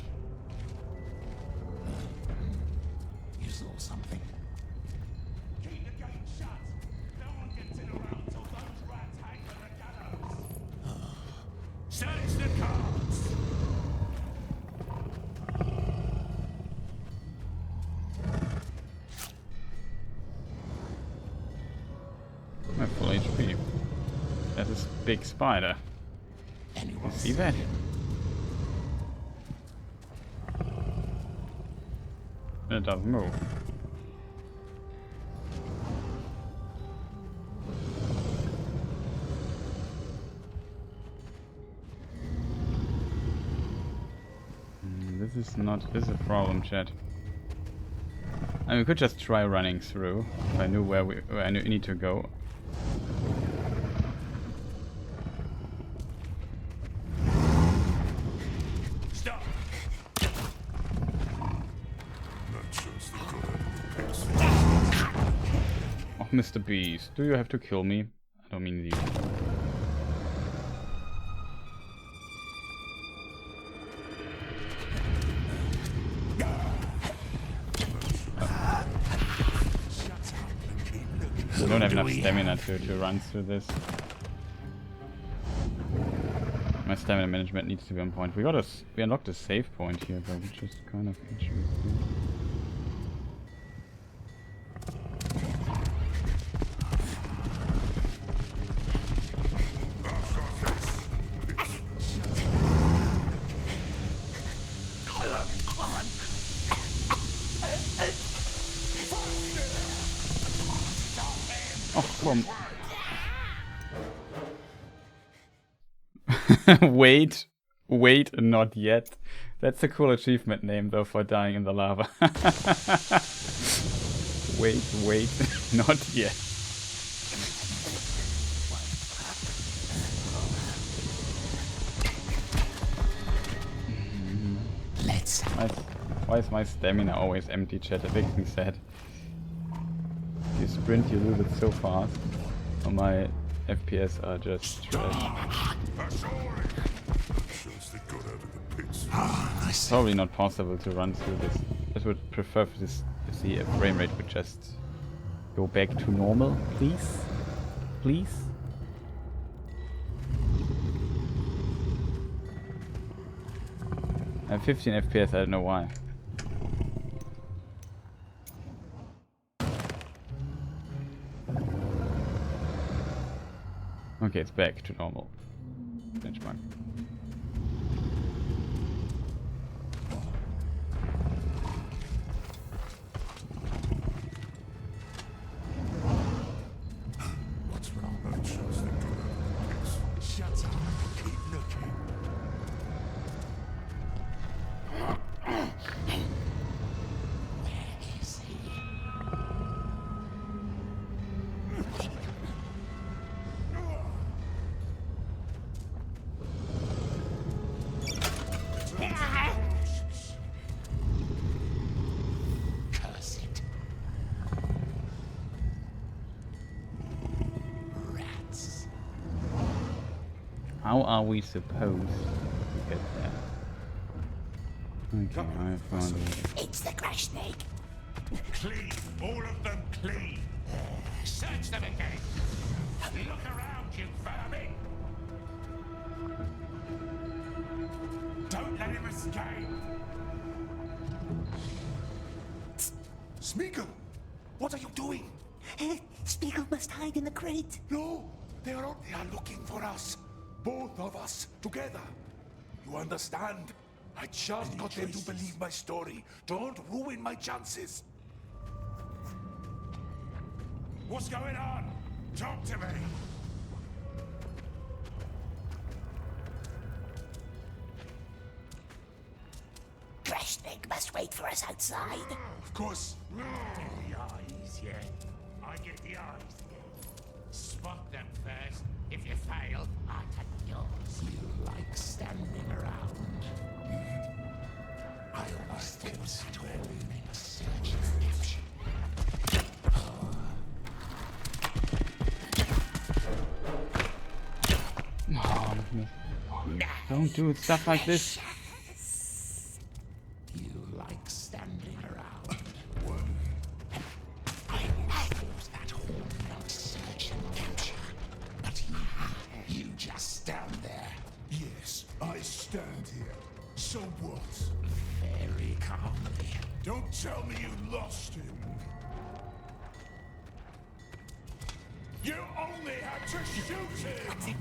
You saw something. Keep the gate shut. No one gets in or out until those rats hang from the gallows. Search the cards. I'm at full HP. That's a big spider. You see that? And it doesn't move. This is a problem, chat. I mean, we could just try running through if I knew where I need to go. Stop. Oh, Mr. Beast, do you have to kill me? I don't mean you. I don't have enough stamina to run through this. My stamina management needs to be on point. We unlocked a save point here, but which is kind of interesting. Oh, come on. Wait, not yet. That's a cool achievement name though for dying in the lava. Wait, not yet. Why is my stamina always empty, chat? It makes me sad. If you sprint, you lose it so fast. So my FPS are just trash. It's probably not possible to run through this. I would prefer for this to see a frame rate would just go back to normal, please? Please? I have 15 FPS, I don't know why. Okay, it's back to normal. Benchmark. What's wrong? Shut up. Keep looking. Where is he? Curse it. Rats. How are we supposed to get there? Okay, I found it. It's the crash snake. Clean. All of them clean. Search them again. Look around, you vermin. escape! Smeagol! What are you doing? Spiegel must hide in the crate. No! They are out there looking for us. Both of us, together. You understand? I just got them to believe my story. Don't ruin my chances. What's going on? Talk to me! Crashneck must wait for us outside. Of course. Get the eyes, yeah? I get the eyes, yeah? Spot them first. If you fail, I take yours. You like standing around. I always thought to eliminate search and capture. Oh, don't do stuff like this. You like standing around. I thought that horn meant search and capture. But you just stand there. Yes, I stand here. So what? Very calmly. Don't tell me you lost him. You only had to shoot him!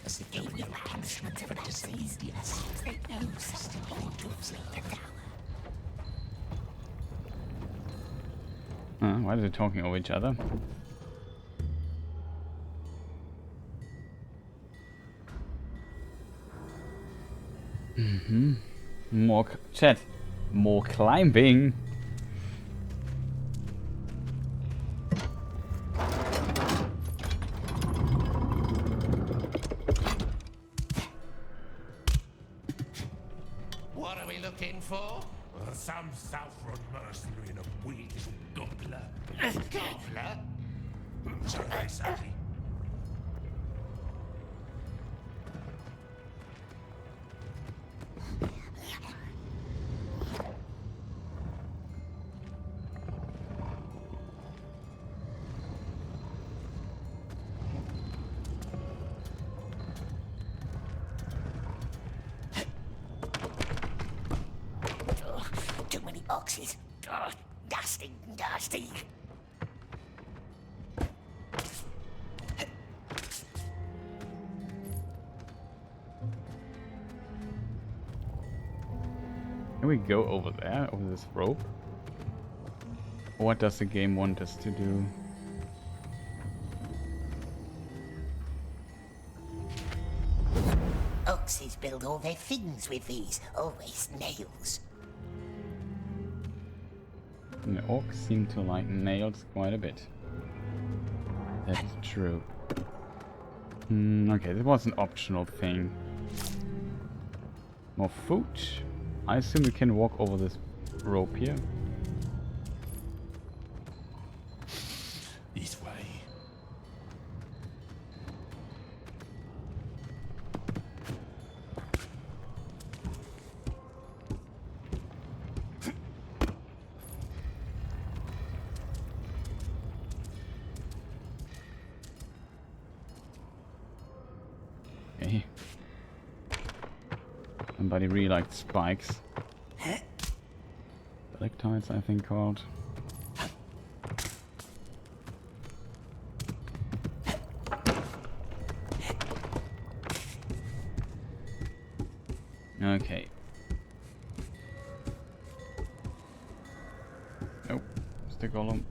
As the game of punishment for disease, yes, they know something to observe the tower. Why are they talking over each other? More chat. More climbing. What are we looking for? Some South-Run mercenary and a weak little gobbler. Gobbler? So they say. Too many boxes. Dusty, dusty. Can we go over there, over this rope? What does the game want us to do? Oxes build all their things with these. Always nails. The orcs seem to like nails quite a bit. That is true. Okay, this was an optional thing. More food. I assume we can walk over this rope here. This way. Okay. Somebody really liked spikes. Stalactites, I think called. Okay. Nope. Mr. Gollum.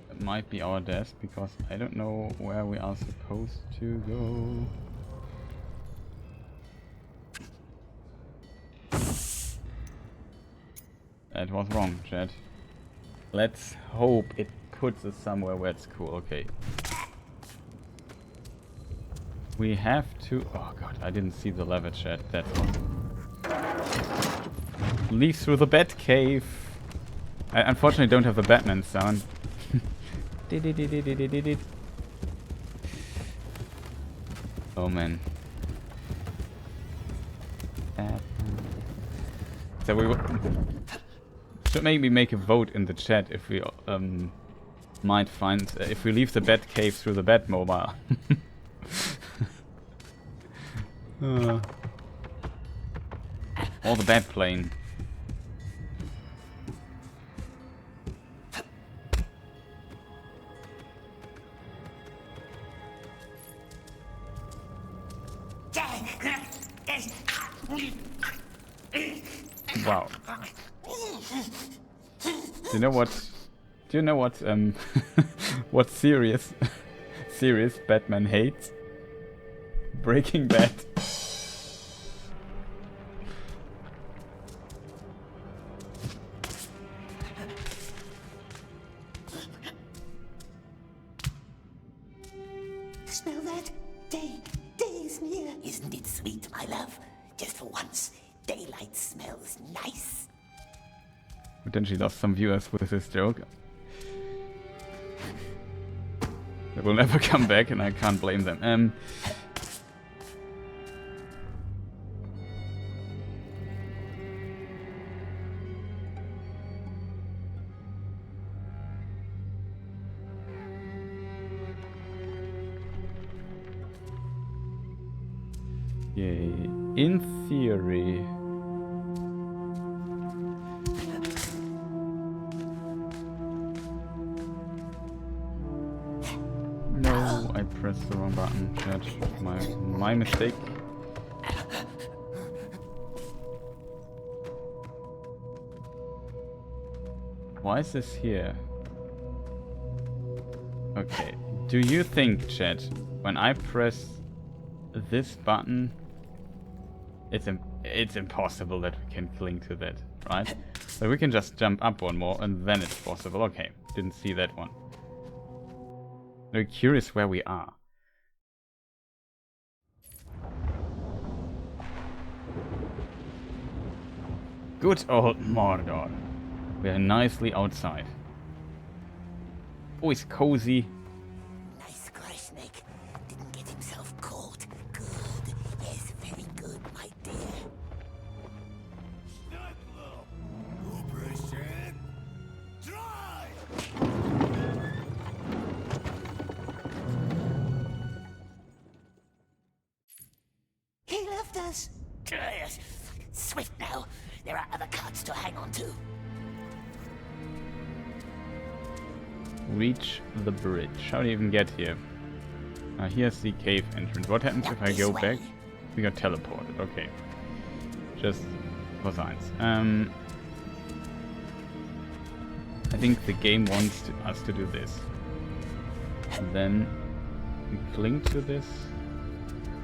That might be our desk because I don't know where we are supposed to go. That was wrong, Chad. Let's hope it puts us somewhere where it's cool. Okay. We have to... Oh god, I didn't see the lever, Chad. That's awesome. Leave through the bat cave. I unfortunately don't have the Batman sound. Oh man. So we should maybe make a vote in the chat if we might find if we leave the bat cave through the Batmobile. Or the bad plane. Wow. Do you know what? Do you know what? What series Batman hates? Breaking Bad. Smell that? Day is near. Isn't it sweet, my love? Just for once, daylight smells nice. Potentially lost some viewers with this joke. They will never come back, and I can't blame them. Yay. In theory. No, I pressed the wrong button. Chat. My mistake. Why is this here? Okay. Do you think, chat, when I press this button, it's impossible that we can cling to that, right? But we can just jump up one more and then it's possible. Okay, didn't see that one. Very curious where we are. Good old Mordor. We are nicely outside. Oh, it's cozy. Nice guy, Snake. Didn't get himself caught. Good. Yes, very good, my dear. Operation Try! He left us. Yes. Swift now. There are other cards to hang on to. Reach the bridge. How do you even get here? Here's the cave entrance. What happens if I go back? We got teleported. Okay. Just for science. I think the game wants us to do this. And then we cling to this.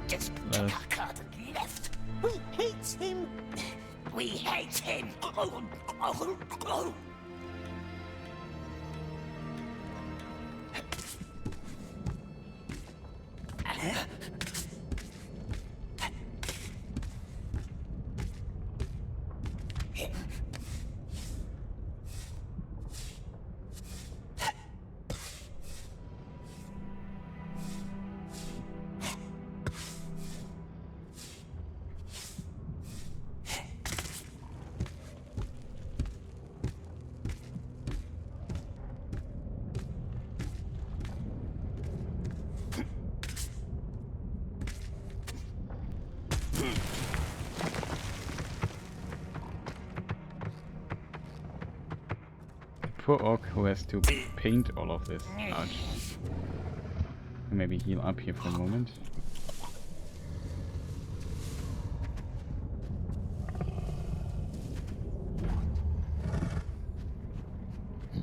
Just took our card and left. We hate him. We hate him. Poor orc who has to paint all of this. Ouch. Maybe heal up here for a moment.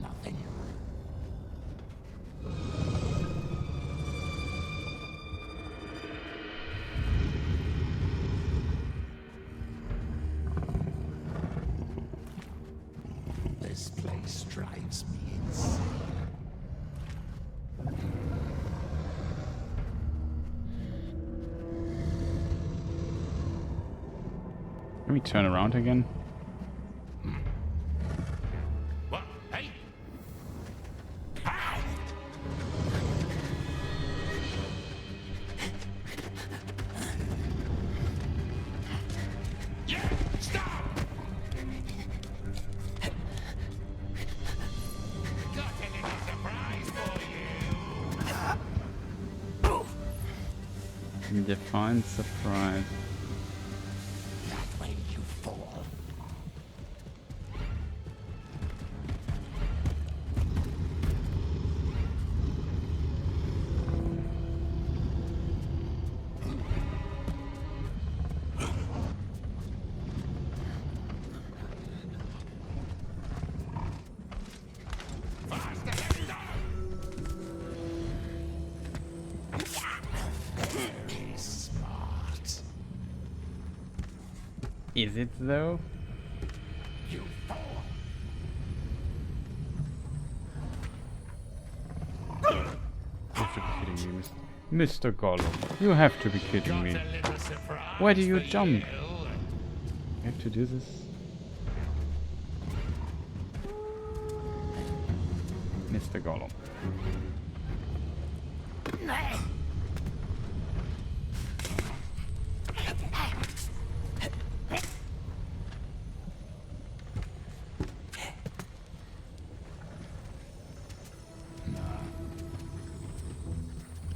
Nothing. This place drives me insane. Can we turn around again? What? Hey! Yeah! Stop! Got a little surprise for you. Define surprise. That way you fall. Is it though? You fool! You have to be kidding me, Mr. Gollum. You have to be kidding me. Where do you jump? I have to do this. Mr. Gollum.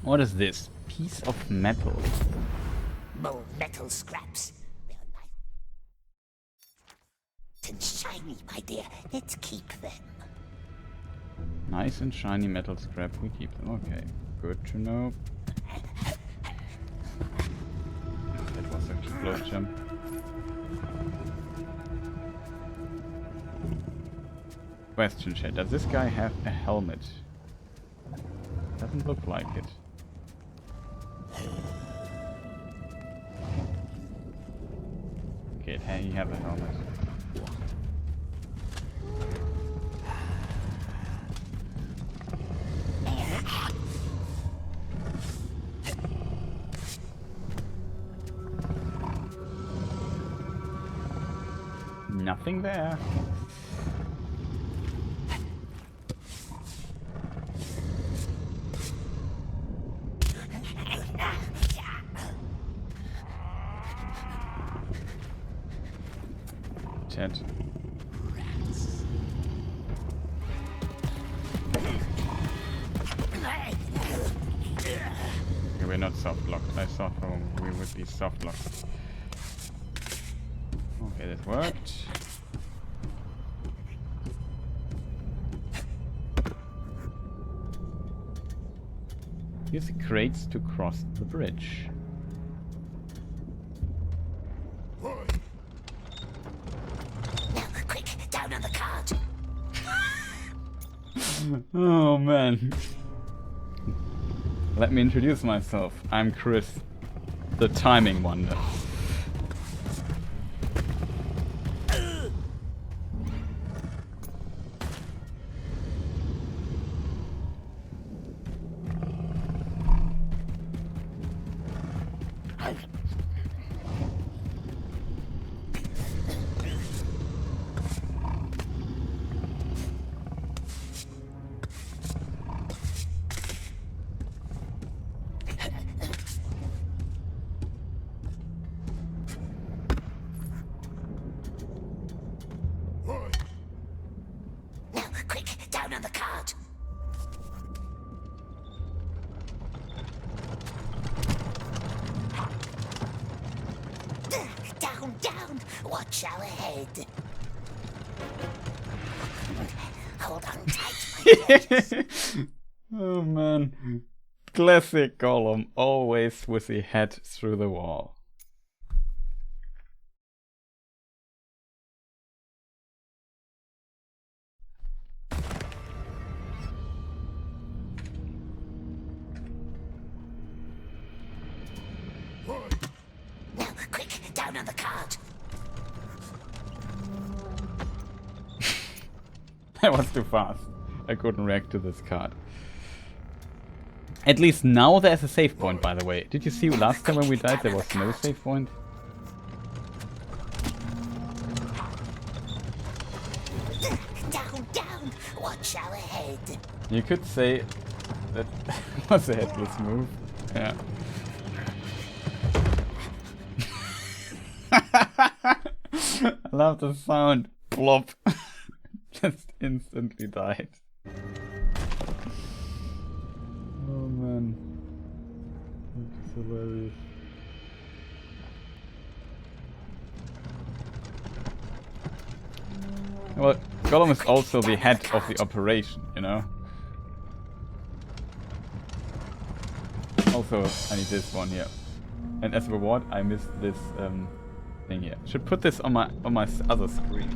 What is this? Piece of metal. More metal scraps. They're nice and shiny, my dear. Let's keep them. Nice and shiny metal scrap, we keep them. Okay, good to know. That was a close jump. Question, chat. Does this guy have a helmet? Doesn't look like it. Okay, he have a helmet. Nothing there. Chat. Okay, we're not soft locked. I thought we would be soft locked. Okay, that worked. Use the crates to cross the bridge. Now, quick, down on the cart. Oh man. Let me introduce myself. I'm Chris, the timing wonder. Watch our head. Hold on tight, my precious. Oh man. Classic Gollum, always with the head through the wall. Now, quick, down on the cart. That was too fast. I couldn't react to this card. At least now there's a save point, by the way. Did you see last time when we died there was no save point? Down, down. Watch our head. You could say that was a headless move. Yeah. I love the sound. Plop. Just instantly died. Oh man. That's hilarious. Well, Gollum is also the head of the operation, you know? Also, I need this one here. And as a reward, I missed this thing here. Should put this on my other screen.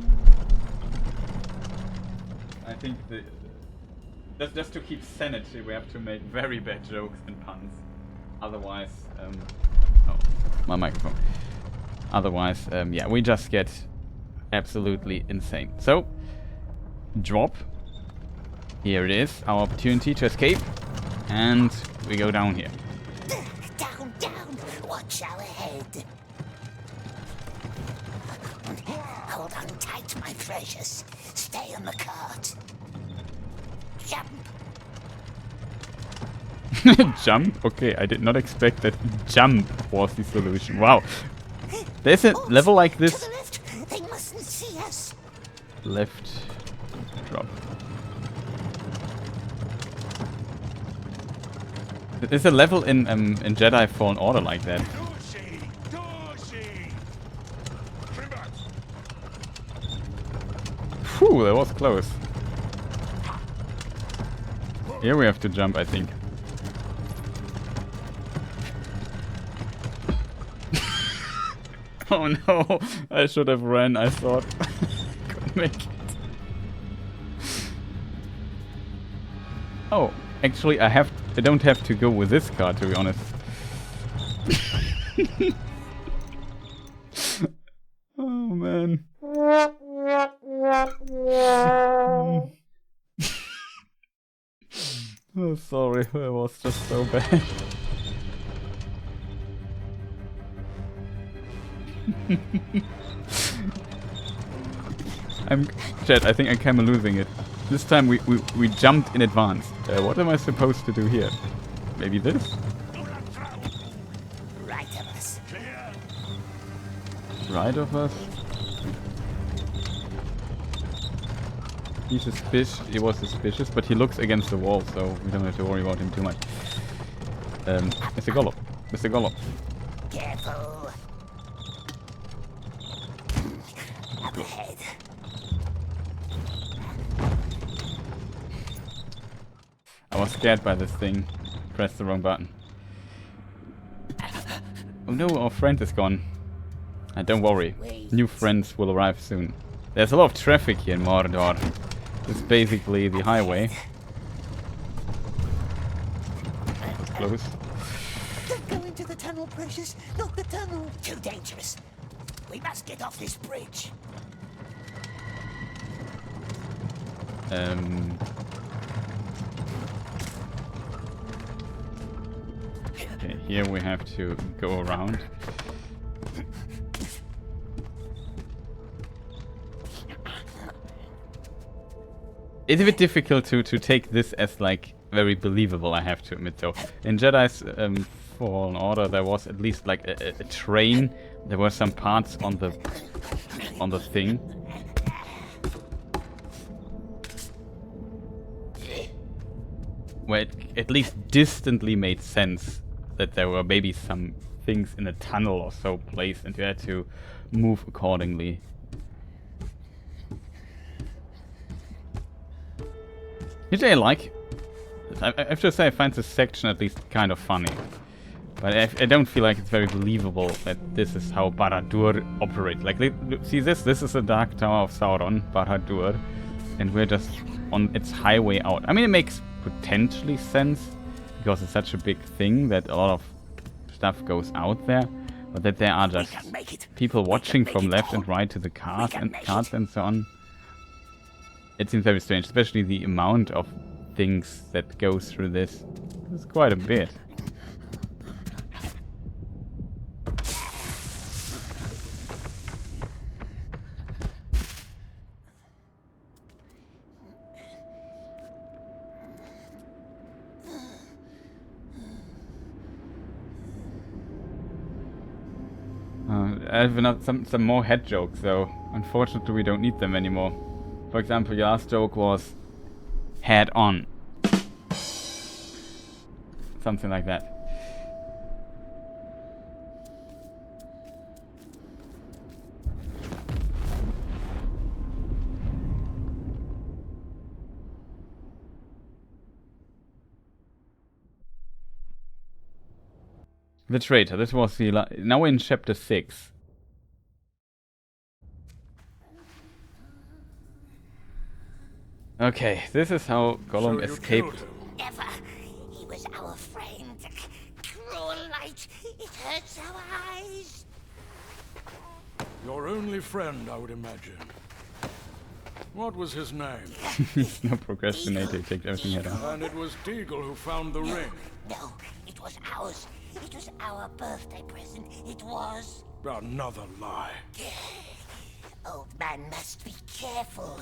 I think that's just to keep sanity. We have to make very bad jokes and puns. Otherwise, oh, my microphone. Otherwise, yeah, we just get absolutely insane. So, drop. Here it is, our opportunity to escape. And we go down here. Down, down! Watch our head! Hold on tight, my precious. Stay on the cart. Jump! Jump? Okay, I did not expect that jump was the solution. Wow. There's a level like this. To the left. They mustn't see us. Left. Drop. There's a level in Jedi Fallen Order like that. Phew, that was close. Here we have to jump, I think. Oh no, I should have ran, I thought. Couldn't make it. Oh, actually I don't have to go with this car, to be honest. Oh man. Oh, sorry, it was just so bad. Chat, I think I'm kinda losing it. This time we jumped in advance. What am I supposed to do here? Maybe this? Right of us. Right of us? He's suspicious. He was suspicious, but he looks against the wall, so we don't have to worry about him too much. Mr. Gollum. Mr. Gollum. Careful. Up ahead. I was scared by this thing. Pressed the wrong button. Oh no, our friend is gone. And don't worry, new friends will arrive soon. There's a lot of traffic here in Mordor. It's basically the highway. Close. Don't go into the tunnel, precious. Not the tunnel. Too dangerous. We must get off this bridge. Okay, here we have to go around. It's a bit difficult to take this as like very believable, I have to admit though. In Jedi's Fallen Order there was at least like a train. There were some parts on the thing. Where it at least distantly made sense that there were maybe some things in a tunnel or so placed and you had to move accordingly. Which I like. I have to say I find this section at least kind of funny. But I don't feel like it's very believable that this is how Barad-dûr operates. Like, see this? This is the Dark Tower of Sauron, Barad-dûr. And we're just on its highway out. I mean, it makes potentially sense. Because it's such a big thing that a lot of stuff goes out there. But that there are just people watching from left and right to the cars and so on. It seems very strange, especially the amount of things that go through this. It's quite a bit. I have some more head jokes though. Unfortunately we don't need them anymore. For example, your last joke was head on. Something like that. The traitor. This was the now we're in chapter 6. Okay, this is how Gollum escaped. Never. He was our friend. Cruel light. It hurts our eyes. Your only friend, I would imagine. What was his name? No procrastinator, he takes everything head on. And it was Deagle who found the ring. No, it was ours. It was our birthday present. It was... Another lie. Old man must be careful.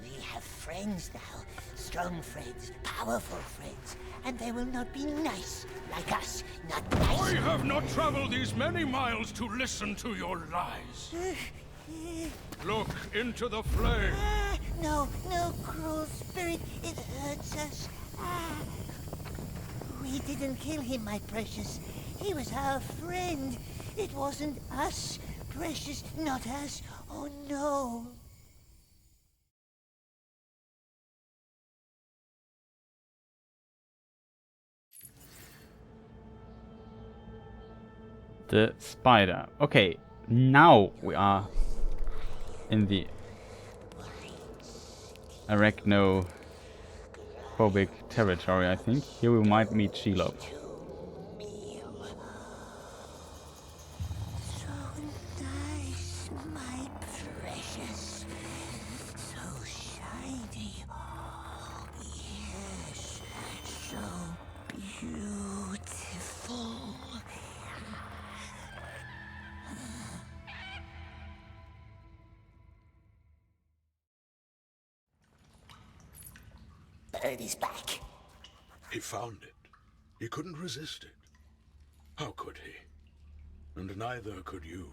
We have friends now. Strong friends, powerful friends. And they will not be nice like us. Not nice. I have not traveled these many miles to listen to your lies. Look into the flame. No, cruel spirit. It hurts us. We didn't kill him, my precious. He was our friend. It wasn't us, precious, not us. Oh, no. The spider. Okay, now we are in the arachnophobic territory, I think. Here we might meet Shelob. So nice, my precious. So shiny. Yes, so beautiful. Bird is back. He found it. He couldn't resist it. How could he? And neither could you.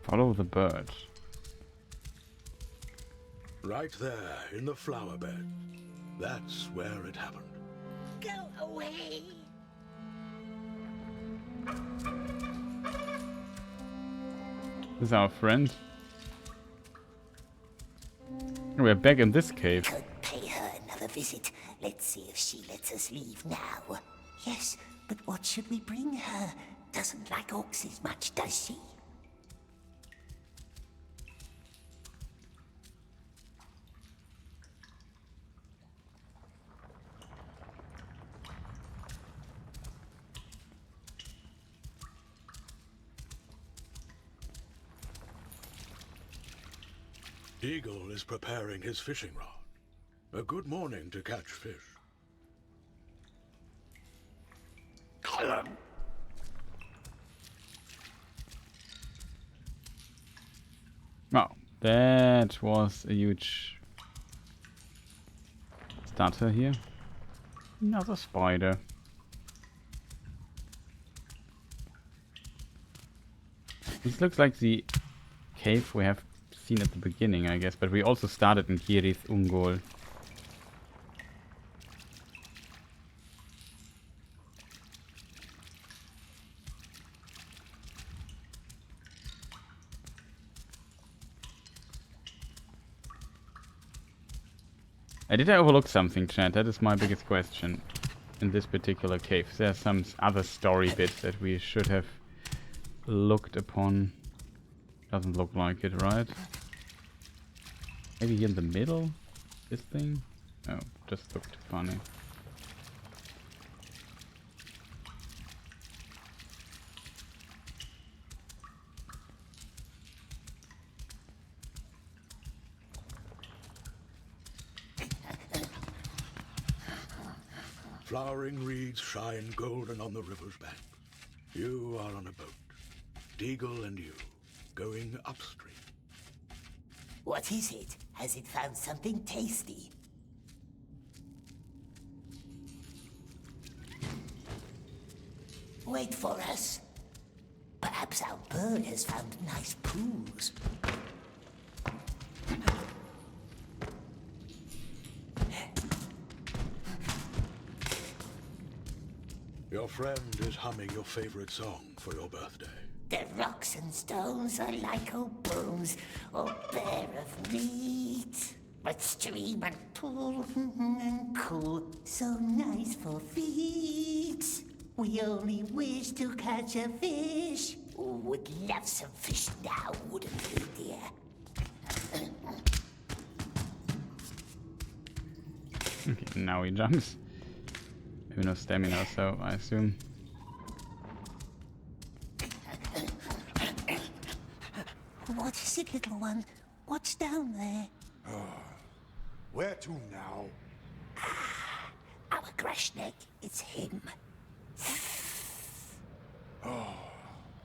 Follow the bird. Right there, in the flower bed. That's where it happened. Go away. This is our friend. We're back in this cave. Could pay her another visit. Let's see if she lets us leave now. Yes, but what should we bring her? Doesn't like oxes much, does she? Eagle is preparing his fishing rod. A good morning to catch fish. Wow, that was a huge starter here. Another spider. This looks like the cave we have seen at the beginning, I guess, but we also started in Kirith Ungol. Did I overlook something, chat? That is my biggest question in this particular cave. There's some other story bits that we should have looked upon. Doesn't look like it, right? Maybe here in the middle? This thing? Oh, just looked funny. Flowering reeds shine golden on the river's bank. You are on a boat. Deagle and you, going upstream. What is it? Has it found something tasty? Wait for us. Perhaps our bird has found nice pools. Your friend is humming your favorite song for your birthday. The rocks and stones are like old bones, all bare of meat. But stream and pool and cool, so nice for feet. We only wish to catch a fish. Would love some fish now, wouldn't we, dear? Okay, now he jumps. Maybe no stamina, so I assume. What is it, little one? What's down there? Where to now? Our Grashnek, it's him.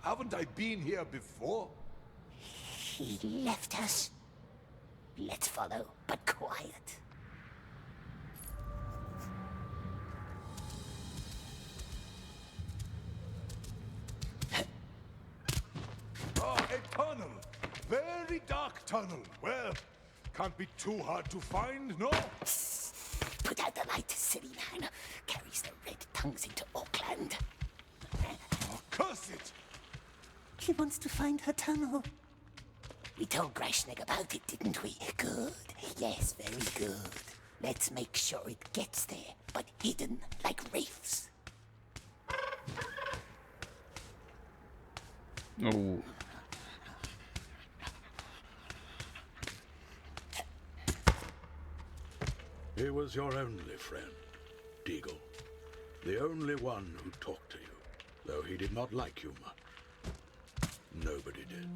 Haven't I been here before? He left us. Let's follow, but quiet. A tunnel. Very dark tunnel. Well, can't be too hard to find, no? Put out the light, silly man. Carries the red tongues into Auckland. Oh, curse it! He wants to find her tunnel. We told Grashnek about it, didn't we? Good. Yes, very good. Let's make sure it gets there, but hidden like reefs. Oh. He was your only friend, Deagle. The only one who talked to you, though he did not like you much. Nobody did.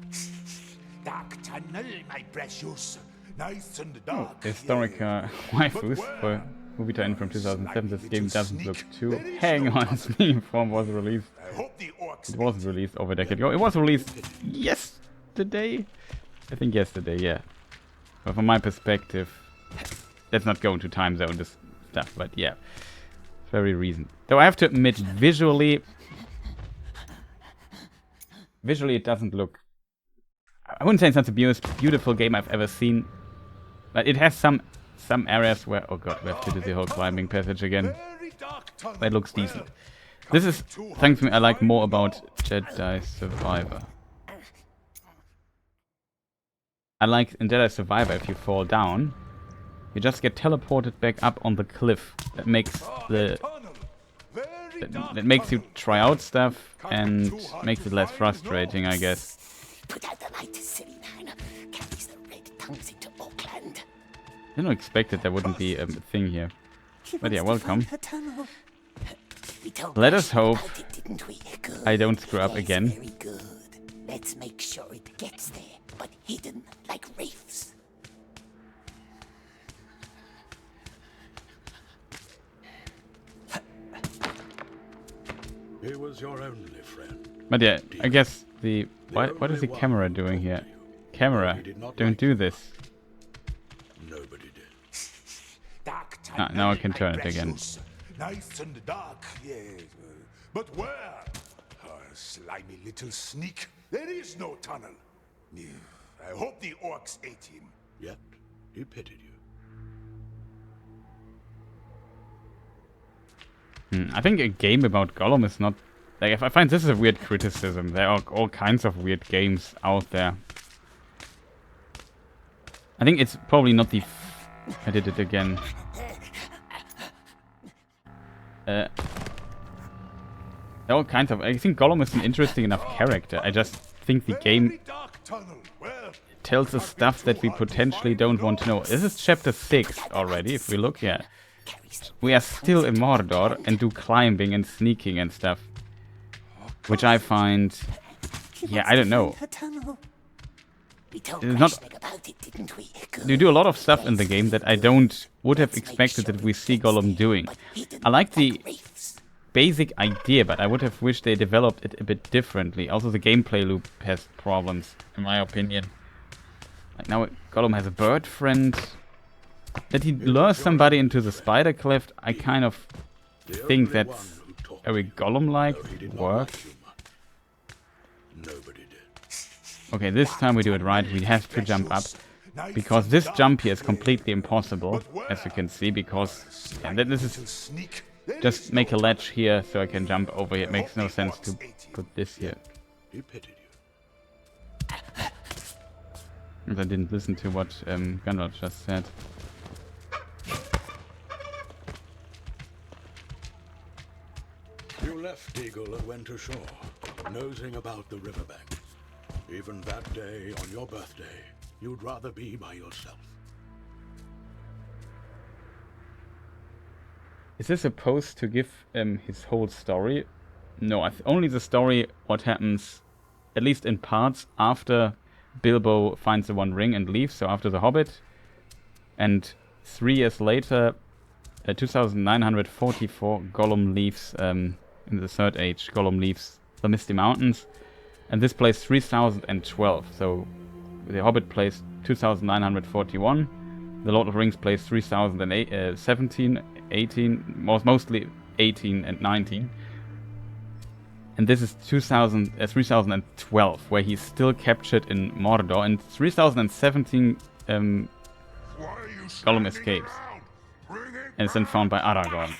Dark tunnel, my precious. Nice and dark. Historic waifus for movie tie-in from 2007. This game doesn't look too. Hang on, Steam form was released. It wasn't released over a decade ago. It was released yesterday. I think yesterday, yeah. But from my perspective, let's not go into time zone this stuff. But yeah, very recent. Though I have to admit, visually it doesn't look. I wouldn't say it's not the most beautiful game I've ever seen, but it has some areas where, oh god, we have to do the whole climbing passage again. That looks decent. This is something I like more about Jedi Survivor. I like in Jedi Survivor, if you fall down, you just get teleported back up on the cliff. That makes that makes you try out stuff and makes it less frustrating, I guess. Put out the light, silly man. Carries the red tongues into Auckland. I didn't expect that there wouldn't be a thing here. But yeah, welcome. Let us hope I don't screw up again. Very good. Let's make sure it gets there, but hidden like reefs. He was your only friend. But yeah, I guess the what is the camera doing here? Camera, don't do this. Nobody did. Dark Ah, now I can turn it again. Nice and dark, yes. But where? Slimy little sneak. There is no tunnel. I hope the orcs ate him. Yet, he pitied you. I think a game about Gollum is not... Like, I find this is a weird criticism. There are all kinds of weird games out there. I think it's probably not the... I did it again. There are all kinds of... I think Gollum is an interesting enough character. I just think the game tells us stuff that we potentially don't want to know. This is chapter 6 already, if we look here. We are still in Mordor and do climbing and sneaking and stuff. Which I find... Yeah, I don't know. It's not... You do a lot of stuff in the game that I would have expected that we see Gollum doing. I like the basic idea, but I would have wished they developed it a bit differently. Also, the gameplay loop has problems, in my opinion. Like now, Gollum has a bird friend. That he lures somebody into the spider cleft, I kind of think that's very Gollum-like work. Okay, this time we do it right. We have to jump up. Because this jump here is completely impossible, as you can see, because this is just make a ledge here so I can jump over here. It makes no sense to put this here. I didn't listen to what Gunrod just said. You left Deagle and went ashore, nosing about the riverbank. Even that day, on your birthday, you'd rather be by yourself. Is this supposed to give his whole story? No, only the story, what happens, at least in parts, after Bilbo finds the One Ring and leaves, so after The Hobbit. And 3 years later, 2944, Gollum leaves, in the Third Age, Gollum leaves the Misty Mountains. And this plays 3012, so The Hobbit plays 2941, The Lord of the Rings plays 3017, 18, mostly 18 and 19. And this is 3012, where he's still captured in Mordor. And 3017, Gollum escapes. And is then found by Aragorn.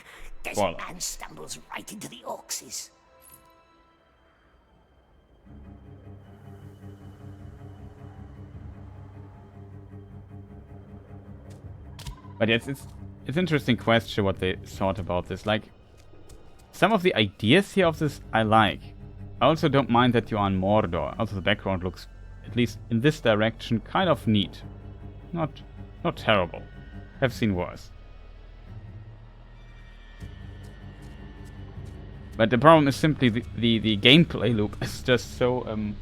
Desert man stumbles right into the Orcs'. But it's interesting question what they thought about this. Like, some of the ideas here of this I like. I also don't mind that you are in Mordor. Also the background looks, at least in this direction, kind of neat. Not terrible. I've seen worse. But the problem is simply the gameplay loop is just so let me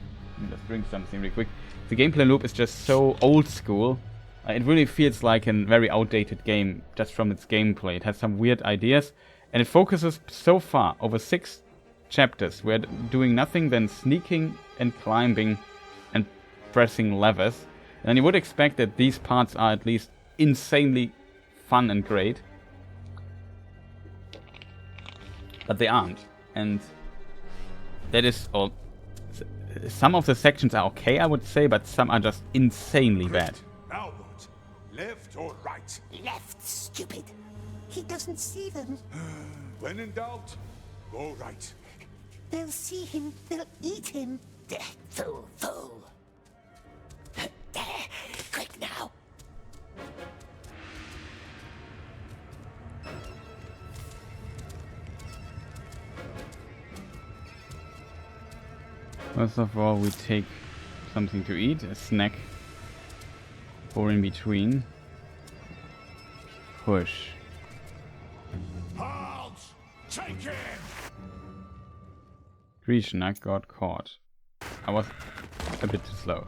just drink something really quick. The gameplay loop is just so old school. It really feels like a very outdated game just from its gameplay. It has some weird ideas, and it focuses so far over 6 chapters. We're doing nothing than sneaking and climbing and pressing levers. And then you would expect that these parts are at least insanely fun and great. But they aren't. And that is all. Some of the sections are okay, I would say, but some are just insanely bad. Now what? Left or right? Left, stupid. He doesn't see them. When in doubt, go right. They'll see him. They'll eat him. There, fool, fool. There, quick now. First of all, we take something to eat, a snack, or in between. Push. Halt! Take him! Grishnak got caught. I was a bit too slow.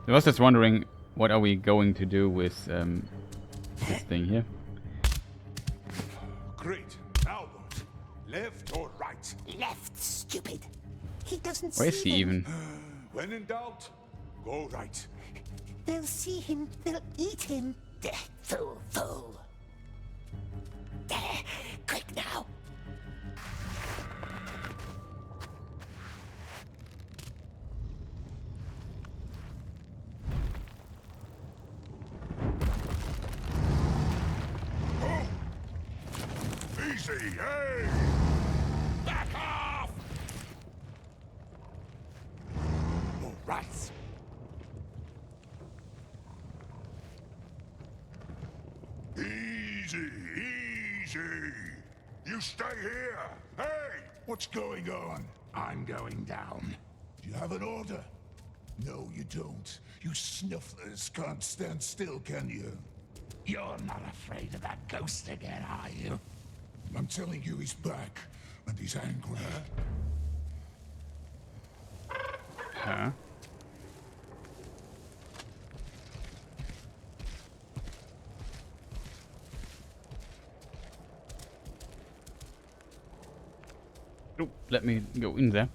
I was just wondering, what are we going to do with this thing here? Great. Now what? Left or right? Left, stupid. He doesn't Where is see he them. even? When in doubt, go right. They'll see him. They'll eat him. There, fool, fool. There, quick now. Easy, hey! Back off! All right. Easy, easy. You stay here. Hey! What's going on? I'm going down. Do you have an order? No, you don't. You snufflers can't stand still, can you? You're not afraid of that ghost again, are you? I'm telling you, he's back, and he's angry. Huh? Oh, let me go in there.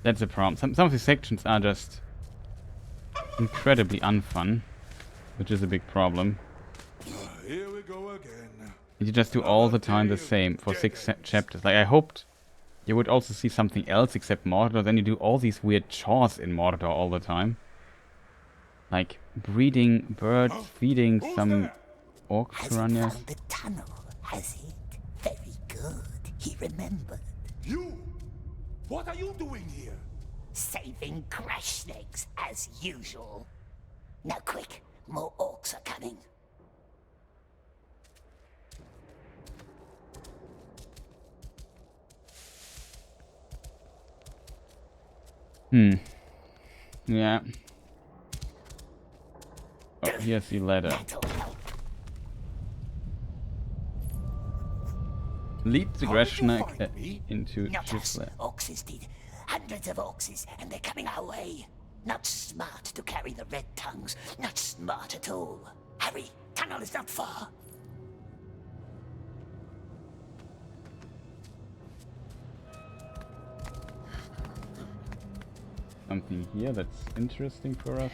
That's the problem. Some of the sections are just incredibly unfun, which is a big problem. Here we go again. You just do all the time the same for 6 chapters. Like, I hoped you would also see something else except Mordor. Then you do all these weird chores in Mordor all the time. Like breeding birds, feeding some orc piranhas. Found the tunnel, has it? Very good. He remembered. You? What are you doing here? Saving crash snakes, as usual. Now quick, more orcs are coming. Yeah. Oh, here's the ladder. Lead the Greshnak into Not us. Gisla. Orcs did. Hundreds of orcs, and they're coming our way. Not smart to carry the red tongues. Not smart at all. Hurry, tunnel is not far. Something here that's interesting for us.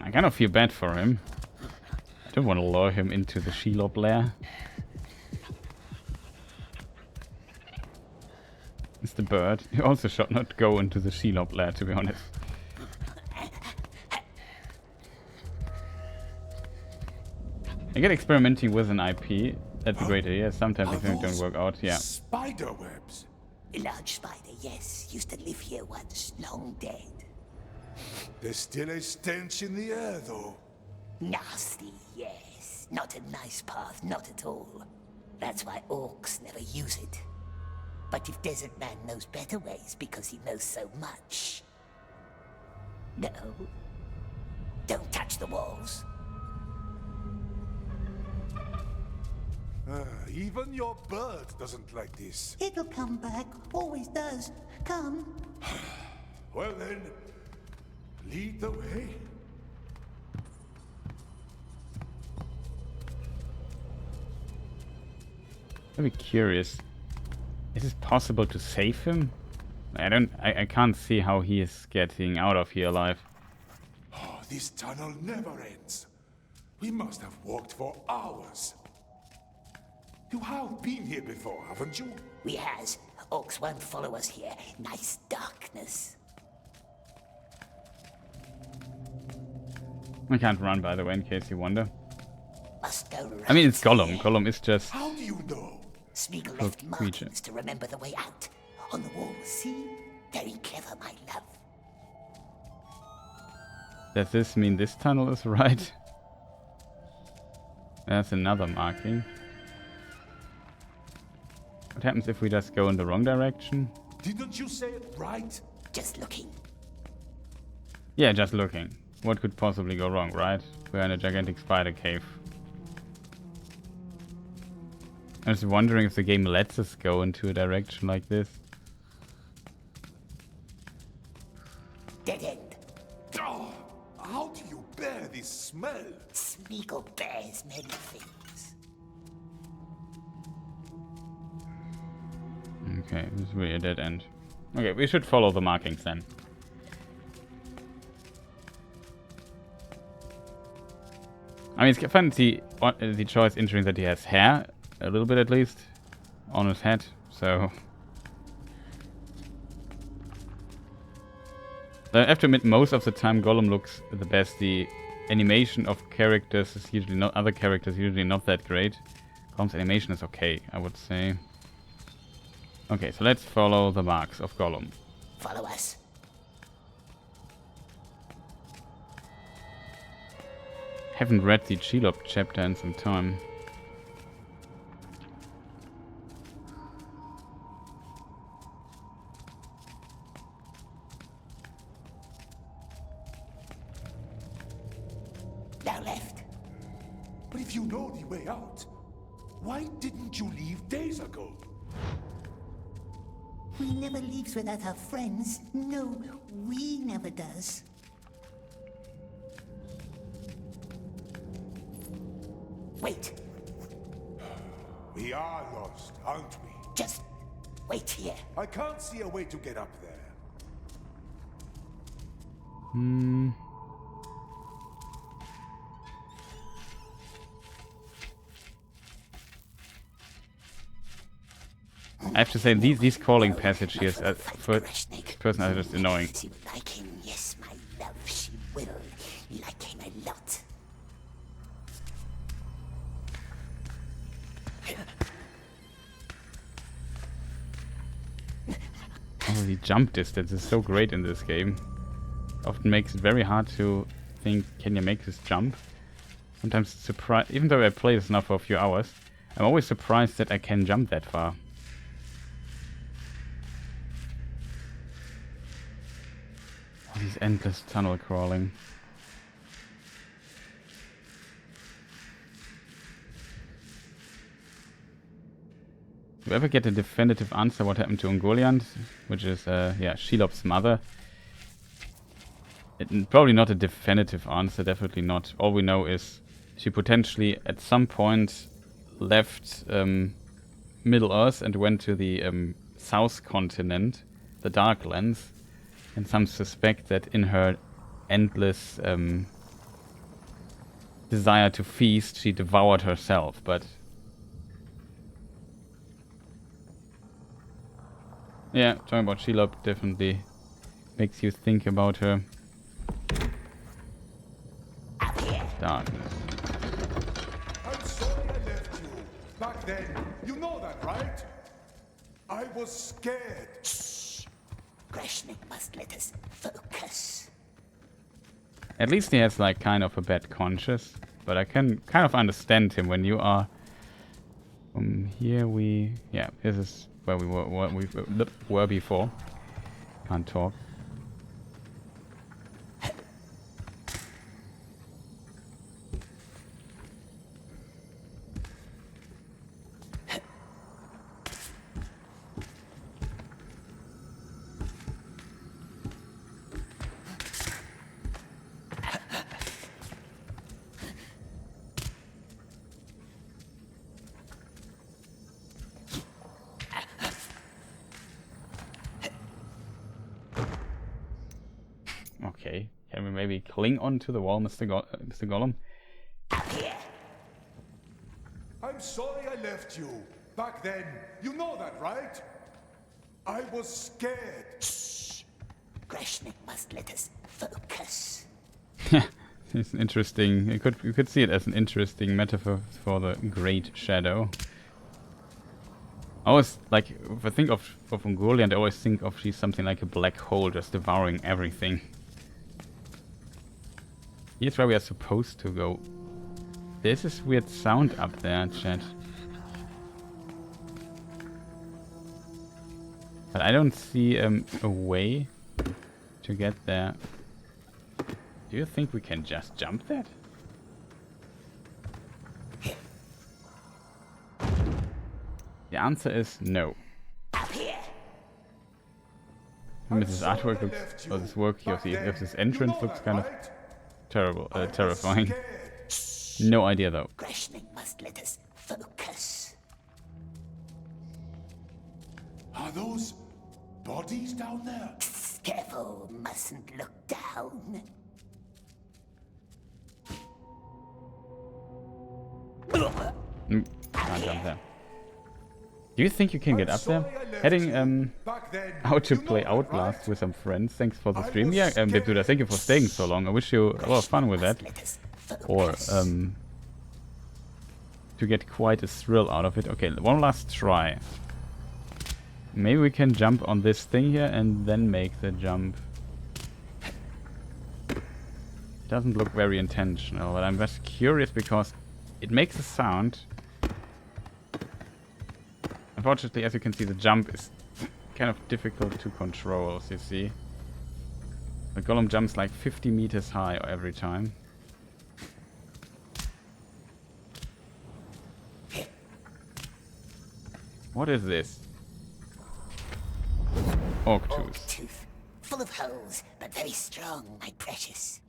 I kind of feel bad for him. I don't want to lure him into the Shelob lair. It's the bird. He also should not go into the Shelob lair, to be honest. I get experimenting with an IP. That's a great idea. Sometimes experiments don't work out. Yeah. Spider webs. A large spider, yes. Used to live here once. Long dead. There's still a stench in the air, though. Nasty, yes. Not a nice path, not at all. That's why orcs never use it. But if Desert Man knows better ways because he knows so much... No. Don't touch the walls. Even your bird doesn't like this. It'll come back. Always does. Come. Well then, lead the way. I'm very curious. Is it possible to save him? I can't see how he is getting out of here alive. Oh, this tunnel never ends. We must have walked for hours. You have been here before, haven't you? We has. Orcs won't follow us here. Nice darkness. I can't run, by the way, in case you wonder. Must go right. I mean, it's Gollum. Gollum is just... How do you know? Smeagol left markings to remember the way out. On the wall, see? Very clever, my love. Does this mean this tunnel is right? That's another marking. What happens if we just go in the wrong direction? Didn't you say it right? Just looking. Yeah, just looking. What could possibly go wrong, right? We're in a gigantic spider cave. I was wondering if the game lets us go into a direction like this. Dead end. Oh, how do you bear this smell? Smeagol bears many things. Okay, this is really a dead end. Okay, we should follow the markings then. I mean, I find the choice interesting that he has hair, a little bit at least, on his head, so... I have to admit, most of the time Gollum looks the best. The animation of characters is usually not... other characters usually not that great. Gollum's animation is okay, I would say. Okay, so let's follow the marks of Gollum. Follow us. Haven't read the Shelob chapter in some time. Now left. But if you know the way out, why didn't you leave days ago? We never leaves without our friends. No, we never does. Wait. We are lost, aren't we? Just wait here. I can't see a way to get up there. I have to say, these calling passages for person are just annoying. She will like him, yes, my love, she will. Like him a lot. Oh, the jump distance is so great in this game. Often makes it very hard to think, can you make this jump? Sometimes surprised, even though I play this now for a few hours, I'm always surprised that I can jump that far. He's endless tunnel crawling. Do you ever get a definitive answer what happened to Ungoliant, which is, yeah, Shelob's mother? Probably not a definitive answer, definitely not. All we know is she potentially at some point left Middle Earth and went to the South Continent, the Darklands, and some suspect that in her endless desire to feast, she devoured herself, but yeah, talking about Shelob definitely makes you think about her. Darkness. I'm sorry I left you. Back then, you know that, right? I was scared. Shh. Greshnik must let us focus. At least he has like kind of a bad conscience, but I can kind of understand him when you are. Here we, yeah, this is where we were before. Can't talk. Okay, can we maybe cling onto the wall, Mr. Gollum? I'm sorry I left you. Back then, you know that, right? I was scared. Shh. Greshnik must let us focus. It's interesting. You could see it as an interesting metaphor for the Great Shadow. I always, like, if I think of Ungoliant, I always think of she's something like a black hole just devouring everything. Here's where we are supposed to go. There's this weird sound up there, chat. But I don't see a way to get there. Do you think we can just jump that? The answer is no. This artwork looks, or this work here, if this entrance looks kind of terrible, terrifying. No idea though. Greshnik must let us focus. Are those bodies down there? Careful, mustn't look down. Can't jump there. Do you think you can get up there? Heading out to play Outlast with some friends. Thanks for the stream. Yeah, Bibduda, thank you for staying so long. I wish you a lot of fun with that. Or to get quite a thrill out of it. Okay, one last try. Maybe we can jump on this thing here and then make the jump. It doesn't look very intentional, but I'm just curious because it makes a sound. Unfortunately, as you can see, the jump is kind of difficult to control, as you see. The Gollum jumps like 50 meters high every time. What is this? Orc tooth. Full of holes, but very strong, my precious.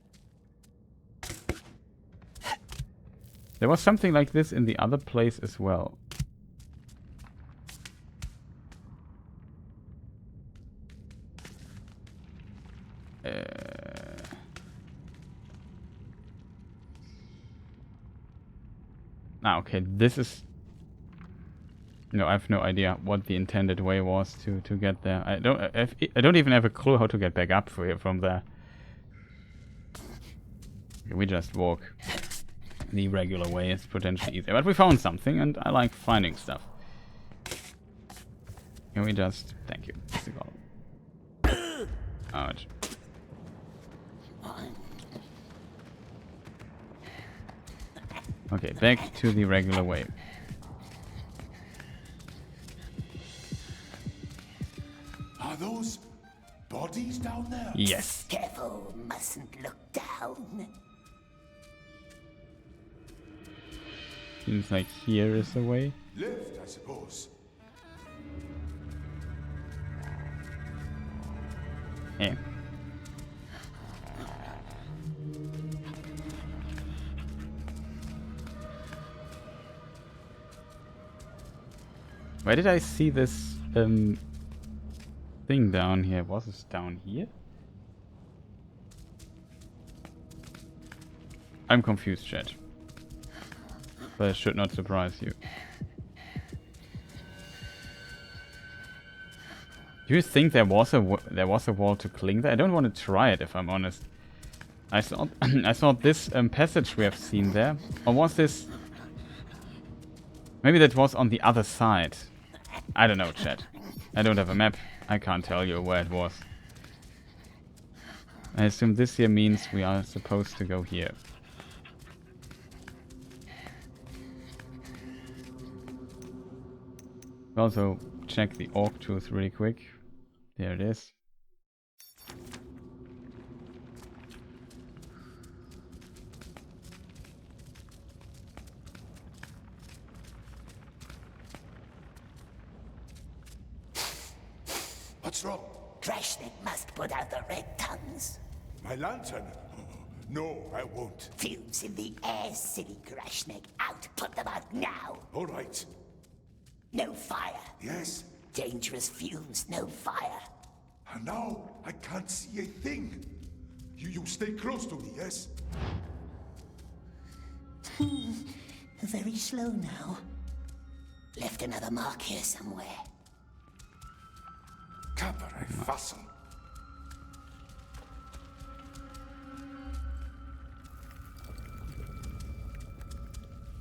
There was something like this in the other place as well. Okay, this is... No, I have no idea what the intended way was to get there. I don't even have a clue how to get back up from there. Okay, we just walk. The regular way is potentially easier, but we found something, and I like finding stuff. Can we just... Thank you. Ouch. Okay, back to the regular way. Are those Bodies down there? Yes. Careful, mustn't look down. Seems like here is the way. Left, I suppose. Yeah. Where did I see this thing down here? Was it down here? I'm confused, chat. But it should not surprise you. Do you think there was a wall to cling there? I don't want to try it, if I'm honest. I thought I thought this passage we have seen there, or was this? Maybe that was on the other side. I don't know, chat. I don't have a map. I can't tell you where it was. I assume this here means we are supposed to go here. Also check the orc tooth really quick. There it is. What's wrong? Krashnik must put out the red tongues. My lantern? No, I won't. Fumes in the air, silly Krashnik. Out, put them out now. All right. No fire. Yes? Dangerous fumes, no fire. And now I can't see a thing. You stay close to me, yes? Very slow now. Left another mark here somewhere. Capere Fassel.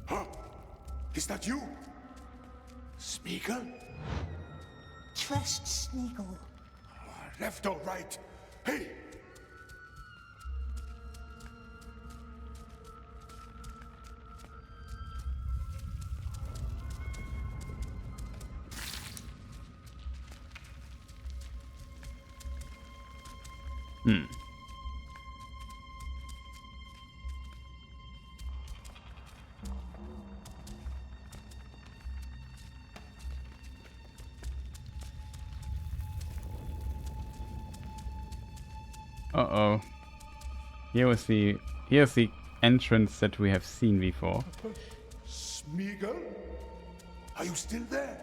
Huh? Is that you? Smeagol? Trust Smeagol. Left or right? Hey! Uh-oh. Here's the entrance that we have seen before. Smeagol? Are you still there?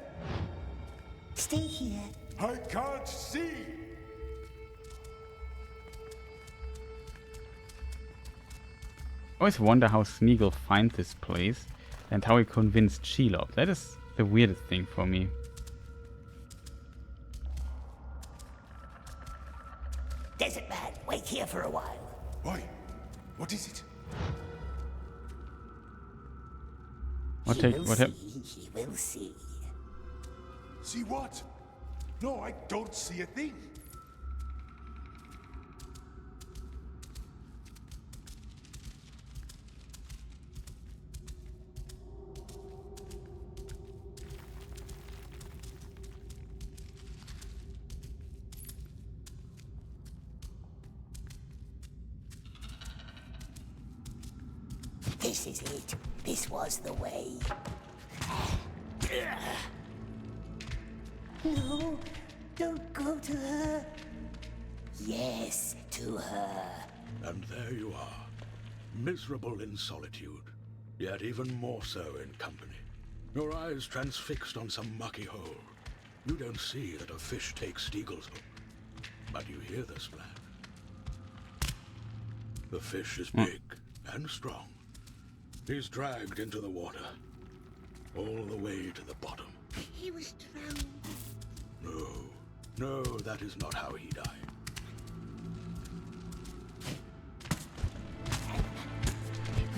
Stay here. I can't see! I always wonder how Smeagol find this place and how he convinced Shelob. That is the weirdest thing for me. Desert man, wait here for a while. Why? What is it? He will see. See what? No, I don't see a thing. This is it. This was the way. No, don't go to her. Yes, to her. And there you are, miserable in solitude, yet even more so in company. Your eyes transfixed on some mucky hole. You don't see that a fish takes Steagle's hook, but you hear the splash. The fish is big and strong. He's dragged into the water, all the way to the bottom. He was drowned. No, that is not how he died.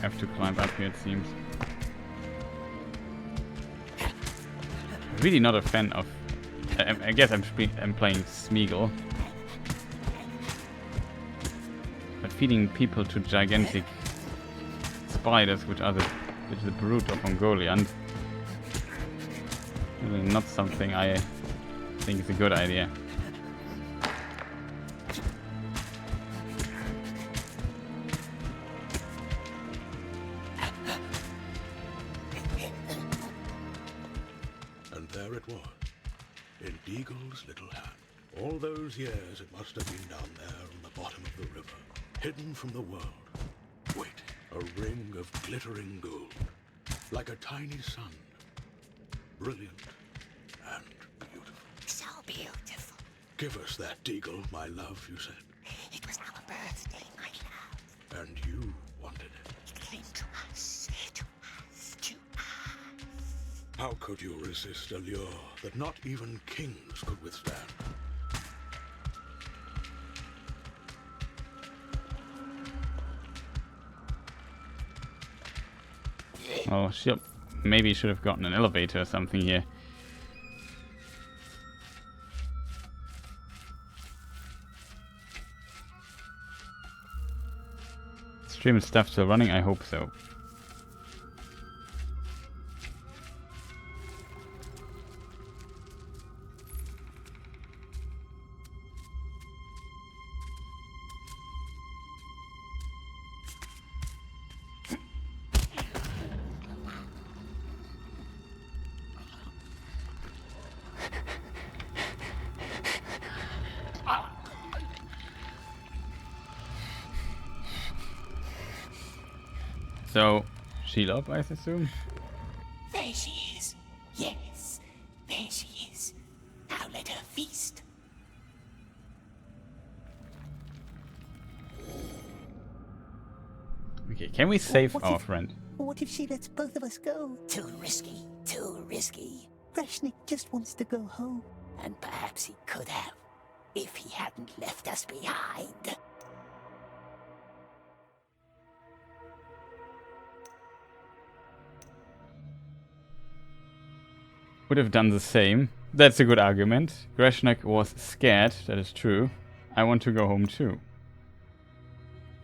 Have to climb up here, it seems. Really not a fan of... I guess I'm playing Smeagol. But feeding people to gigantic spiders, which is the brood of Mongolian, really not something I think is a good idea. in Deagle's little hand. All those years it must have been down there on the bottom of the river, hidden from the world. Wait, a ring of glittering gold, like a tiny sun. Brilliant and beautiful. So beautiful. Give us that, Deagle, my love, you said. It was our birthday, my love. And you wanted it. It came to us, to us, to us. How could you resist a lure that not even kings could withstand? Oh, shit. Maybe should have gotten an elevator or something here. Stream stuff still running? I hope so. So, shield up, I assume? There she is. Yes, there she is. Now let her feast. Okay, can we save our friend? What if she lets both of us go? Too risky, too risky. Rashnik just wants to go home. And perhaps he could have, if he hadn't left us behind. Would have done the same. That's a good argument. Greshnak was scared, that is true. I want to go home too.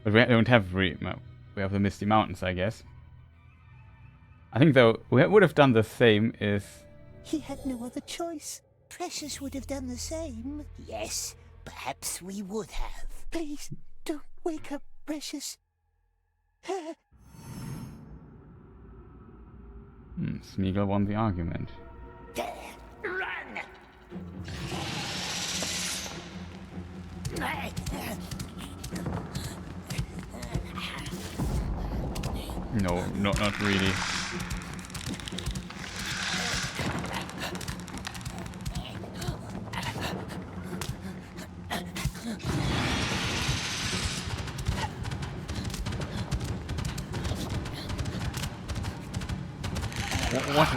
But we don't have we have the Misty Mountains, I guess. I think though, we would have done the same if... He had no other choice. Precious would have done the same. Yes, perhaps we would have. Please, don't wake up, Precious. Smeagol won the argument. Run! No, not really.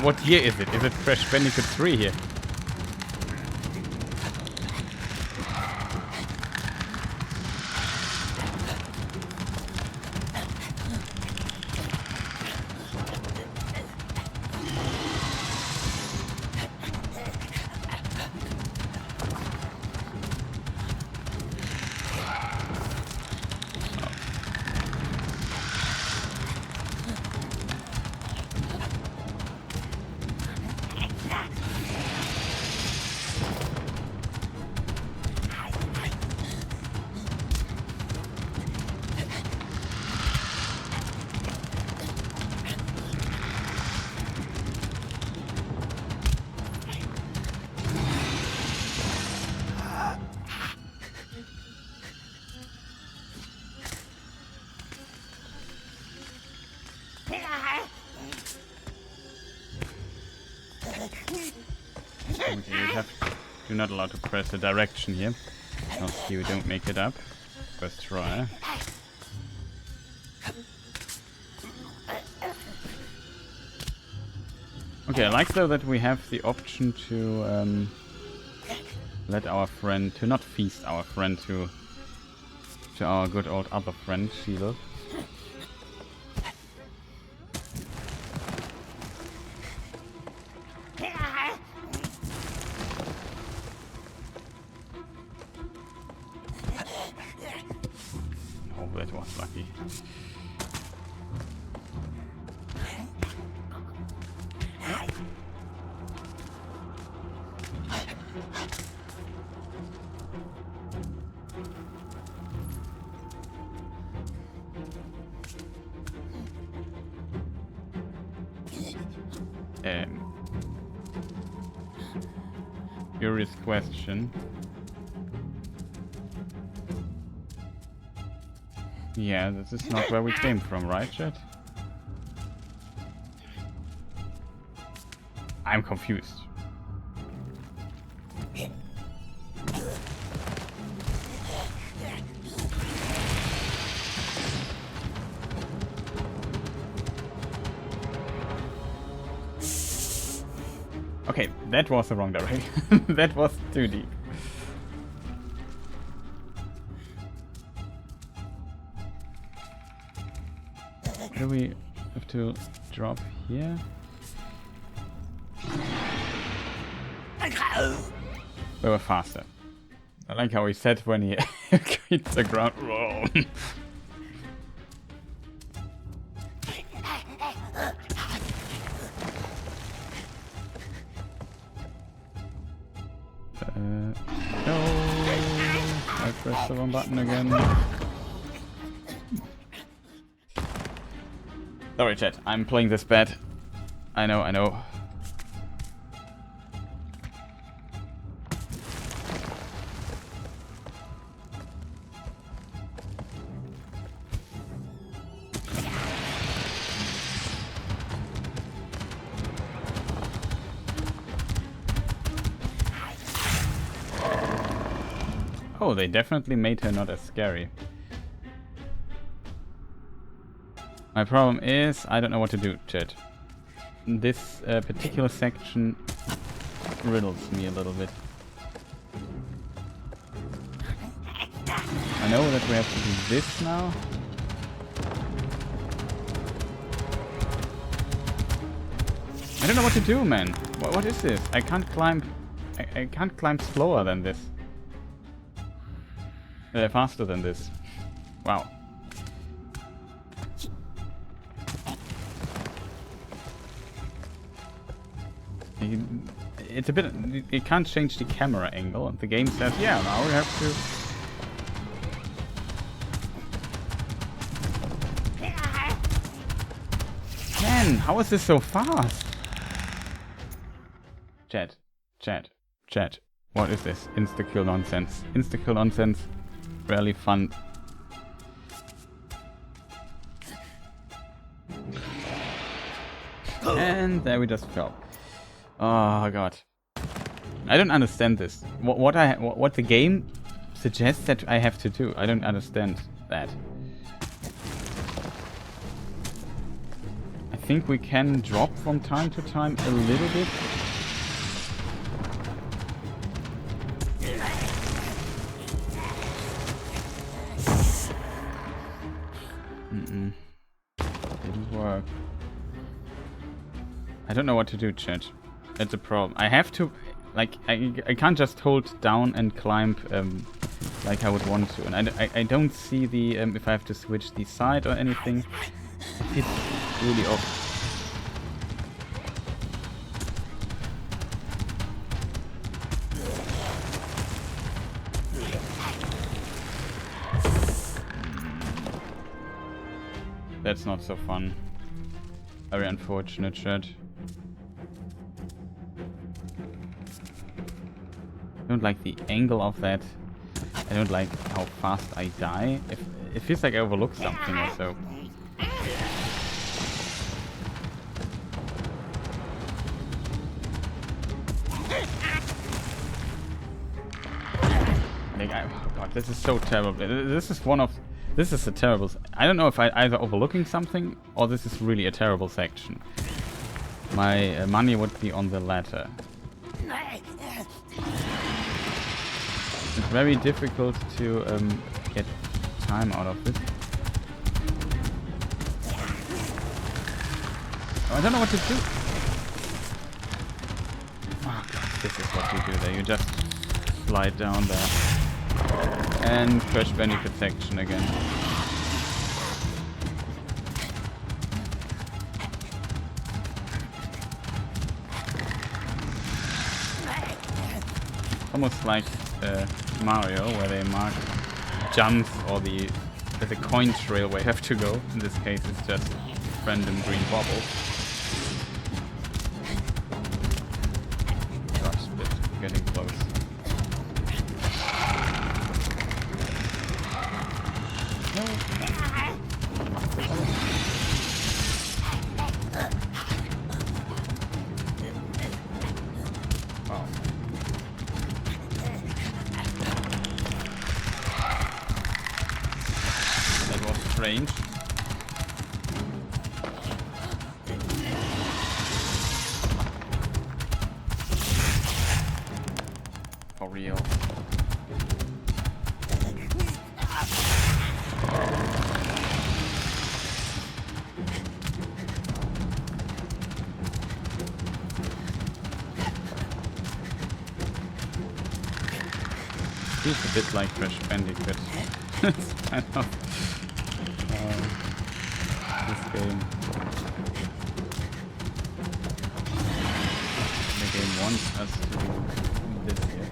What year is it? Is it Crash Bandicoot 3 here? You're not allowed to press a direction here, else you don't make it up. First try. Okay, I like though that we have the option to let our friend, to not feast our friend to our good old other friend, Shield. Oh, that was lucky. curious question. Yeah, this is not where we came from, right, chat? I'm confused. Okay, that was the wrong direction. That was too deep. Do we have to drop here? We were faster. I like how he said when he hit the ground. Whoa. No, I pressed the wrong button again. Sorry, chat. I'm playing this bad. I know, I know. Oh, they definitely made her not as scary. My problem is, I don't know what to do, chat. This particular section riddles me a little bit. I know that we have to do this now. I don't know what to do, man. What is this? I can't climb. I can't climb slower than this. Faster than this. Wow. It's a bit. You can't change the camera angle, and the game says, "Yeah, now we have to." Man, how is this so fast? Chat. What is this? Insta-kill nonsense. Insta-kill nonsense. Really fun. And there we just fell. Oh god. I don't understand this. What the game suggests that I have to do. I don't understand that. I think we can drop from time to time a little bit. Didn't work. I don't know what to do, chat. That's a problem. I have to, like, I can't just hold down and climb like I would want to. And I don't see the, if I have to switch the side or anything. It's really off. That's not so fun. Very unfortunate, chat. I don't like the angle of that. I don't like how fast I die. It feels like I overlooked something or so. Like, oh god, this is so terrible. This is a terrible. I don't know if I'm either overlooking something or this is really a terrible section. My money would be on the latter. It's very difficult to get time out of this. Oh, I don't know what to do. Oh god, this is what you do there. You just slide down there. And crash benefit section again. Almost like Mario, where they mark jumps or there's a coin trail where you have to go. In this case, it's just random green bubbles. Gosh, getting close. That was strange. For real. Feels a bit like Crash Bandicoot. It's kind of this game. The game wants us to do this here.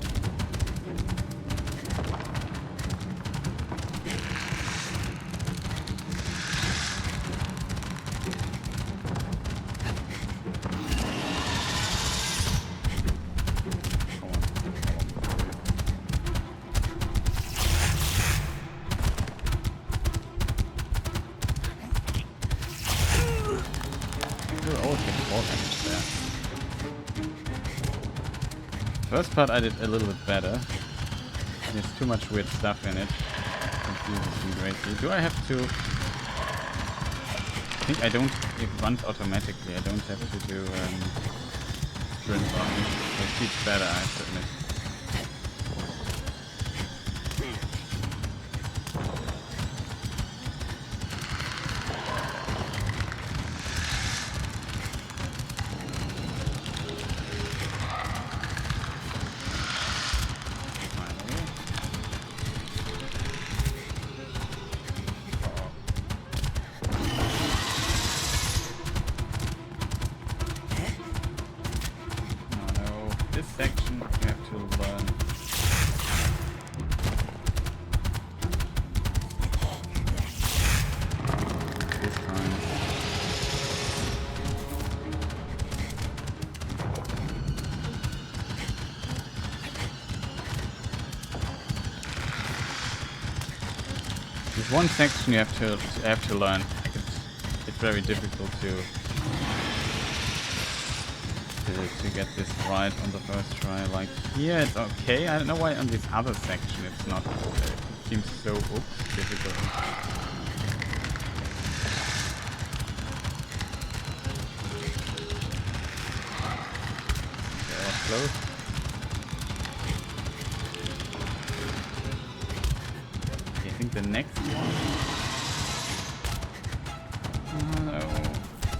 First part I did a little bit better. There's too much weird stuff in it. Confuses me greatly. Do I have to... I think I don't... It runs automatically. I don't have to do sprint on it. It feels better, I have to admit. One section you have to learn. It's very difficult to get this right on the first try. Like here it's okay. I don't know why on this other section it's not. It seems so difficult. Okay, that's close. The next one. Oh no.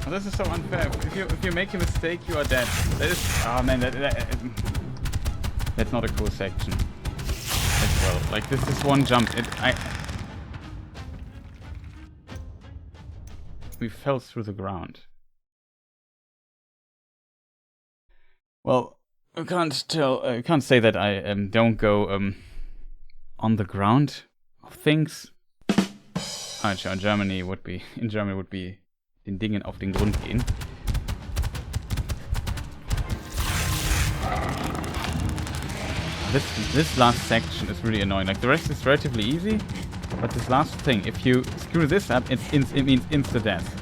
Oh, this is so unfair. If you make a mistake, you are dead. That is. Oh man, that's not a cool section. As well. Like this is one jump. We fell through the ground. Well, I can't say that I don't go on the ground. Things. In Germany would be den Dingen auf den Grund gehen. This last section is really annoying. Like the rest is relatively easy, but this last thing, if you screw this up, it means insta death.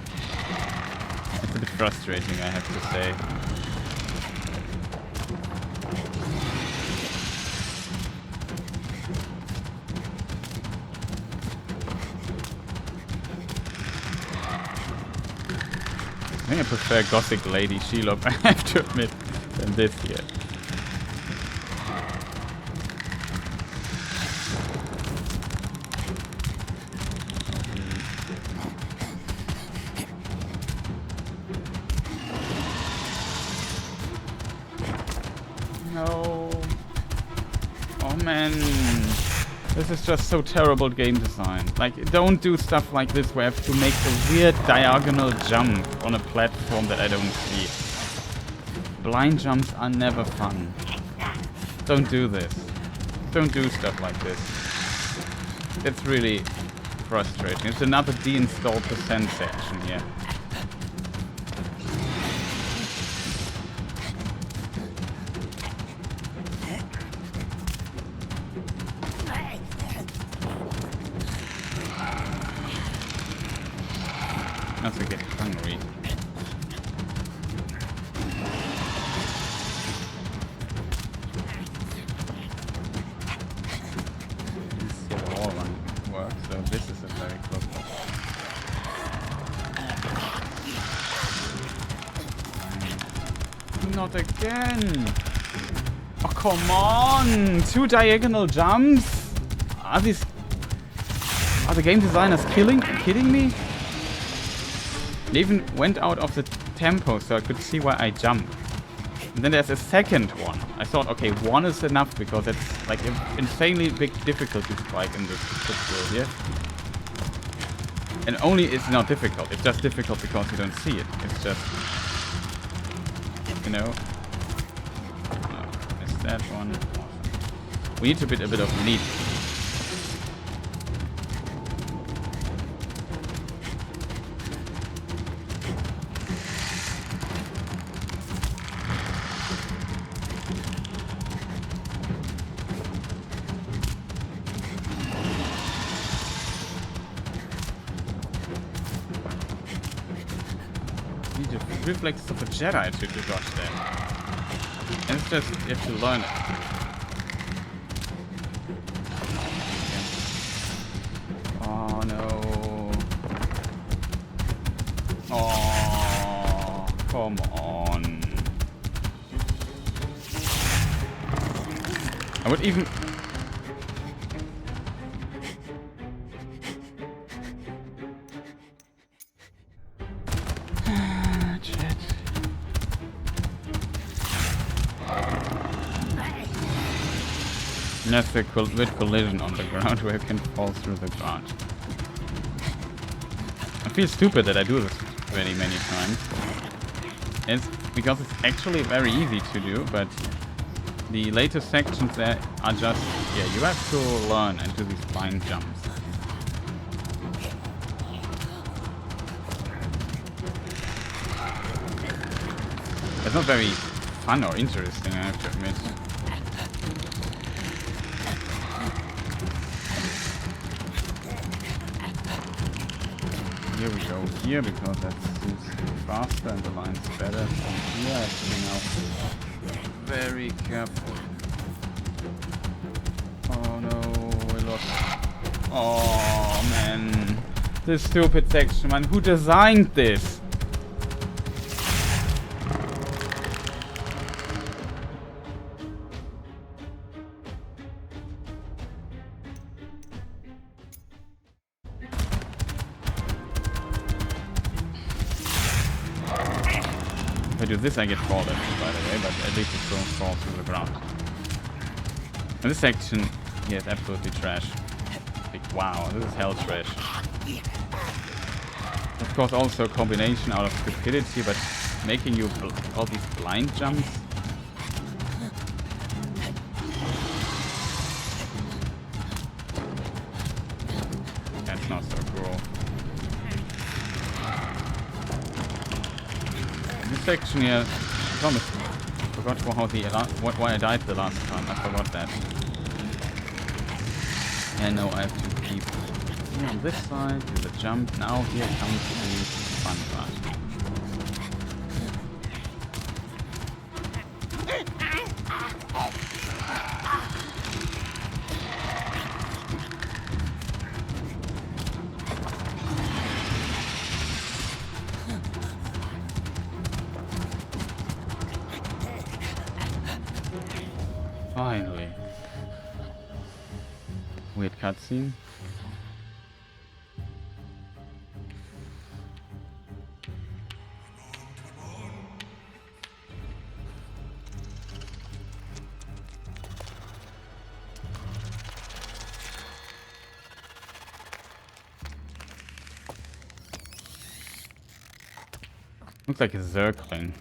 It's a bit frustrating, I have to say. I think I prefer Gothic Lady Shelob, I have to admit, than this here. No. Oh man. This is just so terrible game design. Like, don't do stuff like this where I have to make a weird diagonal jump on a platform that I don't see. Blind jumps are never fun. Don't do this. Don't do stuff like this. It's really frustrating. It's another deinstall % section here. not to get hungry. The wall one works, so this is a very close one. Not again! Oh, come on! 2 diagonal jumps? Are the game designers kidding me? They even went out of the tempo so I could see where I jump. And then there's a second one. I thought, okay, 1 is enough because it's like an insanely big difficulty spike in this tutorial here. And only it's not difficult. It's just difficult because you don't see it. It's just, you know. No, it's that one. We need a bit of lead. Reflexes of a Jedi to dodge that. And it's just, you have to learn it. Oh no. Oh, come on. I would even... That's a with collision on the ground where you can fall through the ground. I feel stupid that I do this many times. It's because it's actually very easy to do, but the later sections there are just, yeah, you have to learn and do these blind jumps. It's not very fun or interesting, I have to admit. Here we go here because that seems faster and the line's better. Here I have to be now very careful. Oh no, I lost. Oh man, this stupid section, man. Who designed this? If I do this, I get called at me, by the way, but at least it don't fall through the ground. And this section here is absolutely trash. Like, wow, this is hell trash. Of course, also a combination out of stupidity, but making you all these blind jumps. That's not so cool. This section here, I forgot how why I died the last time. I forgot that. And now I have to keep here on this side, do the jump. Now here comes the fun part. Finally. Weird cutscene. Looks like a zircling.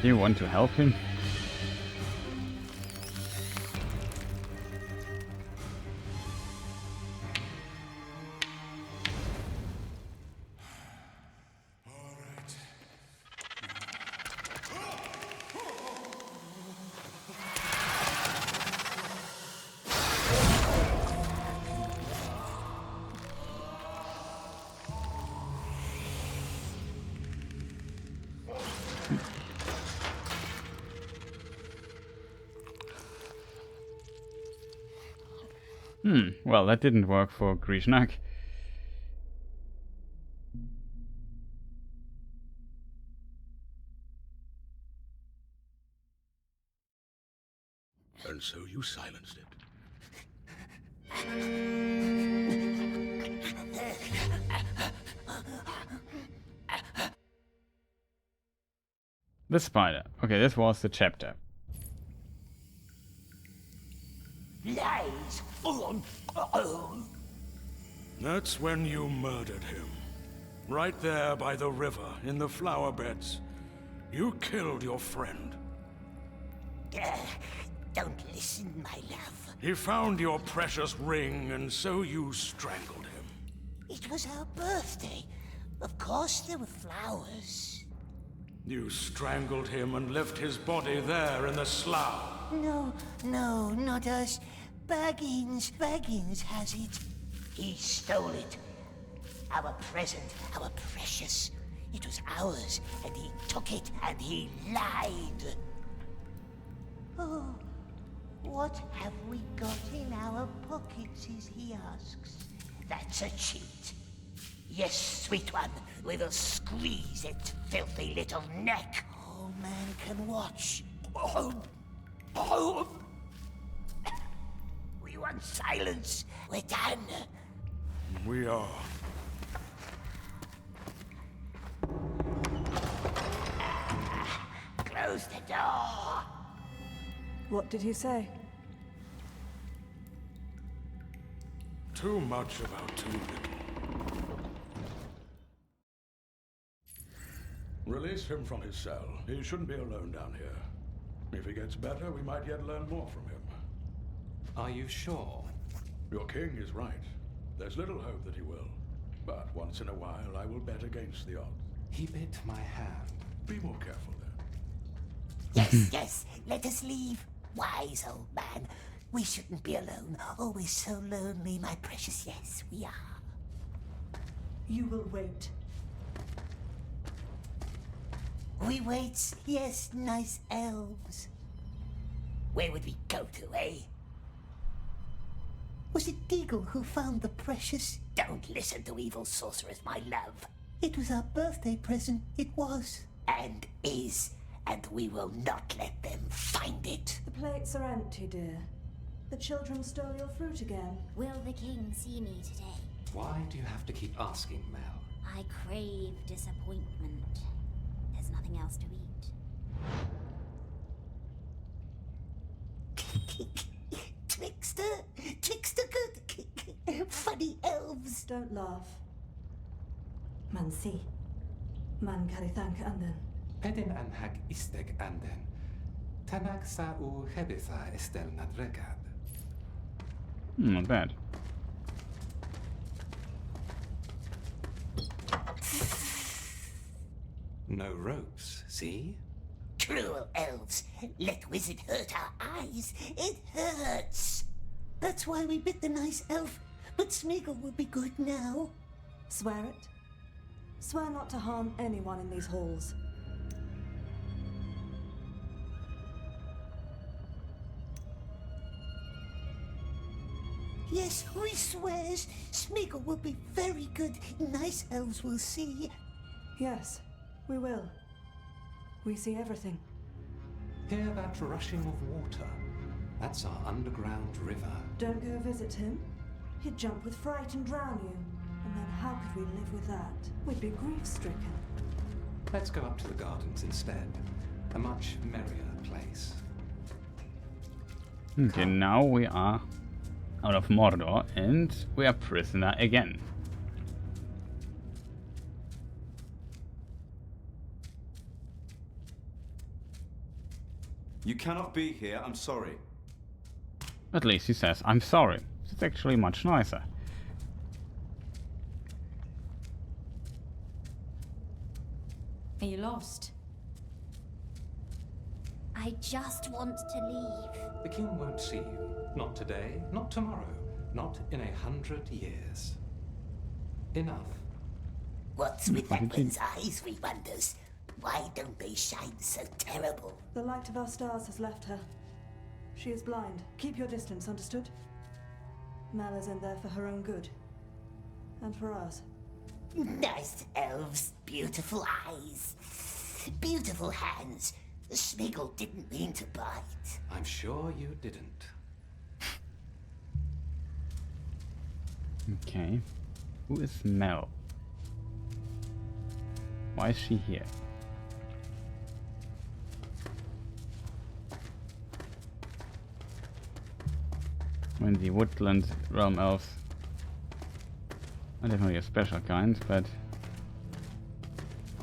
Do you want to help him? Well, that didn't work for Grishnak. And so you silenced it. The spider. Okay, this was the chapter. Lies! That's when you murdered him. Right there by the river, in the flower beds. You killed your friend. Don't listen, my love. He found your precious ring, and so you strangled him. It was our birthday. Of course there were flowers. You strangled him and left his body there in the slough. No, not us. Baggins has it. He stole it. Our present, our precious. It was ours, and he took it, and he lied. Oh, what have we got in our pockets, he asks. That's a cheat. Yes, sweet one, we will squeeze its filthy little neck. All man can watch. We want silence. We're done. We are. Close the door. What did you say? Too much about too little. Release him from his cell. He shouldn't be alone down here. If he gets better, we might yet learn more from him. Are you sure? Your king is right. There's little hope that he will. But once in a while, I will bet against the odds. He bit my hand. Be more careful then. Yes, let us leave. Wise old man. We shouldn't be alone. Oh, we're so lonely, my precious. Yes, we are. You will wait. We wait, yes, nice elves. Where would we go to, eh? Was it Deagle who found the precious? Don't listen to evil sorcerers, my love. It was our birthday present, it was. And is. And we will not let them find it. The plates are empty, dear. The children stole your fruit again. Will the king see me today? Why do you have to keep asking, Mel? I crave disappointment. There's nothing else to eat. Trickster good. Funny elves. Don't laugh. Man si. Man karithank anden. Pedin anhag isteg anden. Tanag sa u hebitha estel nadregad. Not bad. No ropes, see? Cruel elves. Let wizard hurt our eyes. It hurts. That's why we bit the nice elf. But Smeagol will be good now. Swear it. Swear not to harm anyone in these halls. Yes, we swears. Smeagol will be very good. Nice elves will see. Yes, we will. We see everything. Hear that rushing of water? That's our underground river. Don't go visit him. He'd jump with fright and drown you. And then how could we live with that? We'd be grief-stricken. Let's go up to the gardens instead. A much merrier place. Okay, now we are out of Mordor and we are prisoner again. You cannot be here, I'm sorry. At least he says, I'm sorry. It's actually much nicer. Are you lost? I just want to leave. The king won't see you. Not today, not tomorrow, not in 100 years. Enough. What's with that one's eyes, we wonders? Why don't they shine so terrible? The light of our stars has left her. She is blind. Keep your distance, understood? Mel is in there for her own good. And for ours. Nice elves, beautiful eyes, beautiful hands. Smiggle didn't mean to bite. I'm sure you didn't. Okay. Who is Mel? Why is she here? When the woodland realm elves are definitely a special kind, but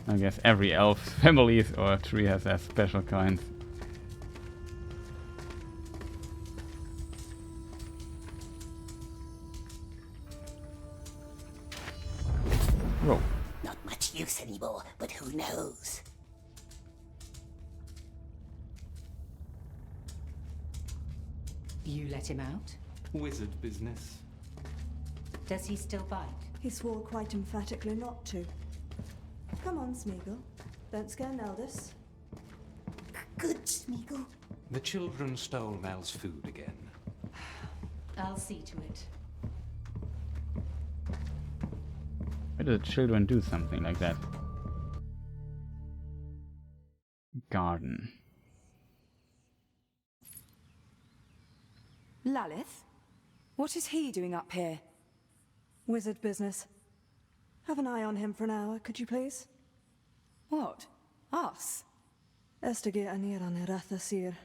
I guess every elf family or tree has their special kinds. Whoa. Not much use anymore, but who knows? You let him out? Wizard business. Does he still bite? He swore quite emphatically not to. Come on, Smeagol. Don't scare Neldis. Good, Smeagol. The children stole Mel's food again. I'll see to it. Why do the children do something like that? Garden. Lalith? What is he doing up here? Wizard business. Have an eye on him for an hour, could you please? What? Us? Estige aniran eratha sir.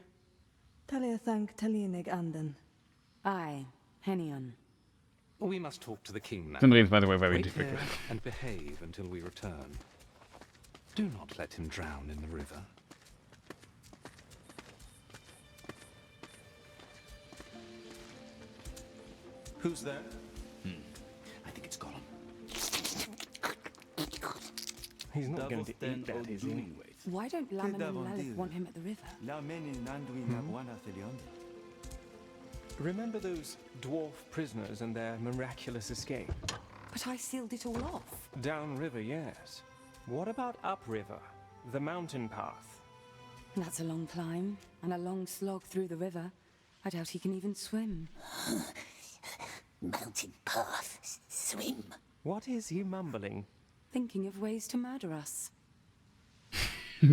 Talia thank talinig anden. Aye, Henion. We must talk to the king now. Some dreams, by the way, very Wait difficult. here and behave until we return. Do not let him drown in the river. Who's there? I think it's Gollum. He's not going to eat that, is he? Why don't Laman and Lalith want him at the river? Remember those dwarf prisoners and their miraculous escape? But I sealed it all off. Downriver, yes. What about upriver? The mountain path? That's a long climb, and a long slog through the river. I doubt he can even swim. Mountain path. Swim. What is he mumbling? Thinking of ways to murder us.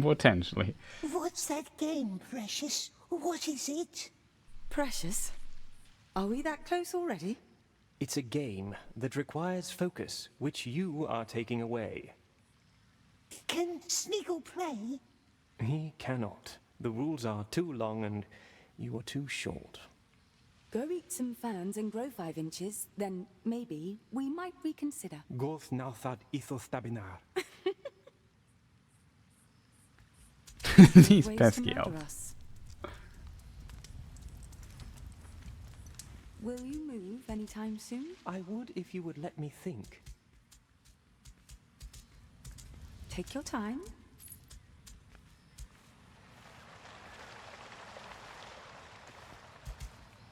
Potentially. What's that game, Precious? What is it? Precious? Are we that close already? It's a game that requires focus, which you are taking away. Can Smeagol play? He cannot. The rules are too long and you are too short. Go eat some ferns and grow 5 inches, then maybe we might reconsider. Goth nathad ethos tabinar. These Ways pesky to murder elves. us. Will you move anytime soon? I would if you would let me think. Take your time.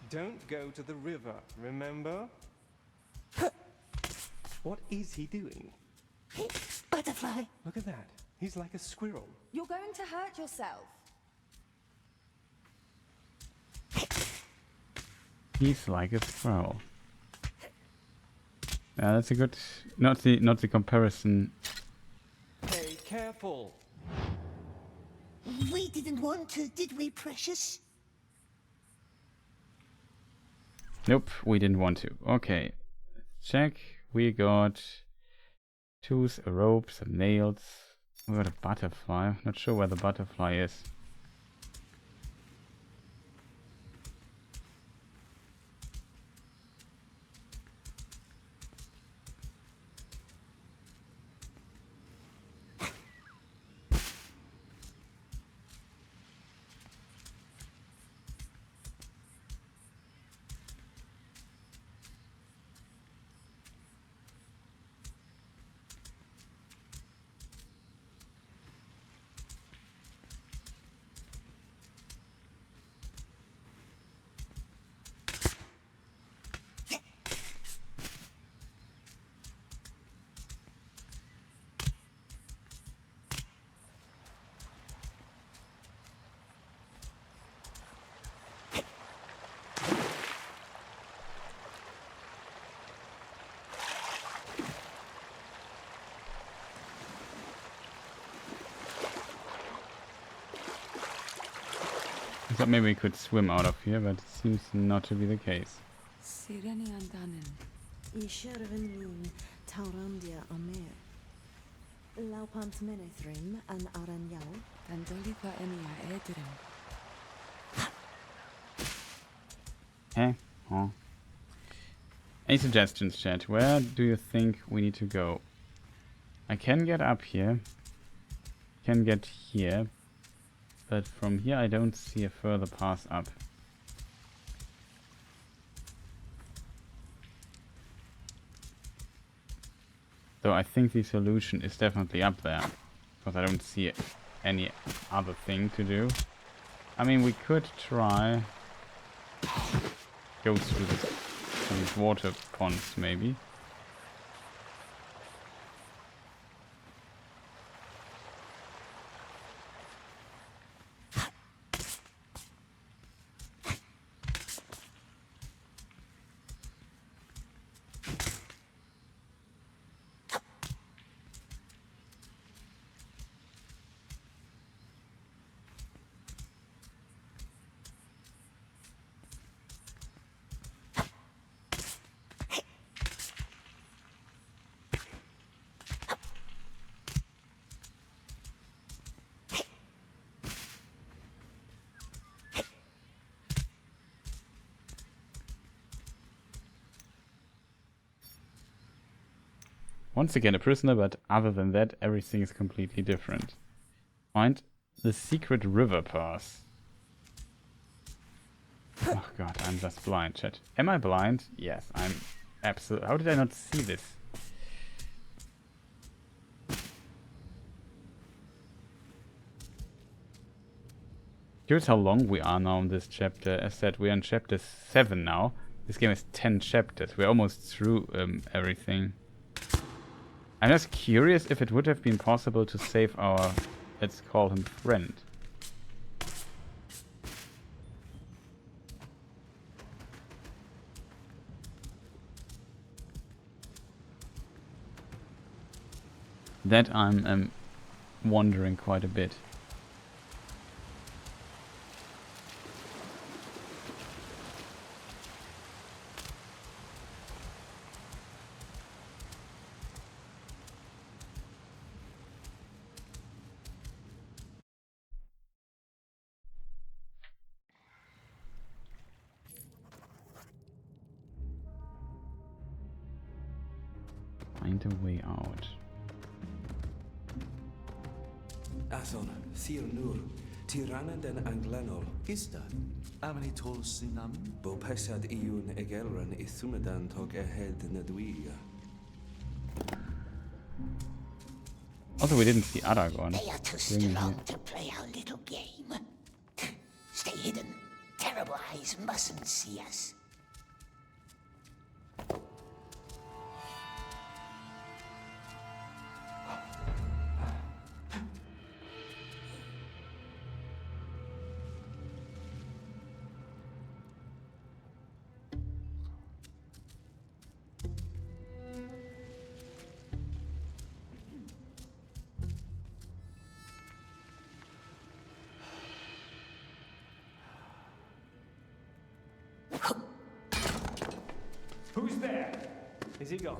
Don't go to the river, remember? What is he doing? Butterfly. Look at that. He's like a squirrel. You're going to hurt yourself. He's like a squirrel. Yeah, that's a good. Not the comparison. Hey, careful. We didn't want to, did we, Precious? Nope, we didn't want to. Okay, check. We got tools, a rope, some nails. We got a butterfly. Not sure where the butterfly is. I thought maybe we could swim out of here, but it seems not to be the case. Sireni andanen. Isherven min taurandia amer. Laupant menethrim an aranyal. Tandolipa enia edrim. Eh? Oh. Any suggestions, chat? Where do you think we need to go? I can get up here. Can get here. But from here I don't see a further path up. So I think the solution is definitely up there. Because I don't see any other thing to do. I mean, we could try... go through these water ponds, maybe. Once again a prisoner, but other than that everything is completely different. Find the secret river pass. Oh god, I'm just blind, chat. Am I blind? Yes, I'm absolutely... How did I not see this? Here's how long we are now in this chapter. As said, we're in chapter 7 now. This game has 10 chapters. We're almost through everything. I'm just curious if it would have been possible to save our, let's call him, friend. That I'm wondering quite a bit. Find a way out. Ason, Sir Nur, Tirana den Anglenol. Ista, Amanitol Sinam, Bo Pesad Iun Egelran Ithumedan Tog Ahead Nadwia. Also, we didn't see Aragorn. They are too strong to play our little game. Stay hidden. Terrible eyes mustn't see us. Who's there? Is he gone?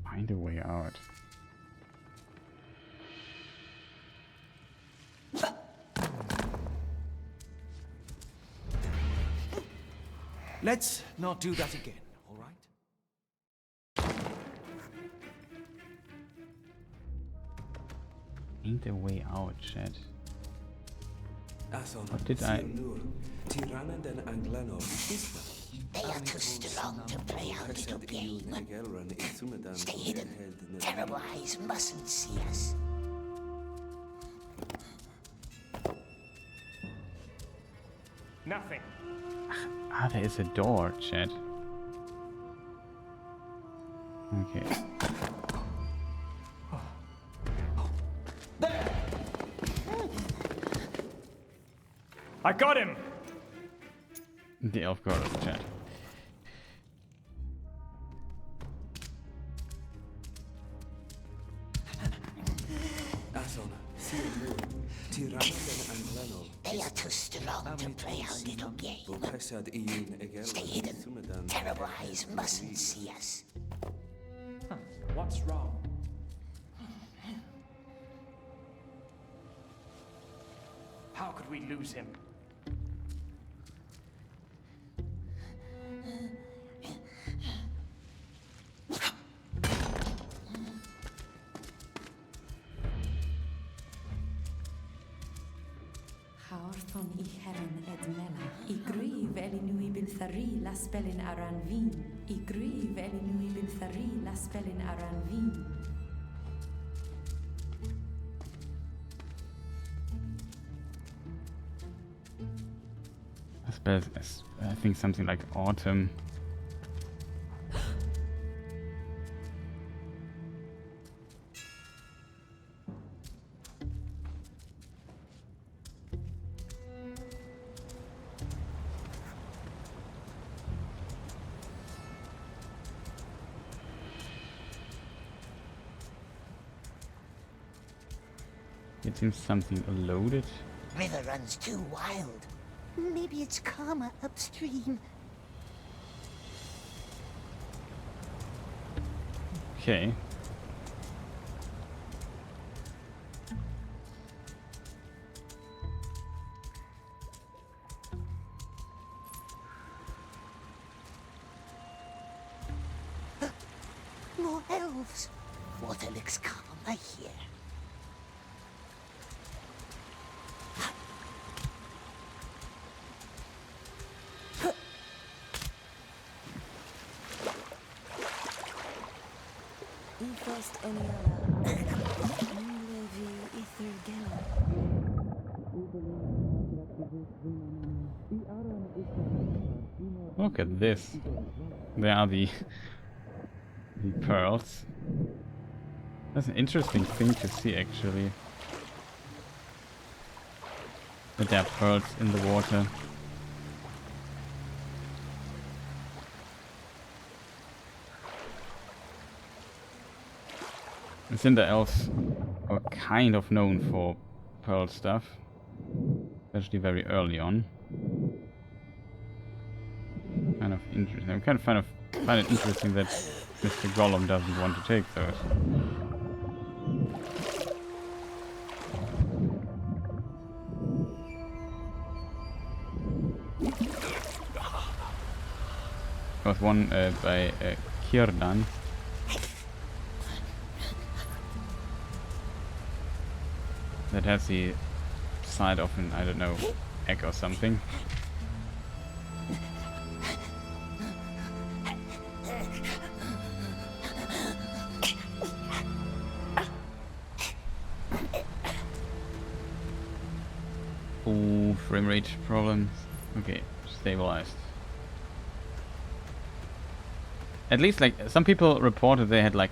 Find a way out. Let's not do that again, all right? Find a way out, chat. What did I... Tirana den Anglenol. They are too strong to play our little game. Stay hidden. Terrible eyes mustn't see us. Nothing. Ah, there is a door, chat. Okay. I got him! The elf goddess chat. They are too strong to play our little game. Stay hidden. Terrible eyes mustn't see us. What's wrong? How could we lose him? Haorthon I Heren ed Mela. I gryf elinui bil thari la spellin aran vin. I gryf elinui bil thari la spellin aran vin. I think something like autumn. It seems something loaded. River runs too wild. Maybe it's calmer upstream. Okay. More elves. Water looks calmer here. First Eniala. Levi Look at this. There are the pearls. That's an interesting thing to see, actually. That there are pearls in the water. The Cinder Elves are kind of known for pearl stuff, especially very early on. Kind of interesting. I kind of find it interesting that Mr. Gollum doesn't want to take those. There was one by Kierdan. That has the side of an, I don't know, egg or something. Ooh, frame rate problems. Okay, stabilized. At least, like, some people reported they had like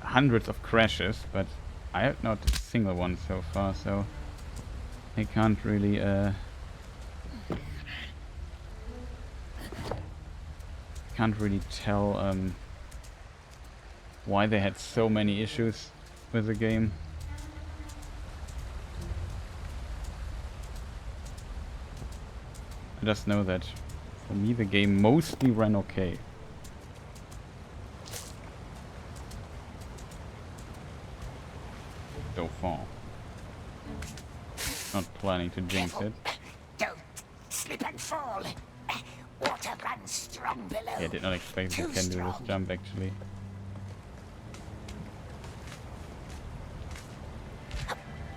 hundreds of crashes, but I have not a single one so far, so I can't really tell why they had so many issues with the game. I just know that for me the game mostly ran okay. So far. Not planning to jinx it. Don't slip and fall. Water runs strong below. Yeah, I did not expect it can do this jump actually.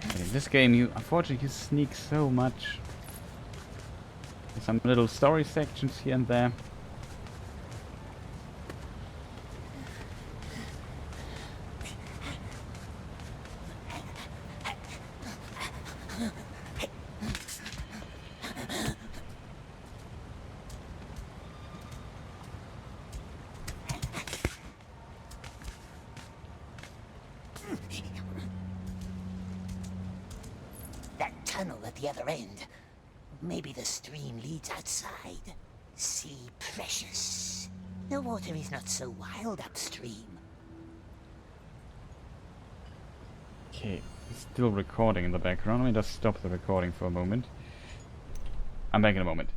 But in this game you unfortunately sneak so much. There's some little story sections here and there. That tunnel at the other end. Maybe the stream leads outside. See, precious. The water is not so wild upstream. Okay, it's still recording in the background. Let me just stop the recording for a moment. I'm back in a moment.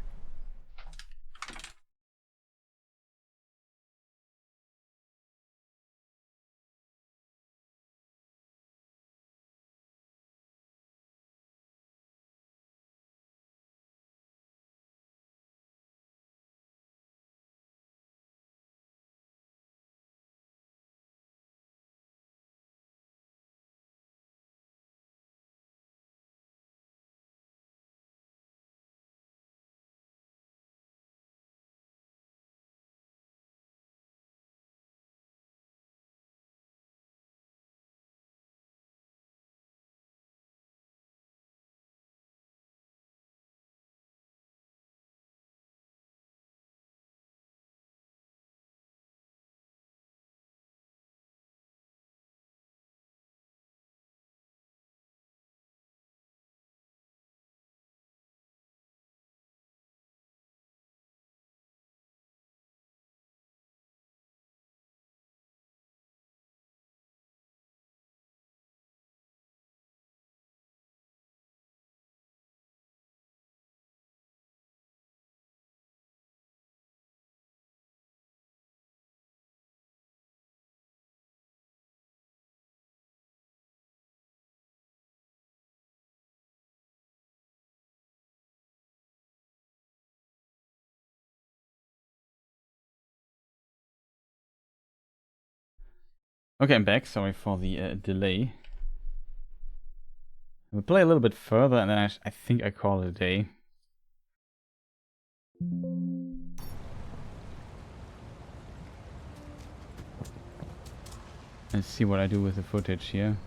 Okay, I'm back. Sorry for the delay. We'll play a little bit further and then I think I call it a day. Let's see what I do with the footage here.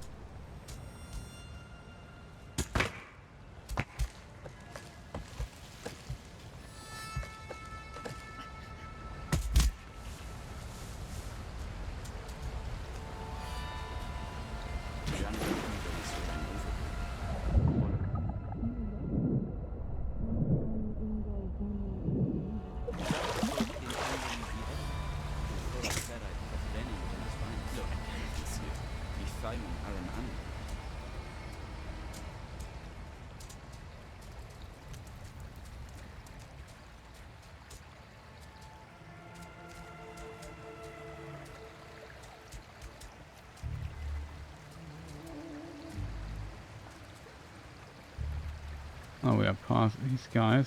Oh, we are past these guys.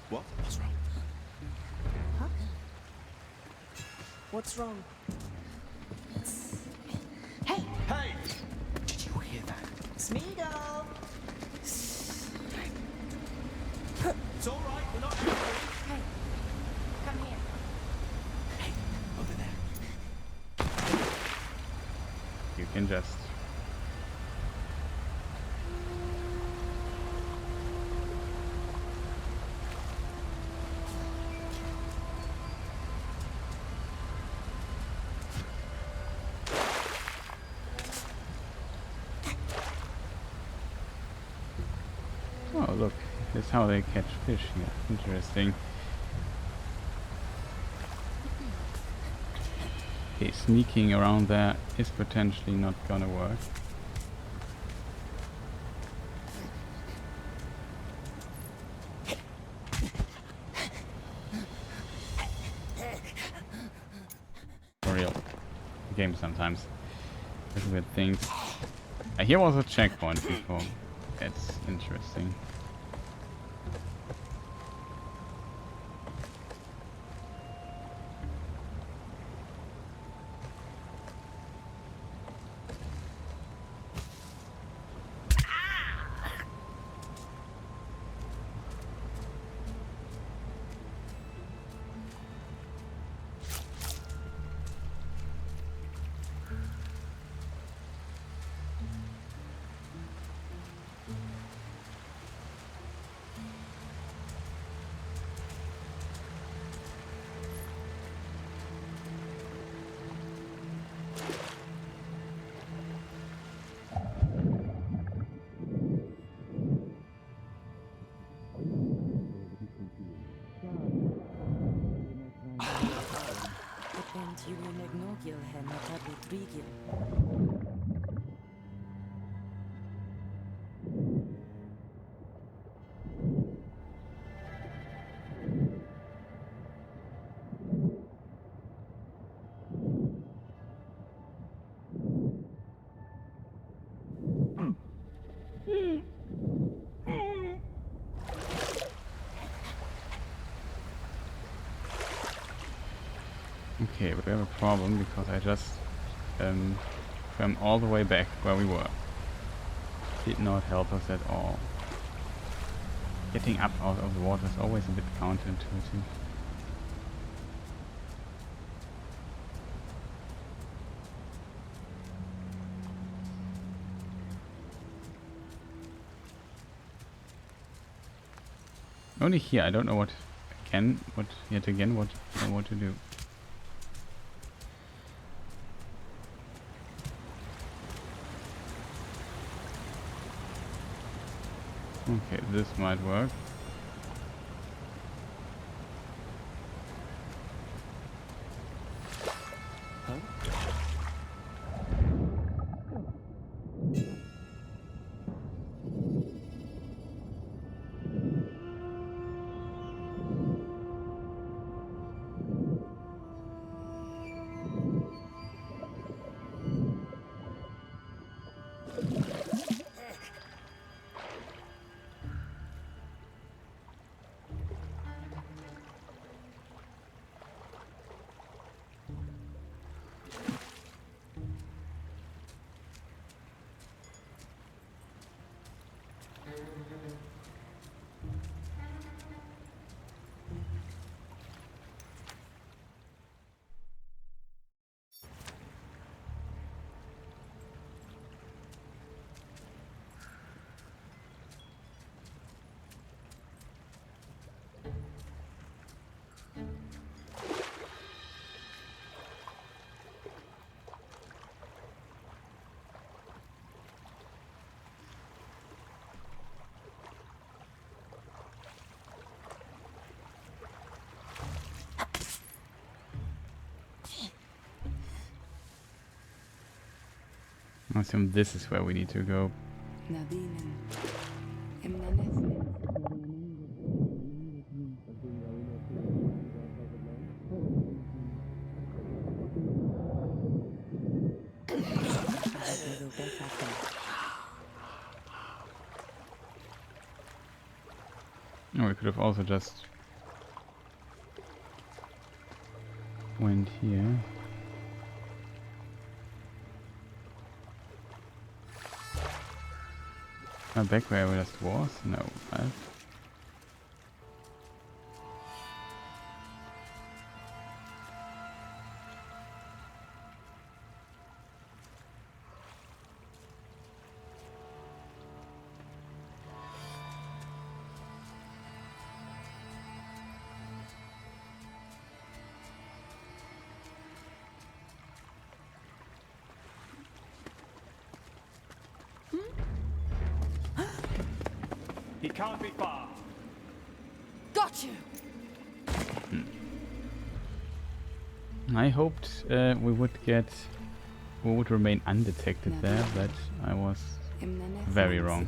What? What's wrong? Huh? What's wrong? Hey! Hey! Did you hear that? Smeagol! It's all right. We're not angry. Hey, come here. Hey, over there. You can just... Oh, look, that's how they catch fish here. Interesting. Okay, sneaking around there is potentially not gonna work. For real. The game sometimes does weird things. Here was a checkpoint before. That's interesting. Mogil hen Natadli Drigil. Okay, we have a problem because I just swam all the way back where we were. Did not help us at all. Getting up out of the water is always a bit counterintuitive. Only here, I don't know what yet again what to do. Okay, this might work. I assume this is where we need to go. Oh, we could have also just went here. Back where I just was? No, right? He can't be far. Got you. I hoped we would remain undetected there, but I was very wrong.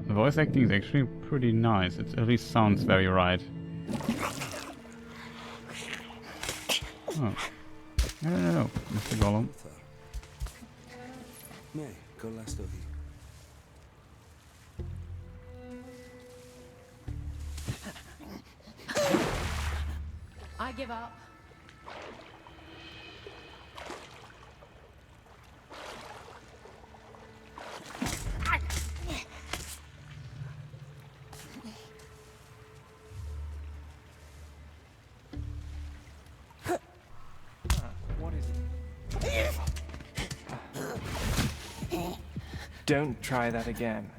The voice acting is actually pretty nice. It at least sounds very right. Oh. No, Mr. Gollum. I give up. What is it? Don't try that again.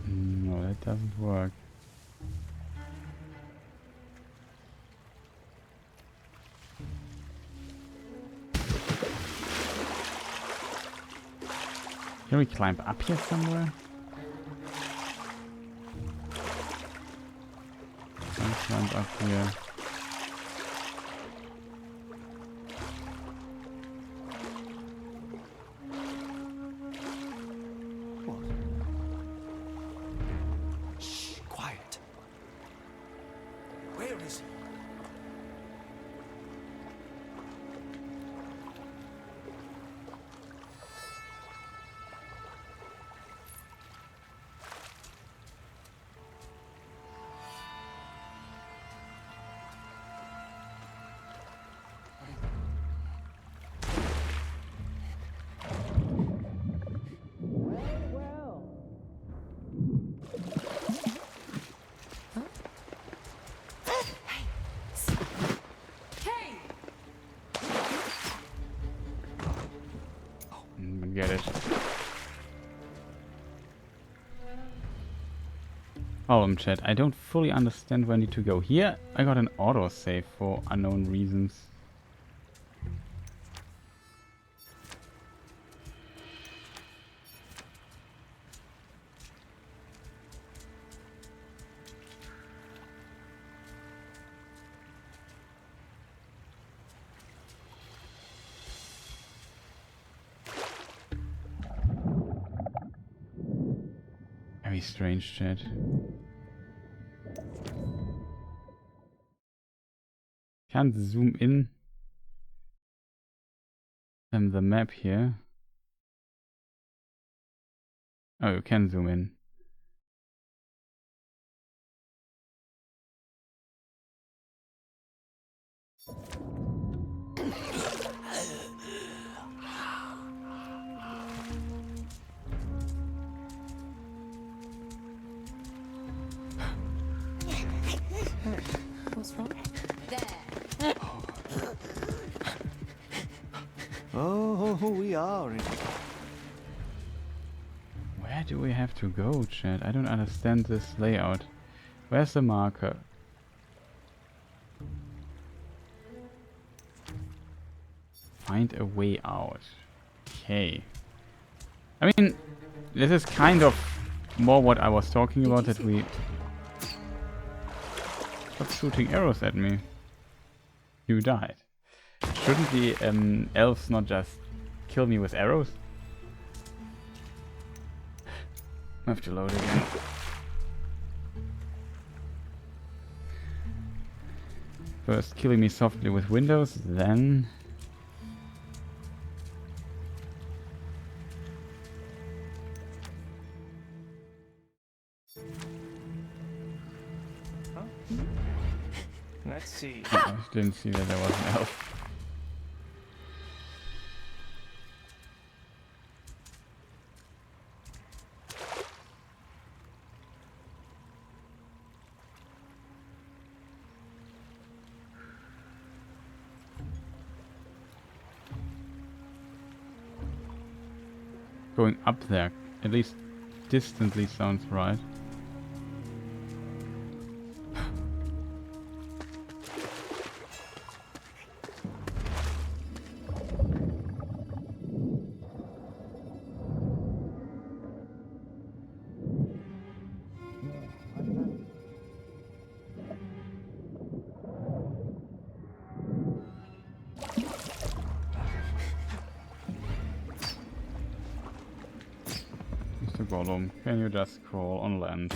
No, that doesn't work. Can we climb up here somewhere? Can we climb up here? Shh, quiet. Where is he? Get it. Chat. I don't fully understand where I need to go. Here, I got an autosave for unknown reasons. Very strange, chat. Can't zoom in the map here. Oh, you can zoom in. What's wrong? There. Oh, we are in. Where do we have to go, chat? I don't understand this layout. Where's the marker? Find a way out. Okay. I mean, this is kind of more what I was talking about, that we... Stop shooting arrows at me. You died. Shouldn't the elves not just kill me with arrows? I have to load again. First killing me softly with windows, then... Let's see. I didn't see that there was an elf. Going up there, at least distantly, sounds right. Gollum, can you just crawl on land?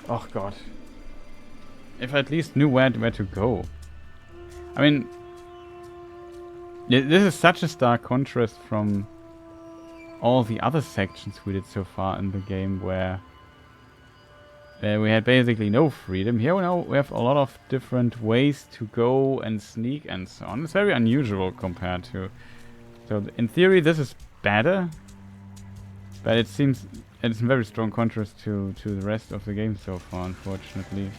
Oh god. If I at least knew where to go. I mean, this is such a stark contrast from all the other sections we did so far in the game, where we had basically no freedom. Here now we have a lot of different ways to go and sneak and so on. It's very unusual compared to... So in theory this is better, but it seems it's in very strong contrast to the rest of the game so far, unfortunately.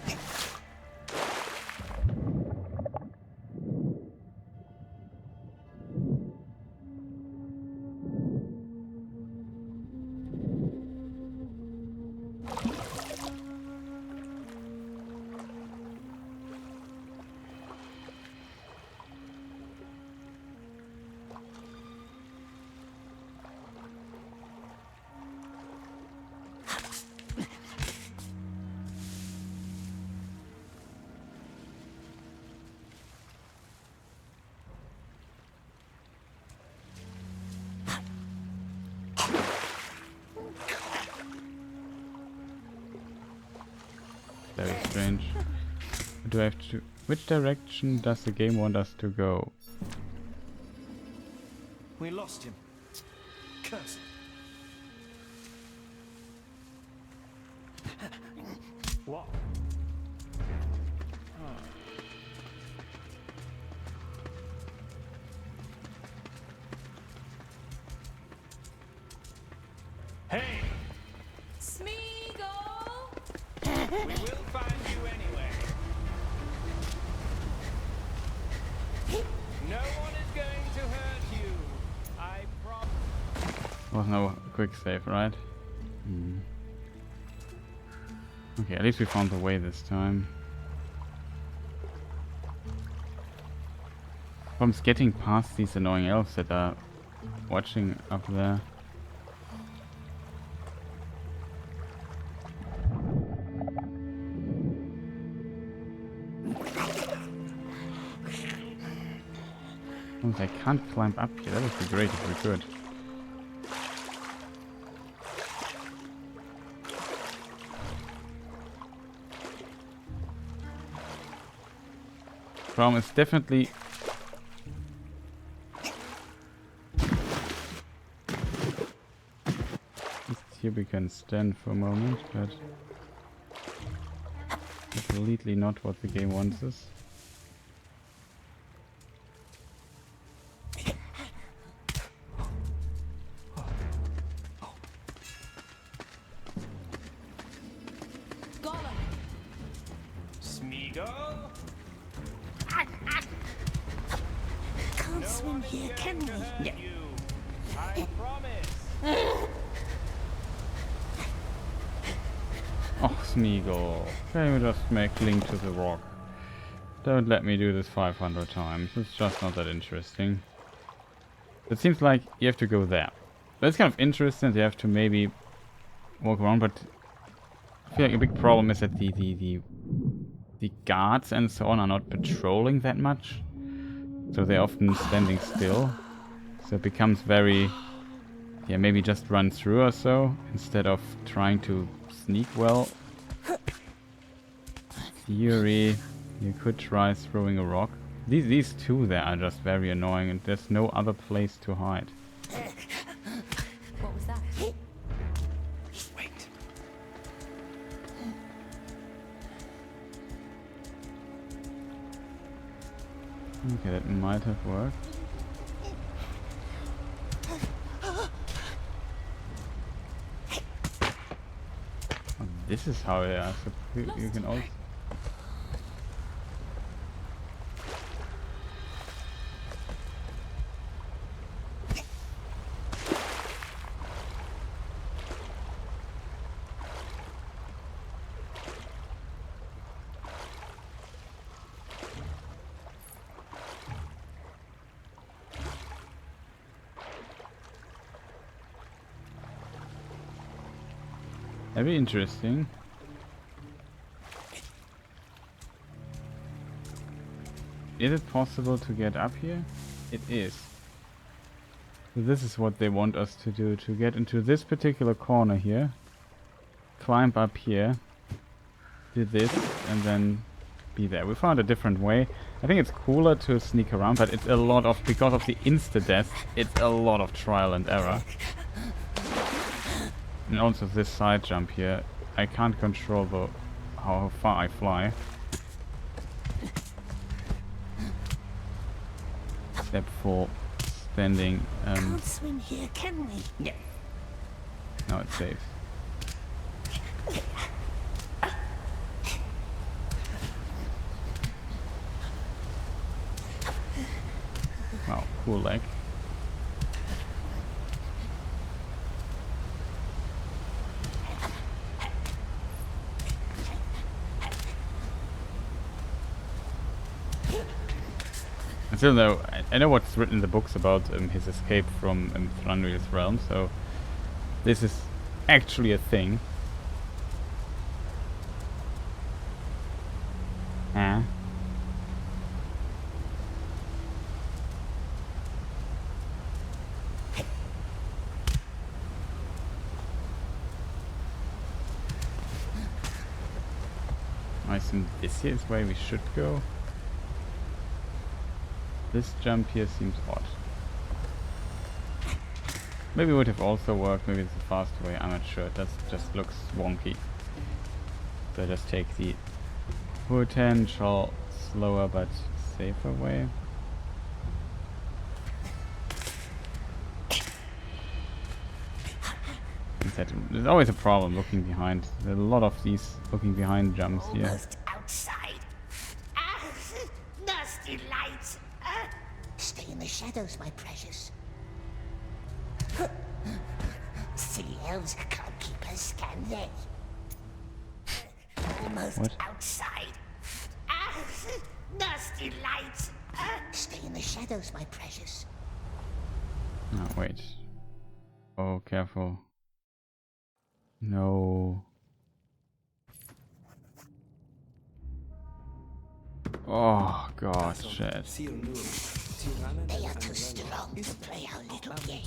Very strange. Do I have to... Which direction does the game want us to go? We lost him. Curse it. What? Hey! Smeagol! We will find you anyway. No one is going to hurt you. I promise. Was no quick save, right? Okay, at least we found the way this time. Problem's getting past these annoying elves that are watching up there. I can't climb up here. That would be great if we could. Problem is definitely... Just here we can stand for a moment, but... completely not what the game wants us. Can't swim here, can we? No. I promise. Oh, Smeagol. Can you just cling to the rock? Don't let me do this 500 times. It's just not that interesting. It seems like you have to go there. That's kind of interesting. You have to maybe walk around, but I feel like a big problem is that the guards and so on are not patrolling that much. So they're often standing still. So it becomes very... yeah, maybe just run through or so, instead of trying to sneak well. Theory, you could try throwing a rock. These two there are just very annoying, and there's no other place to hide. What was that? Wait. Okay, that might have worked. Oh, this is how they are. So you can also... Very interesting. Is it possible to get up here? It is. So this is what they want us to do, to get into this particular corner here. Climb up here. Do this and then be there. We found a different way. I think it's cooler to sneak around, but it's a lot of, because of the insta-death, it's a lot of trial and error. And also this side jump here, I can't control how far I fly. Except for standing. Can't swim here, can we? No. Now it's safe. Wow, cool leg. Still though, I know what's written in the books about his escape from Thranduil's realm, so this is actually a thing. Huh? assume this here is where we should go. This jump here seems odd. Maybe it would have also worked, maybe it's a faster way, I'm not sure, it just looks wonky. So I just take the potential slower but safer way. There's always a problem looking behind. There's a lot of these looking behind jumps here. Almost outside. Ah, nasty lights. Ah, stay in the shadows, my precious. Silly elves can't keep us, can they? Almost outside. Ah, nasty lights. Ah, stay in the shadows, my precious. Oh, wait. Oh, careful. No. Oh god, shit. They are too strong to play our little game.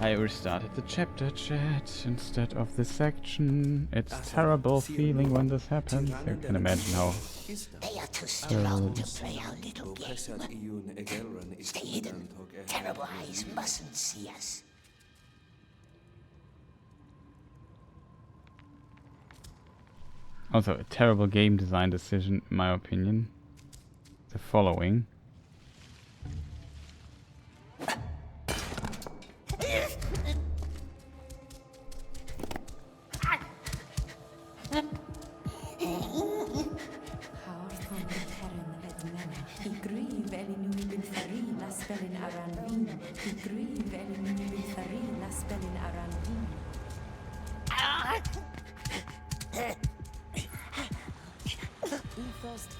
I restarted the chapter chat instead of this section. It's a terrible feeling when this happens. You can imagine how They are too strong to play our little game. Stay hidden. Terrible eyes mustn't see us. also a terrible game design decision in my opinion. The following.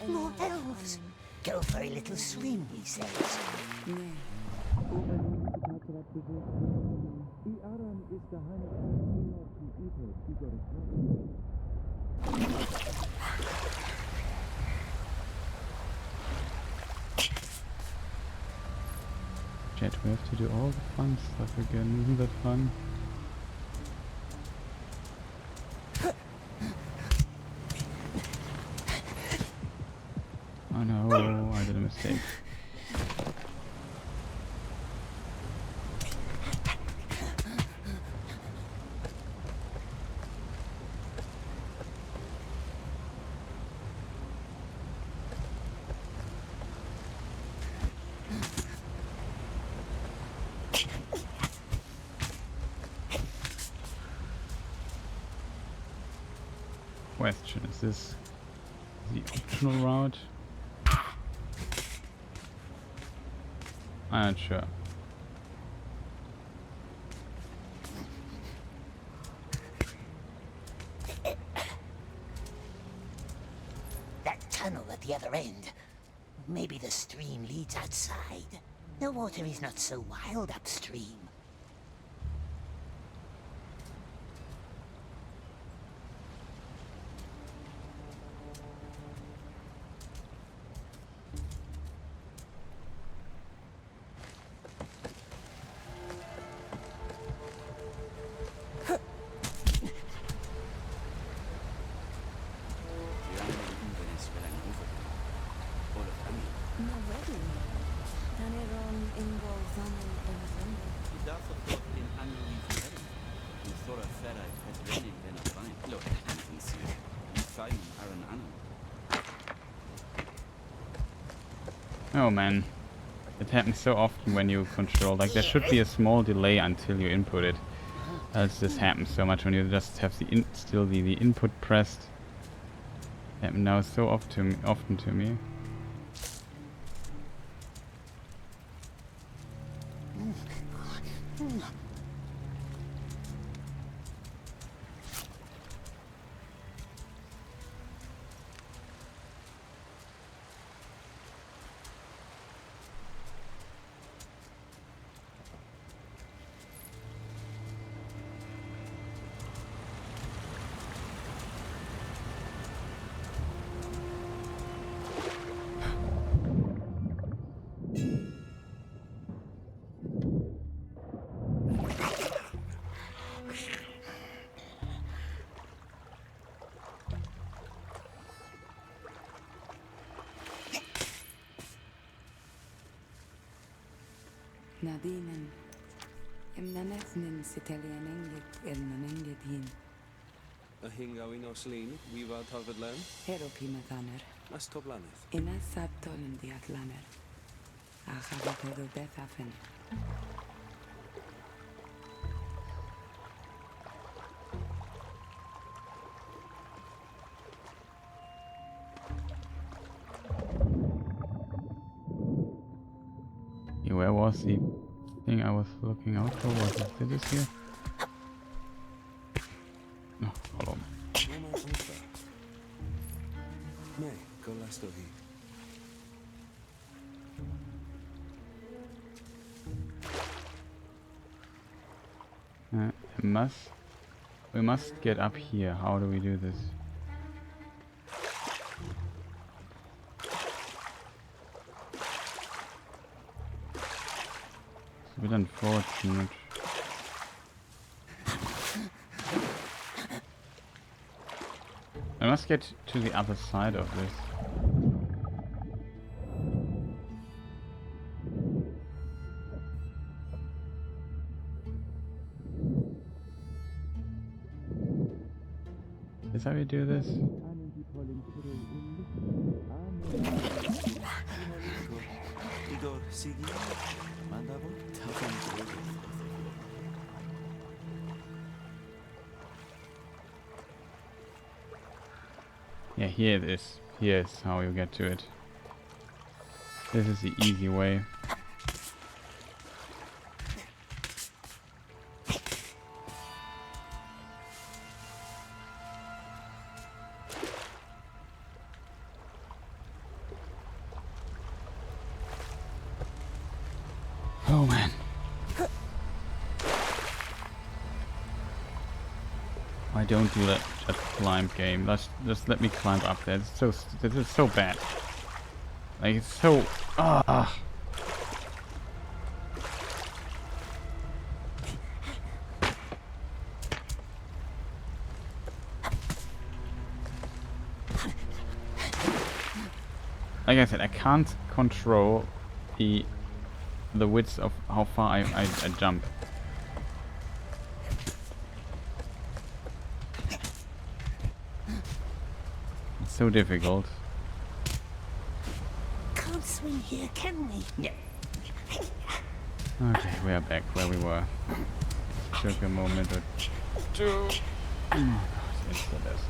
More elves. Go for a little swim, he says. Chat, we have to do all the fun stuff again, isn't that fun? Oh no, I did a mistake. Question, is this the optional route? I'm not sure. That tunnel at the other end. Maybe the stream leads outside. The water is not so wild upstream. Oh man, it happens so often when you control, like there should be a small delay until you input it. Else this happens so much when you just have the the input pressed. It happens now so often to me. Nadinen. Imnanethnin sitelianengit elnanengetin. A hingawin oslin, viva tavedlen. Heropimathaner. Astoblaneth. Ina sabtolin diatlaner. Achabatedo bethafen. Where was the thing I was looking out for? Was it this here? No, hold on. Me, Golastohi. We must get up here. How do we do this? It's a bit unfortunate. I must get to the other side of this. Is how you do this? Yeah, here it is. Here's how you get to it. This is the easy way. Oh man. Why don't do that just climb game? Just let me climb up there. This is so bad. Like it's so Like I said, I can't control the width of how far I jump. It's so difficult. Can't swing here, can we? No. Okay, we are back where we were. Took a moment or two. Oh god, it's the best.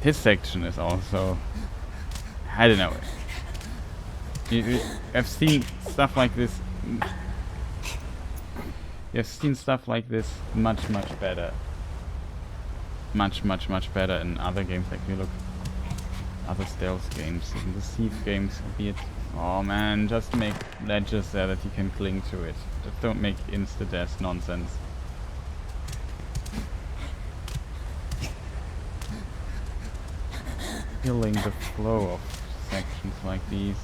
This section is also, I don't know. I've seen stuff like this. You've seen stuff like this much better. Much better in other games. Like you look, other stealth games, even the Thief games, be it. Oh man, just make ledges there that you can cling to it. Just don't make insta-death nonsense. Killing the flow of sections like these.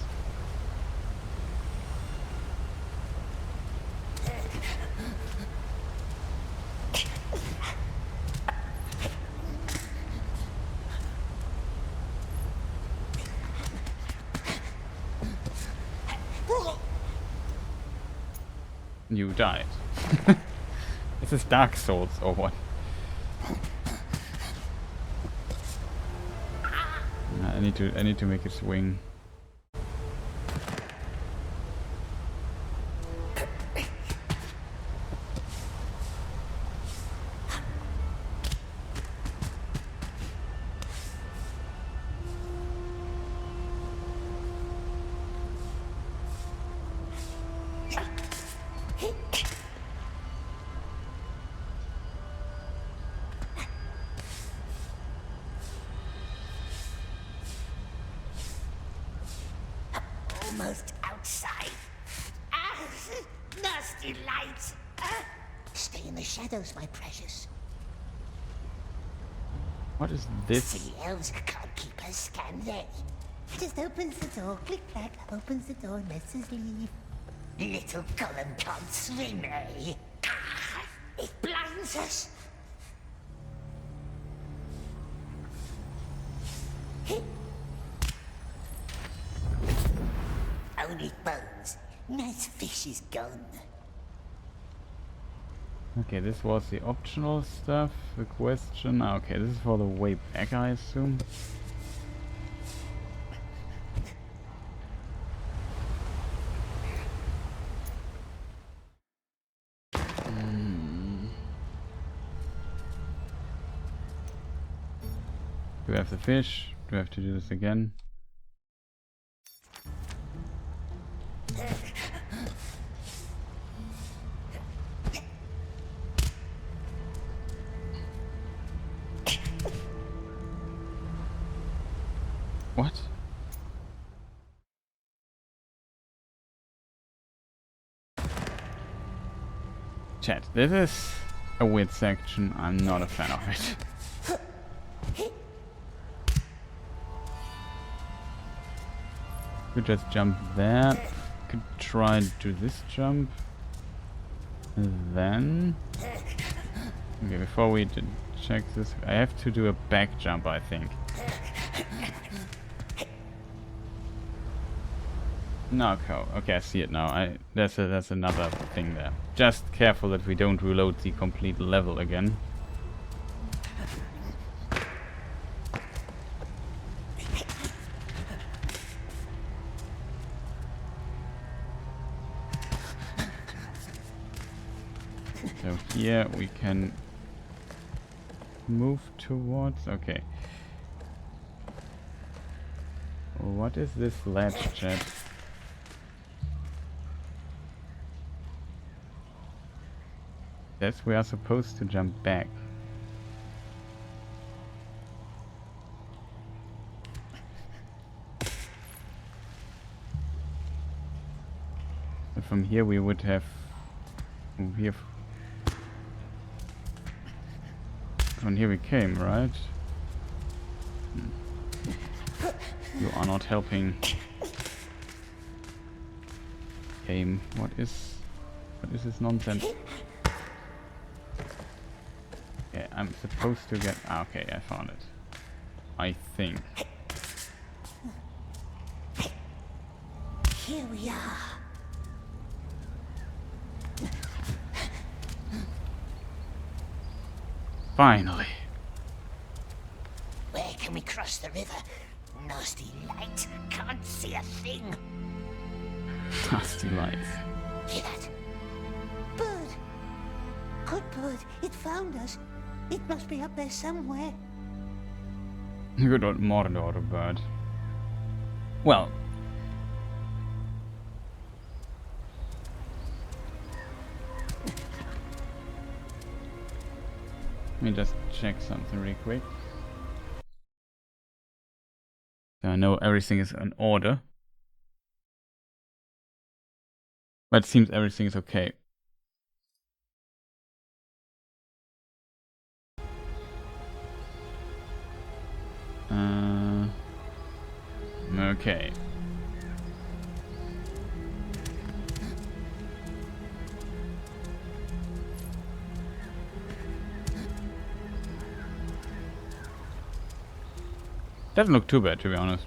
You died. Is this Dark Souls or what? I need to make it swing. Almost outside. Nasty light. Stay in the shadows, my precious. What is this? Silly elves can't keep us, can they? Just opens the door, click clack, opens the door and lets us leave. Little Gollum can't swim, eh? It blinds us. Only bones. Nice fish is gone. Okay, this was the optional stuff. The question. Okay, this is for the way back, I assume. Do we have the fish? Do we have to do this again? What? Chat, this is a weird section. I'm not a fan of it. Could just jump there. Could try and do this jump. And then... Okay, before we check this, I have to do a back jump, I think. No, okay, I see it now. That's another thing there. Just careful that we don't reload the complete level again. So here we can move towards. Okay. What is this ledge, chat? Yes, we are supposed to jump back. And from here we would have... From here we came, right? You are not helping. Game, what is this nonsense? Okay, I'm supposed to get... okay, I found it. I think. Here we are. Finally. Where can we cross the river? Nasty light. Can't see a thing. Nasty lights. Hear that? Bird. Good bird. It found us. It must be up there somewhere. Good old Mordor bird. Well. Let me just check something really quick. So I know everything is in order. But it seems everything is okay. Okay. Doesn't look too bad, to be honest.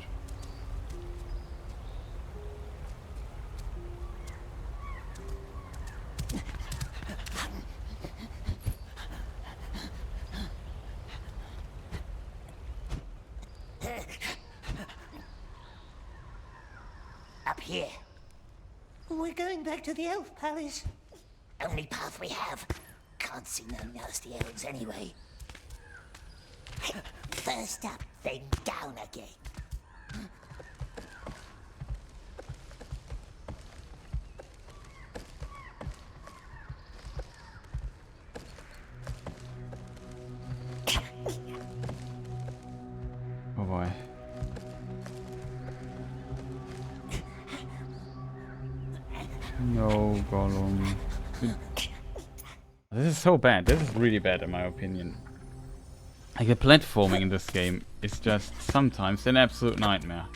Up here. We're going back to the elf palace. Only path we have. Can't see no nasty elves anyway. First up, then down again. Oh boy. No, Gollum. This is so bad. This is really bad in my opinion. Like, the platforming in this game is just sometimes an absolute nightmare.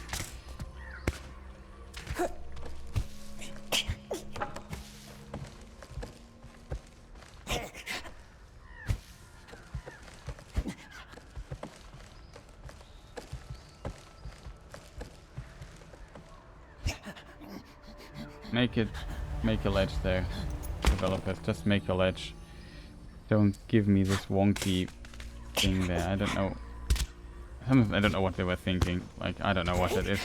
Make a ledge there. Developers, just make a ledge. Don't give me this wonky thing there. I don't know. I don't know what they were thinking. Like, I don't know what that is.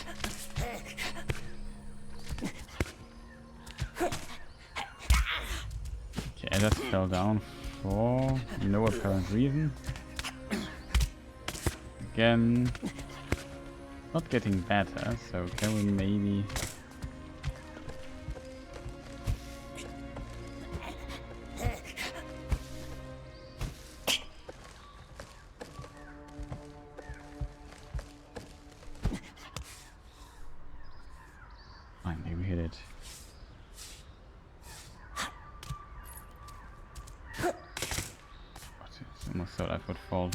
Okay, I just fell down for no apparent reason. Again, not getting better, so can we maybe... Fine, maybe hit it. I almost thought I would fall.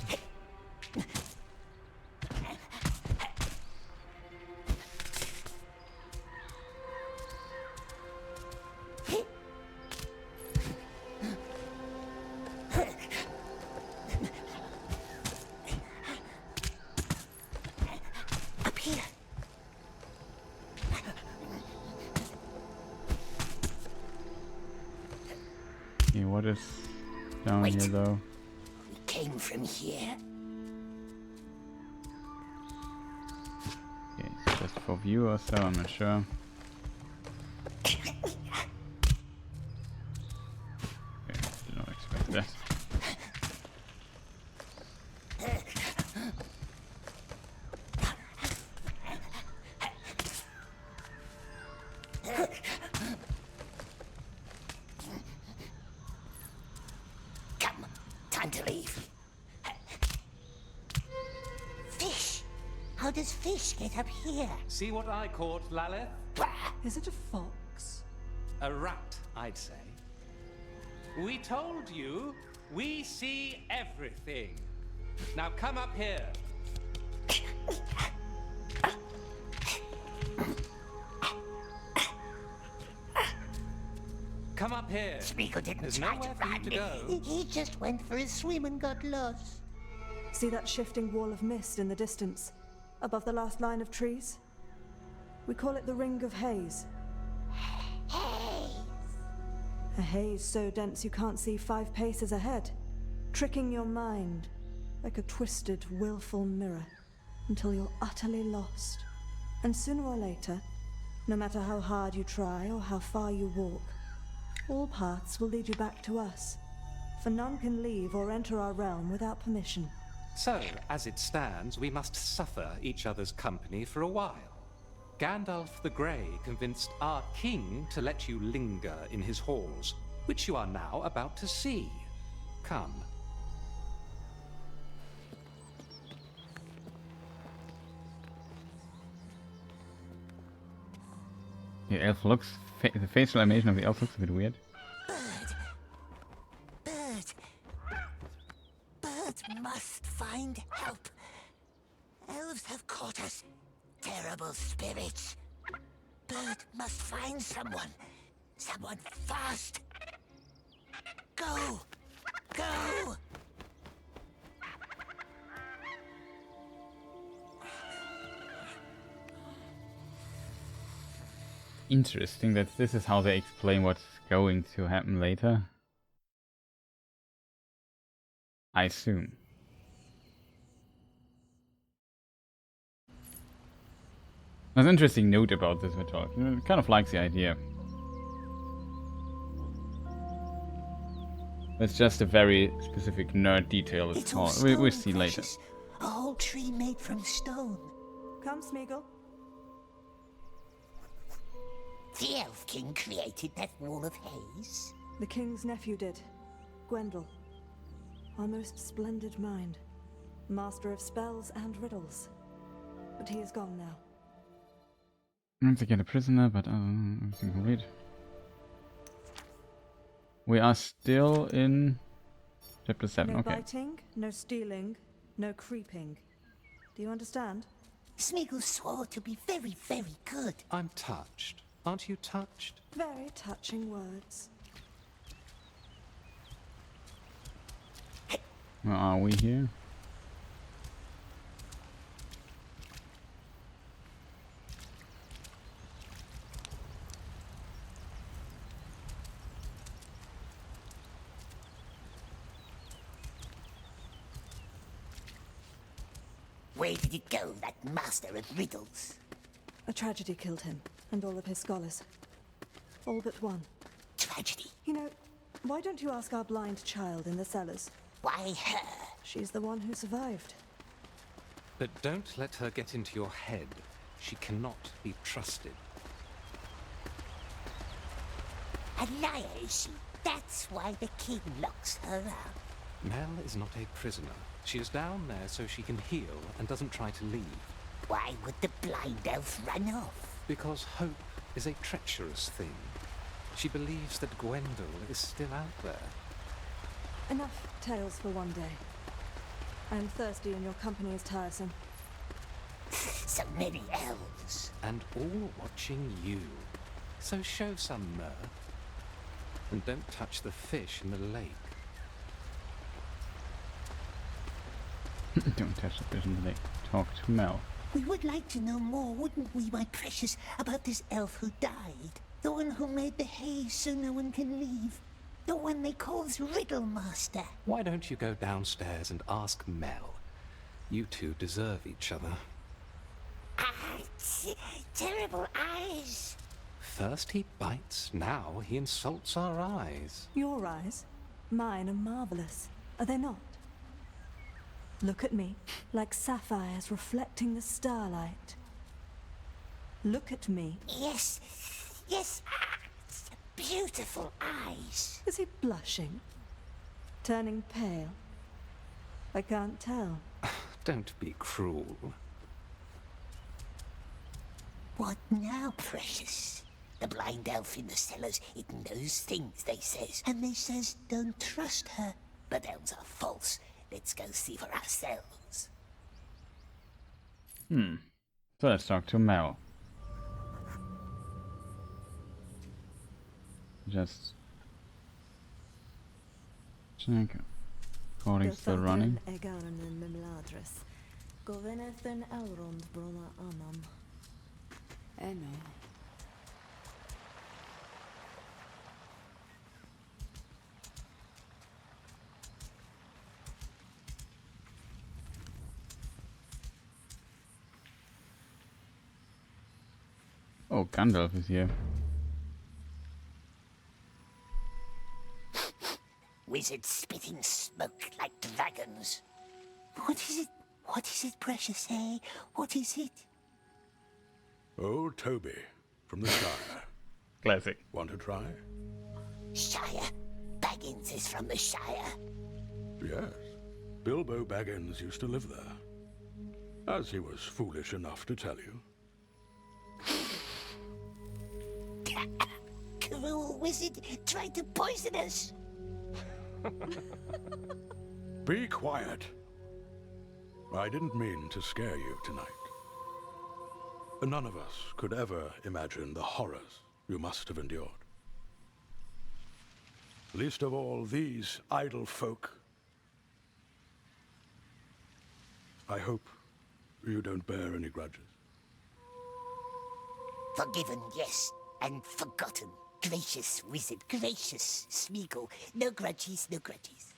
Okay, what is down here though? We came from here. Okay, so just for view or so, I'm not sure. Okay, did not expect that. Come, time to leave. Fish! How does fish get up here? See what I caught, Lalith? Is it a fox? A rat, I'd say. We told you, we see everything. Now come up here. Come up here. Smeagol didn't There's try nowhere to for you to run. go. He just went for a swim and got lost. See that shifting wall of mist in the distance, above the last line of trees? We call it the Ring of Haze. A haze so dense you can't see 5 paces ahead, tricking your mind like a twisted, willful mirror until you're utterly lost. And sooner or later, no matter how hard you try or how far you walk, all paths will lead you back to us, for none can leave or enter our realm without permission. So, as it stands, we must suffer each other's company for a while. Gandalf the Grey convinced our king to let you linger in his halls, which you are now about to see. Come. The elf looks... the facial animation of the elf looks a bit weird. Bird must find help. Elves have caught us. Terrible spirits. Bird must find someone. Someone fast. Go! Go! Interesting that this is how they explain what's going to happen later. I assume. There's an interesting note about this mythology. I kind of likes the idea. It's just a very specific nerd detail. It's all called. We'll stone, see later. precious. A whole tree made from stone. Come, Smeagol. The Elf King created that wall of haze. The king's nephew did. Gwendol. Our most splendid mind. Master of spells and riddles. But he is gone now. Once again a prisoner, but everything complete. We are still in chapter 7, No okay. biting, no stealing, no creeping. Do you understand? Smeagol swore to be very, very good. I'm touched. Aren't you touched? Very touching words. Where are we here? Where did it go, that master of riddles? A tragedy killed him, and all of his scholars. All but one. Tragedy? You know, why don't you ask our blind child in the cellars? Why her? She's the one who survived. But don't let her get into your head. She cannot be trusted. A liar, is she? That's why the king locks her up. Mel is not a prisoner. She is down there so she can heal and doesn't try to leave. Why would the blind elf run off? Because hope is a treacherous thing. She believes that Gwendol is still out there. Enough tales for one day. I'm thirsty and your company is tiresome. So many elves. And all watching you. So show some mirth. And don't touch the fish in the lake. Don't touch the fish in the lake. Talk to Mel. We would like to know more, wouldn't we, my precious, about this elf who died? The one who made the haze so no one can leave. The one they call Riddle Master. Why don't you go downstairs and ask Mel? You two deserve each other. Terrible eyes. First he bites, now he insults our eyes. Your eyes? Mine are marvelous. Are they not? Look at me, like sapphires reflecting the starlight. Look at me. Yes, yes, beautiful eyes. Is he blushing? Turning pale? I can't tell. Don't be cruel. What now, precious? The blind elf in the cellars, it knows things, they says. And they says don't trust her. But elves are false. Let's go see for ourselves. So let's talk to Mel. Just check. Recording still running. Oh, Gandalf is here. Wizards spitting smoke like dragons. What is it? What is it, precious, eh? What is it? Old Toby, from the Shire. Classic. Want to try? Shire? Baggins is from the Shire. Yes. Bilbo Baggins used to live there. As he was foolish enough to tell you. Cruel wizard tried to poison us. Be quiet. I didn't mean to scare you tonight. None of us could ever imagine the horrors you must have endured. Least of all these idle folk. I hope you don't bear any grudges. Forgiven, yes, and forgotten. Gracious wizard, gracious Smeagol. No grudges, no grudges.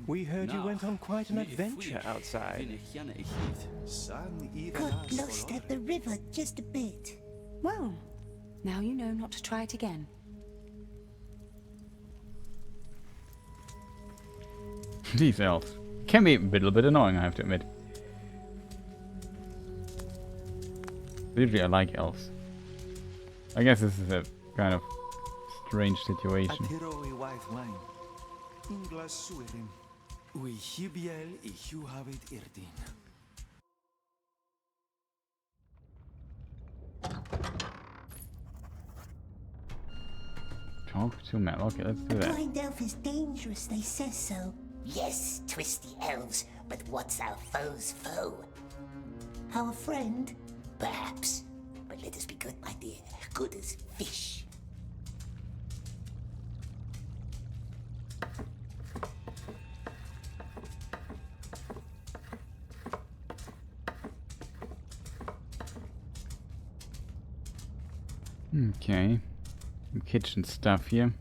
We heard you went on quite an adventure outside. Got lost at the river just a bit. Well, now you know not to try it again. These elves can be a little bit annoying, I have to admit. Usually I like elves. I guess this is a kind of strange situation. Talk to Mel. Okay, let's do that. Blind elf is dangerous, they say so. Yes, twisty elves, but what's our foe's foe? Our friend? Perhaps. But let us be good, my dear. Good as fish. Okay. Some kitchen stuff here.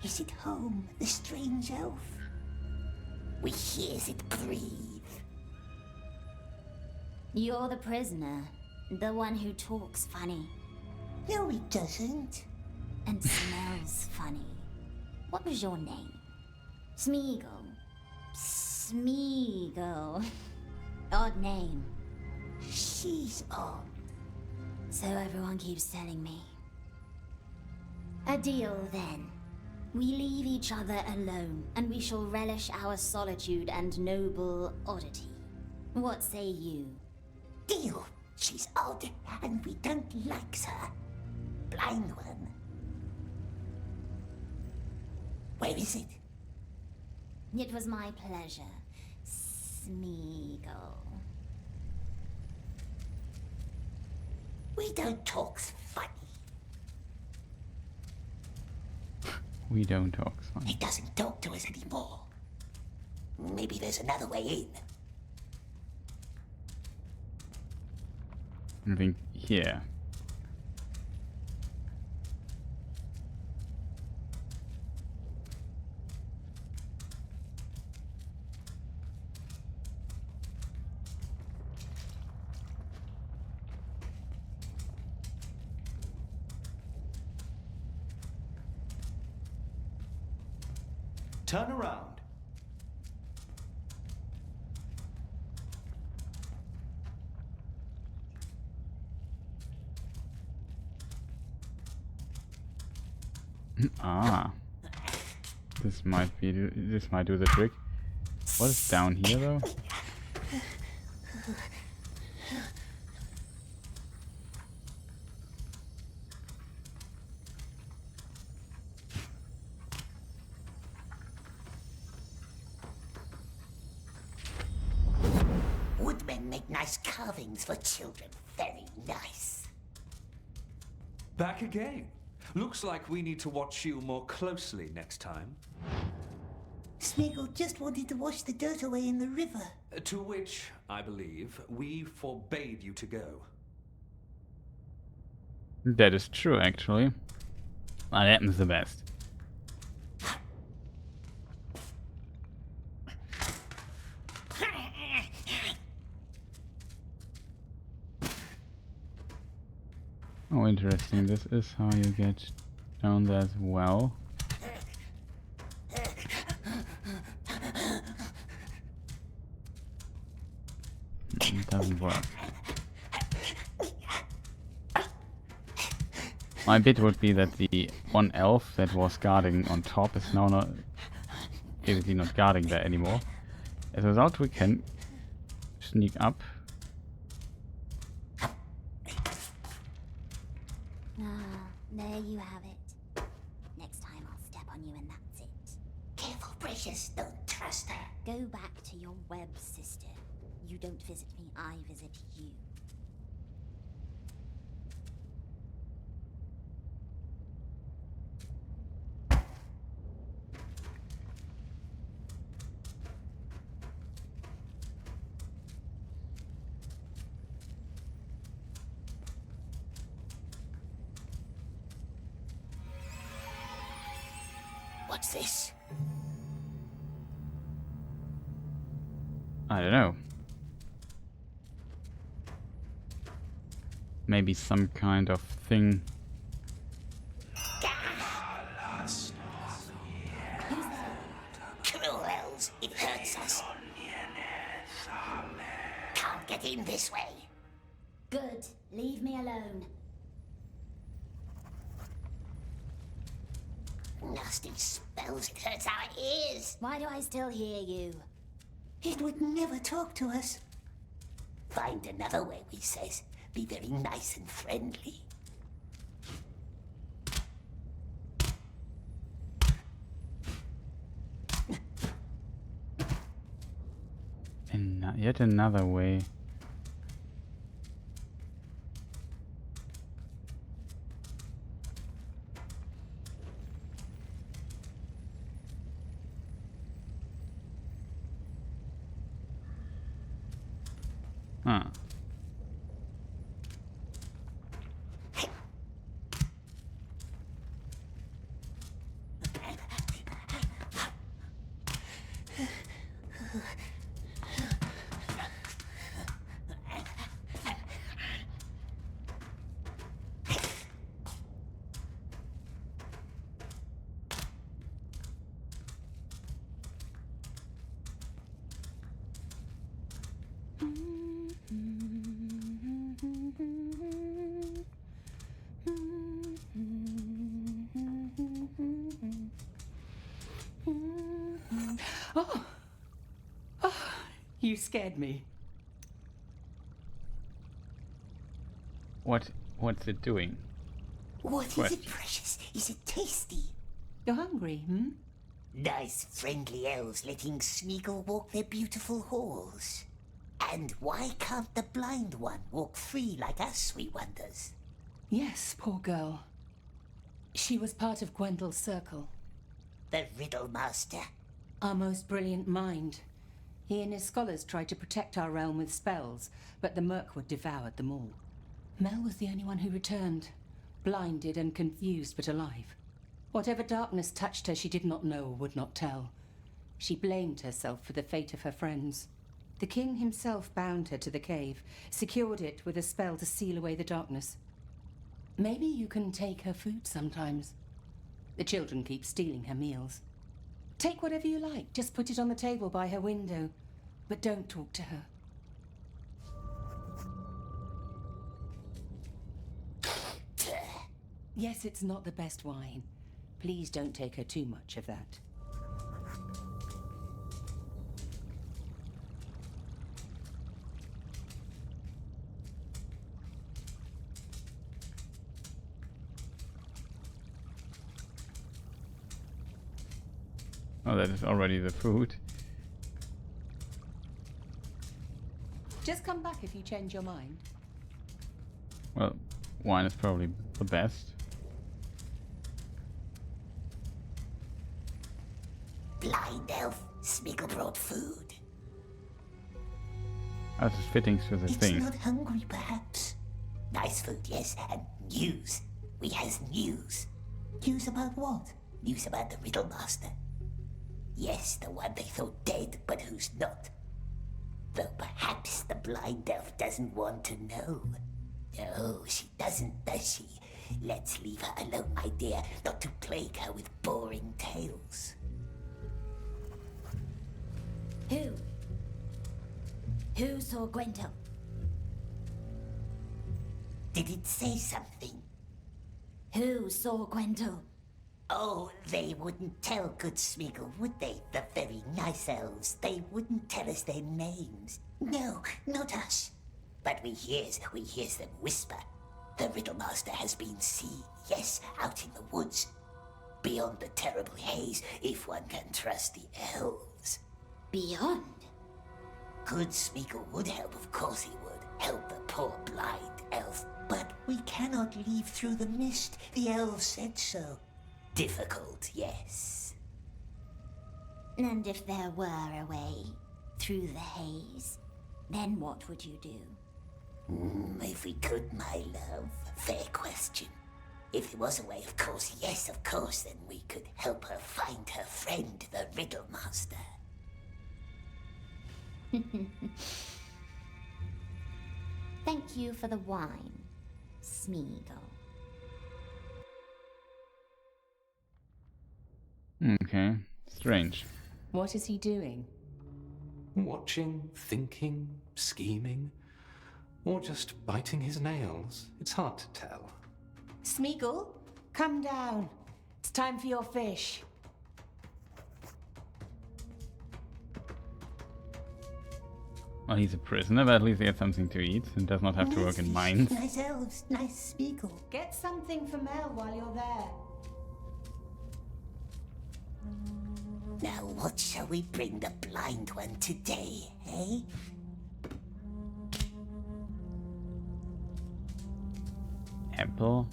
Is it home, the strange elf? We hears it breathe. You're the prisoner. The one who talks funny. No, he doesn't. And smells funny. What was your name? Smeagol. Smeagol. Odd name. She's odd. So everyone keeps telling me. A deal then. We leave each other alone, and we shall relish our solitude and noble oddity. What say you? Deal. She's odd, and we don't like her. Blind one. Where is it? It was my pleasure, Smeagol. We don't talk funny. We don't talk funny. It doesn't talk to us anymore. Maybe there's another way in. I think here. Turn around. Ah. This might do the trick. What is down here though? Woodmen make nice carvings for children. Very nice. Back again. Looks like we need to watch you more closely next time. Smeagol just wanted to wash the dirt away in the river. To which, I believe, we forbade you to go. That is true, actually. That happens the best. Oh, interesting. This is how you get down there as well. It doesn't work. My bit would be that the one elf that was guarding on top is now not basically not guarding there anymore. As a result, we can sneak up. There you have it. Next time I'll step on you and that's it. Careful, precious. Don't trust her. Go back to your web, sister. You don't visit me, I visit you. What's this? I don't know. Maybe some kind of thing. Cruel elves, it hurts us. Can't get in this way. Good. Leave me alone. Nasty spells, it hurts our ears. Why do I still hear you? It would never talk to us. Find another way, we says. Be very nice and friendly. And yet another way. Huh. Oh! Oh, you scared me. What's it doing? What is it, precious? Is it tasty? You're hungry, hmm? Nice friendly elves letting Smeagol walk their beautiful halls. And why can't the blind one walk free like us, we wonders? Yes, poor girl. She was part of Gwendel's circle. The Riddle Master. Our most brilliant mind. He and his scholars tried to protect our realm with spells, but the Mirkwood devoured them all. Mel was the only one who returned, blinded and confused but alive. Whatever darkness touched her, she did not know or would not tell. She blamed herself for the fate of her friends. The king himself bound her to the cave, secured it with a spell to seal away the darkness. Maybe you can take her food sometimes. The children keep stealing her meals. Take whatever you like, just put it on the table by her window, but don't talk to her. Yes, it's not the best wine. Please don't take her too much of that. Oh, that is already the food. Just come back if you change your mind. Well, wine is probably the best. Blind elf, Smeagol brought food. That's just fitting to the thing. It's not hungry, perhaps. Nice food, yes, and news. We has news. News about what? News about the Riddle Master. Yes, the one they thought dead, but who's not. Though perhaps the blind elf doesn't want to know. No, she doesn't, does she? Let's leave her alone, my dear, not to plague her with boring tales. Who saw Gwendol? Did it say something? Who saw Gwendol? Oh, they wouldn't tell good Smeagol, would they? The very nice elves. They wouldn't tell us their names. No, not us. But we hears them whisper. The Riddle Master has been seen, yes, out in the woods. Beyond the terrible haze, if one can trust the elves. Beyond? Good Smeagol would help, of course he would. Help the poor blind elf. But we cannot leave through the mist. The elves said so. Difficult, yes. And if there were a way through the haze, then what would you do? If we could, my love. Fair question. If there was a way, of course, yes, of course, then we could help her find her friend, the Riddle Master. Thank you for the wine, Smeagol. Okay, strange. What is he doing? Watching, thinking, scheming, or just biting his nails. It's hard to tell. Smeagol, come down. It's time for your fish. Well, he's a prisoner, but at least he has something to eat and does not have to work in mines. Nice elves, nice Smeagol. Get something for Mel while you're there. Now what shall we bring the blind one today, eh? Apple.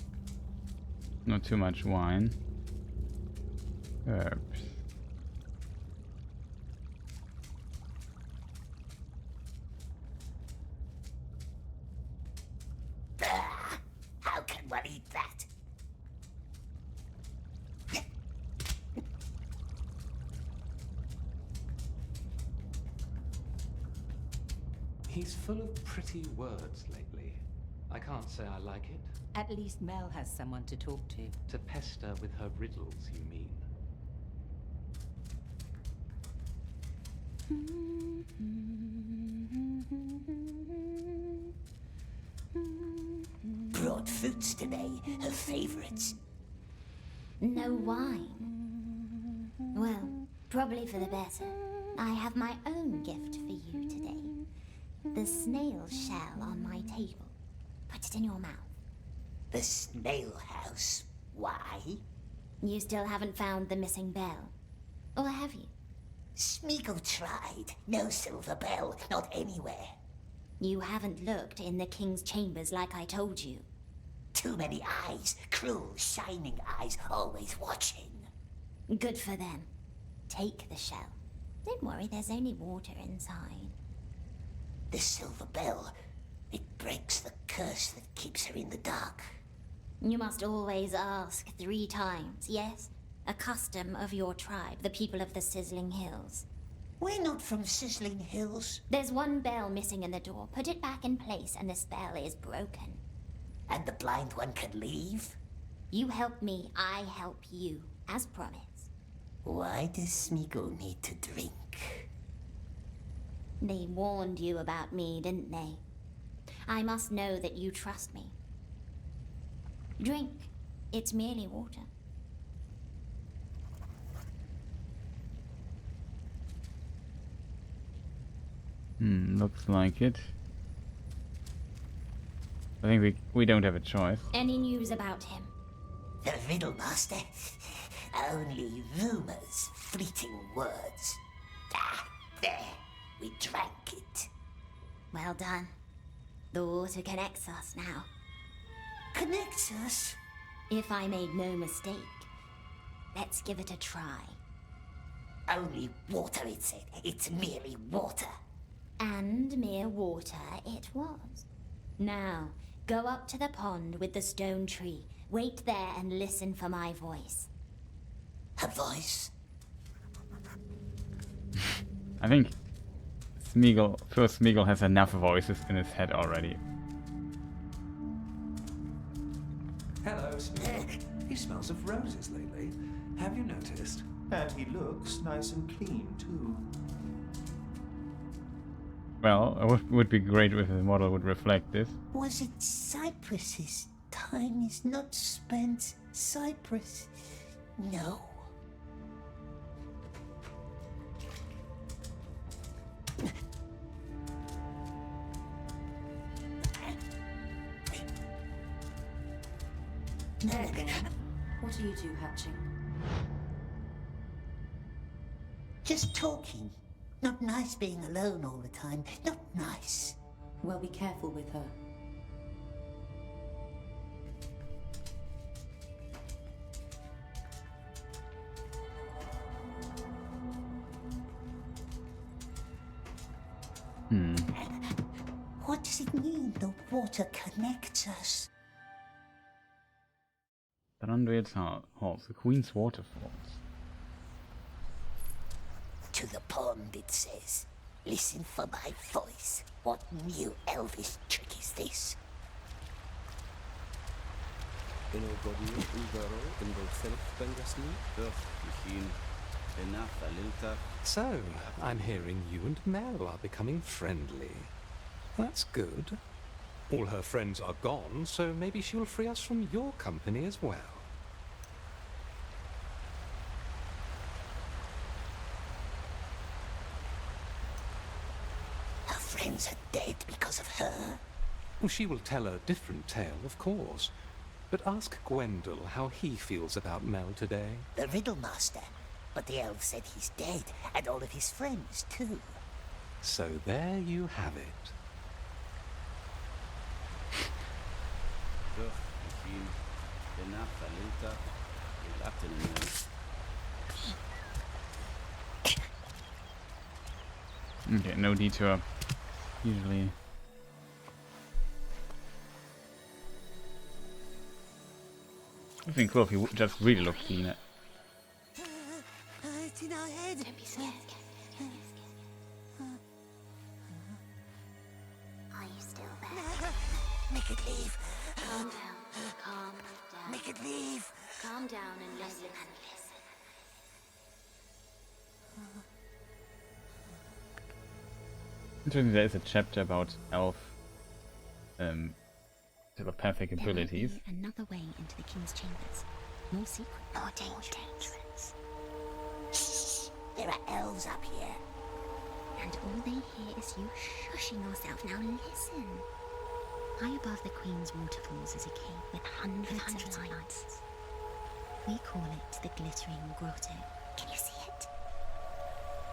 Not too much wine. Herbs. He's full of pretty words lately. I can't say I like it. At least Mel has someone to talk to. To pester with her riddles, you mean? Brought fruits today, her favorites. No wine. Well, probably for the better. I have my own gift for you today. The snail shell on my table. Put it in your mouth. The snail house? Why? You still haven't found the missing bell. Or have you? Smeagol tried. No silver bell, not anywhere. You haven't looked in the king's chambers like I told you. Too many eyes, cruel, shining eyes, always watching. Good for them. Take the shell. Don't worry, there's only water inside. The silver bell, it breaks the curse that keeps her in the dark. You must always ask 3 times, yes? A custom of your tribe, the people of the Sizzling Hills. We're not from Sizzling Hills. There's one bell missing in the door. Put it back in place and the spell is broken. And the blind one can leave? You help me, I help you, as promised. Why does Smeagol need to drink? They warned you about me, didn't they? I must know that you trust me. Drink. It's merely water. Looks like it. I think we don't have a choice. Any news about him? The Riddle Master? Only rumors, fleeting words. Ah, there. We drank it. Well done. The water connects us now. Connects us? If I made no mistake, let's give it a try. Only water, it said. It's merely water. And mere water it was. Now, go up to the pond with the stone tree. Wait there and listen for my voice. Her voice? I think Smeagol has enough voices in his head already. Hello, Smeagol. He smells of roses lately. Have you noticed? And he looks nice and clean, too. Well, it would be great if the model would reflect this. Was it Cyprus's time is not spent? Cyprus? No. What are you two hatching? Just talking. Not nice being alone all the time. Not nice. Well, be careful with her. What does it mean the water connects us? Thranduil's Halls, the Queen's Waterfalls. To the pond, it says. Listen for my voice. What new elvish trick is this? So, I'm hearing you and Mel are becoming friendly. That's good. All her friends are gone, so maybe she'll free us from your company as well. Her friends are dead because of her? Well, she will tell a different tale, of course. But ask Gwendol how he feels about Mel today. The Riddle Master. But the elf said he's dead, and all of his friends, too. So there you have it. Okay, no detour. Usually. I think cool if he just really looked cleaner. It's in our head. Don't be scared. Make it leave. Calm down. Calm down. Make it leave. Calm down and listen. Interesting, there is a chapter about elf telepathic abilities. There might be another way into the king's chambers. More secret. More dangerous. Shh. There are elves up here. And all they hear is you shushing yourself. Now listen. High above the Queen's waterfalls is a cave with hundreds of lights. We call it the Glittering Grotto. Can you see it?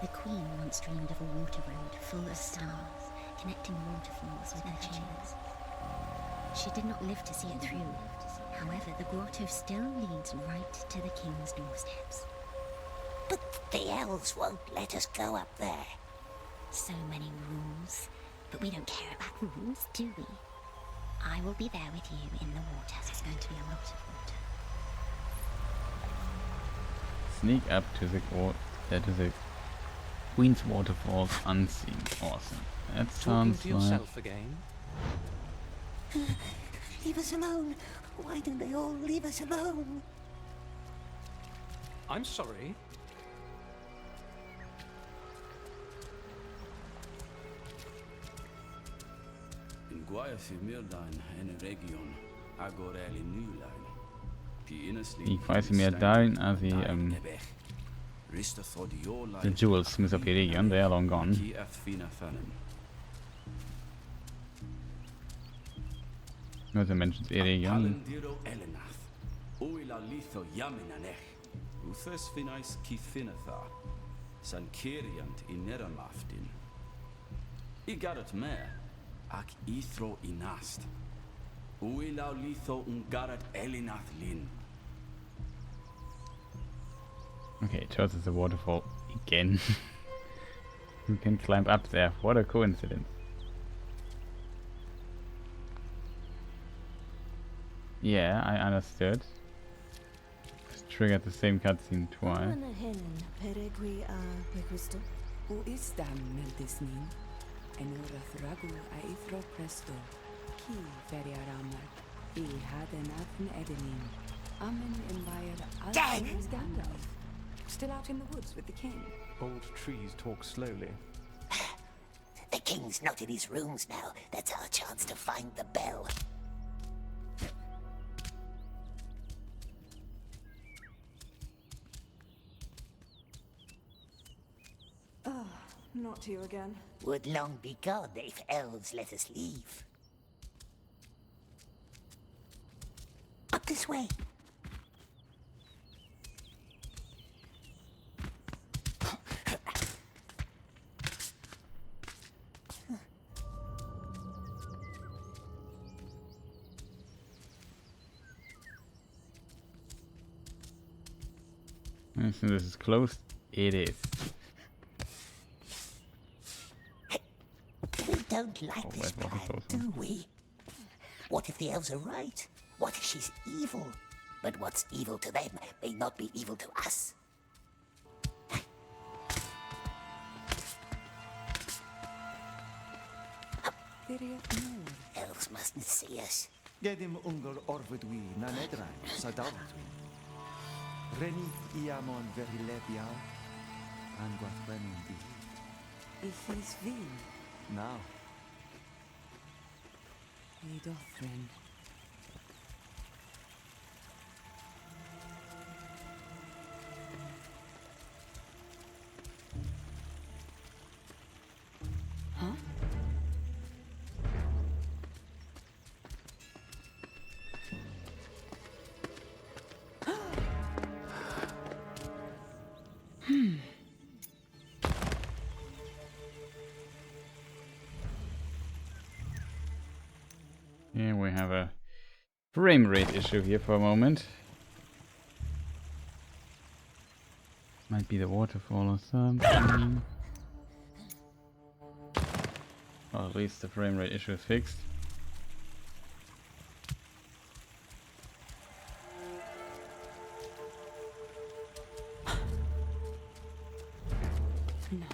The Queen once dreamed of a water road full of stars, connecting waterfalls with her chambers. She did not live to see it through. However, the grotto still leads right to the King's doorsteps. But the elves won't let us go up there. So many rules. But we don't care about rules, do we? I will be there with you in the water. There's going to be a lot of water. Sneak up to the Queen's waterfalls unseen. Awesome. That sounds Talking to yourself again? Leave us alone. Why don't they all leave us alone? I'm sorry. In Guayafimirdan en region Agoreli Nulein. Die quasi mehr darin as the jewels smith up here again, they are long gone. No, they mentions Eregion. Uthes finais kifinatha, san kiriant in neramaftin. Igarat me, ak ithro inast. Uilau litho ungarat elinath lin. Okay, it shows us the waterfall again. You can climb up there. What a coincidence. Yeah, I understood. Just triggered the same cutscene twice. Gandalf. Still out in the woods with the king. Old trees talk slowly. The king's not in his rooms now. That's our chance to find the bell. Not you again. Would long be gone if elves let us leave. Up this way. So this is closed. It is. We don't like this plan, do we? What if the elves are right? What if she's evil? But what's evil to them may not be evil to us. Elves mustn't see us. Gedim ungur orvidwi nanedran sadaltwi. Renit iamon verilepia anguat remundi. Ich is vi. Now. Edothrin. Huh? Yeah, we have a frame rate issue here for a moment. Might be the waterfall or something. Or at least the frame rate issue is fixed. No.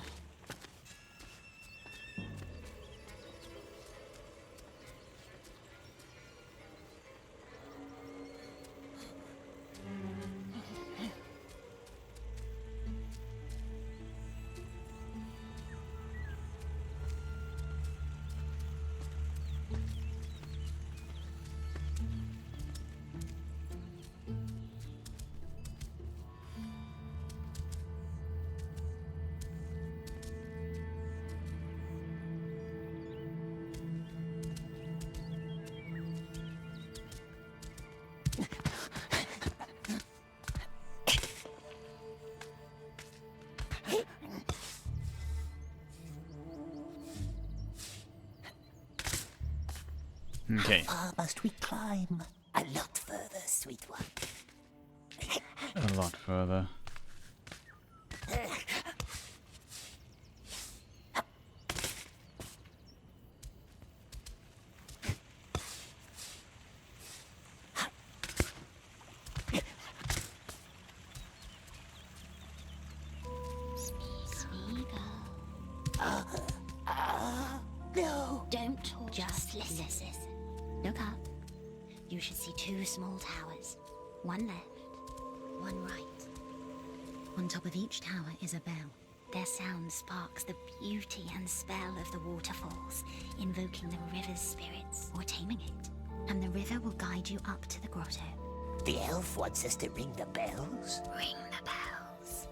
Okay. How far must we climb? A lot further, sweet one. A lot further. No! Don't talk, just listen. Look up. You should see two small towers. One left, one right. On top of each tower is a bell. Their sound sparks the beauty and spell of the waterfalls, invoking the river's spirits or taming it. And the river will guide you up to the grotto. The elf wants us to ring the bells? Ring the bells.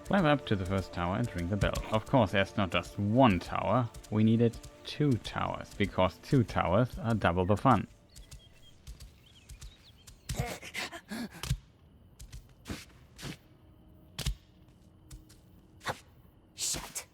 Climb up to the first tower and ring the bell. Of course, there's not just one tower. We needed 2 towers, because 2 towers are double the fun. Shut.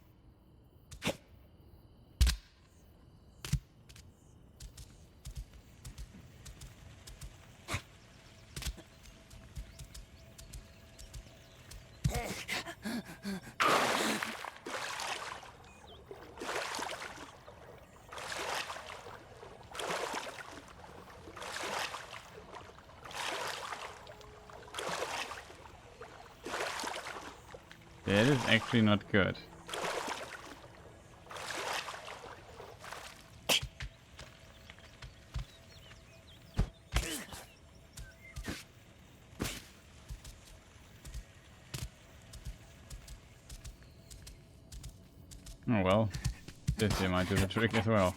That is actually not good. Oh well, this here might do the trick as well.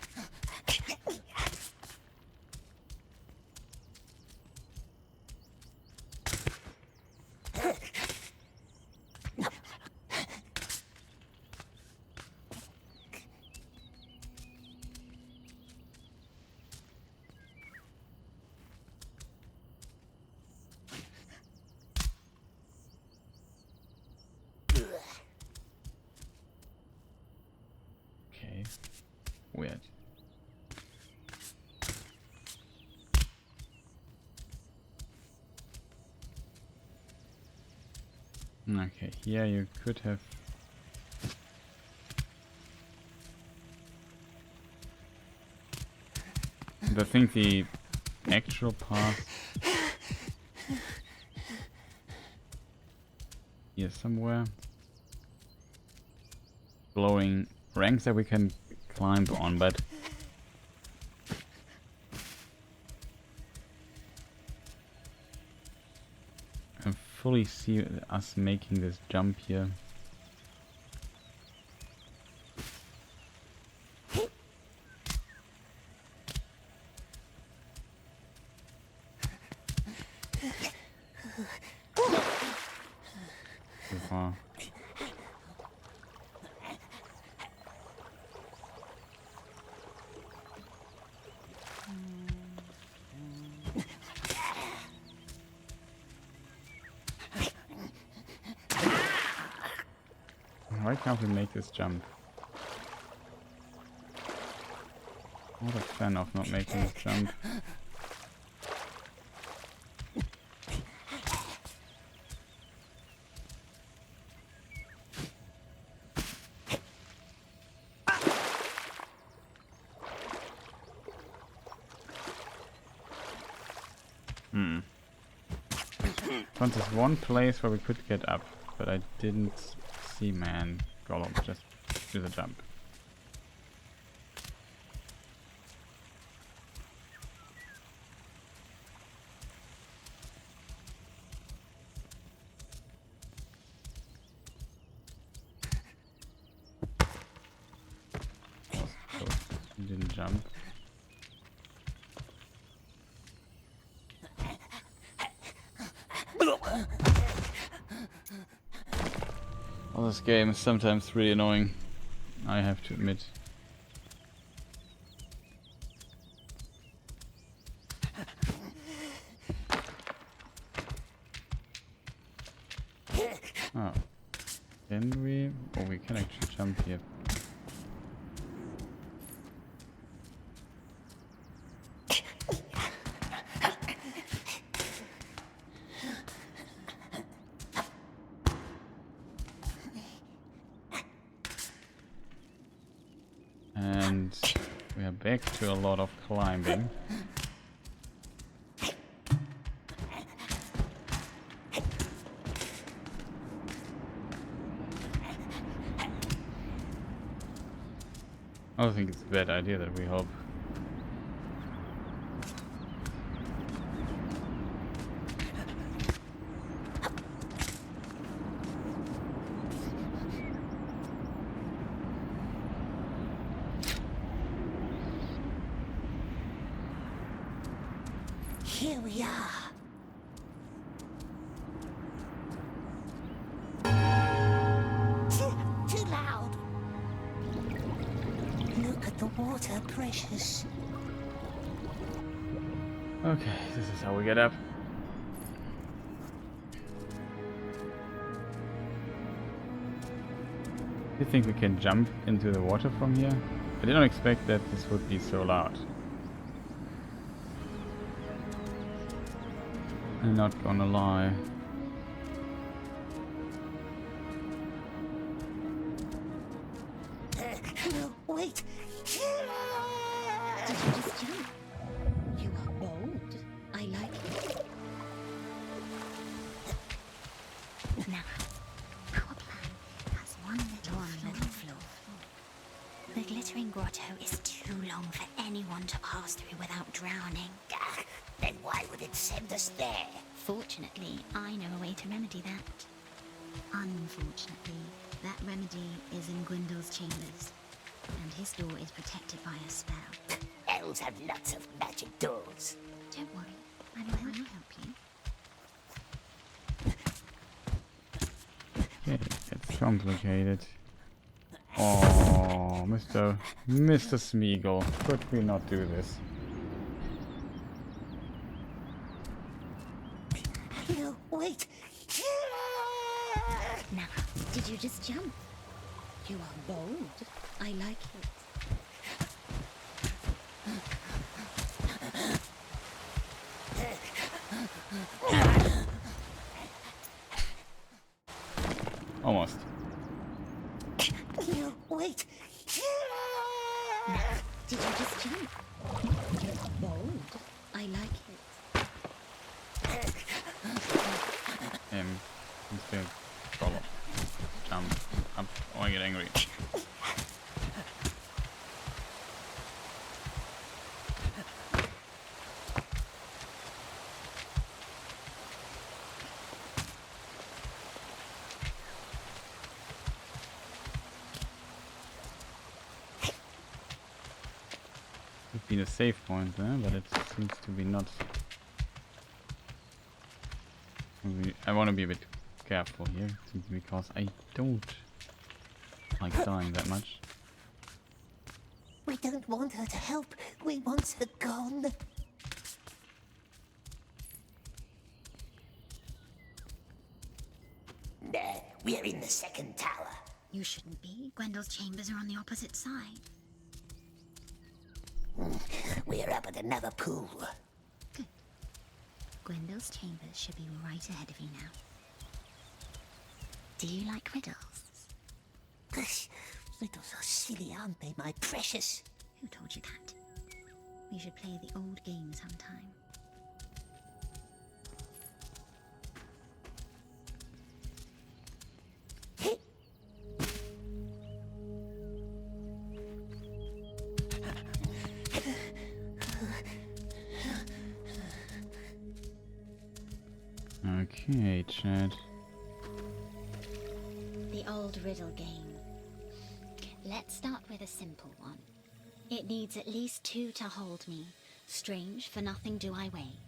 Weird. Okay, here you could have... I think the actual path here somewhere. Glowing ranks that we can climb on, but I fully see us making this jump here. So far. Why can't we make this jump? I'm not a fan of not making this jump. Found this one place where we could get up, but I didn't see man. Gollum, just do the jump. Oh, he didn't jump. Well, this game is sometimes really annoying, I have to admit. Can we? Oh, we can actually jump here. And we are back to a lot of climbing. I don't think it's a bad idea that we help. Here we are. Too loud. Look at the water, precious. Okay, this is how we get up. Do you think we can jump into the water from here? I didn't expect that this would be so loud. I'm not gonna lie. No, wait. Did you just jump? You are bold. I like it. Now, our plan has one little flaw. The glittering grotto is too long for anyone to pass through without drowning. Then why would it send us there? Fortunately, I know a way to remedy that. Unfortunately, that remedy is in Gwyndol's chambers, and his door is protected by a spell. Elves have lots of magic doors. Don't worry, I will help you. Okay, it's complicated. Oh, Mr. Smeagol, could we not do this? No, wait. Now, did you just jump? You are bold. I like it. Almost. No, wait. Now, did you just jump? You are bold. I like it. Let's go. Follow. Jump up. Oh, I get angry. Would be the safe point there, but it seems to be not. I want to be a bit careful here, simply because I don't like dying that much. We don't want her to help. We want her gone. There, we're in the second tower. You shouldn't be. Gwyndol's chambers are on the opposite side. We're up at another pool. Good. Gwyndol's chambers should be right ahead of you now. Do you like riddles? Riddles are silly, aren't they, my precious? Who told you that? We should play the old game sometime. Okay, Chad. The old riddle game. Let's start with a simple one. It needs at least 2 to hold me. Strange, for nothing do I weigh.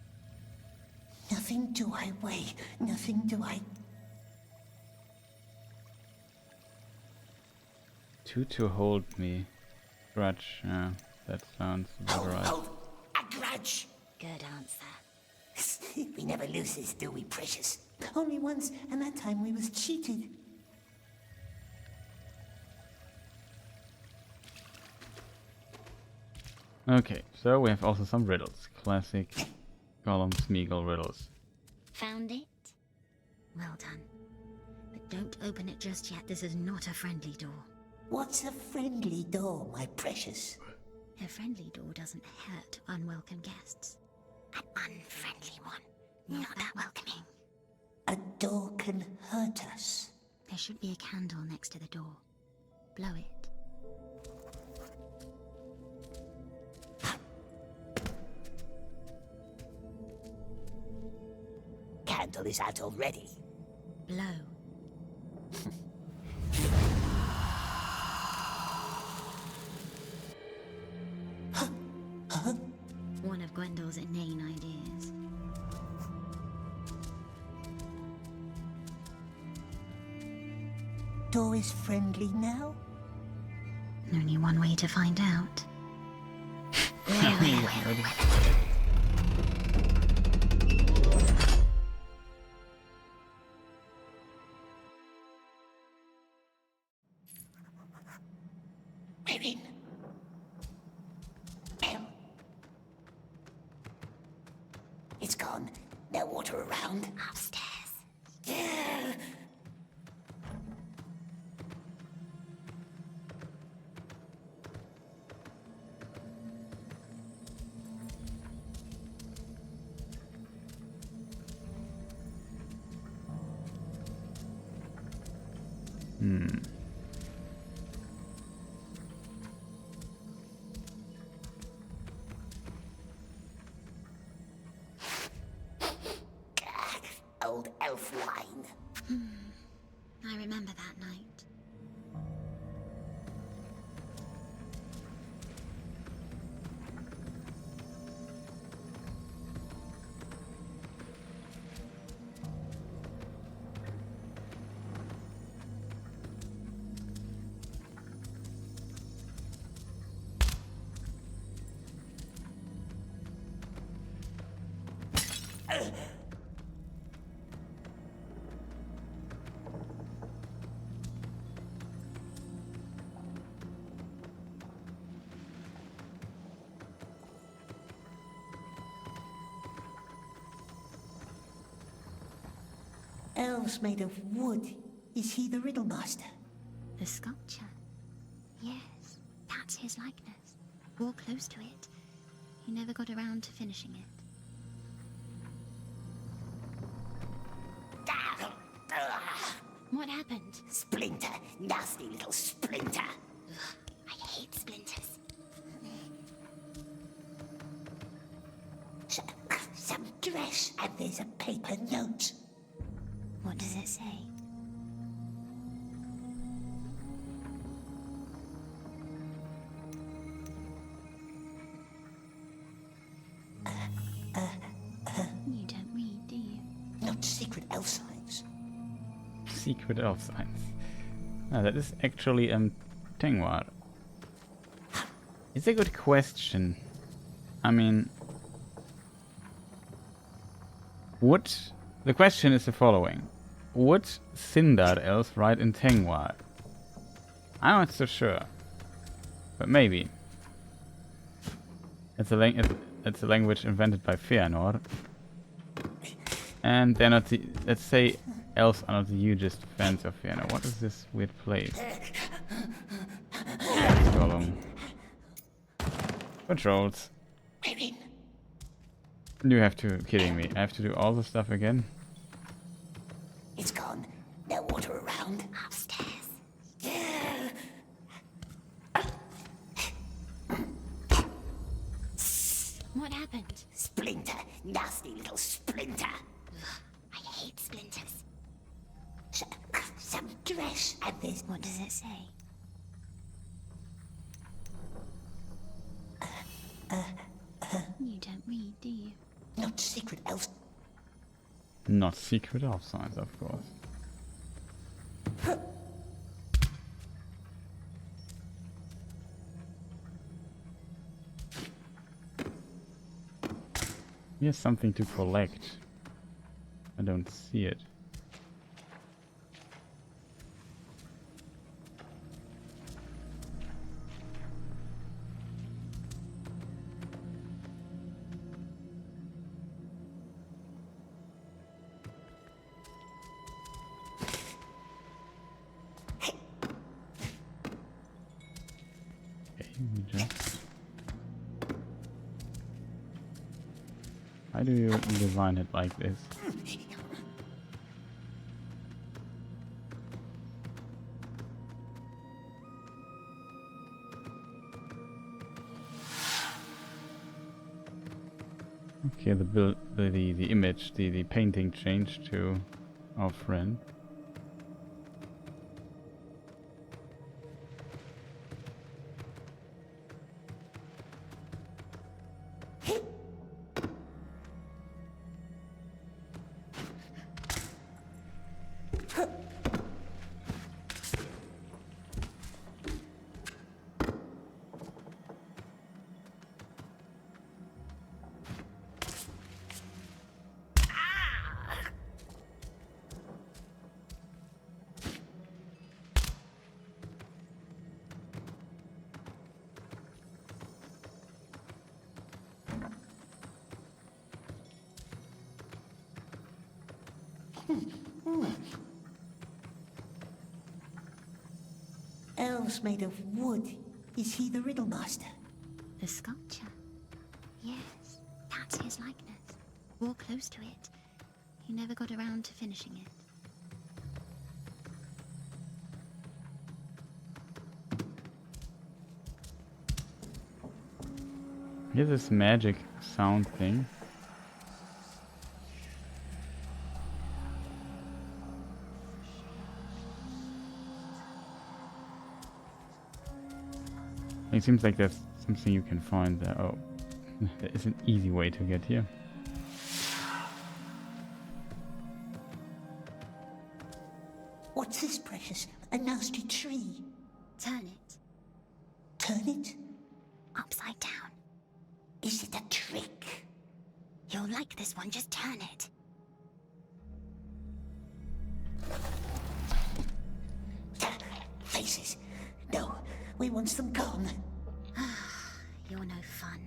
Nothing do I weigh, nothing do I... 2 to hold me. Grudge, yeah, that sounds about right. Hold, a grudge. Good answer. We never lose this, do we, precious? Only once, and that time we was cheated. Okay, so we have also some riddles. Classic Gollum Smeagol riddles. Found it? Well done. But don't open it just yet. This is not a friendly door. What's a friendly door, my precious? A friendly door doesn't hurt unwelcome guests. An unfriendly one. Not that welcoming. A door can hurt us. There should be a candle next to the door. Blow it. Candle is out already. Blow. One of Gwendole's inane ideas. Door is friendly now? Only one way to find out. We're in. Well, it's gone. No water around. Upstairs. Yeah. Old elf wine. I remember that night. Elves made of wood. Is he the riddle master? The sculpture? Yes, that's his likeness. Wore close to it. He never got around to finishing it. What happened? Splinter. Nasty little Splinter. I hate splinters. Some dress, and there's a paper note. What does it say? You don't read, do you? Not secret elf signs. Secret elf signs. Ah, that is actually Tengwar. It's a good question. I mean, the question is the following: would Sindar elves write in Tengwar? I'm not so sure, but maybe. It's a language invented by Feanor, and they're not the. Let's say elves are not the hugest fans of Feanor. What is this weird place? Gollum. Controls. You have to kidding me. I have to do all the stuff again. It's gone. No water around. Upstairs. What happened? Splinter. Nasty little Splinter. I hate splinters. Some dress, and there's... What does it say? You don't read, do you? Not secret elf. Not secret elf signs, of course. Here's something to collect. I don't see it. Why do you design it like this? Okay, the image, the painting changed to our friend. Elves made of wood. Is he the Riddle Master? The sculpture? Yes, that's his likeness. Walk close to it. He never got around to finishing it. Here's this magic sound thing. It seems like there's something you can find there. Oh, there is an easy way to get here. What's this, Precious? A nasty tree. Turn it. Turn it? Upside down. Is it a trick? You'll like this one, just turn it. Faces. No, we want them gone. You're no fun.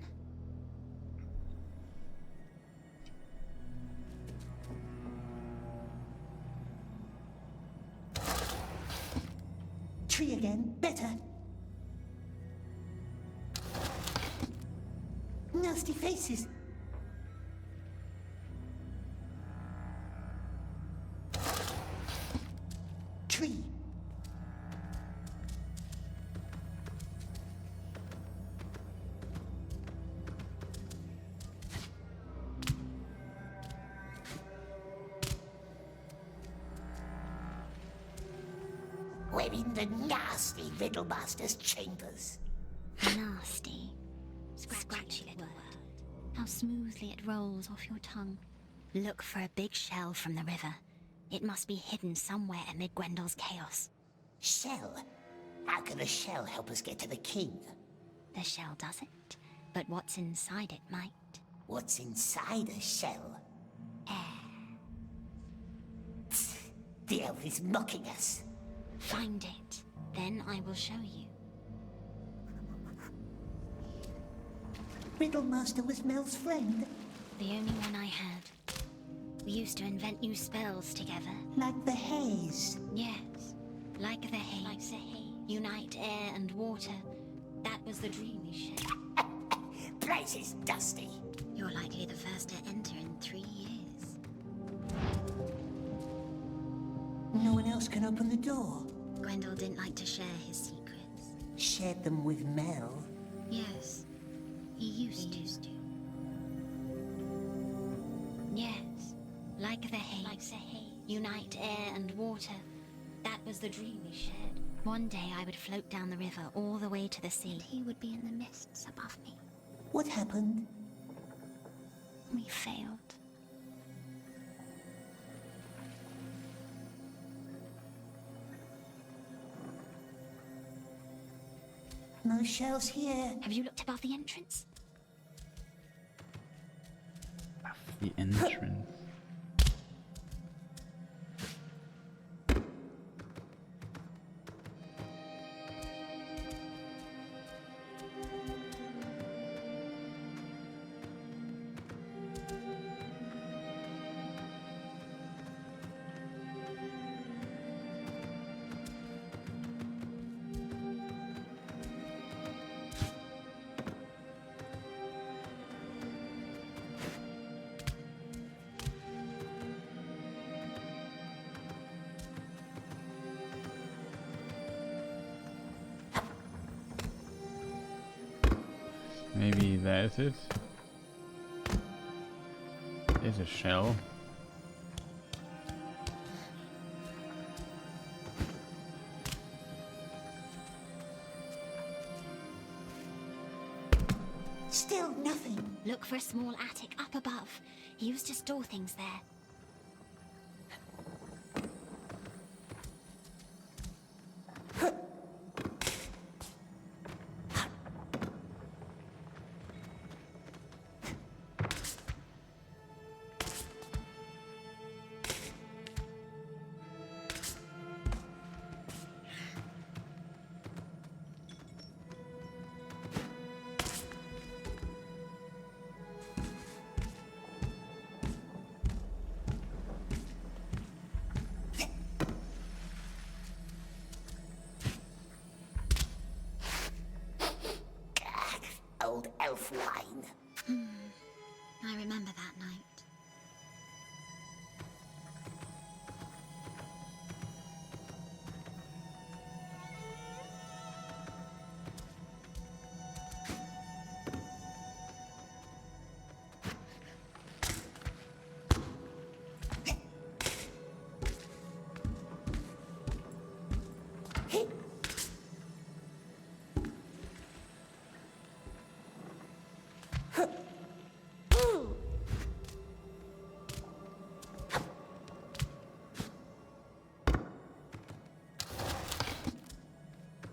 Tree again. Better. Nasty faces. Tree. We're in the nasty Riddlemaster's chambers. Nasty. Scratchy little word. How smoothly it rolls off your tongue. Look for a big shell from the river. It must be hidden somewhere amid Gwendel's chaos. Shell? How can a shell help us get to the king? The shell doesn't, but what's inside it might. What's inside a shell? Air. The elf is mocking us. Find it, then I will show you. Riddlemaster was Mel's friend. The only one I had. We used to invent new spells together. Like the haze? Yes, like the haze. Like the haze. Unite air and water. That was the dream we shared. Place is dusty. You're likely the first to enter in 3 years. No one else can open the door. Gwendol didn't like to share his secrets. Shared them with Mel? Yes, he used to. Yes, like the haze. Like the haze. Unite air and water. That was the dream we shared. One day I would float down the river all the way to the sea. And he would be in the mists above me. What happened? We failed. No shells here. Have you looked above the entrance? The entrance. There's it. There's a shell. Still nothing. Look for a small attic up above. He used to store things there. Old elf wine. I remember that night.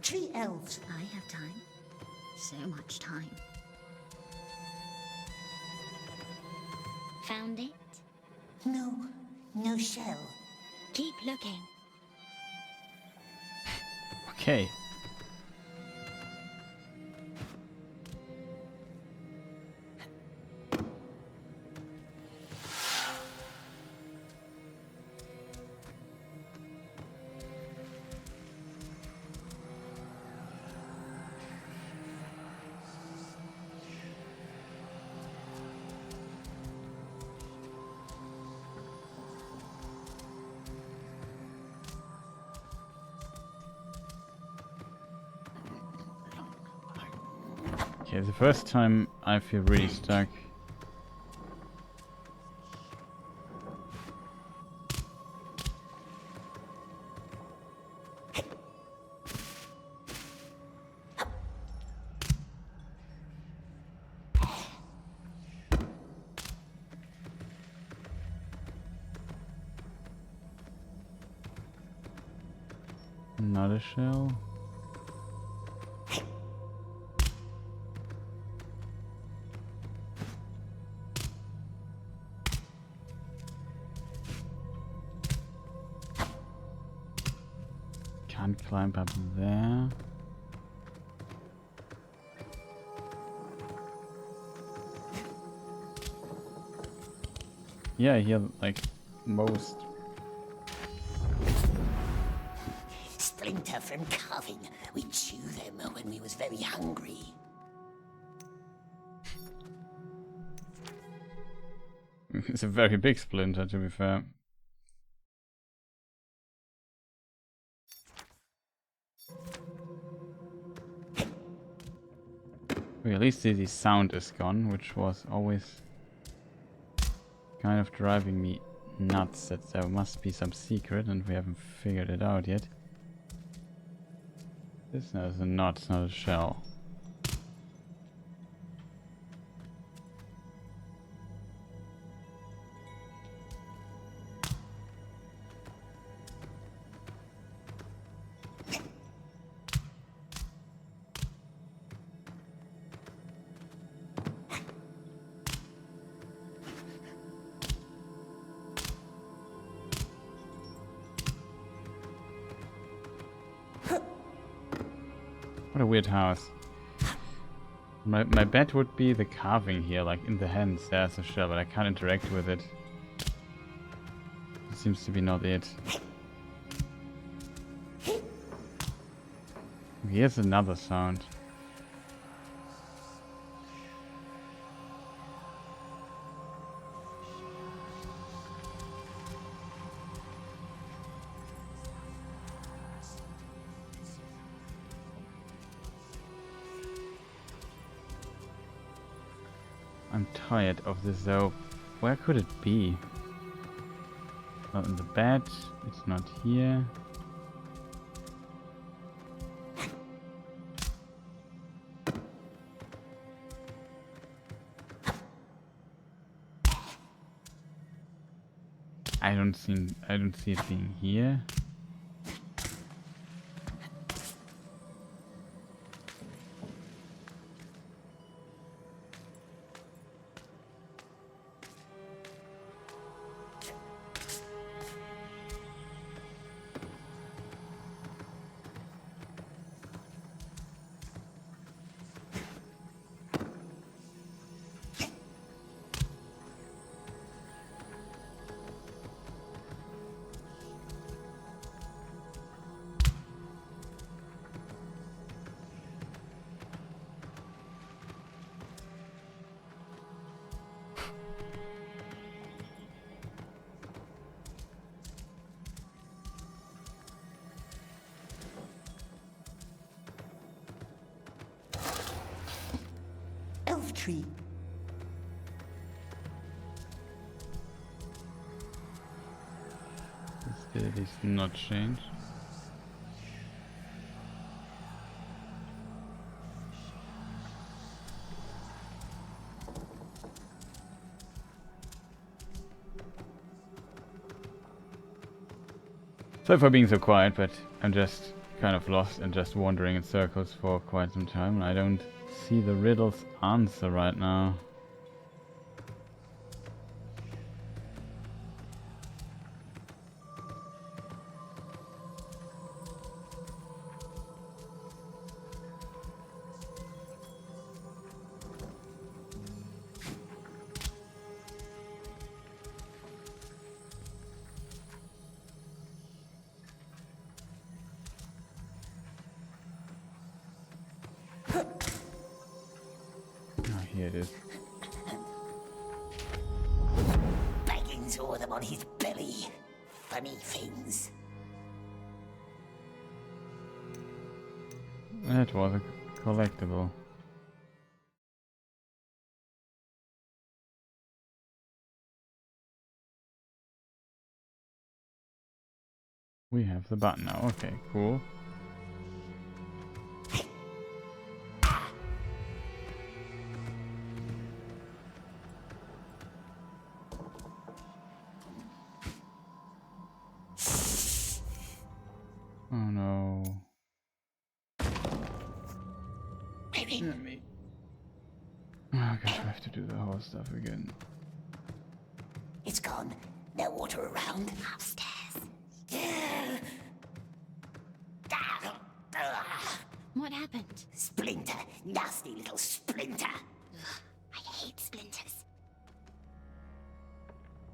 Tree elves. I have time. So much time. Found it? No shell. Keep looking. Okay. Okay, the first time I feel really stuck. Another shell. Can't climb up there. Yeah, I hear like most. Splinter from carving. We chew them when we was very hungry. It's a very big splinter, to be fair. Okay, at least the sound is gone, which was always kind of driving me nuts that there must be some secret and we haven't figured it out yet. This is a knot, it's not a shell. What a weird house. My bet would be the carving here, like in the hands there's a shell, but I can't interact with it. It seems to be not it. Here's another sound. tired of this though. Where could it be? Not in the bed. It's not here. I don't see it being here. Elf tree. This bit is not changed. Sorry for being so quiet, but I'm just kind of lost and just wandering in circles for quite some time, and I don't see the riddle's answer right now. Here it is. Baggins wore them on his belly. Funny things. That was a collectible. We have the button now. Okay, cool. Oh no. Me. Oh, I guess I have to do the whole stuff again. It's gone. No water around. Upstairs. What happened? Splinter. Nasty little Splinter. I hate splinters.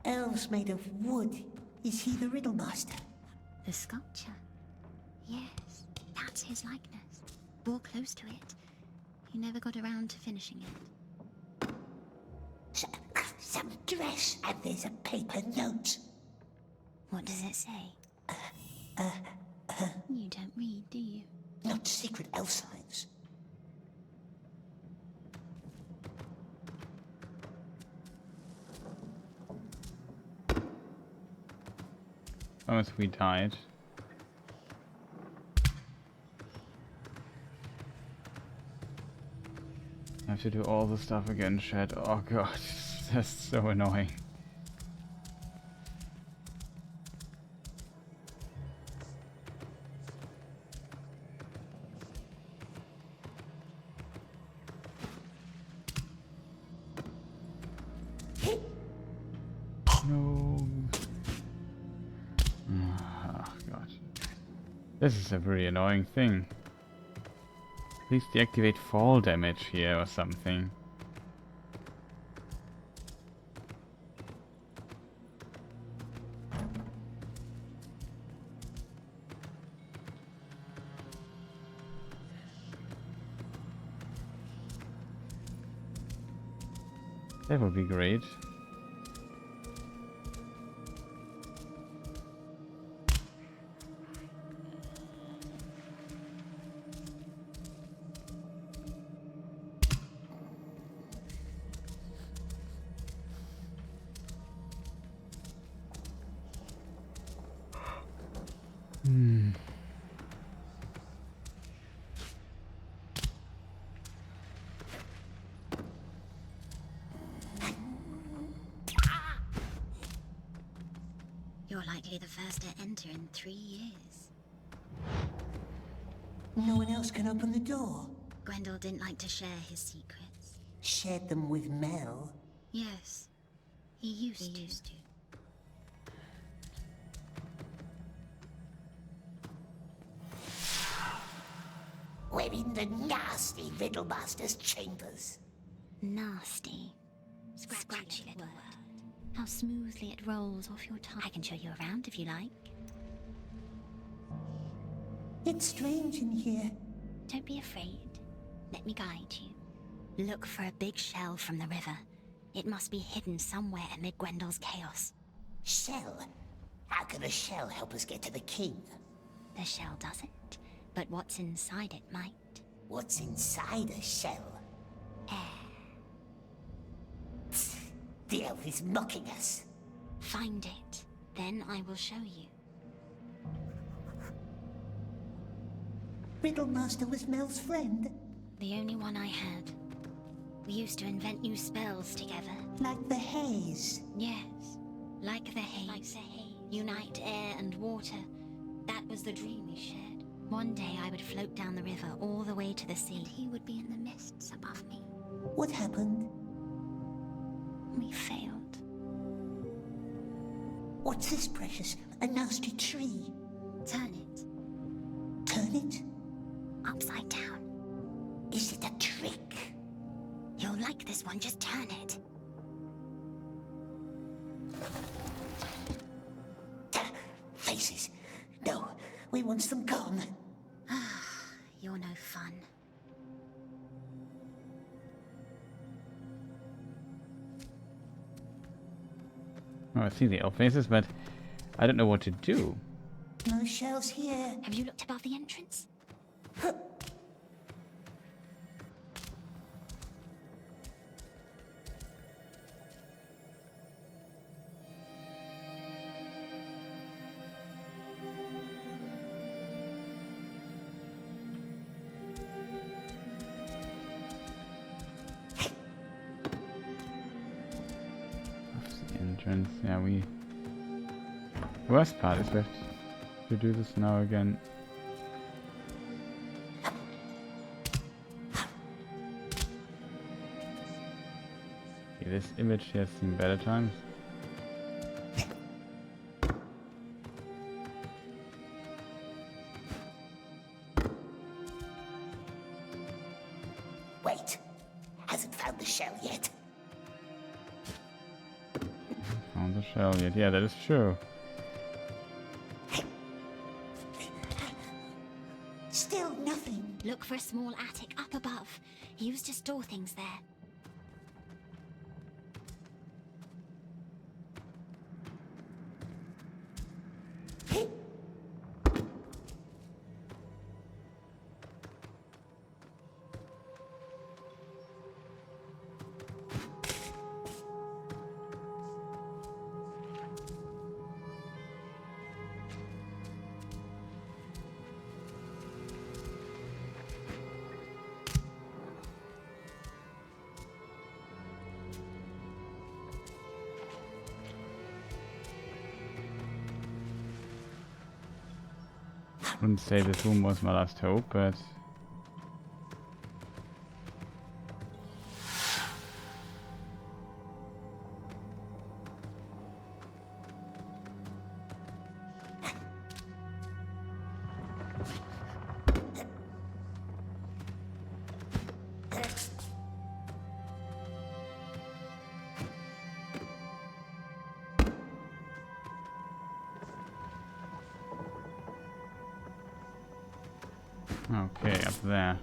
Elves made of wood. Is he the riddle master? The sculpture. Yes, that's his likeness. Bore close to it. He never got around to finishing it. Some dress, and there's a paper note. What does it say? You don't read, do you? Not secret elf signs. Once we died. I have to do all the stuff again, chat. Oh god, that's so annoying. No. Oh god. This is a very annoying thing. Please deactivate fall damage here or something. That would be great. You're likely the first to enter in 3 years. No one else can open the door. Gwendol didn't like to share his secrets. Shared them with Mel. Yes, he used to. We're in the nasty Riddlemaster's chambers. Nasty. Scratchy little word. How smoothly it rolls off your tongue. I can show you around if you like. It's strange in here. Don't be afraid. Let me guide you. Look for a big shell from the river. It must be hidden somewhere amid Gwendol's chaos. Shell? How can a shell help us get to the king? The shell doesn't, but what's inside it might. What's inside a shell? Air. Psst, the elf is mocking us. Find it, then I will show you. Riddlemaster was Mel's friend. The only one I had. We used to invent new spells together. Like the haze? Yes, like the haze. Unite air and water. That was the dream we shared. One day I would float down the river all the way to the sea. And he would be in the mists above me. What happened? We failed. What's this, Precious? A nasty tree? Turn it. Turn it? Upside down. Is it a trick? You'll like this one, just turn it. Faces. No, we want them gone. You're no fun. Oh, I see the elf faces, but I don't know what to do. No shells here. Have you looked above the entrance? Yeah, worst part is we have to do this now again. Okay, this image has seen better times. Wait, hasn't found the shell yet. Found the shell yet? Yeah, that is true. Still nothing. Look for a small attic up above. He used to store things there. I wouldn't say this room was my last hope, but... Okay, up there.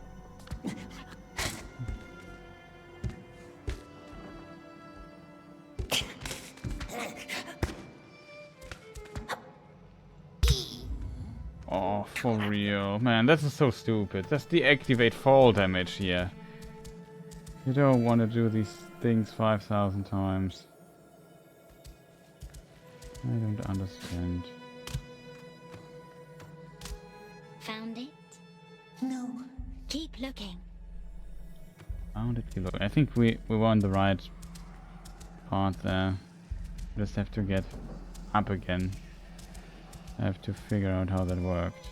Oh, for real. Man, this is so stupid. Just deactivate fall damage here. You don't want to do these things 5,000 times. I don't understand. Found it? No. Keep looking. Found it, keep looking. I think we were on the right path there. Just have to get up again. I have to figure out how that worked.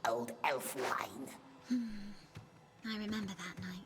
Old elf wine. I remember that night.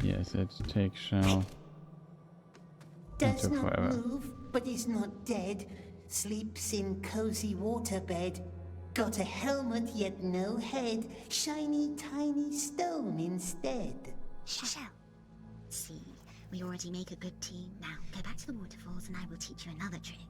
Yes, it takes shell. It Does took not forever. move, but is not dead. Sleeps in cozy waterbed. Got a helmet yet no head. Shiny tiny stone instead. Shell. See, we already make a good team. Now, go back to the waterfalls and I will teach you another trick.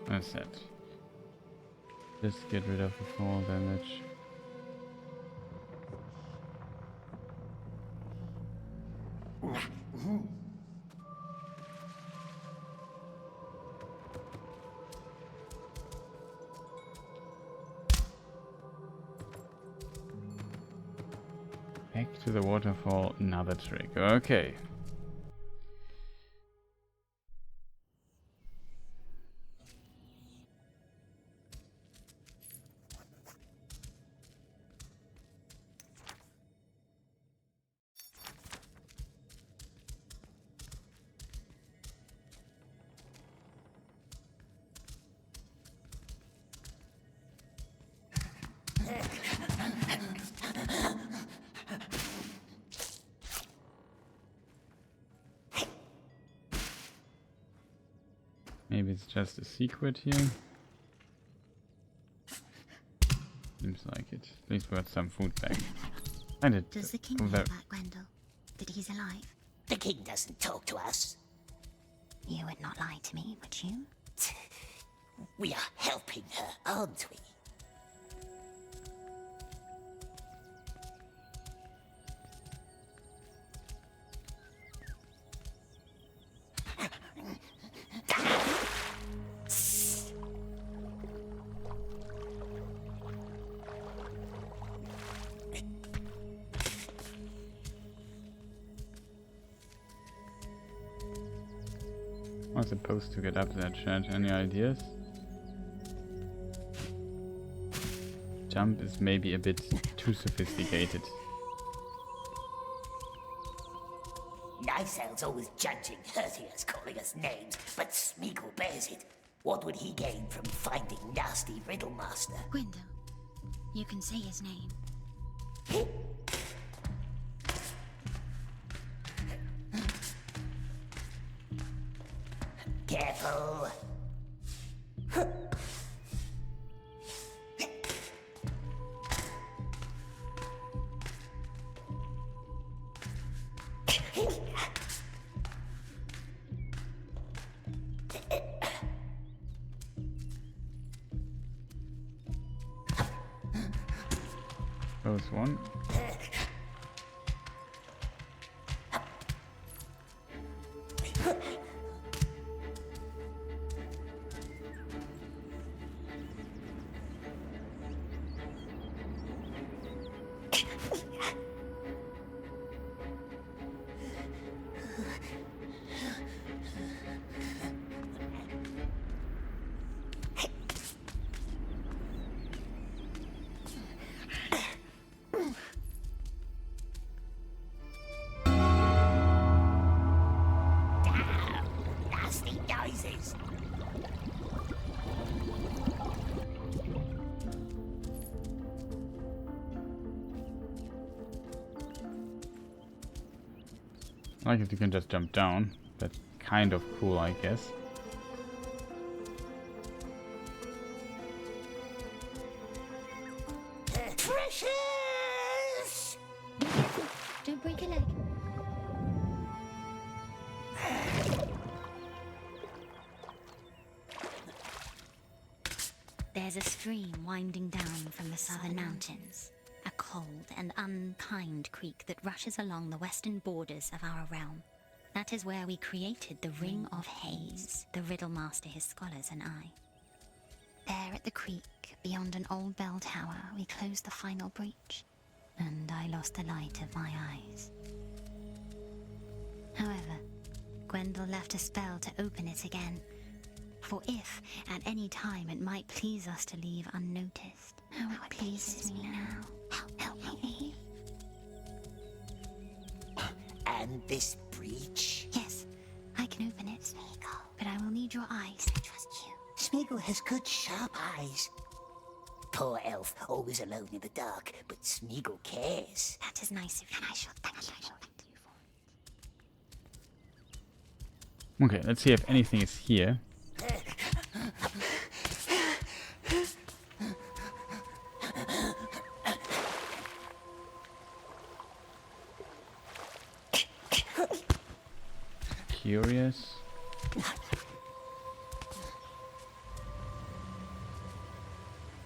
That's it. Just get rid of the fall damage. Back to the waterfall, another trick. Okay. Maybe it's just a secret here. Seems like it. At least we got some food back. And it. Does the king know about Grendel? That he's alive? The king doesn't talk to us. You would not lie to me, would you? We are helping her, aren't we? I was supposed to get up there, chat. Any ideas? Jump is maybe a bit too sophisticated. Nice El's always judging, hurting us, calling us names, but Smeagol bears it. What would he gain from finding nasty Riddle Master? Grendel. You can say his name. Careful. Close one. I like if you can just jump down. That's kind of cool, I guess. Precious! There's a stream winding down from the southern mountains. A cold and unkind creek that rushes along the western borders of our realm. That is where we created the Ring of Haze, the Riddle Master, his scholars, and I. There at the creek, beyond an old bell tower, we closed the final breach, and I lost the light of my eyes. However, Gwendol left a spell to open it again, for if at any time it might please us to leave unnoticed, how it pleases me now. Help me. And this breach? Yes, I can open it, Smeagol, but I will need your eyes. I trust you. Smeagol has good, sharp eyes. Poor elf, always alone in the dark, but Smeagol cares. That is nice of you, and I shall thank you for it. Okay, let's see if anything is here. Curious.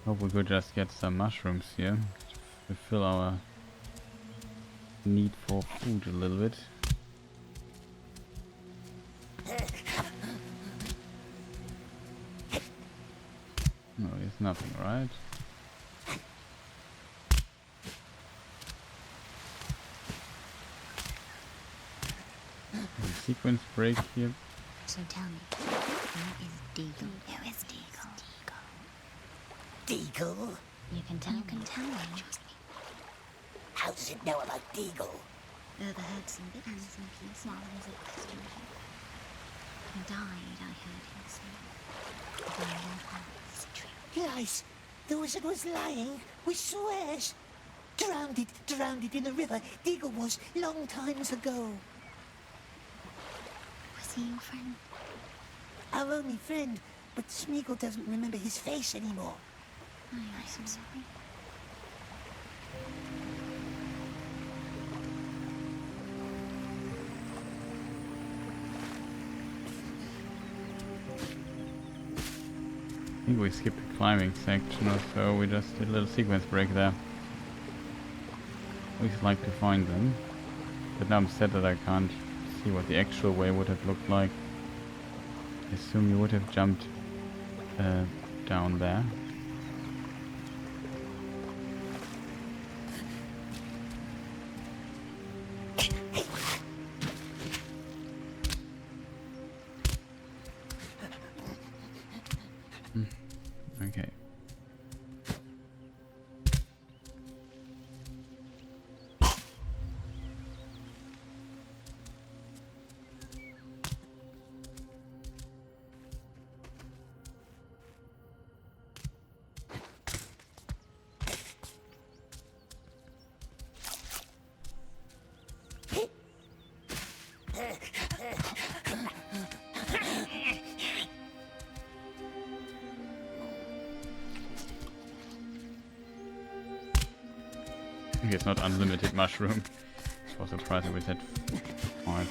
Hope we could just get some mushrooms here to fill our need for food a little bit. No, there's nothing, right? Sequence break here. So tell me, who is Deagle? Who is Deagle? Deagle? You can tell me. Trust me. How does it know about Deagle? Overheard some bits and pieces while I was at Western Camp. He died, I heard him say. The Iron Heart's true. Lies! The wizard was lying. We swears. Drowned in the river. Deagle was long times ago. Was he your friend? Our only friend, but Smeagol doesn't remember his face anymore. I'm so sorry. I think we skipped the climbing section or so, we just did a little sequence break there. I always like to find them, but now I'm sad that I can't see what the actual way would have looked like. I assume you would have jumped down there. Okay. Okay, it's not unlimited mushroom. I was surprised that we said 5.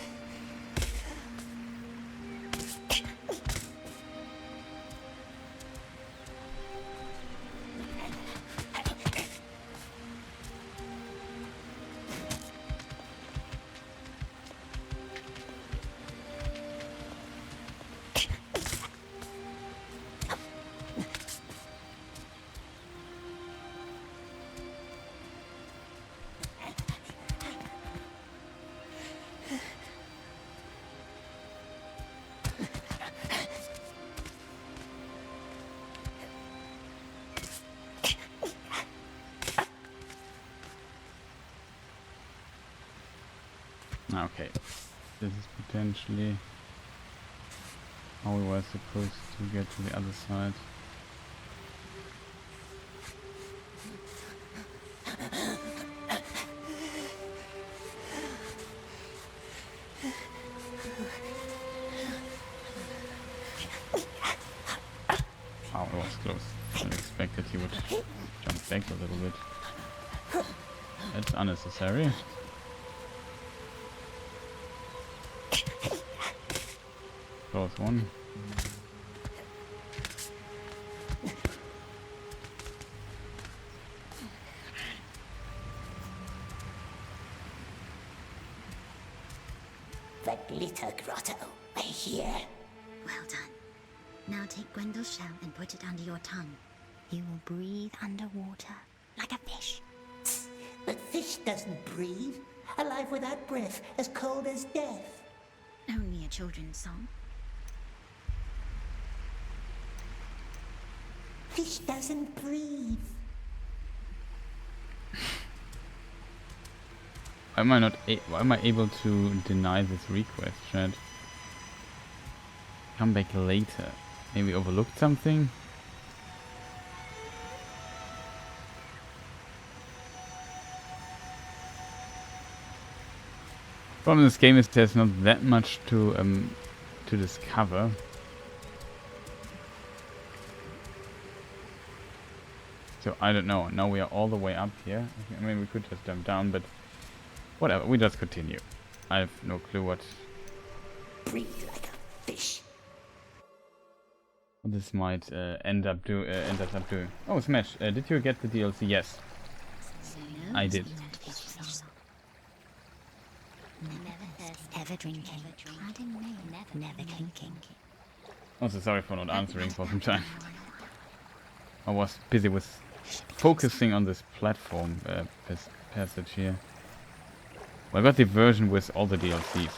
Okay, this is potentially how we were supposed to get to the other side. Oh, it was close. I expected he would jump back a little bit. That's unnecessary. Close one. The glitter grotto. I hear. Well done. Now take Gwendel's shell and put it under your tongue. You will breathe underwater like a fish. But fish doesn't breathe. Alive without breath, as cold as death. Only a children's song. Fish doesn't breathe. Why am I able to deny this request, chat? Come back later. Maybe overlooked something? Problem with this game is there's not that much to discover. So I don't know. Now we are all the way up here. I mean, we could just jump down, but whatever. We just continue. I have no clue what. Breathe like a fish. What this might end up doing. Oh, Smash! Did you get the DLC? Yes, I did. Ever drinking. Never drinking. Also, sorry for not answering for some time. I was busy with focusing on this platform passage here. Well, I got the version with all the DLCs.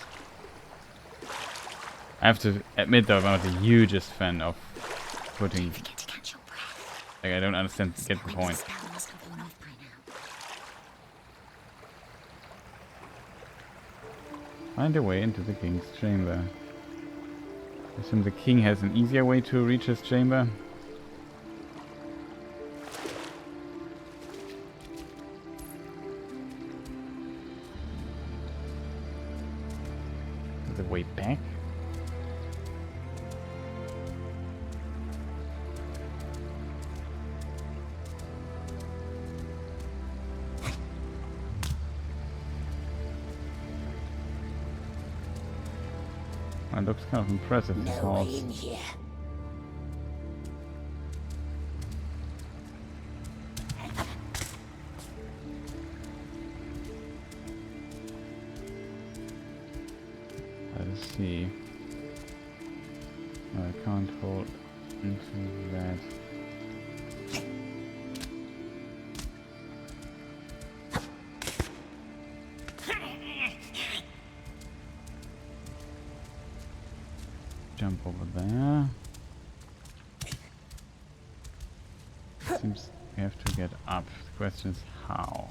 I have to admit that I'm not the hugest fan of putting... Like, I don't understand, get the point. Find a way into the king's chamber. I assume the king has an easier way to reach his chamber. The way back? It looks kind of impressive, this No hall. way in here. Let's see. No, I can't hold into that. Jump over there. Seems we have to get up. The question is how.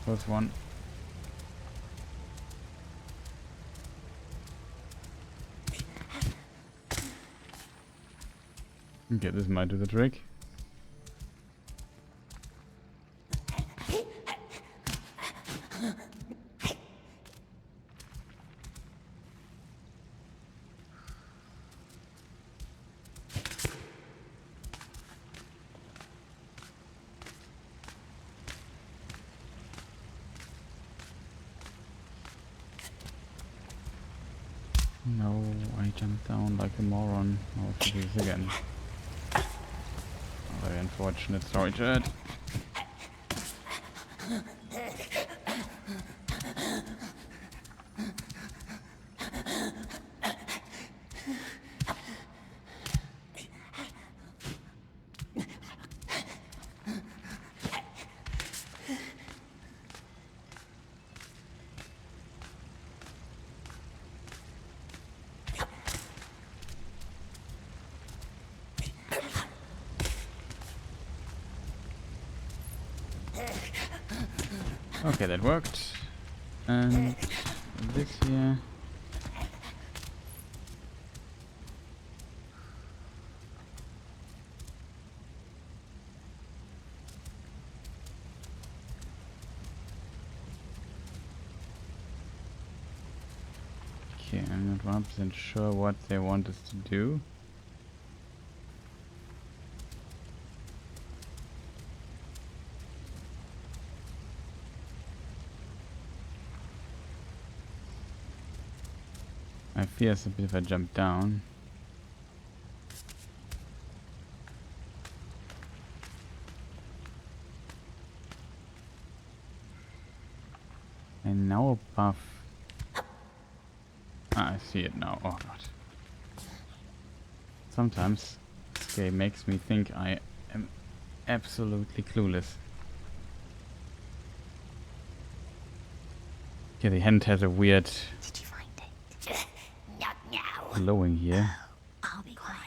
First one. Okay, this might do the trick. No, I jumped down like a moron. I'll have to do this again. Very unfortunate, sorry chat. Okay, that worked. And this here. Okay, I'm not 100% sure what they want us to do. I fear it's a bit if I jump down. Okay, now above. Ah, I see it now. Oh god. Sometimes this game makes me think I am absolutely clueless. Yeah, the hand has a weird Not now. glowing here. I'll be quiet.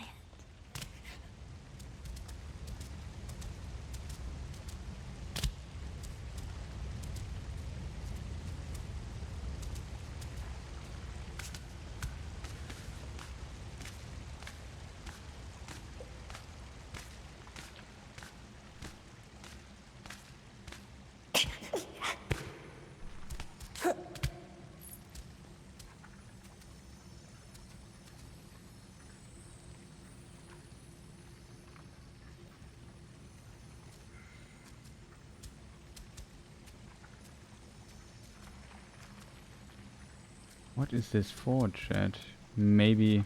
What is this for, chat? Maybe...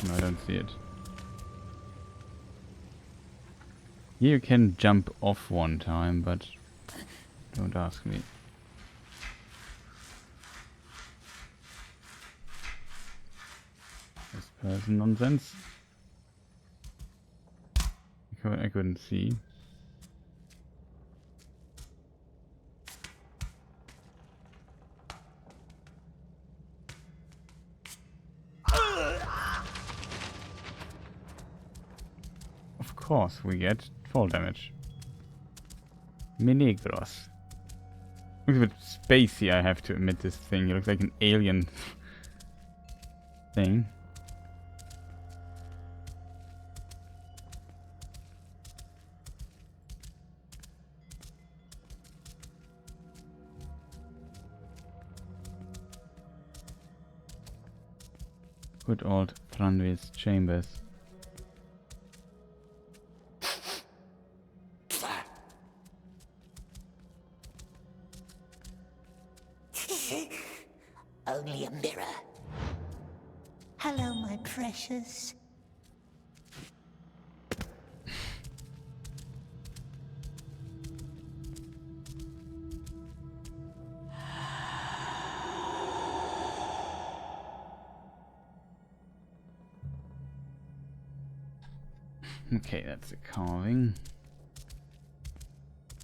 No, I don't see it. Here you can jump off one time, but don't ask me. This person nonsense. I couldn't see. Of course, we get fall damage. Minigros. Looks a bit spacey, I have to admit, this thing. It looks like an alien thing. Good old Thranduil's chambers. Only a mirror. Hello, my precious. Okay, that's a carving.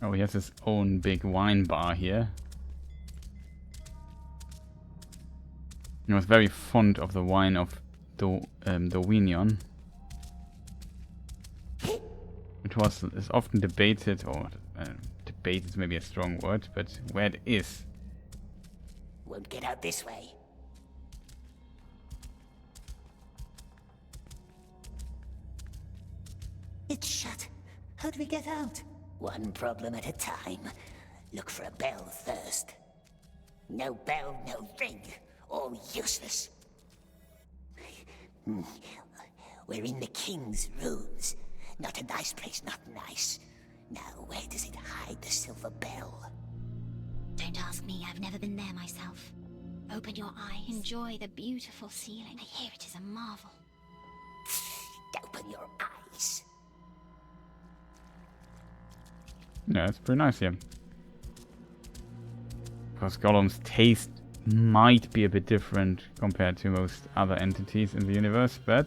Oh, he has his own big wine bar here. He was very fond of the wine of Dovinion. Is often debated, or debate is maybe a strong word, but where it is. Won't get out this way. It's shut. How do we get out? One problem at a time. Look for a bell first. No bell, no ring. All useless. We're in the king's rooms. Not a nice place, not nice. Now, where does it hide the silver bell? Don't ask me, I've never been there myself. Open your eyes, enjoy the beautiful ceiling. I hear it is a marvel. Open your eyes. Yeah, it's pretty nice here. Because Gollum's taste might be a bit different compared to most other entities in the universe, but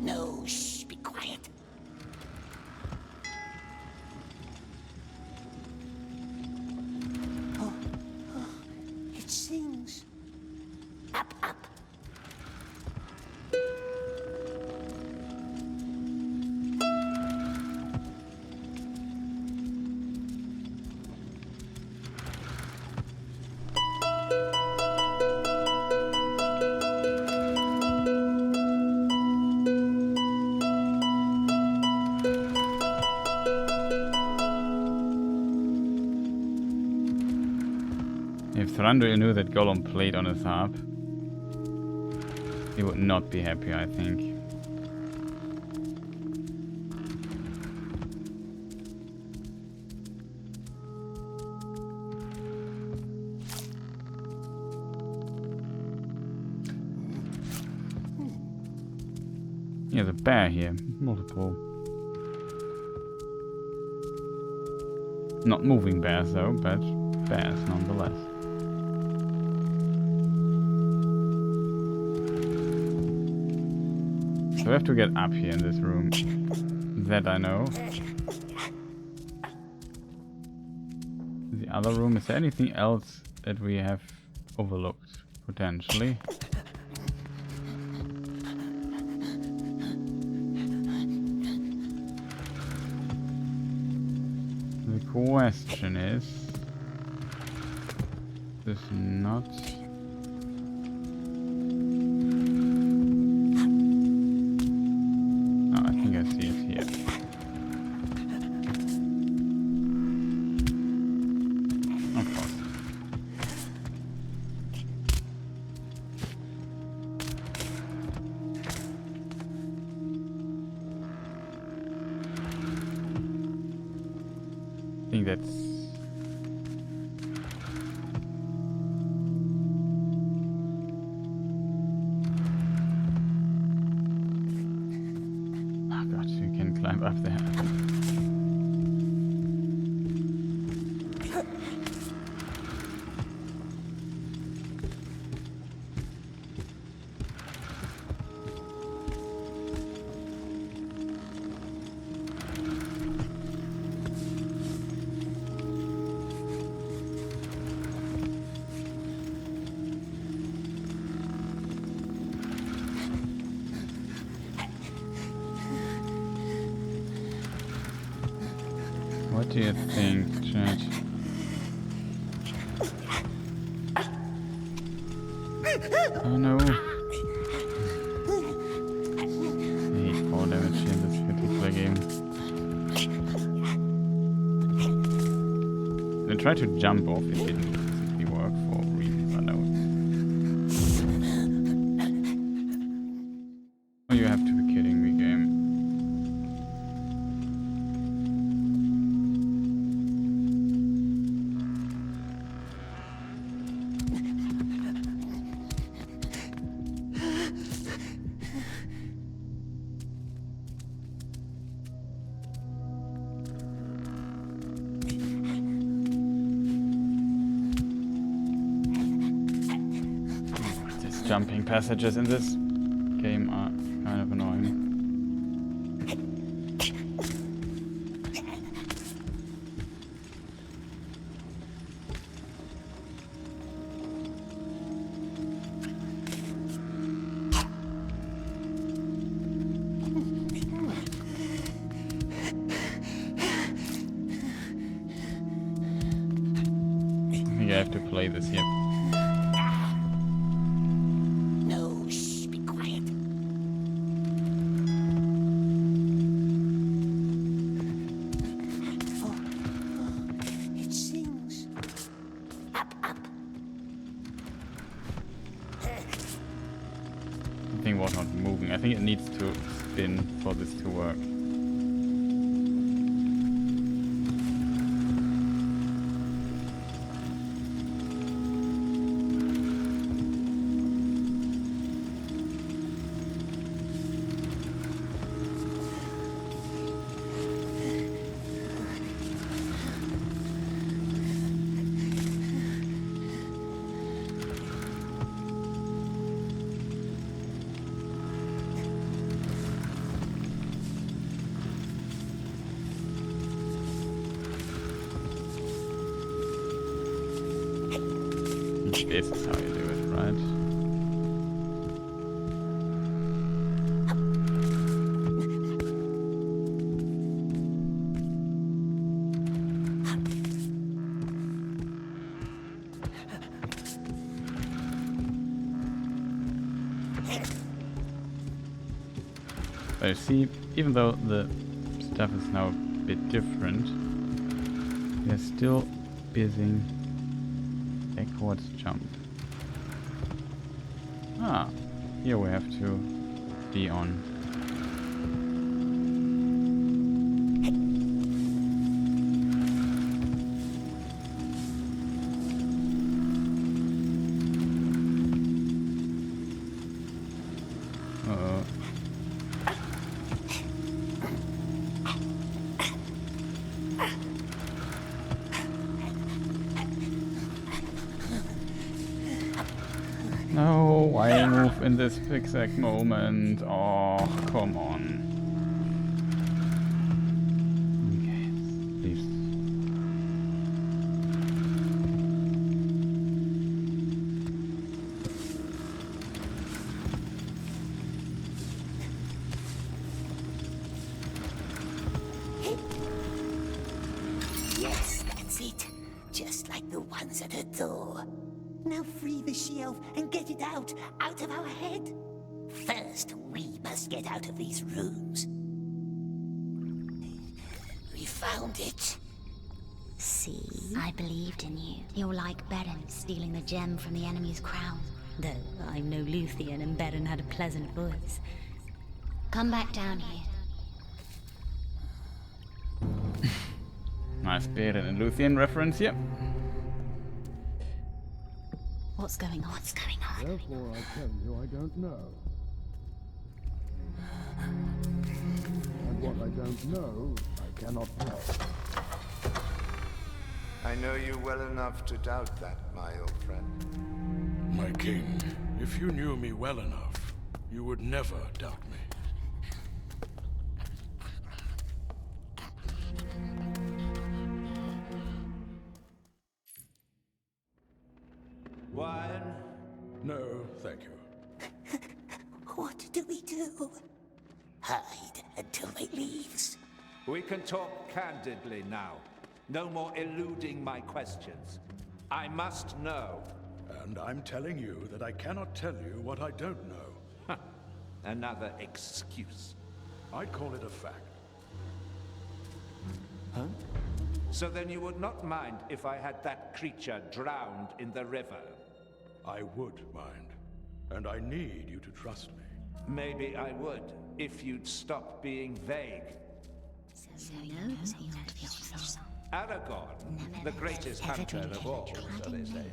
No, shh, be quiet. Oh, it sings. Up, up. if Thranduil knew that Gollum played on his harp, he would not be happy, I think. Yeah, the bear here. Multiple. Not moving bears though, but bears nonetheless. So we have to get up here in this room. That I know. The other room, is there anything else that we have overlooked, potentially? The question is... This not... Oh, I think I see it here. Of course. I think that's... Oh god, you can climb up there. What do you think, chat? Oh no! I hate 4 damage in this particular game. I tried to jump off, it didn't basically work for reasons unknown. Oh, you have to be kidding me, game. Jumping passages in this game are kind of annoying. I think I have to play this here. Was not moving. I think it needs to spin for this to work. This is how you do it, right? So you see, even though the stuff is now a bit different, we are still busy. Backwards jump. Ah, here we have to be on. No, why move in this exact moment? Oh, come on. Okay, please. Yes, that's it. Just like the ones at her door. Now free the she-elf and get it out of our head. First, we must get out of these rooms. We found it. See? I believed in you. You're like Beren stealing the gem from the enemy's crown. Though I'm no Luthien and Beren had a pleasant voice. Come back down here. Nice Beren and Luthien reference, yep. What's going on? What's going on? Therefore I tell you I don't know. And what I don't know, I cannot tell. I know you well enough to doubt that, my old friend. My king, if you knew me well enough, you would never doubt me. Wine? No, thank you. What do we do? Hide until it leaves. We can talk candidly now. No more eluding my questions. I must know. And I'm telling you that I cannot tell you what I don't know. Another excuse. I'd call it a fact. Huh? So then you would not mind if I had that creature drowned in the river? I would mind. And I need you to trust me. Maybe I would, if you'd stop being vague. Aragorn, the greatest hunter of all, so they say,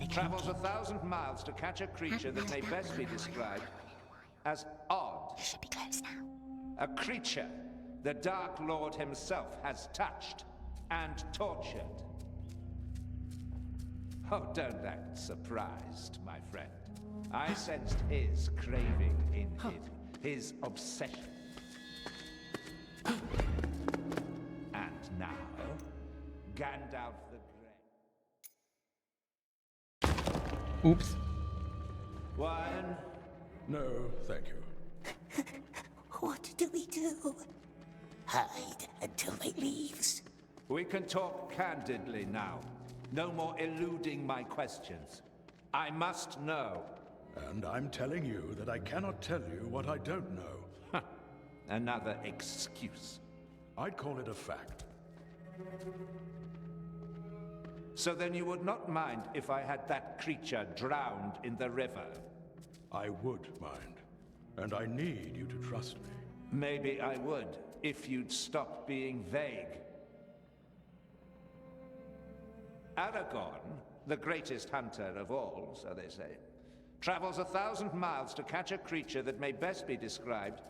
travels 1,000 miles to catch a creature that may best be described as odd. Should be close now. A creature the Dark Lord himself has touched and tortured. Oh, don't act surprised, my friend. I sensed his craving in him, his obsession. And now, Gandalf the Grey. Oops. Wine? No, thank you. What do we do? Hide until it leaves. We can talk candidly now. No more eluding my questions. I must know. And I'm telling you that I cannot tell you what I don't know. Another excuse. I'd call it a fact. So then you would not mind if I had that creature drowned in the river? I would mind. And I need you to trust me. Maybe I would, if you'd stop being vague. Aragorn, the greatest hunter of all, so they say, travels 1,000 miles to catch a creature that may best be described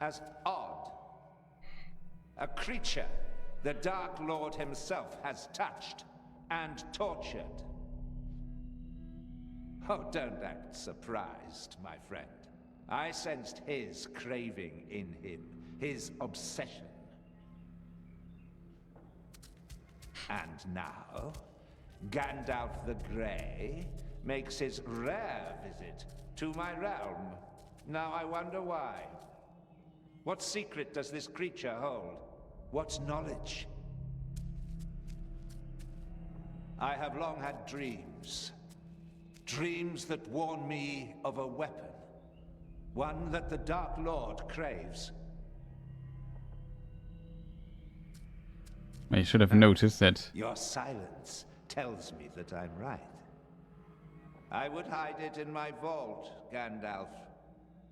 as odd. A creature the Dark Lord himself has touched and tortured. Oh, don't act surprised, my friend. I sensed his craving in him, his obsession. And now, Gandalf the Grey makes his rare visit to my realm. Now I wonder why. What secret does this creature hold? What knowledge? I have long had dreams. Dreams that warn me of a weapon. One that the Dark Lord craves. I should have noticed that. Your silence tells me that I'm right. I would hide it in my vault, Gandalf,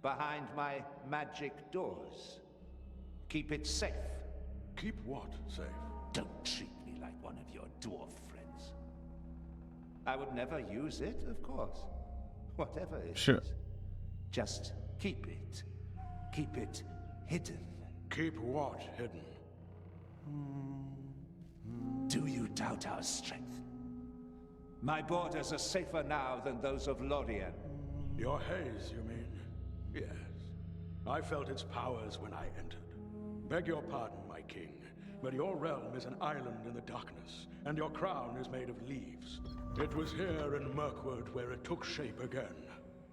behind my magic doors. Keep it safe. Keep what safe? Don't treat me like one of your dwarf friends. I would never use it, of course. Whatever it is. Just keep it. Keep it hidden. Keep what hidden? Do you doubt our strength? My borders are safer now than those of Lorien. Your haze, you mean? Yes. I felt its powers when I entered. Beg your pardon, my king, but your realm is an island in the darkness, and your crown is made of leaves. It was here in Mirkwood where it took shape again.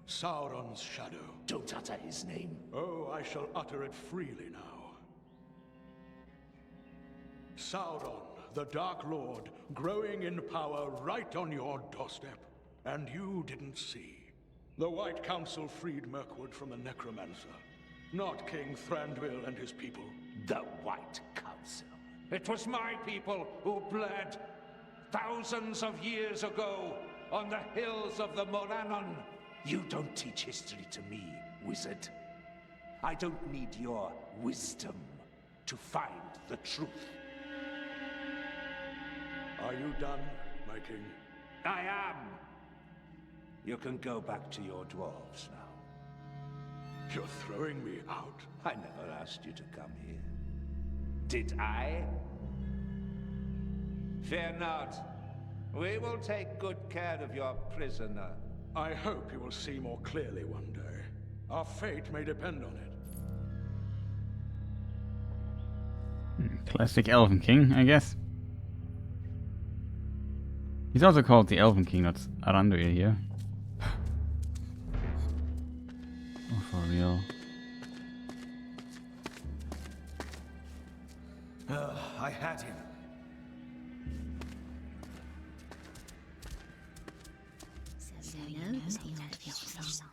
Sauron's shadow. Don't utter his name. Oh, I shall utter it freely now. Sauron, the Dark Lord, growing in power right on your doorstep. And you didn't see. The White Council freed Mirkwood from the Necromancer. Not King Thranduil and his people. The White Council. It was my people who bled thousands of years ago on the hills of the Morannon. You don't teach history to me, wizard. I don't need your wisdom to find the truth. Are you done, my king? I am. You can go back to your dwarves now. You're throwing me out? I never asked you to come here. Did I? Fear not. We will take good care of your prisoner. I hope you will see more clearly one day. Our fate may depend on it. Classic Elven King, I guess. He's also called the Elven King, not Aranduil here. Oh, for real. I had him. So no hold of your soul.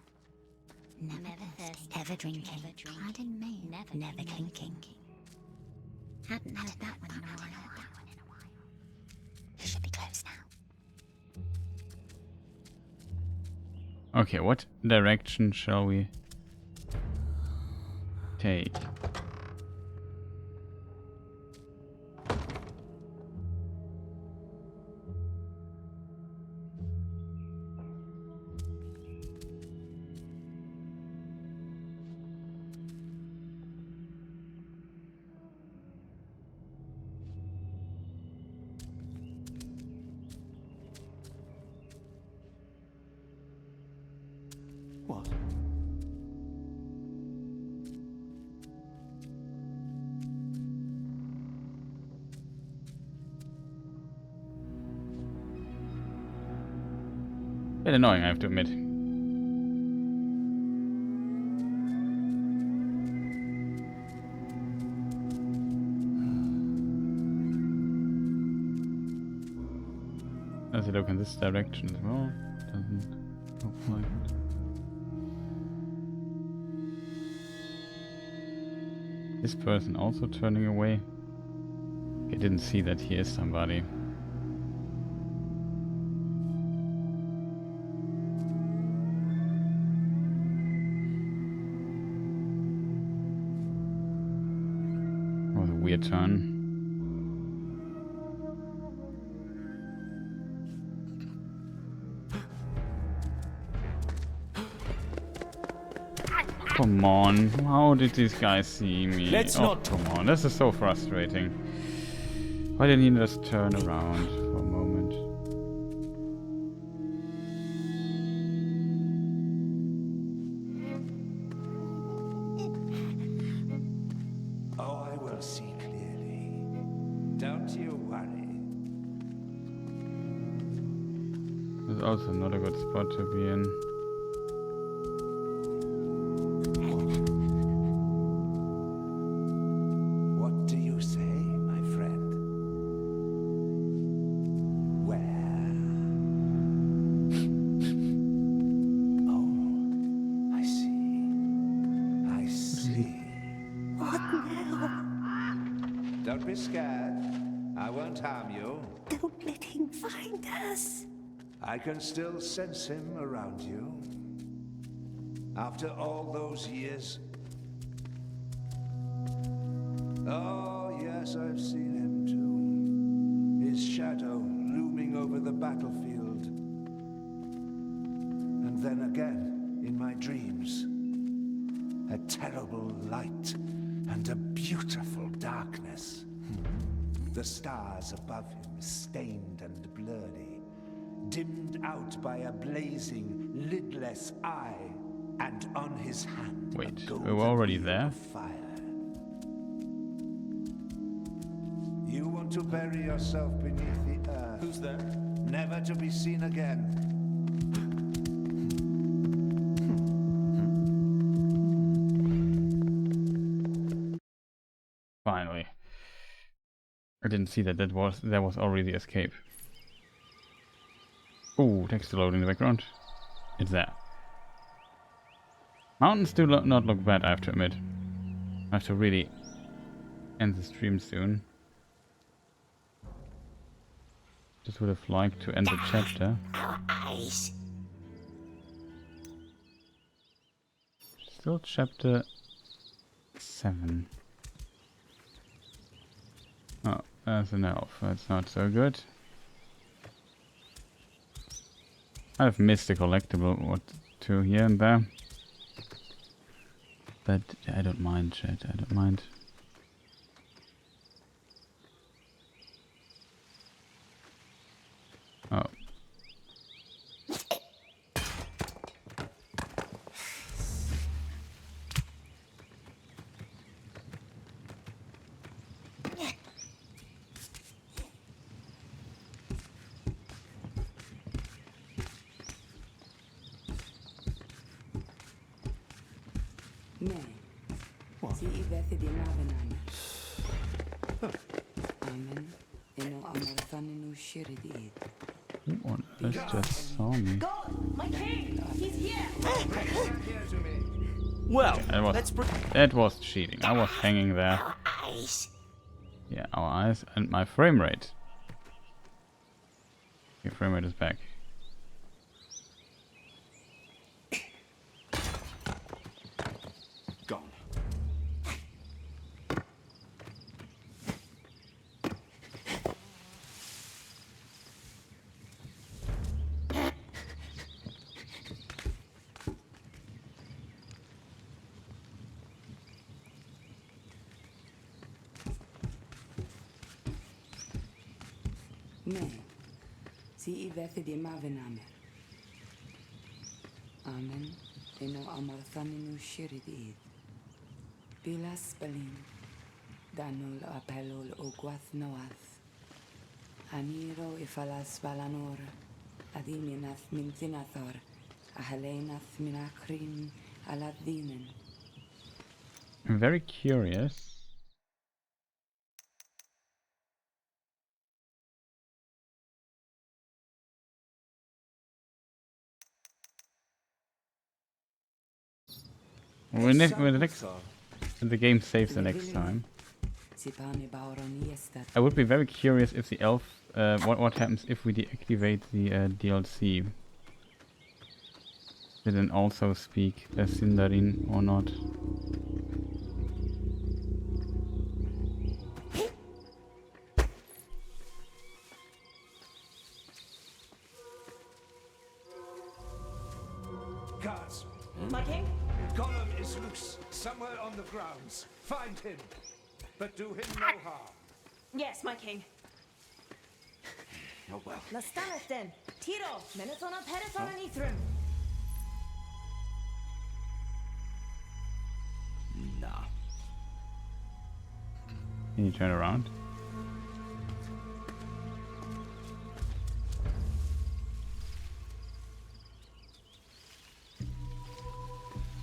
Never thirsty, ever drinking, clad in mail, never clinking. Hadn't heard that one in a while. You should be close now. Okay, what direction shall we take? What? Bit annoying, I have to admit. Does it look in this direction as well? Doesn't look like it. This person also turning away? I didn't see that he is somebody. Was a weird turn. Come on, how did these guys see me? Come on, this is so frustrating. Why didn't he just turn around for a moment? Oh, I will see clearly. Don't you worry. This is also not a good spot to be in. Don't be scared. I won't harm you. Don't let him find us. I can still sense him around you. After all those years. Oh, yes, I've seen him too. His shadow looming over the battlefield. And then again, in my dreams. A terrible light and a beautiful darkness. The stars above him stained and blurry, dimmed out by a blazing, lidless eye, and on his hand Wait, a we were already there? fire. You want to bury yourself beneath the earth. Who's there? Never to be seen again. Finally. I didn't see that. There was already the escape. Ooh, text loading in the background. It's there. Mountains do not look bad, I have to admit. I have to really end the stream soon. Just would have liked to end the chapter. Our eyes. Still chapter 7. Oh, there's an elf. That's not so good. I've missed a collectible or two here and there. But I don't mind, chat. I don't mind. Oh. Nee. Si I vethe di navenana. Amen. Eno amarthaninu shiridid. Who on earth just saw me? My king! He's here! Well, that was cheating. I was hanging there. Yeah, our eyes and my frame rate. Okay, frame rate is back. Gone. Nee. Si I vethe di mavename. Amen. Eno amarthaninu shiridid. Bilas balin. Danul apelul ogwath noath. Aniro ifalas balanor. Adiminath min thinathor. Ahalenath min akrin aladinen. I'm very curious. When the game saves the next time. I would be very curious if the elf, what happens if we deactivate the DLC. Did it also speak Sindarin or not? Guards. My king? Gollum is loose, somewhere on the grounds. Find him, but do him no harm. Yes, my king. Oh well. Nastanet then. Tiro, Menethona Perethon and Ithrim. Nah. Can you turn around?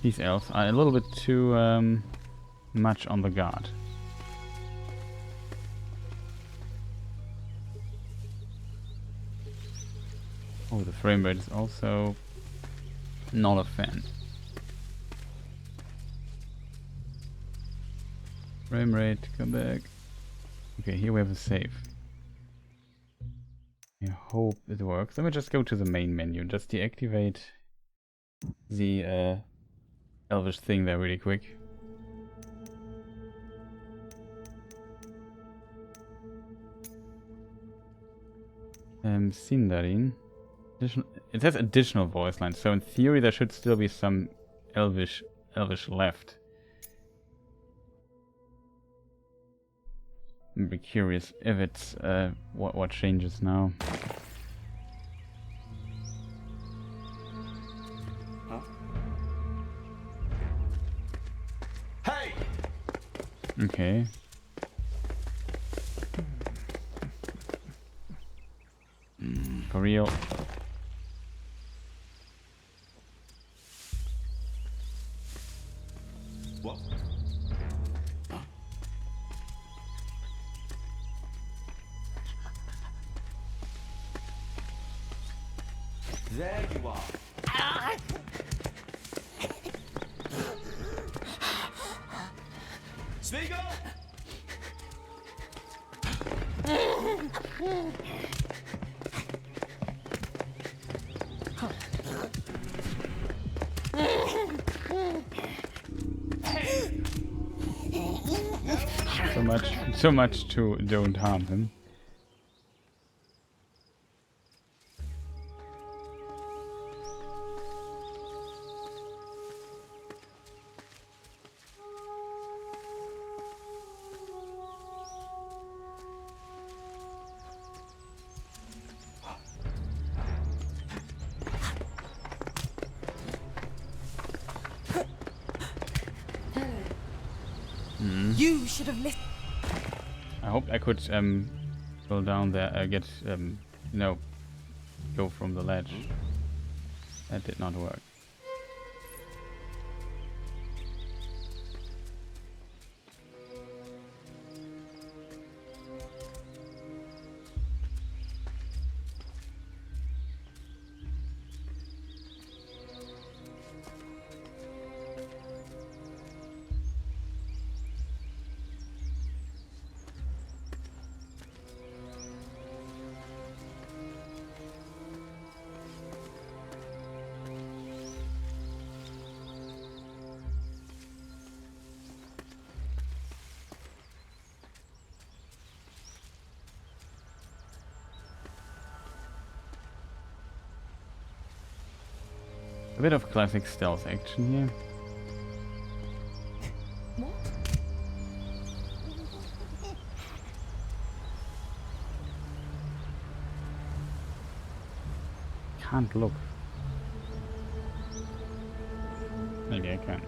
These elves are a little bit too much on the guard. Oh, the frame rate is also not a fan. Frame rate, come back. Okay, here we have a save. I hope it works. Let me just go to the main menu, just deactivate the elvish thing there really quick. Sindarin. It says additional voice lines, so in theory there should still be some elvish left. I'm very curious if it's what changes now. Okay. For real. What? There you are. Smeagol! So much to don't harm him. You should have listened. I hope I could go down there, get go from the ledge. That did not work. A bit of classic stealth action here. What? Can't look. Maybe I can.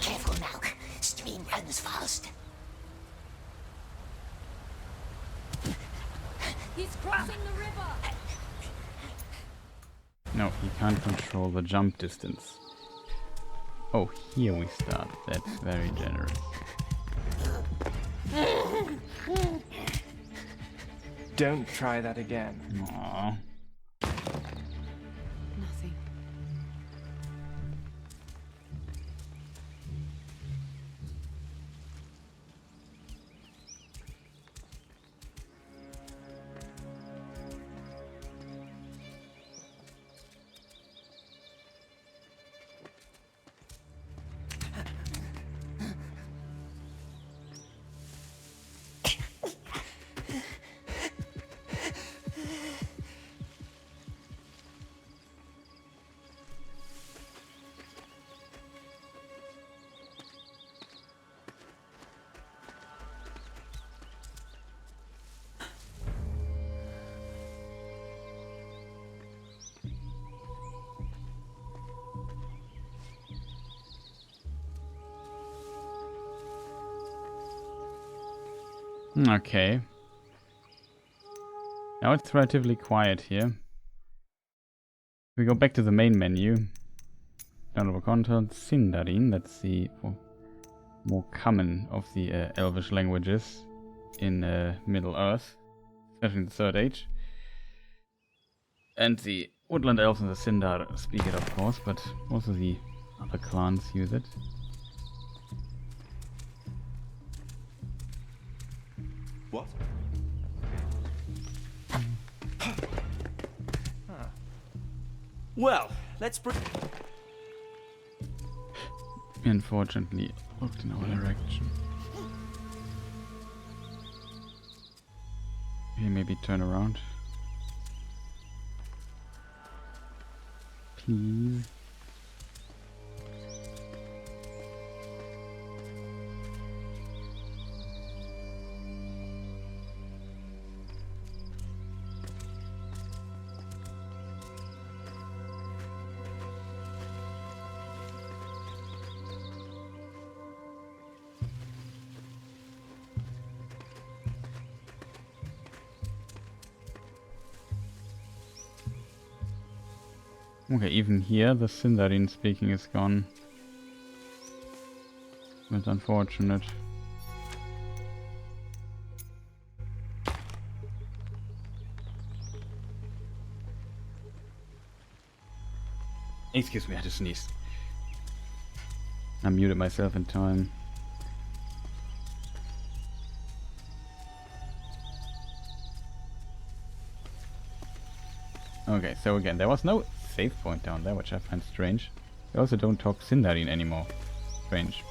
Careful now. Stream runs fast. He's crossing the river. No, he can't control the jump distance. Oh, here we start. That's very generous. Don't try that again. Aww. Nothing. Okay. Now it's relatively quiet here. We go back to the main menu. Download content, Sindarin, that's the more common of the Elvish languages in Middle Earth, especially in the Third Age. And the Woodland Elves and the Sindar speak it, of course, but also the other clans use it. What? Well, let's Unfortunately, looked in our direction. Okay, maybe turn around. Please. Okay, even here the Sindarin speaking is gone. That's unfortunate. Excuse me, I had to sneeze. I muted myself in time. Okay, so again, there was no save point down there, which I find strange. They also don't talk Sindarin anymore. Strange.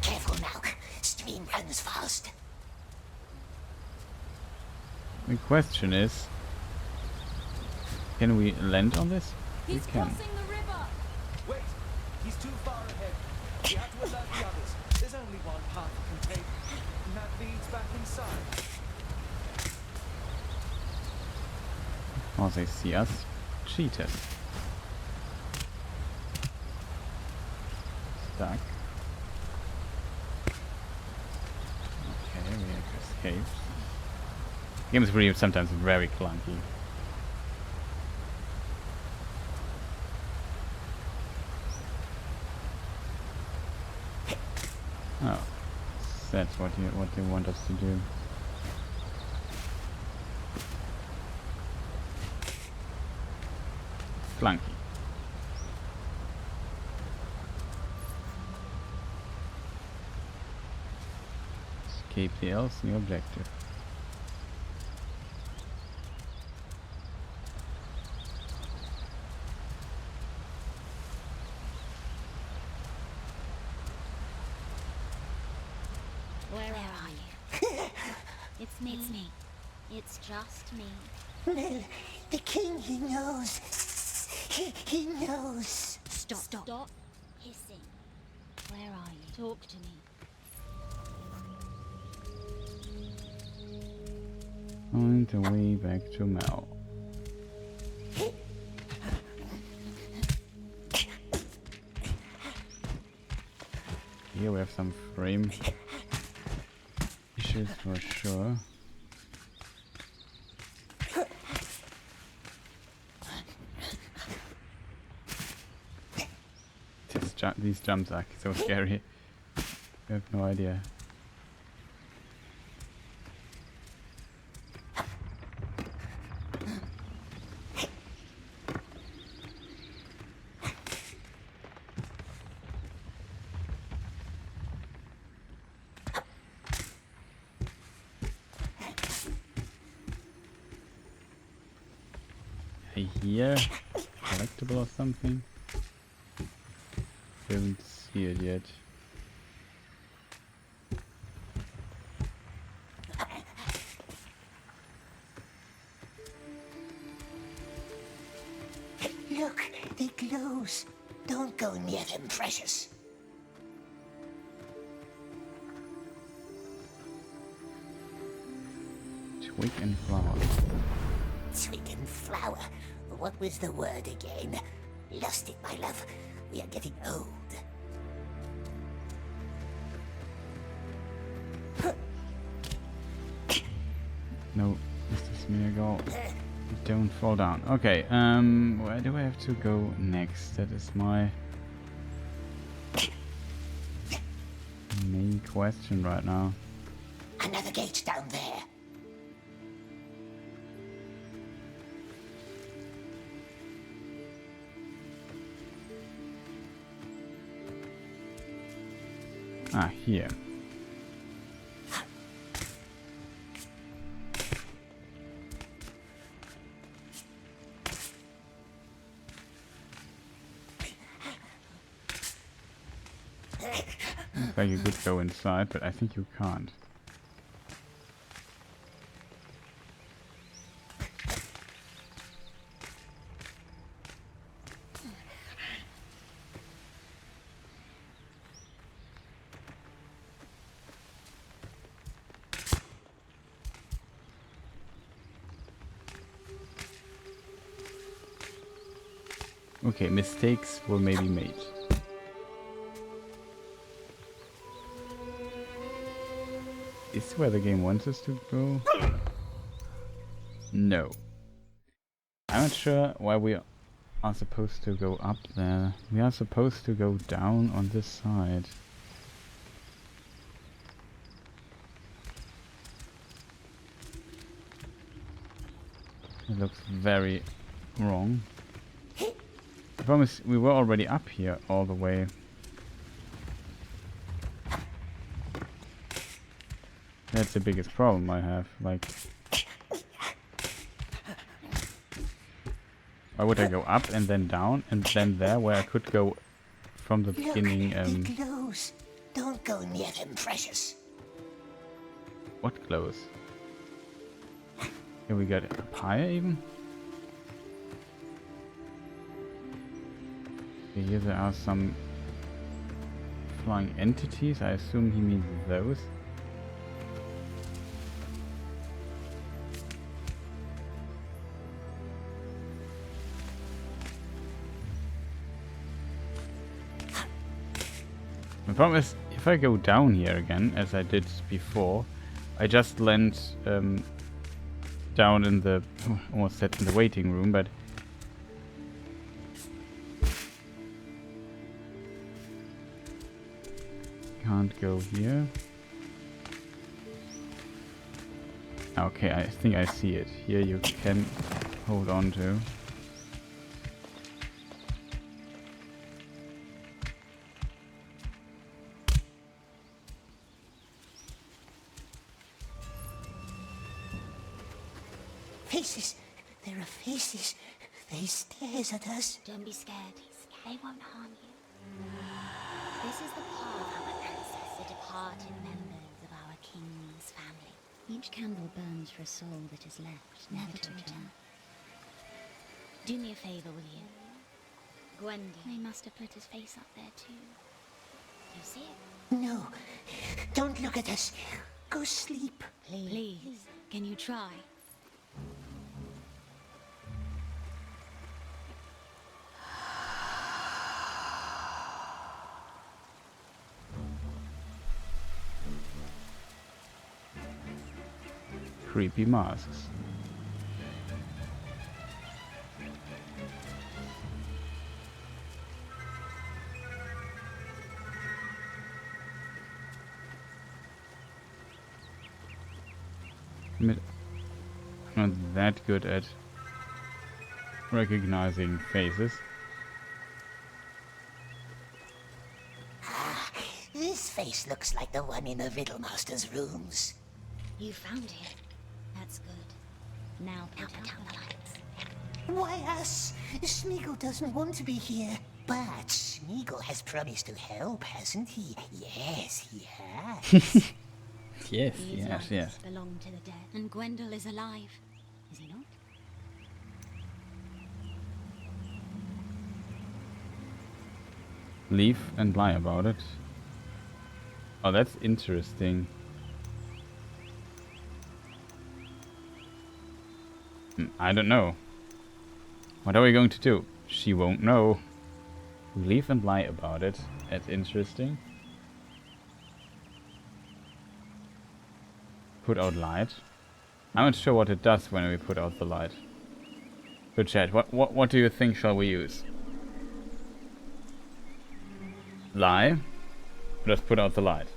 Careful now. Stream runs fast. The question is, can we land on this? We can. the river! Wait! He's too far ahead. We have to alert the others. There's only one path we can take, and that leads back inside. Oh, they see us. Cheaters. Stuck. Okay, we have to escape. Game is really sometimes very clunky. Oh, that's what they want us to do. Clunky. Escape the elves, new objective. Where are you? It's me. It's me. It's just me. Well, the king, he knows. He knows. Stop hissing. Where are you? Talk to me. Find the way back to Mel. Here we have some frame issues for sure. These jumps are so scary. I have no idea. I hear collectible or something. Haven't seen it yet. Look, they glows. Don't go near them, precious. Twig and flower. Twig and flower. What was the word again? Lost it, my love. We are getting old. No, Mr. Smeargle, don't fall down. Okay, where do I have to go next? That is my main question right now. Another gate down there. Ah, here. Looks like you could go inside, but I think you can't. Okay, mistakes were maybe made. Is this where the game wants us to go? No. I'm not sure why we are supposed to go up there. We are supposed to go down on this side. It looks very wrong. I promise we were already up here all the way. That's the biggest problem I have, like... Why would I go up and then down and then there where I could go from the beginning? It glows. Don't go near them, precious. What glows? Here we got up higher even? Okay, here there are some flying entities. I assume he means those. The problem is, if I go down here again, as I did before, I just land down in the, almost said in the waiting room, but can't go here. Okay, I think I see it. Here you can hold on to. Faces! There are faces. They stares at us. Don't be scared. They won't harm you. This is the path our ancestors, the departed members of our king's family. Each candle burns for a soul that is left, never to return. Do me a favor, will you? Gwendolyn. They must have put his face up there too. You see it? No. Don't look at us. Go sleep. Please. Can you try? Creepy masks. I'm not that good at recognizing faces. Ah, this face looks like the one in the Riddlemaster's rooms. You found him. That's good. Now put out the lights. Why us? Smeagol doesn't want to be here. But Smeagol has promised to help, hasn't he? Yes, he has. Yes, These yes, lights yes. belong to the dead. And Gwendolyn is alive. Is he not? leave and lie about it. Oh, that's interesting. I don't know. What are we going to do? She won't know. Leave and lie about it. That's interesting. Put out light. I'm not sure what it does when we put out the light. Good chat. What do you think shall we use? Lie? Just put out the light.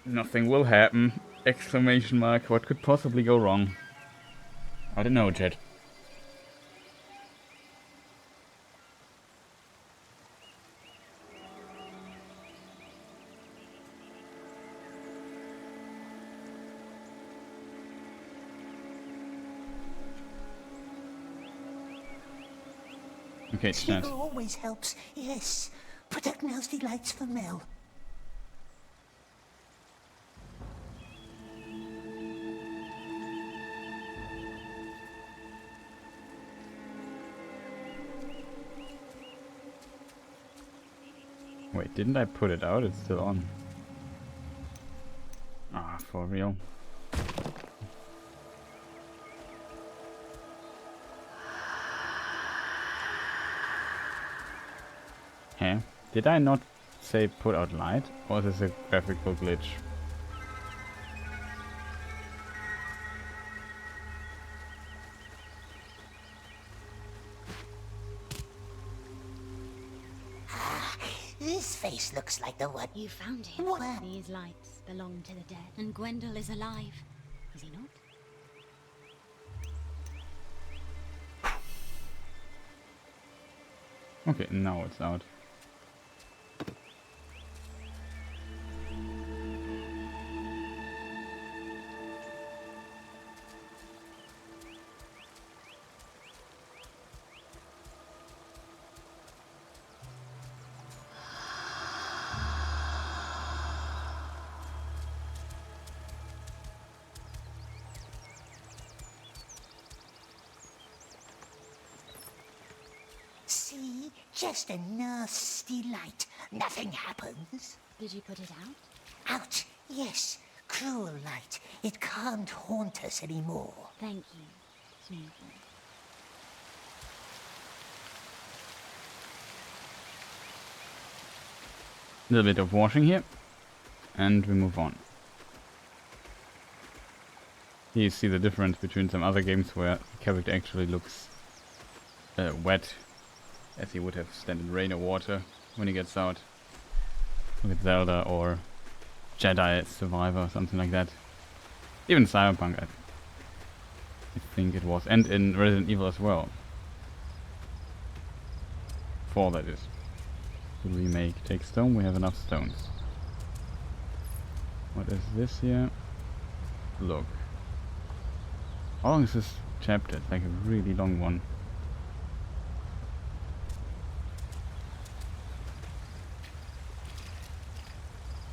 Nothing will happen. Exclamation mark. What could possibly go wrong? I don't know, chat. Okay, chat. Cheaper always helps, yes. Protect nasty lights for Mel. Wait, didn't I put it out? It's still on. Ah, for real. Huh? Did I not say put out light? Or is this a graphical glitch? This face looks like the one. You found him. What? These lights belong to the dead. And Gwendol is alive. Is he not? Okay, now it's out. See? Just a nasty light. Nothing happens. Did you put it out? Out, yes. Cruel light. It can't haunt us anymore. Thank you, Smoothie. A little bit of washing here. And we move on. Here you see the difference between some other games where the character actually looks wet, as he would have stand in rain or water when he gets out. Look at Zelda or Jedi Survivor or something like that. Even Cyberpunk, I think it was. And in Resident Evil as well. 4, that is. The remake. Take stone, we have enough stones. What is this here? Look. How long is this chapter? It's like a really long one.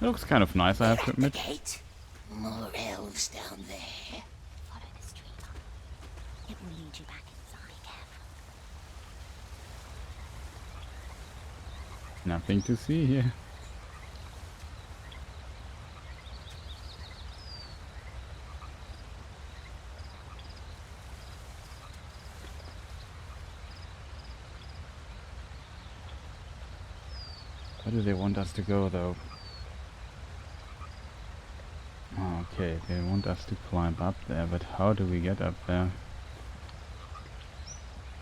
It looks kind of nice, I have to admit. Gate. More elves down there. Follow the street up. It will lead you back inside. Careful. Nothing to see here. Where do they want us to go, though? Okay, they want us to climb up there, but how do we get up there?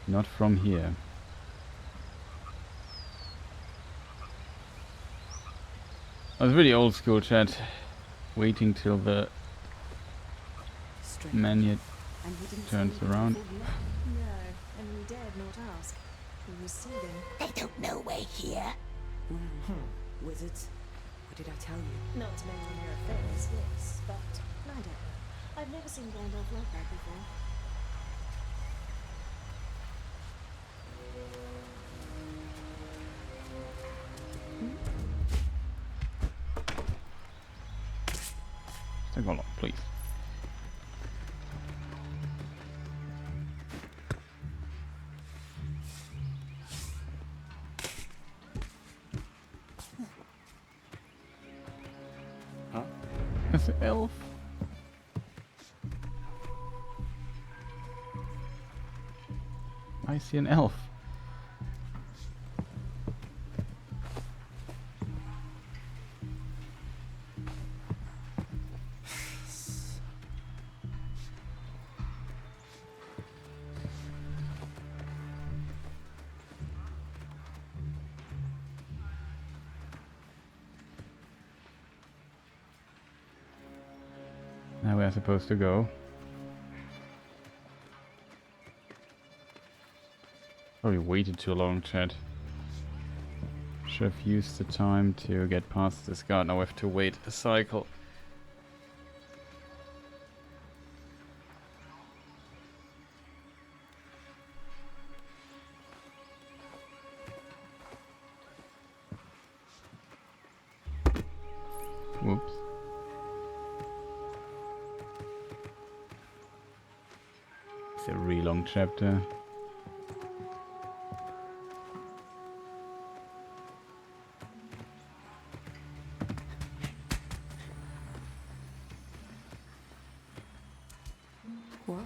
Not from here. I was really old school, chat. Waiting till the menu turns around. No, and we dared not ask. He was soothing. They don't know we're here. Wizards. What did I tell you? Not to mention your affairs, yes, but I don't know. I've never seen Gandalf like that before. Take a lot, please. There's an elf. I see an elf. Now we're supposed to go. Probably waited too long, chat. Should have used the time to get past this guard. Now we have to wait a cycle. Whoops. It's a really long chapter. What?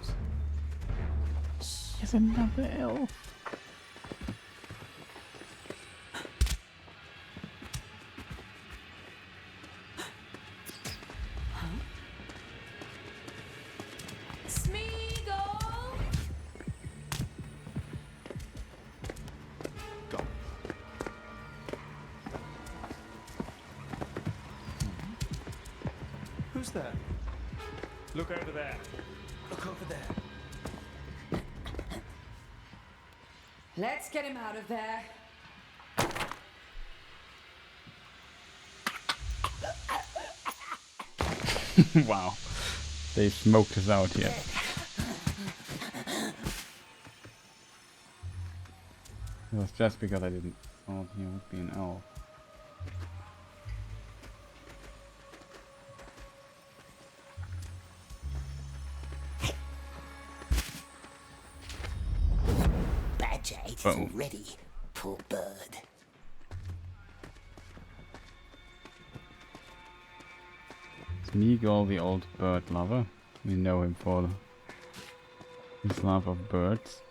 There's another elf. Who's there? Look over there. Look over there. Let's get him out of there. Wow. They smoked us out here. It was just because I didn't thought he would be an elf. Badger ate it already. Poor bird. Smeagol, the old bird lover. We know him for his love of birds.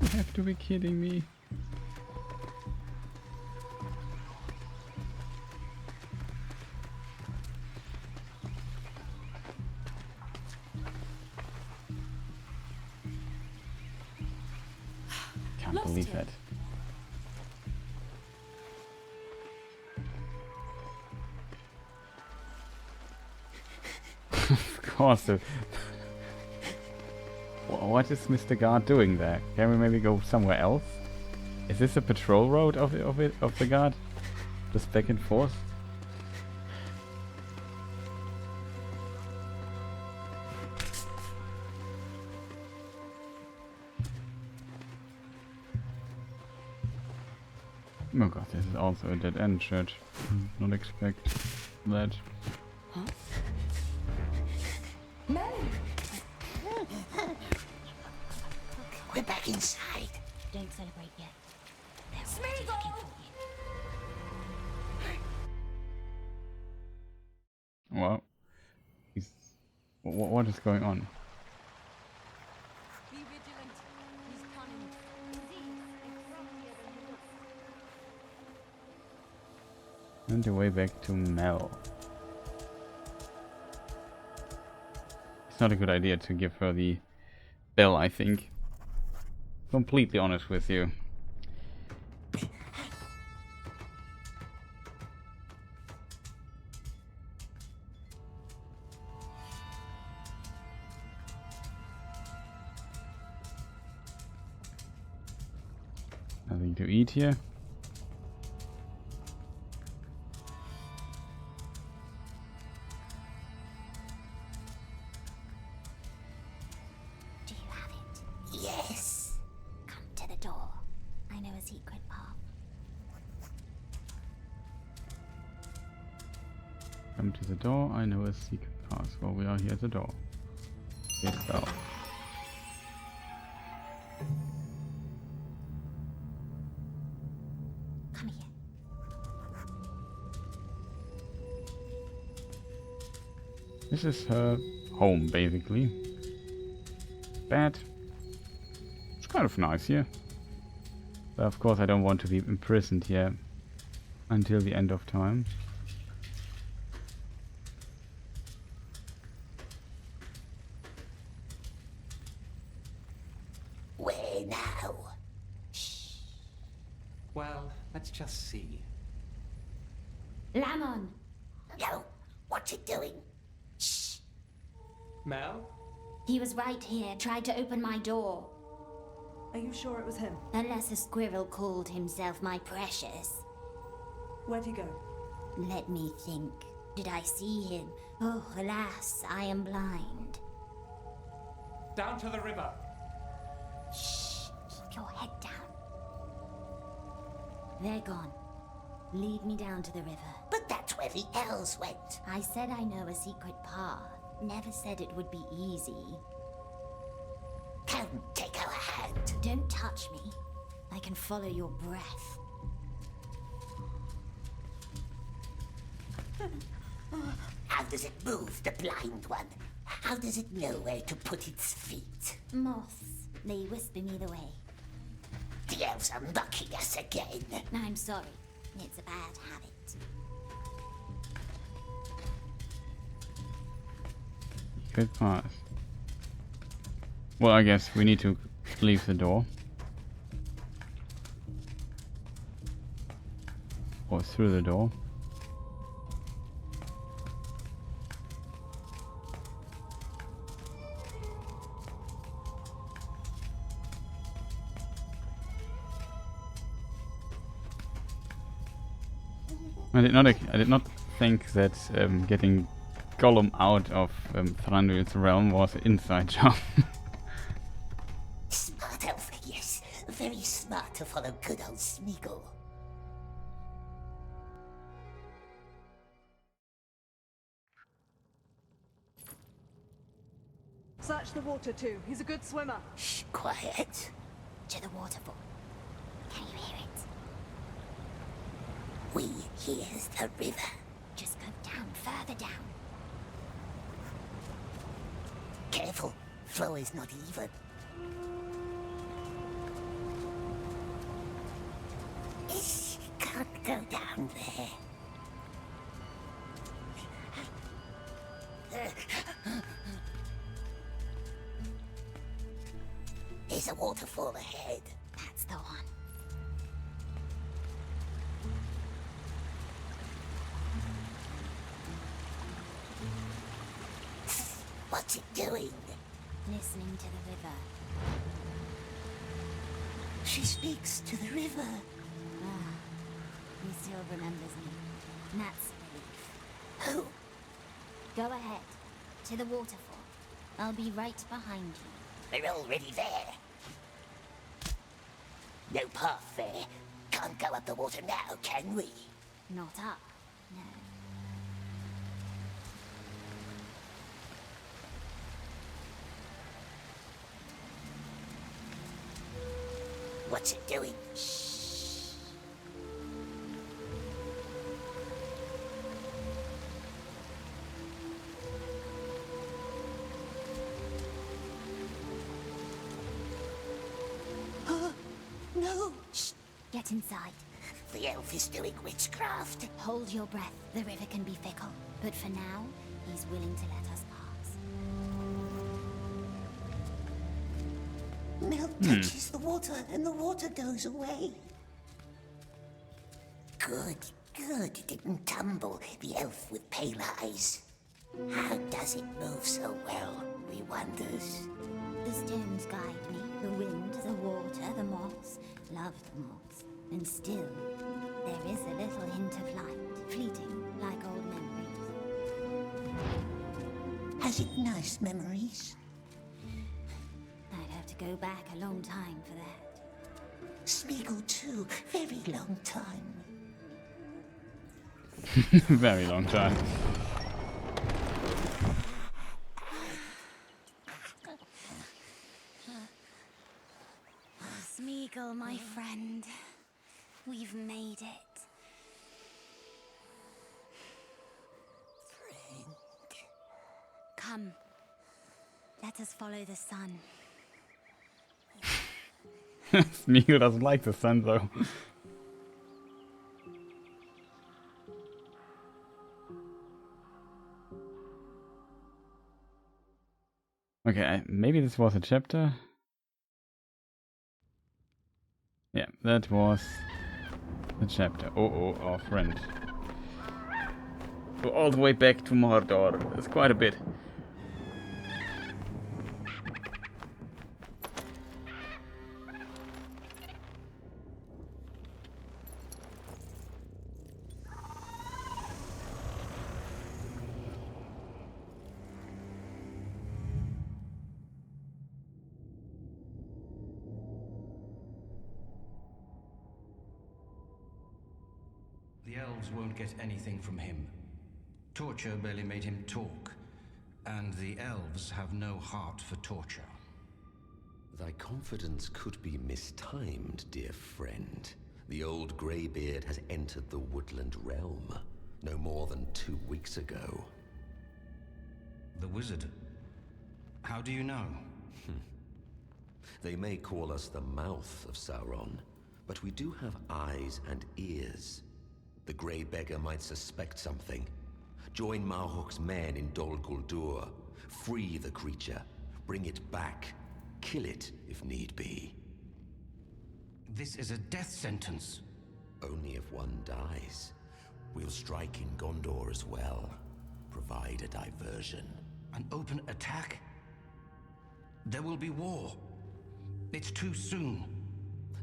You have to be kidding me. Can't believe that. Of course. What is Mr. Guard doing there? Can we maybe go somewhere else? Is this a patrol road of the guard? Just back and forth? Oh god, this is also a dead end church. Not expect that. Huh? Melly! We're back inside. Don't celebrate yet. Well, what is going on? Be vigilant. He's cunning. And the way back to Mel. It's not a good idea to give her the bell, I think. Completely honest with you. Nothing to eat here. Do you have it? Yes. Come to the door. I know a secret path. Come to the door. I know a secret path. Well, we are here at the door. Yes, bell. This is her home, basically. Bed. It's kind of nice here. But of course I don't want to be imprisoned here until the end of time. Where now? Well, let's just see. Lamon! No, what's it doing? Mel? He was right here, tried to open my door. Are you sure it was him? Unless a squirrel called himself my precious. Where'd he go? Let me think. Did I see him? Oh, alas, I am blind. Down to the river. Shh, keep your head down. They're gone. Lead me down to the river. But that's where the elves went. I said I know a secret path. Never said it would be easy. Come, take our hand. Don't touch me. I can follow your breath. How does it move, the blind one? How does it know where to put its feet? Moths. They whisper me the way. The elves are mocking us again. I'm sorry. It's a bad habit. Good path. Well, I guess we need to leave the door. Or through the door. I did not think that getting Gollum out of Thranduil's realm was an inside job. Smart elf, yes. Very smart to follow good old Smeagol. Search the water too. He's a good swimmer. Shh, quiet. To the waterfall. Can you hear it? We hear the river. Just go down, further down. Careful, flow is not even. Can't go down there. There's a waterfall ahead. That's the one. What's it doing? Listening to the river. She speaks to the river. Ah, he still remembers me. That's relief. Who? Go ahead. To the waterfall. I'll be right behind you. We're already there. No path there. Can't go up the water now, can we? Not up, no. What's it doing? Shh. No! Shh. Get inside. The elf is doing witchcraft. Hold your breath. The river can be fickle. But for now, he's willing to let us pass. Mel touches the water and the water goes away. Good, good. It didn't tumble, the elf with pale eyes. How does it move so well, we wonders? The stones guide me. The wind, the water, the moss. Love the moss. And still, there is a little hint of light, fleeting, like old memories. Has it nice memories? I'd have to go back a long time for that. Smeagol too, very long time. Very long time. Smeagol, my friend. We've made it. Friend. Come. Let us follow the sun. Smeagol doesn't like the sun though. Okay, maybe this was a chapter. Yeah, that was the chapter. Oh, our friend. Go all the way back to Mordor. That's quite a bit. The elves won't get anything from him. Torture barely made him talk, and the elves have no heart for torture. Thy confidence could be mistimed, dear friend. The old greybeard has entered the woodland realm no more than 2 weeks ago. The wizard? How do you know? They may call us the mouth of Sauron, but we do have eyes and ears. The Grey Beggar might suspect something. Join Marhok's men in Dol Guldur. Free the creature. Bring it back. Kill it, if need be. This is a death sentence. Only if one dies. We'll strike in Gondor as well. Provide a diversion. An open attack? There will be war. It's too soon.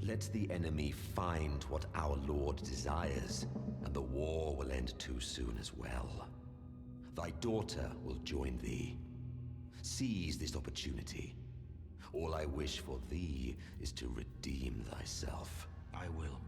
Let the enemy find what our Lord desires, and the war will end too soon as well. Thy daughter will join thee. Seize this opportunity. All I wish for thee is to redeem thyself. I will.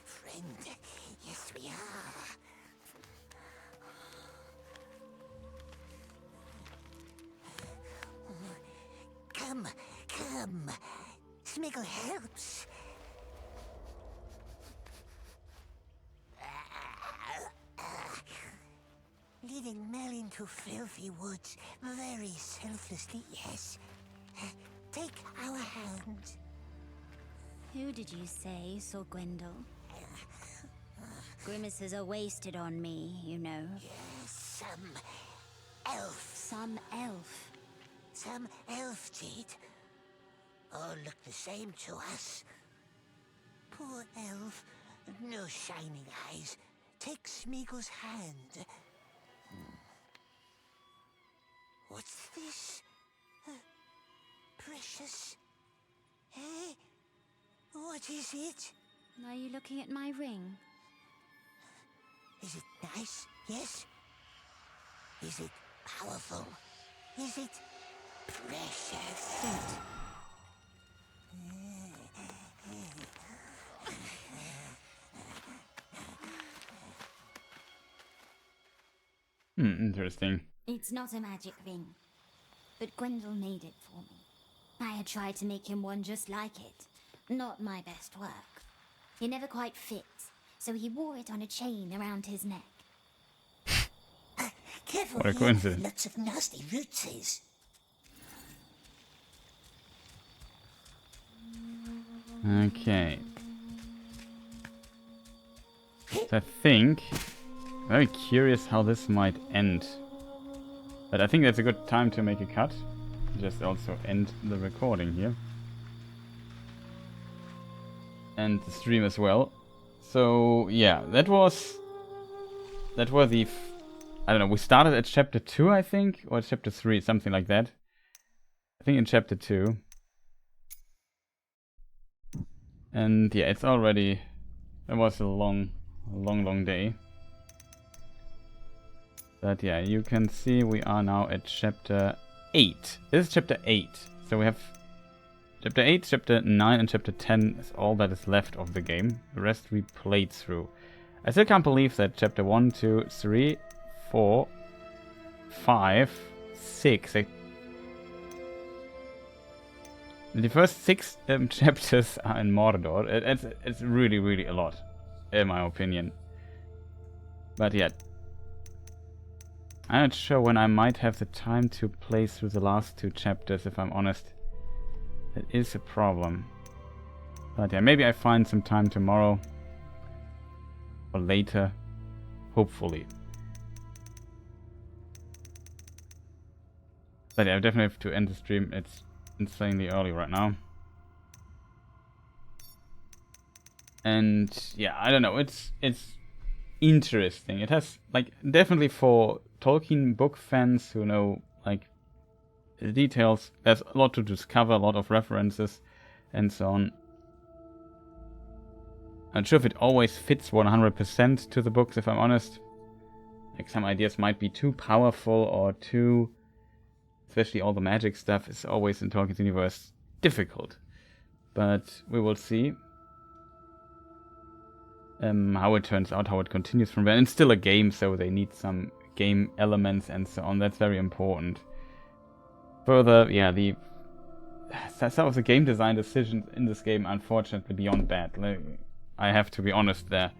Friend, yes we are. Come, come. Smeagol helps. Leading Mel into filthy woods, very selflessly, yes. Take our hand. Who did you say saw Gwendol? Grimaces are wasted on me, you know. Yes, some elf. Some elf? Some elf did. All look the same to us. Poor elf, no shining eyes. Take Smeagol's hand. What's this? Precious. Eh? What is it? Are you looking at my ring? Is it nice? Yes? Is it powerful? Is it precious? Interesting. It's not a magic ring, but Gwendol made it for me. I had tried to make him one just like it. Not my best work. It never quite fit, so he wore it on a chain around his neck. Careful, What a coincidence. Lots of nasty roots. Okay. So I think... very curious how this might end. But I think that's a good time to make a cut. Just also end the recording here. And the stream as well. So yeah, that were the... I don't know, we started at chapter 2 I think, or chapter 3, something like that. I think in chapter 2. And yeah, it was a long day. But yeah, you can see we are now at chapter 8. This is chapter 8. So we have chapter 8, chapter 9, and chapter 10 is all that is left of the game. The rest we played through. I still can't believe that chapter 1, 2, 3, 4, 5, 6. The first 6 chapters are in Mordor. It's really, really a lot, in my opinion. But yeah, I'm not sure when I might have the time to play through the last 2 chapters, if I'm honest. That is a problem. But yeah, maybe I find some time tomorrow. Or later. Hopefully. But yeah, I definitely have to end the stream. It's insanely early right now. And yeah, I don't know. It's interesting. It has, like, definitely for Tolkien book fans who know, like, the details, there's a lot to discover, a lot of references and so on. I'm not sure if it always fits 100% to the books, if I'm honest. Like, some ideas might be too powerful or too, especially all the magic stuff is always in Tolkien's universe difficult. But we will see how it turns out, how it continues from there. And it's still a game, so they need some game elements and so on. That's very important. Further, yeah, some of the game design decisions in this game, unfortunately, beyond bad. Like, I have to be honest there.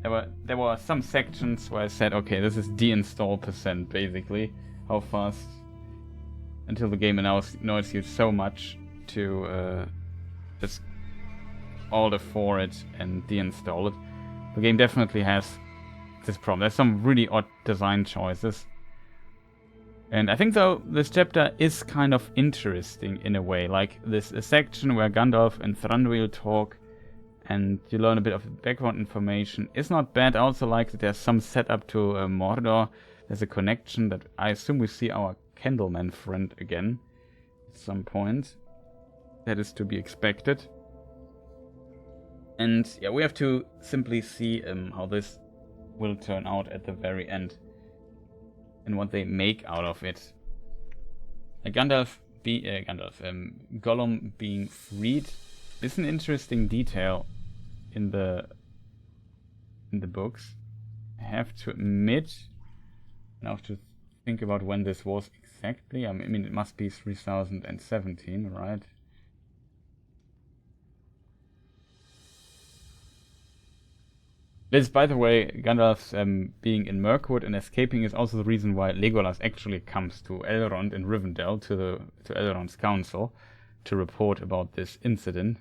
There were some sections where I said, okay, this is deinstall %, basically. How fast until the game annoys you so much to just order for it and deinstall it. The game definitely has this problem. There's some really odd design choices. And I think, though, this chapter is kind of interesting in a way. Like, this section where Gandalf and Thranduil talk and you learn a bit of background information is not bad. I also like that there's some setup to Mordor. There's a connection that I assume we see our Candleman friend again at some point. That is to be expected. And yeah, we have to simply see how this will turn out at the very end. And what they make out of it. Gollum being freed is an interesting detail in the books. I have to admit, and I have to think about when this was exactly. I mean, it must be 3017, right? This, by the way, Gandalf's being in Mirkwood and escaping is also the reason why Legolas actually comes to Elrond in Rivendell, to Elrond's council, to report about this incident.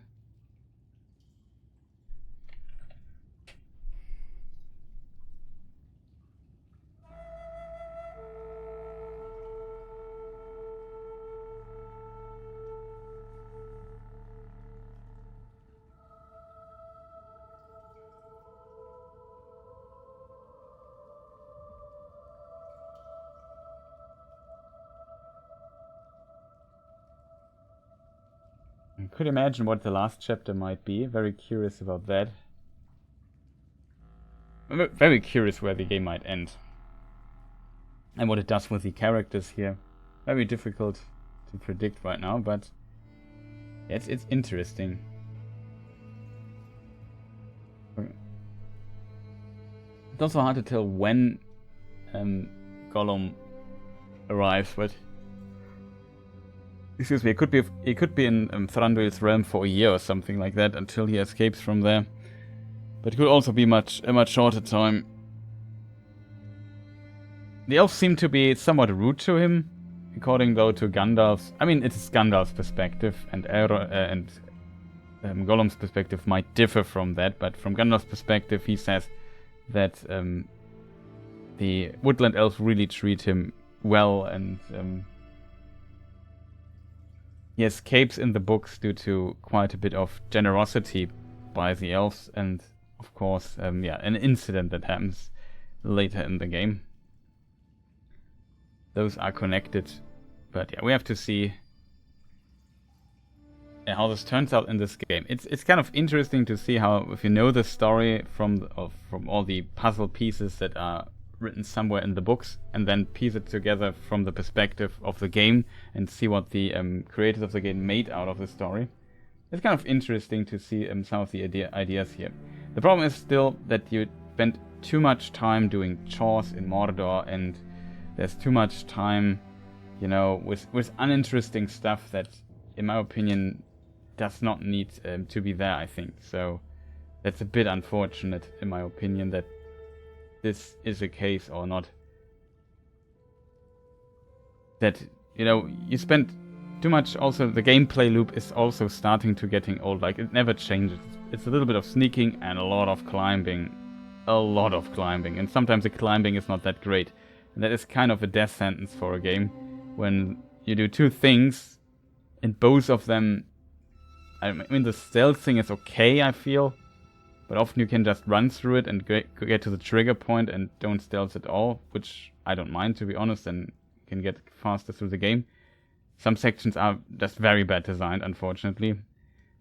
I could imagine what the last chapter might be. Very curious about that. I'm very curious where the game might end. And what it does with the characters here. Very difficult to predict right now, but yeah, it's interesting. It's also hard to tell when Gollum arrives, but excuse me, it could be in Thranduil's realm for a year or something like that until he escapes from there. But it could also be a much shorter time. The elves seem to be somewhat rude to him, according though to Gandalf's. I mean, it's Gandalf's perspective, and Gollum's perspective might differ from that. But from Gandalf's perspective, he says that the woodland elves really treat him well, and he escapes in the books due to quite a bit of generosity by the elves, and of course, yeah, an incident that happens later in the game. Those are connected, but yeah, we have to see how this turns out in this game. It's kind of interesting to see how, if you know the story from all the puzzle pieces that are written somewhere in the books, and then piece it together from the perspective of the game and see what the creators of the game made out of the story. It's kind of interesting to see some of the ideas here. The problem is still that you spend too much time doing chores in Mordor, and there's too much time, you know, with uninteresting stuff that, in my opinion, does not need to be there, I think. So that's a bit unfortunate, in my opinion, that this is the case or not. That, you know, you spend too much. Also, the gameplay loop is also starting to getting old. Like, it never changes. It's a little bit of sneaking and a lot of climbing. A lot of climbing. And sometimes the climbing is not that great. And that is kind of a death sentence for a game. When you do two things, and both of them... I mean, the stealth thing is okay, I feel. But often you can just run through it and get to the trigger point and don't stealth at all. Which I don't mind, to be honest, and you can get faster through the game. Some sections are just very bad designed, unfortunately.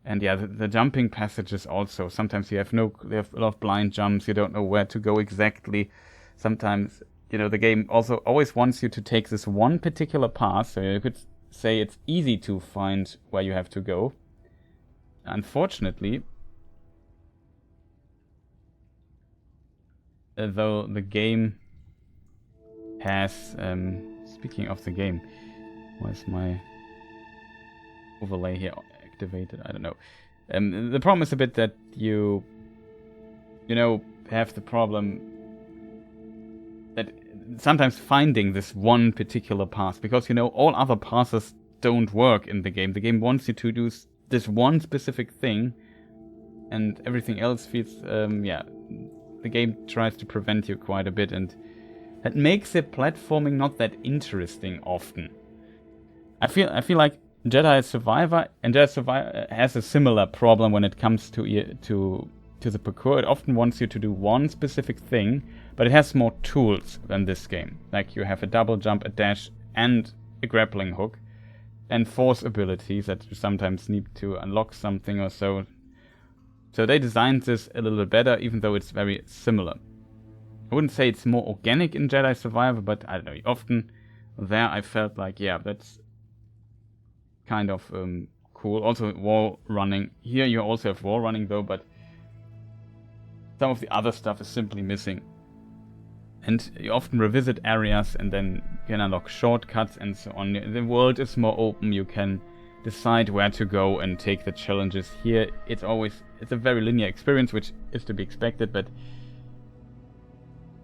And yeah, the jumping passages also. Sometimes you have a lot of blind jumps. You don't know where to go exactly. Sometimes, you know, the game also always wants you to take this one particular path. So you could say it's easy to find where you have to go. Unfortunately, though the game has... speaking of the game, why is my overlay here activated? I don't know. The problem is a bit that you know, have the problem that sometimes finding this one particular path, because, you know, all other paths don't work in the game. The game wants you to do this one specific thing, and everything else feels, yeah, the game tries to prevent you quite a bit, and that makes the platforming not that interesting often. I feel like Jedi Survivor has a similar problem when it comes to the parkour. It often wants you to do one specific thing, but it has more tools than this game. Like, you have a double jump, a dash, and a grappling hook, and force abilities that you sometimes need to unlock something or so. So they designed this a little bit better, even though it's very similar. I wouldn't say it's more organic in Jedi Survivor, but I don't know. Often there I felt like, yeah, that's kind of cool. Also, wall running. Here you also have wall running though, but some of the other stuff is simply missing. And you often revisit areas and then you can unlock shortcuts and so on. The world is more open. You can decide where to go and take the challenges. Here it's a very linear experience, which is to be expected, but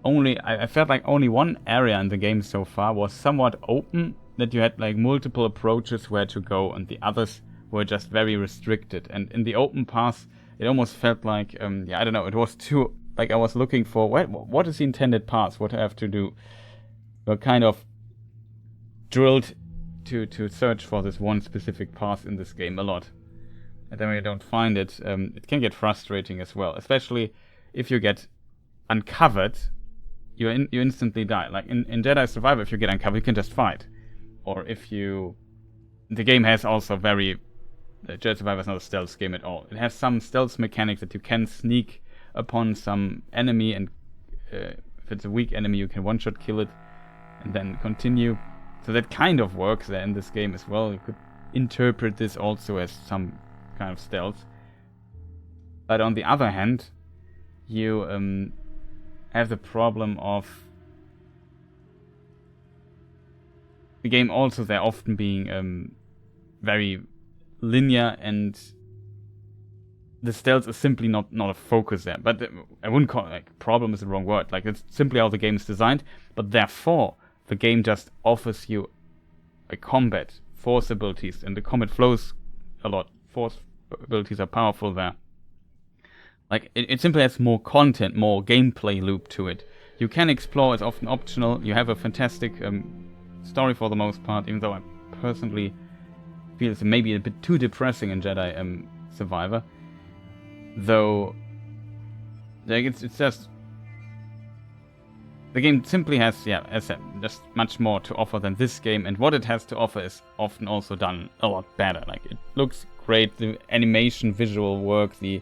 I felt like only one area in the game so far was somewhat open, that you had like multiple approaches where to go, and the others were just very restricted. And in the open path, it almost felt like, yeah, I don't know, it was too, like, I was looking for, what is the intended path, what I have to do. We're kind of drilled to search for this one specific path in this game a lot. And then when you don't find it, it can get frustrating as well. Especially if you get uncovered, you instantly die. Like in Jedi Survivor, if you get uncovered, you can just fight. Or if you... The game has also Jedi Survivor is not a stealth game at all. It has some stealth mechanics that you can sneak upon some enemy, and if it's a weak enemy, you can one-shot kill it and then continue. So that kind of works there in this game as well. You could interpret this also as some kind of stealth. But on the other hand, you have the problem of the game also there often being very linear, and the stealth is simply not a focus there. But I wouldn't call it, like, problem is the wrong word. Like, it's simply how the game is designed, but therefore the game just offers you a combat, force abilities, and the combat flows a lot. Force abilities are powerful there. Like, it simply has more content, more gameplay loop to it. You can explore, it's often optional. You have a fantastic story for the most part, even though I personally feel it's maybe a bit too depressing in Jedi Survivor. Though, like, it's just... the game simply has, yeah, as I said, just much more to offer than this game, and what it has to offer is often also done a lot better. Like, it looks great, the animation, visual work, the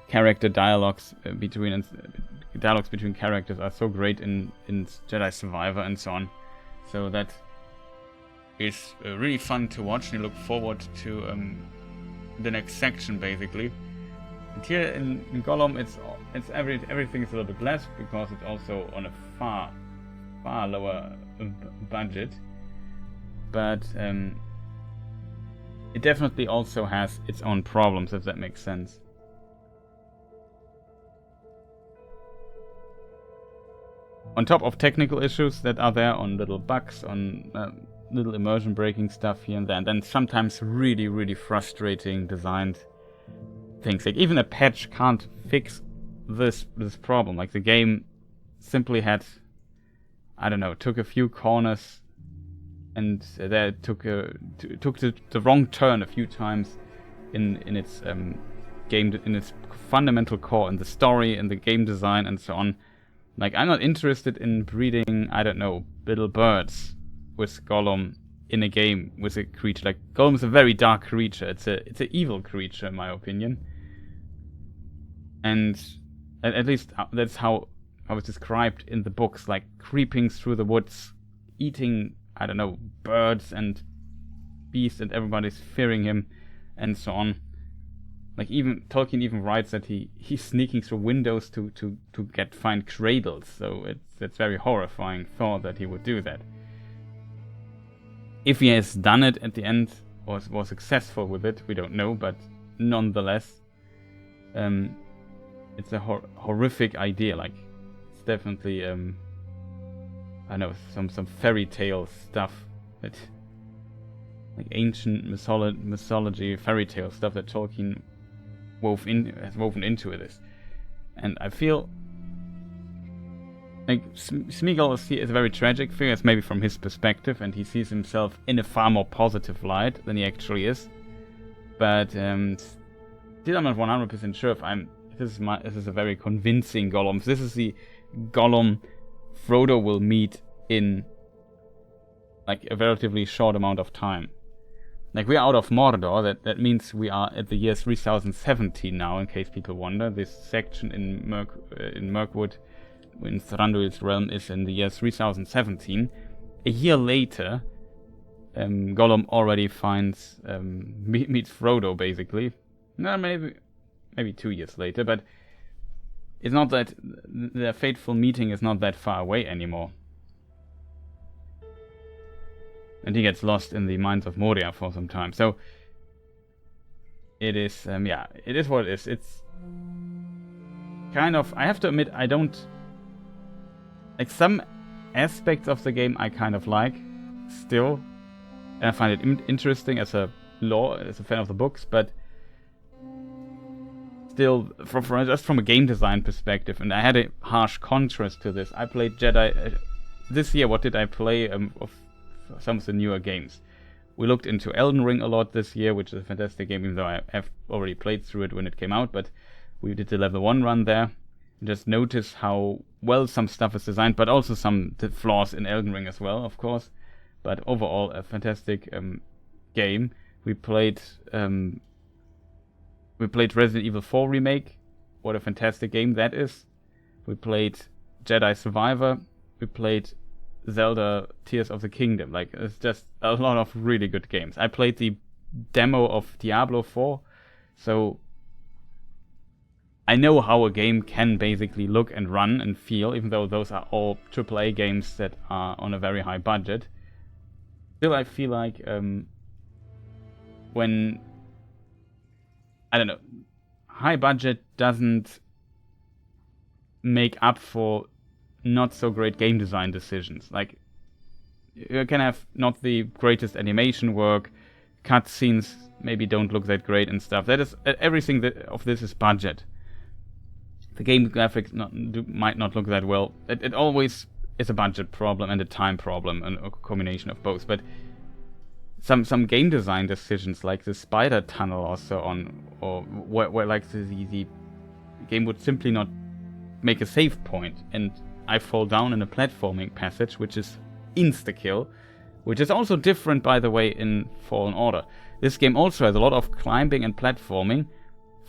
character dialogues between characters are so great in Jedi Survivor and so on. So that is really fun to watch, and you look forward to the next section, basically. And here in Gollum, everything is a little bit less because it's also on a far lower budget, but it definitely also has its own problems, if that makes sense. On top of technical issues that are there, on little bugs, on little immersion breaking stuff here and there, and then sometimes really, really frustrating designed things. Like, even a patch can't fix this problem. Like, the game simply had, I don't know, took a few corners and there took the wrong turn a few times in its game, in its fundamental core, in the story, in the game design, and so on. Like, I'm not interested in breeding, I don't know, little birds with Gollum in a game with a creature. Like, Gollum's a very dark creature. It's an evil creature, in my opinion. And at least that's how I was described in the books, like creeping through the woods, eating, I don't know, birds and beasts, and everybody's fearing him, and so on. Like, even Tolkien even writes that he's sneaking through windows to find cradles. So it's very horrifying thought that he would do that. If he has done it at the end or was successful with it, we don't know. But nonetheless, it's a horrific idea. Like, it's definitely I know, some fairy tale stuff, that like ancient mythology, fairy tale stuff that Tolkien has woven into this. And I feel like Smeagol is a very tragic figure. It's maybe from his perspective, and he sees himself in a far more positive light than he actually is. But still, I'm not 100% sure if this is a very convincing Gollum. This is the Gollum Frodo will meet in like a relatively short amount of time. Like, we're out of Mordor, that means we are at the year 3017 now, in case people wonder. This section in Mirkwood, in Thranduil's realm, is in the year 3017. A year later, Gollum already meets Frodo, basically. No, maybe 2 years later, but it's not that the fateful meeting is not that far away anymore. And he gets lost in the mines of Moria for some time. So it is, it is what it is. It's kind of, I have to admit, I don't like some aspects of the game. I kind of like still, and I find it interesting as a fan of the books, but still, just from a game design perspective, and I had a harsh contrast to this. I played Jedi this year. What did I play of some of the newer games? We looked into Elden Ring a lot this year, which is a fantastic game, even though I have already played through it when it came out. But we did the level 1 run there, and just notice how well some stuff is designed, but also some flaws in Elden Ring as well, of course. But overall, a fantastic game. We played Resident Evil 4 Remake. What a fantastic game that is. We played Jedi Survivor. We played Zelda Tears of the Kingdom. Like, it's just a lot of really good games. I played the demo of Diablo 4, so I know how a game can basically look and run and feel, even though those are all AAA games that are on a very high budget. Still, I feel like when, I don't know, high budget doesn't make up for not so great game design decisions. Like, you can have not the greatest animation work, cutscenes maybe don't look that great and stuff. That is, everything of this is budget. The game graphics might not look that well. It always is a budget problem and a time problem, and a combination of both. But some game design decisions, like the spider tunnel or so on, or where like the game would simply not make a save point and I fall down in a platforming passage, which is insta-kill, which is also different, by the way, in Fallen Order. This game also has a lot of climbing and platforming.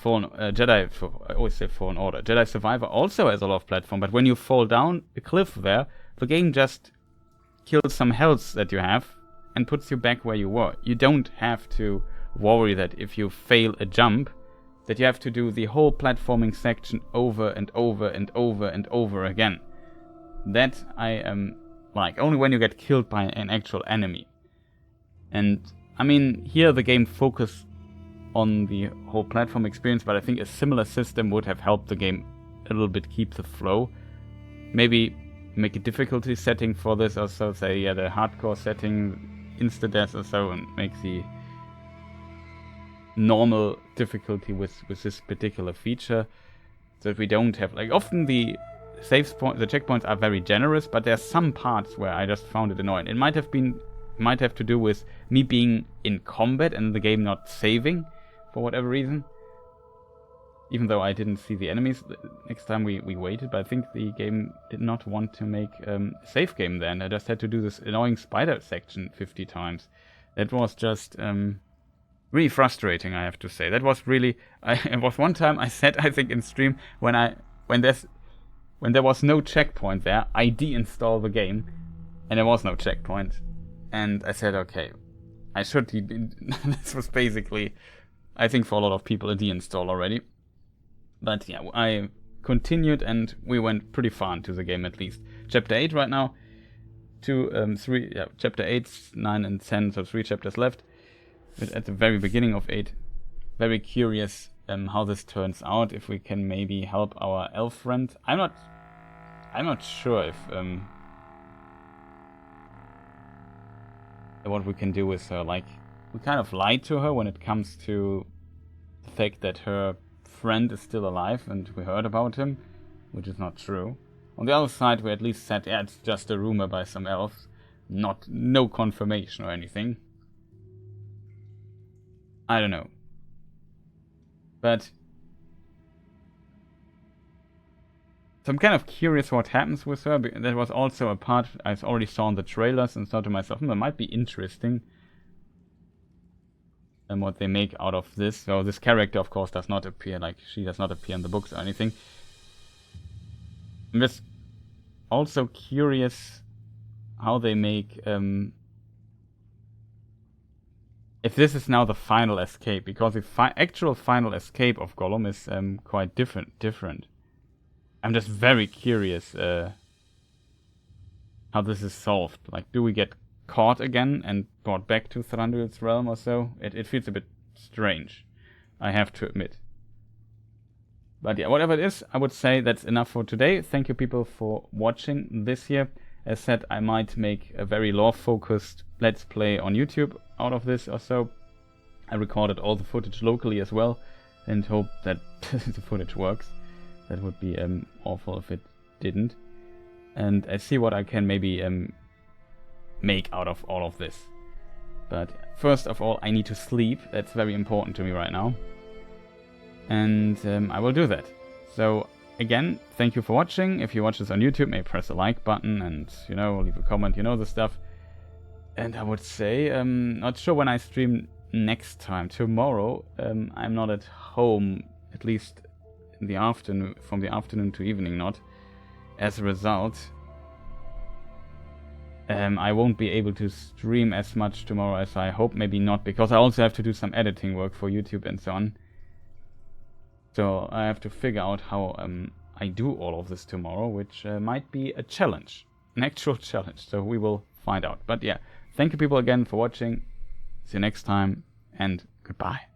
I always say Fallen Order. Jedi Survivor also has a lot of platform, but when you fall down a cliff there, the game just kills some health that you have and puts you back where you were. You don't have to worry that if you fail a jump, that you have to do the whole platforming section over and over and over and over again. That I am like only when you get killed by an actual enemy. And I mean, here the game focused on the whole platform experience, but I think a similar system would have helped the game a little bit keep the flow. Maybe make a difficulty setting for this or so, say yeah, the hardcore setting, insta-death or so, and make the normal difficulty with this particular feature, so that we don't have, like, often the the checkpoints are very generous, but there are some parts where I just found it annoying. It might have to do with me being in combat and the game not saving for whatever reason, even though I didn't see the enemies next time we waited, but I think the game did not want to make a save game then. I just had to do this annoying spider section 50 times. That was just really frustrating, I have to say. That was really... it was one time I said, I think in stream, when there was no checkpoint there, I deinstalled the game, and there was no checkpoint. And I said, okay, I should... This was basically, I think for a lot of people, a deinstall already. But yeah, I continued, and we went pretty far into the game at least. Chapter 8 right now. Chapter 8, 9 and 10, so 3 chapters left. But at the very beginning of 8. Very curious how this turns out, if we can maybe help our elf friend. I'm not sure if what we can do with her. Like, we kind of lied to her when it comes to the fact that her friend is still alive and we heard about him, which is not true. On the other side, we at least said, yeah, it's just a rumor by some elves, no confirmation or anything. I don't know. But so I'm kind of curious what happens with her. That was also a part I already saw in the trailers and thought to myself, that might be interesting. And what they make out of this. So this character, of course, does not appear, like, she does not appear in the books or anything. I'm just also curious how they make... if this is now the final escape, because the actual final escape of Gollum is quite different. I'm just very curious how this is solved. Like, do we get caught again and brought back to Thranduil's realm or so? It feels a bit strange, I have to admit. But yeah, whatever it is, I would say that's enough for today. Thank you people for watching this here. As said, I might make a very lore-focused Let's Play on YouTube out of this or so. I recorded all the footage locally as well and hope that the footage works. That would be awful if it didn't. And I see what I can maybe make out of all of this. But first of all, I need to sleep. That's very important to me right now. And I will do that. So again, thank you for watching. If you watch this on YouTube, maybe press the like button and, you know, leave a comment, you know the stuff. And I would say, not sure when I stream next time. Tomorrow, I'm not at home, at least in the afternoon, from the afternoon to evening not. As a result, I won't be able to stream as much tomorrow as I hope. Maybe not, because I also have to do some editing work for YouTube and so on. So I have to figure out how I do all of this tomorrow, which might be a challenge, an actual challenge. So we will find out. But yeah, thank you people again for watching. See you next time, and goodbye.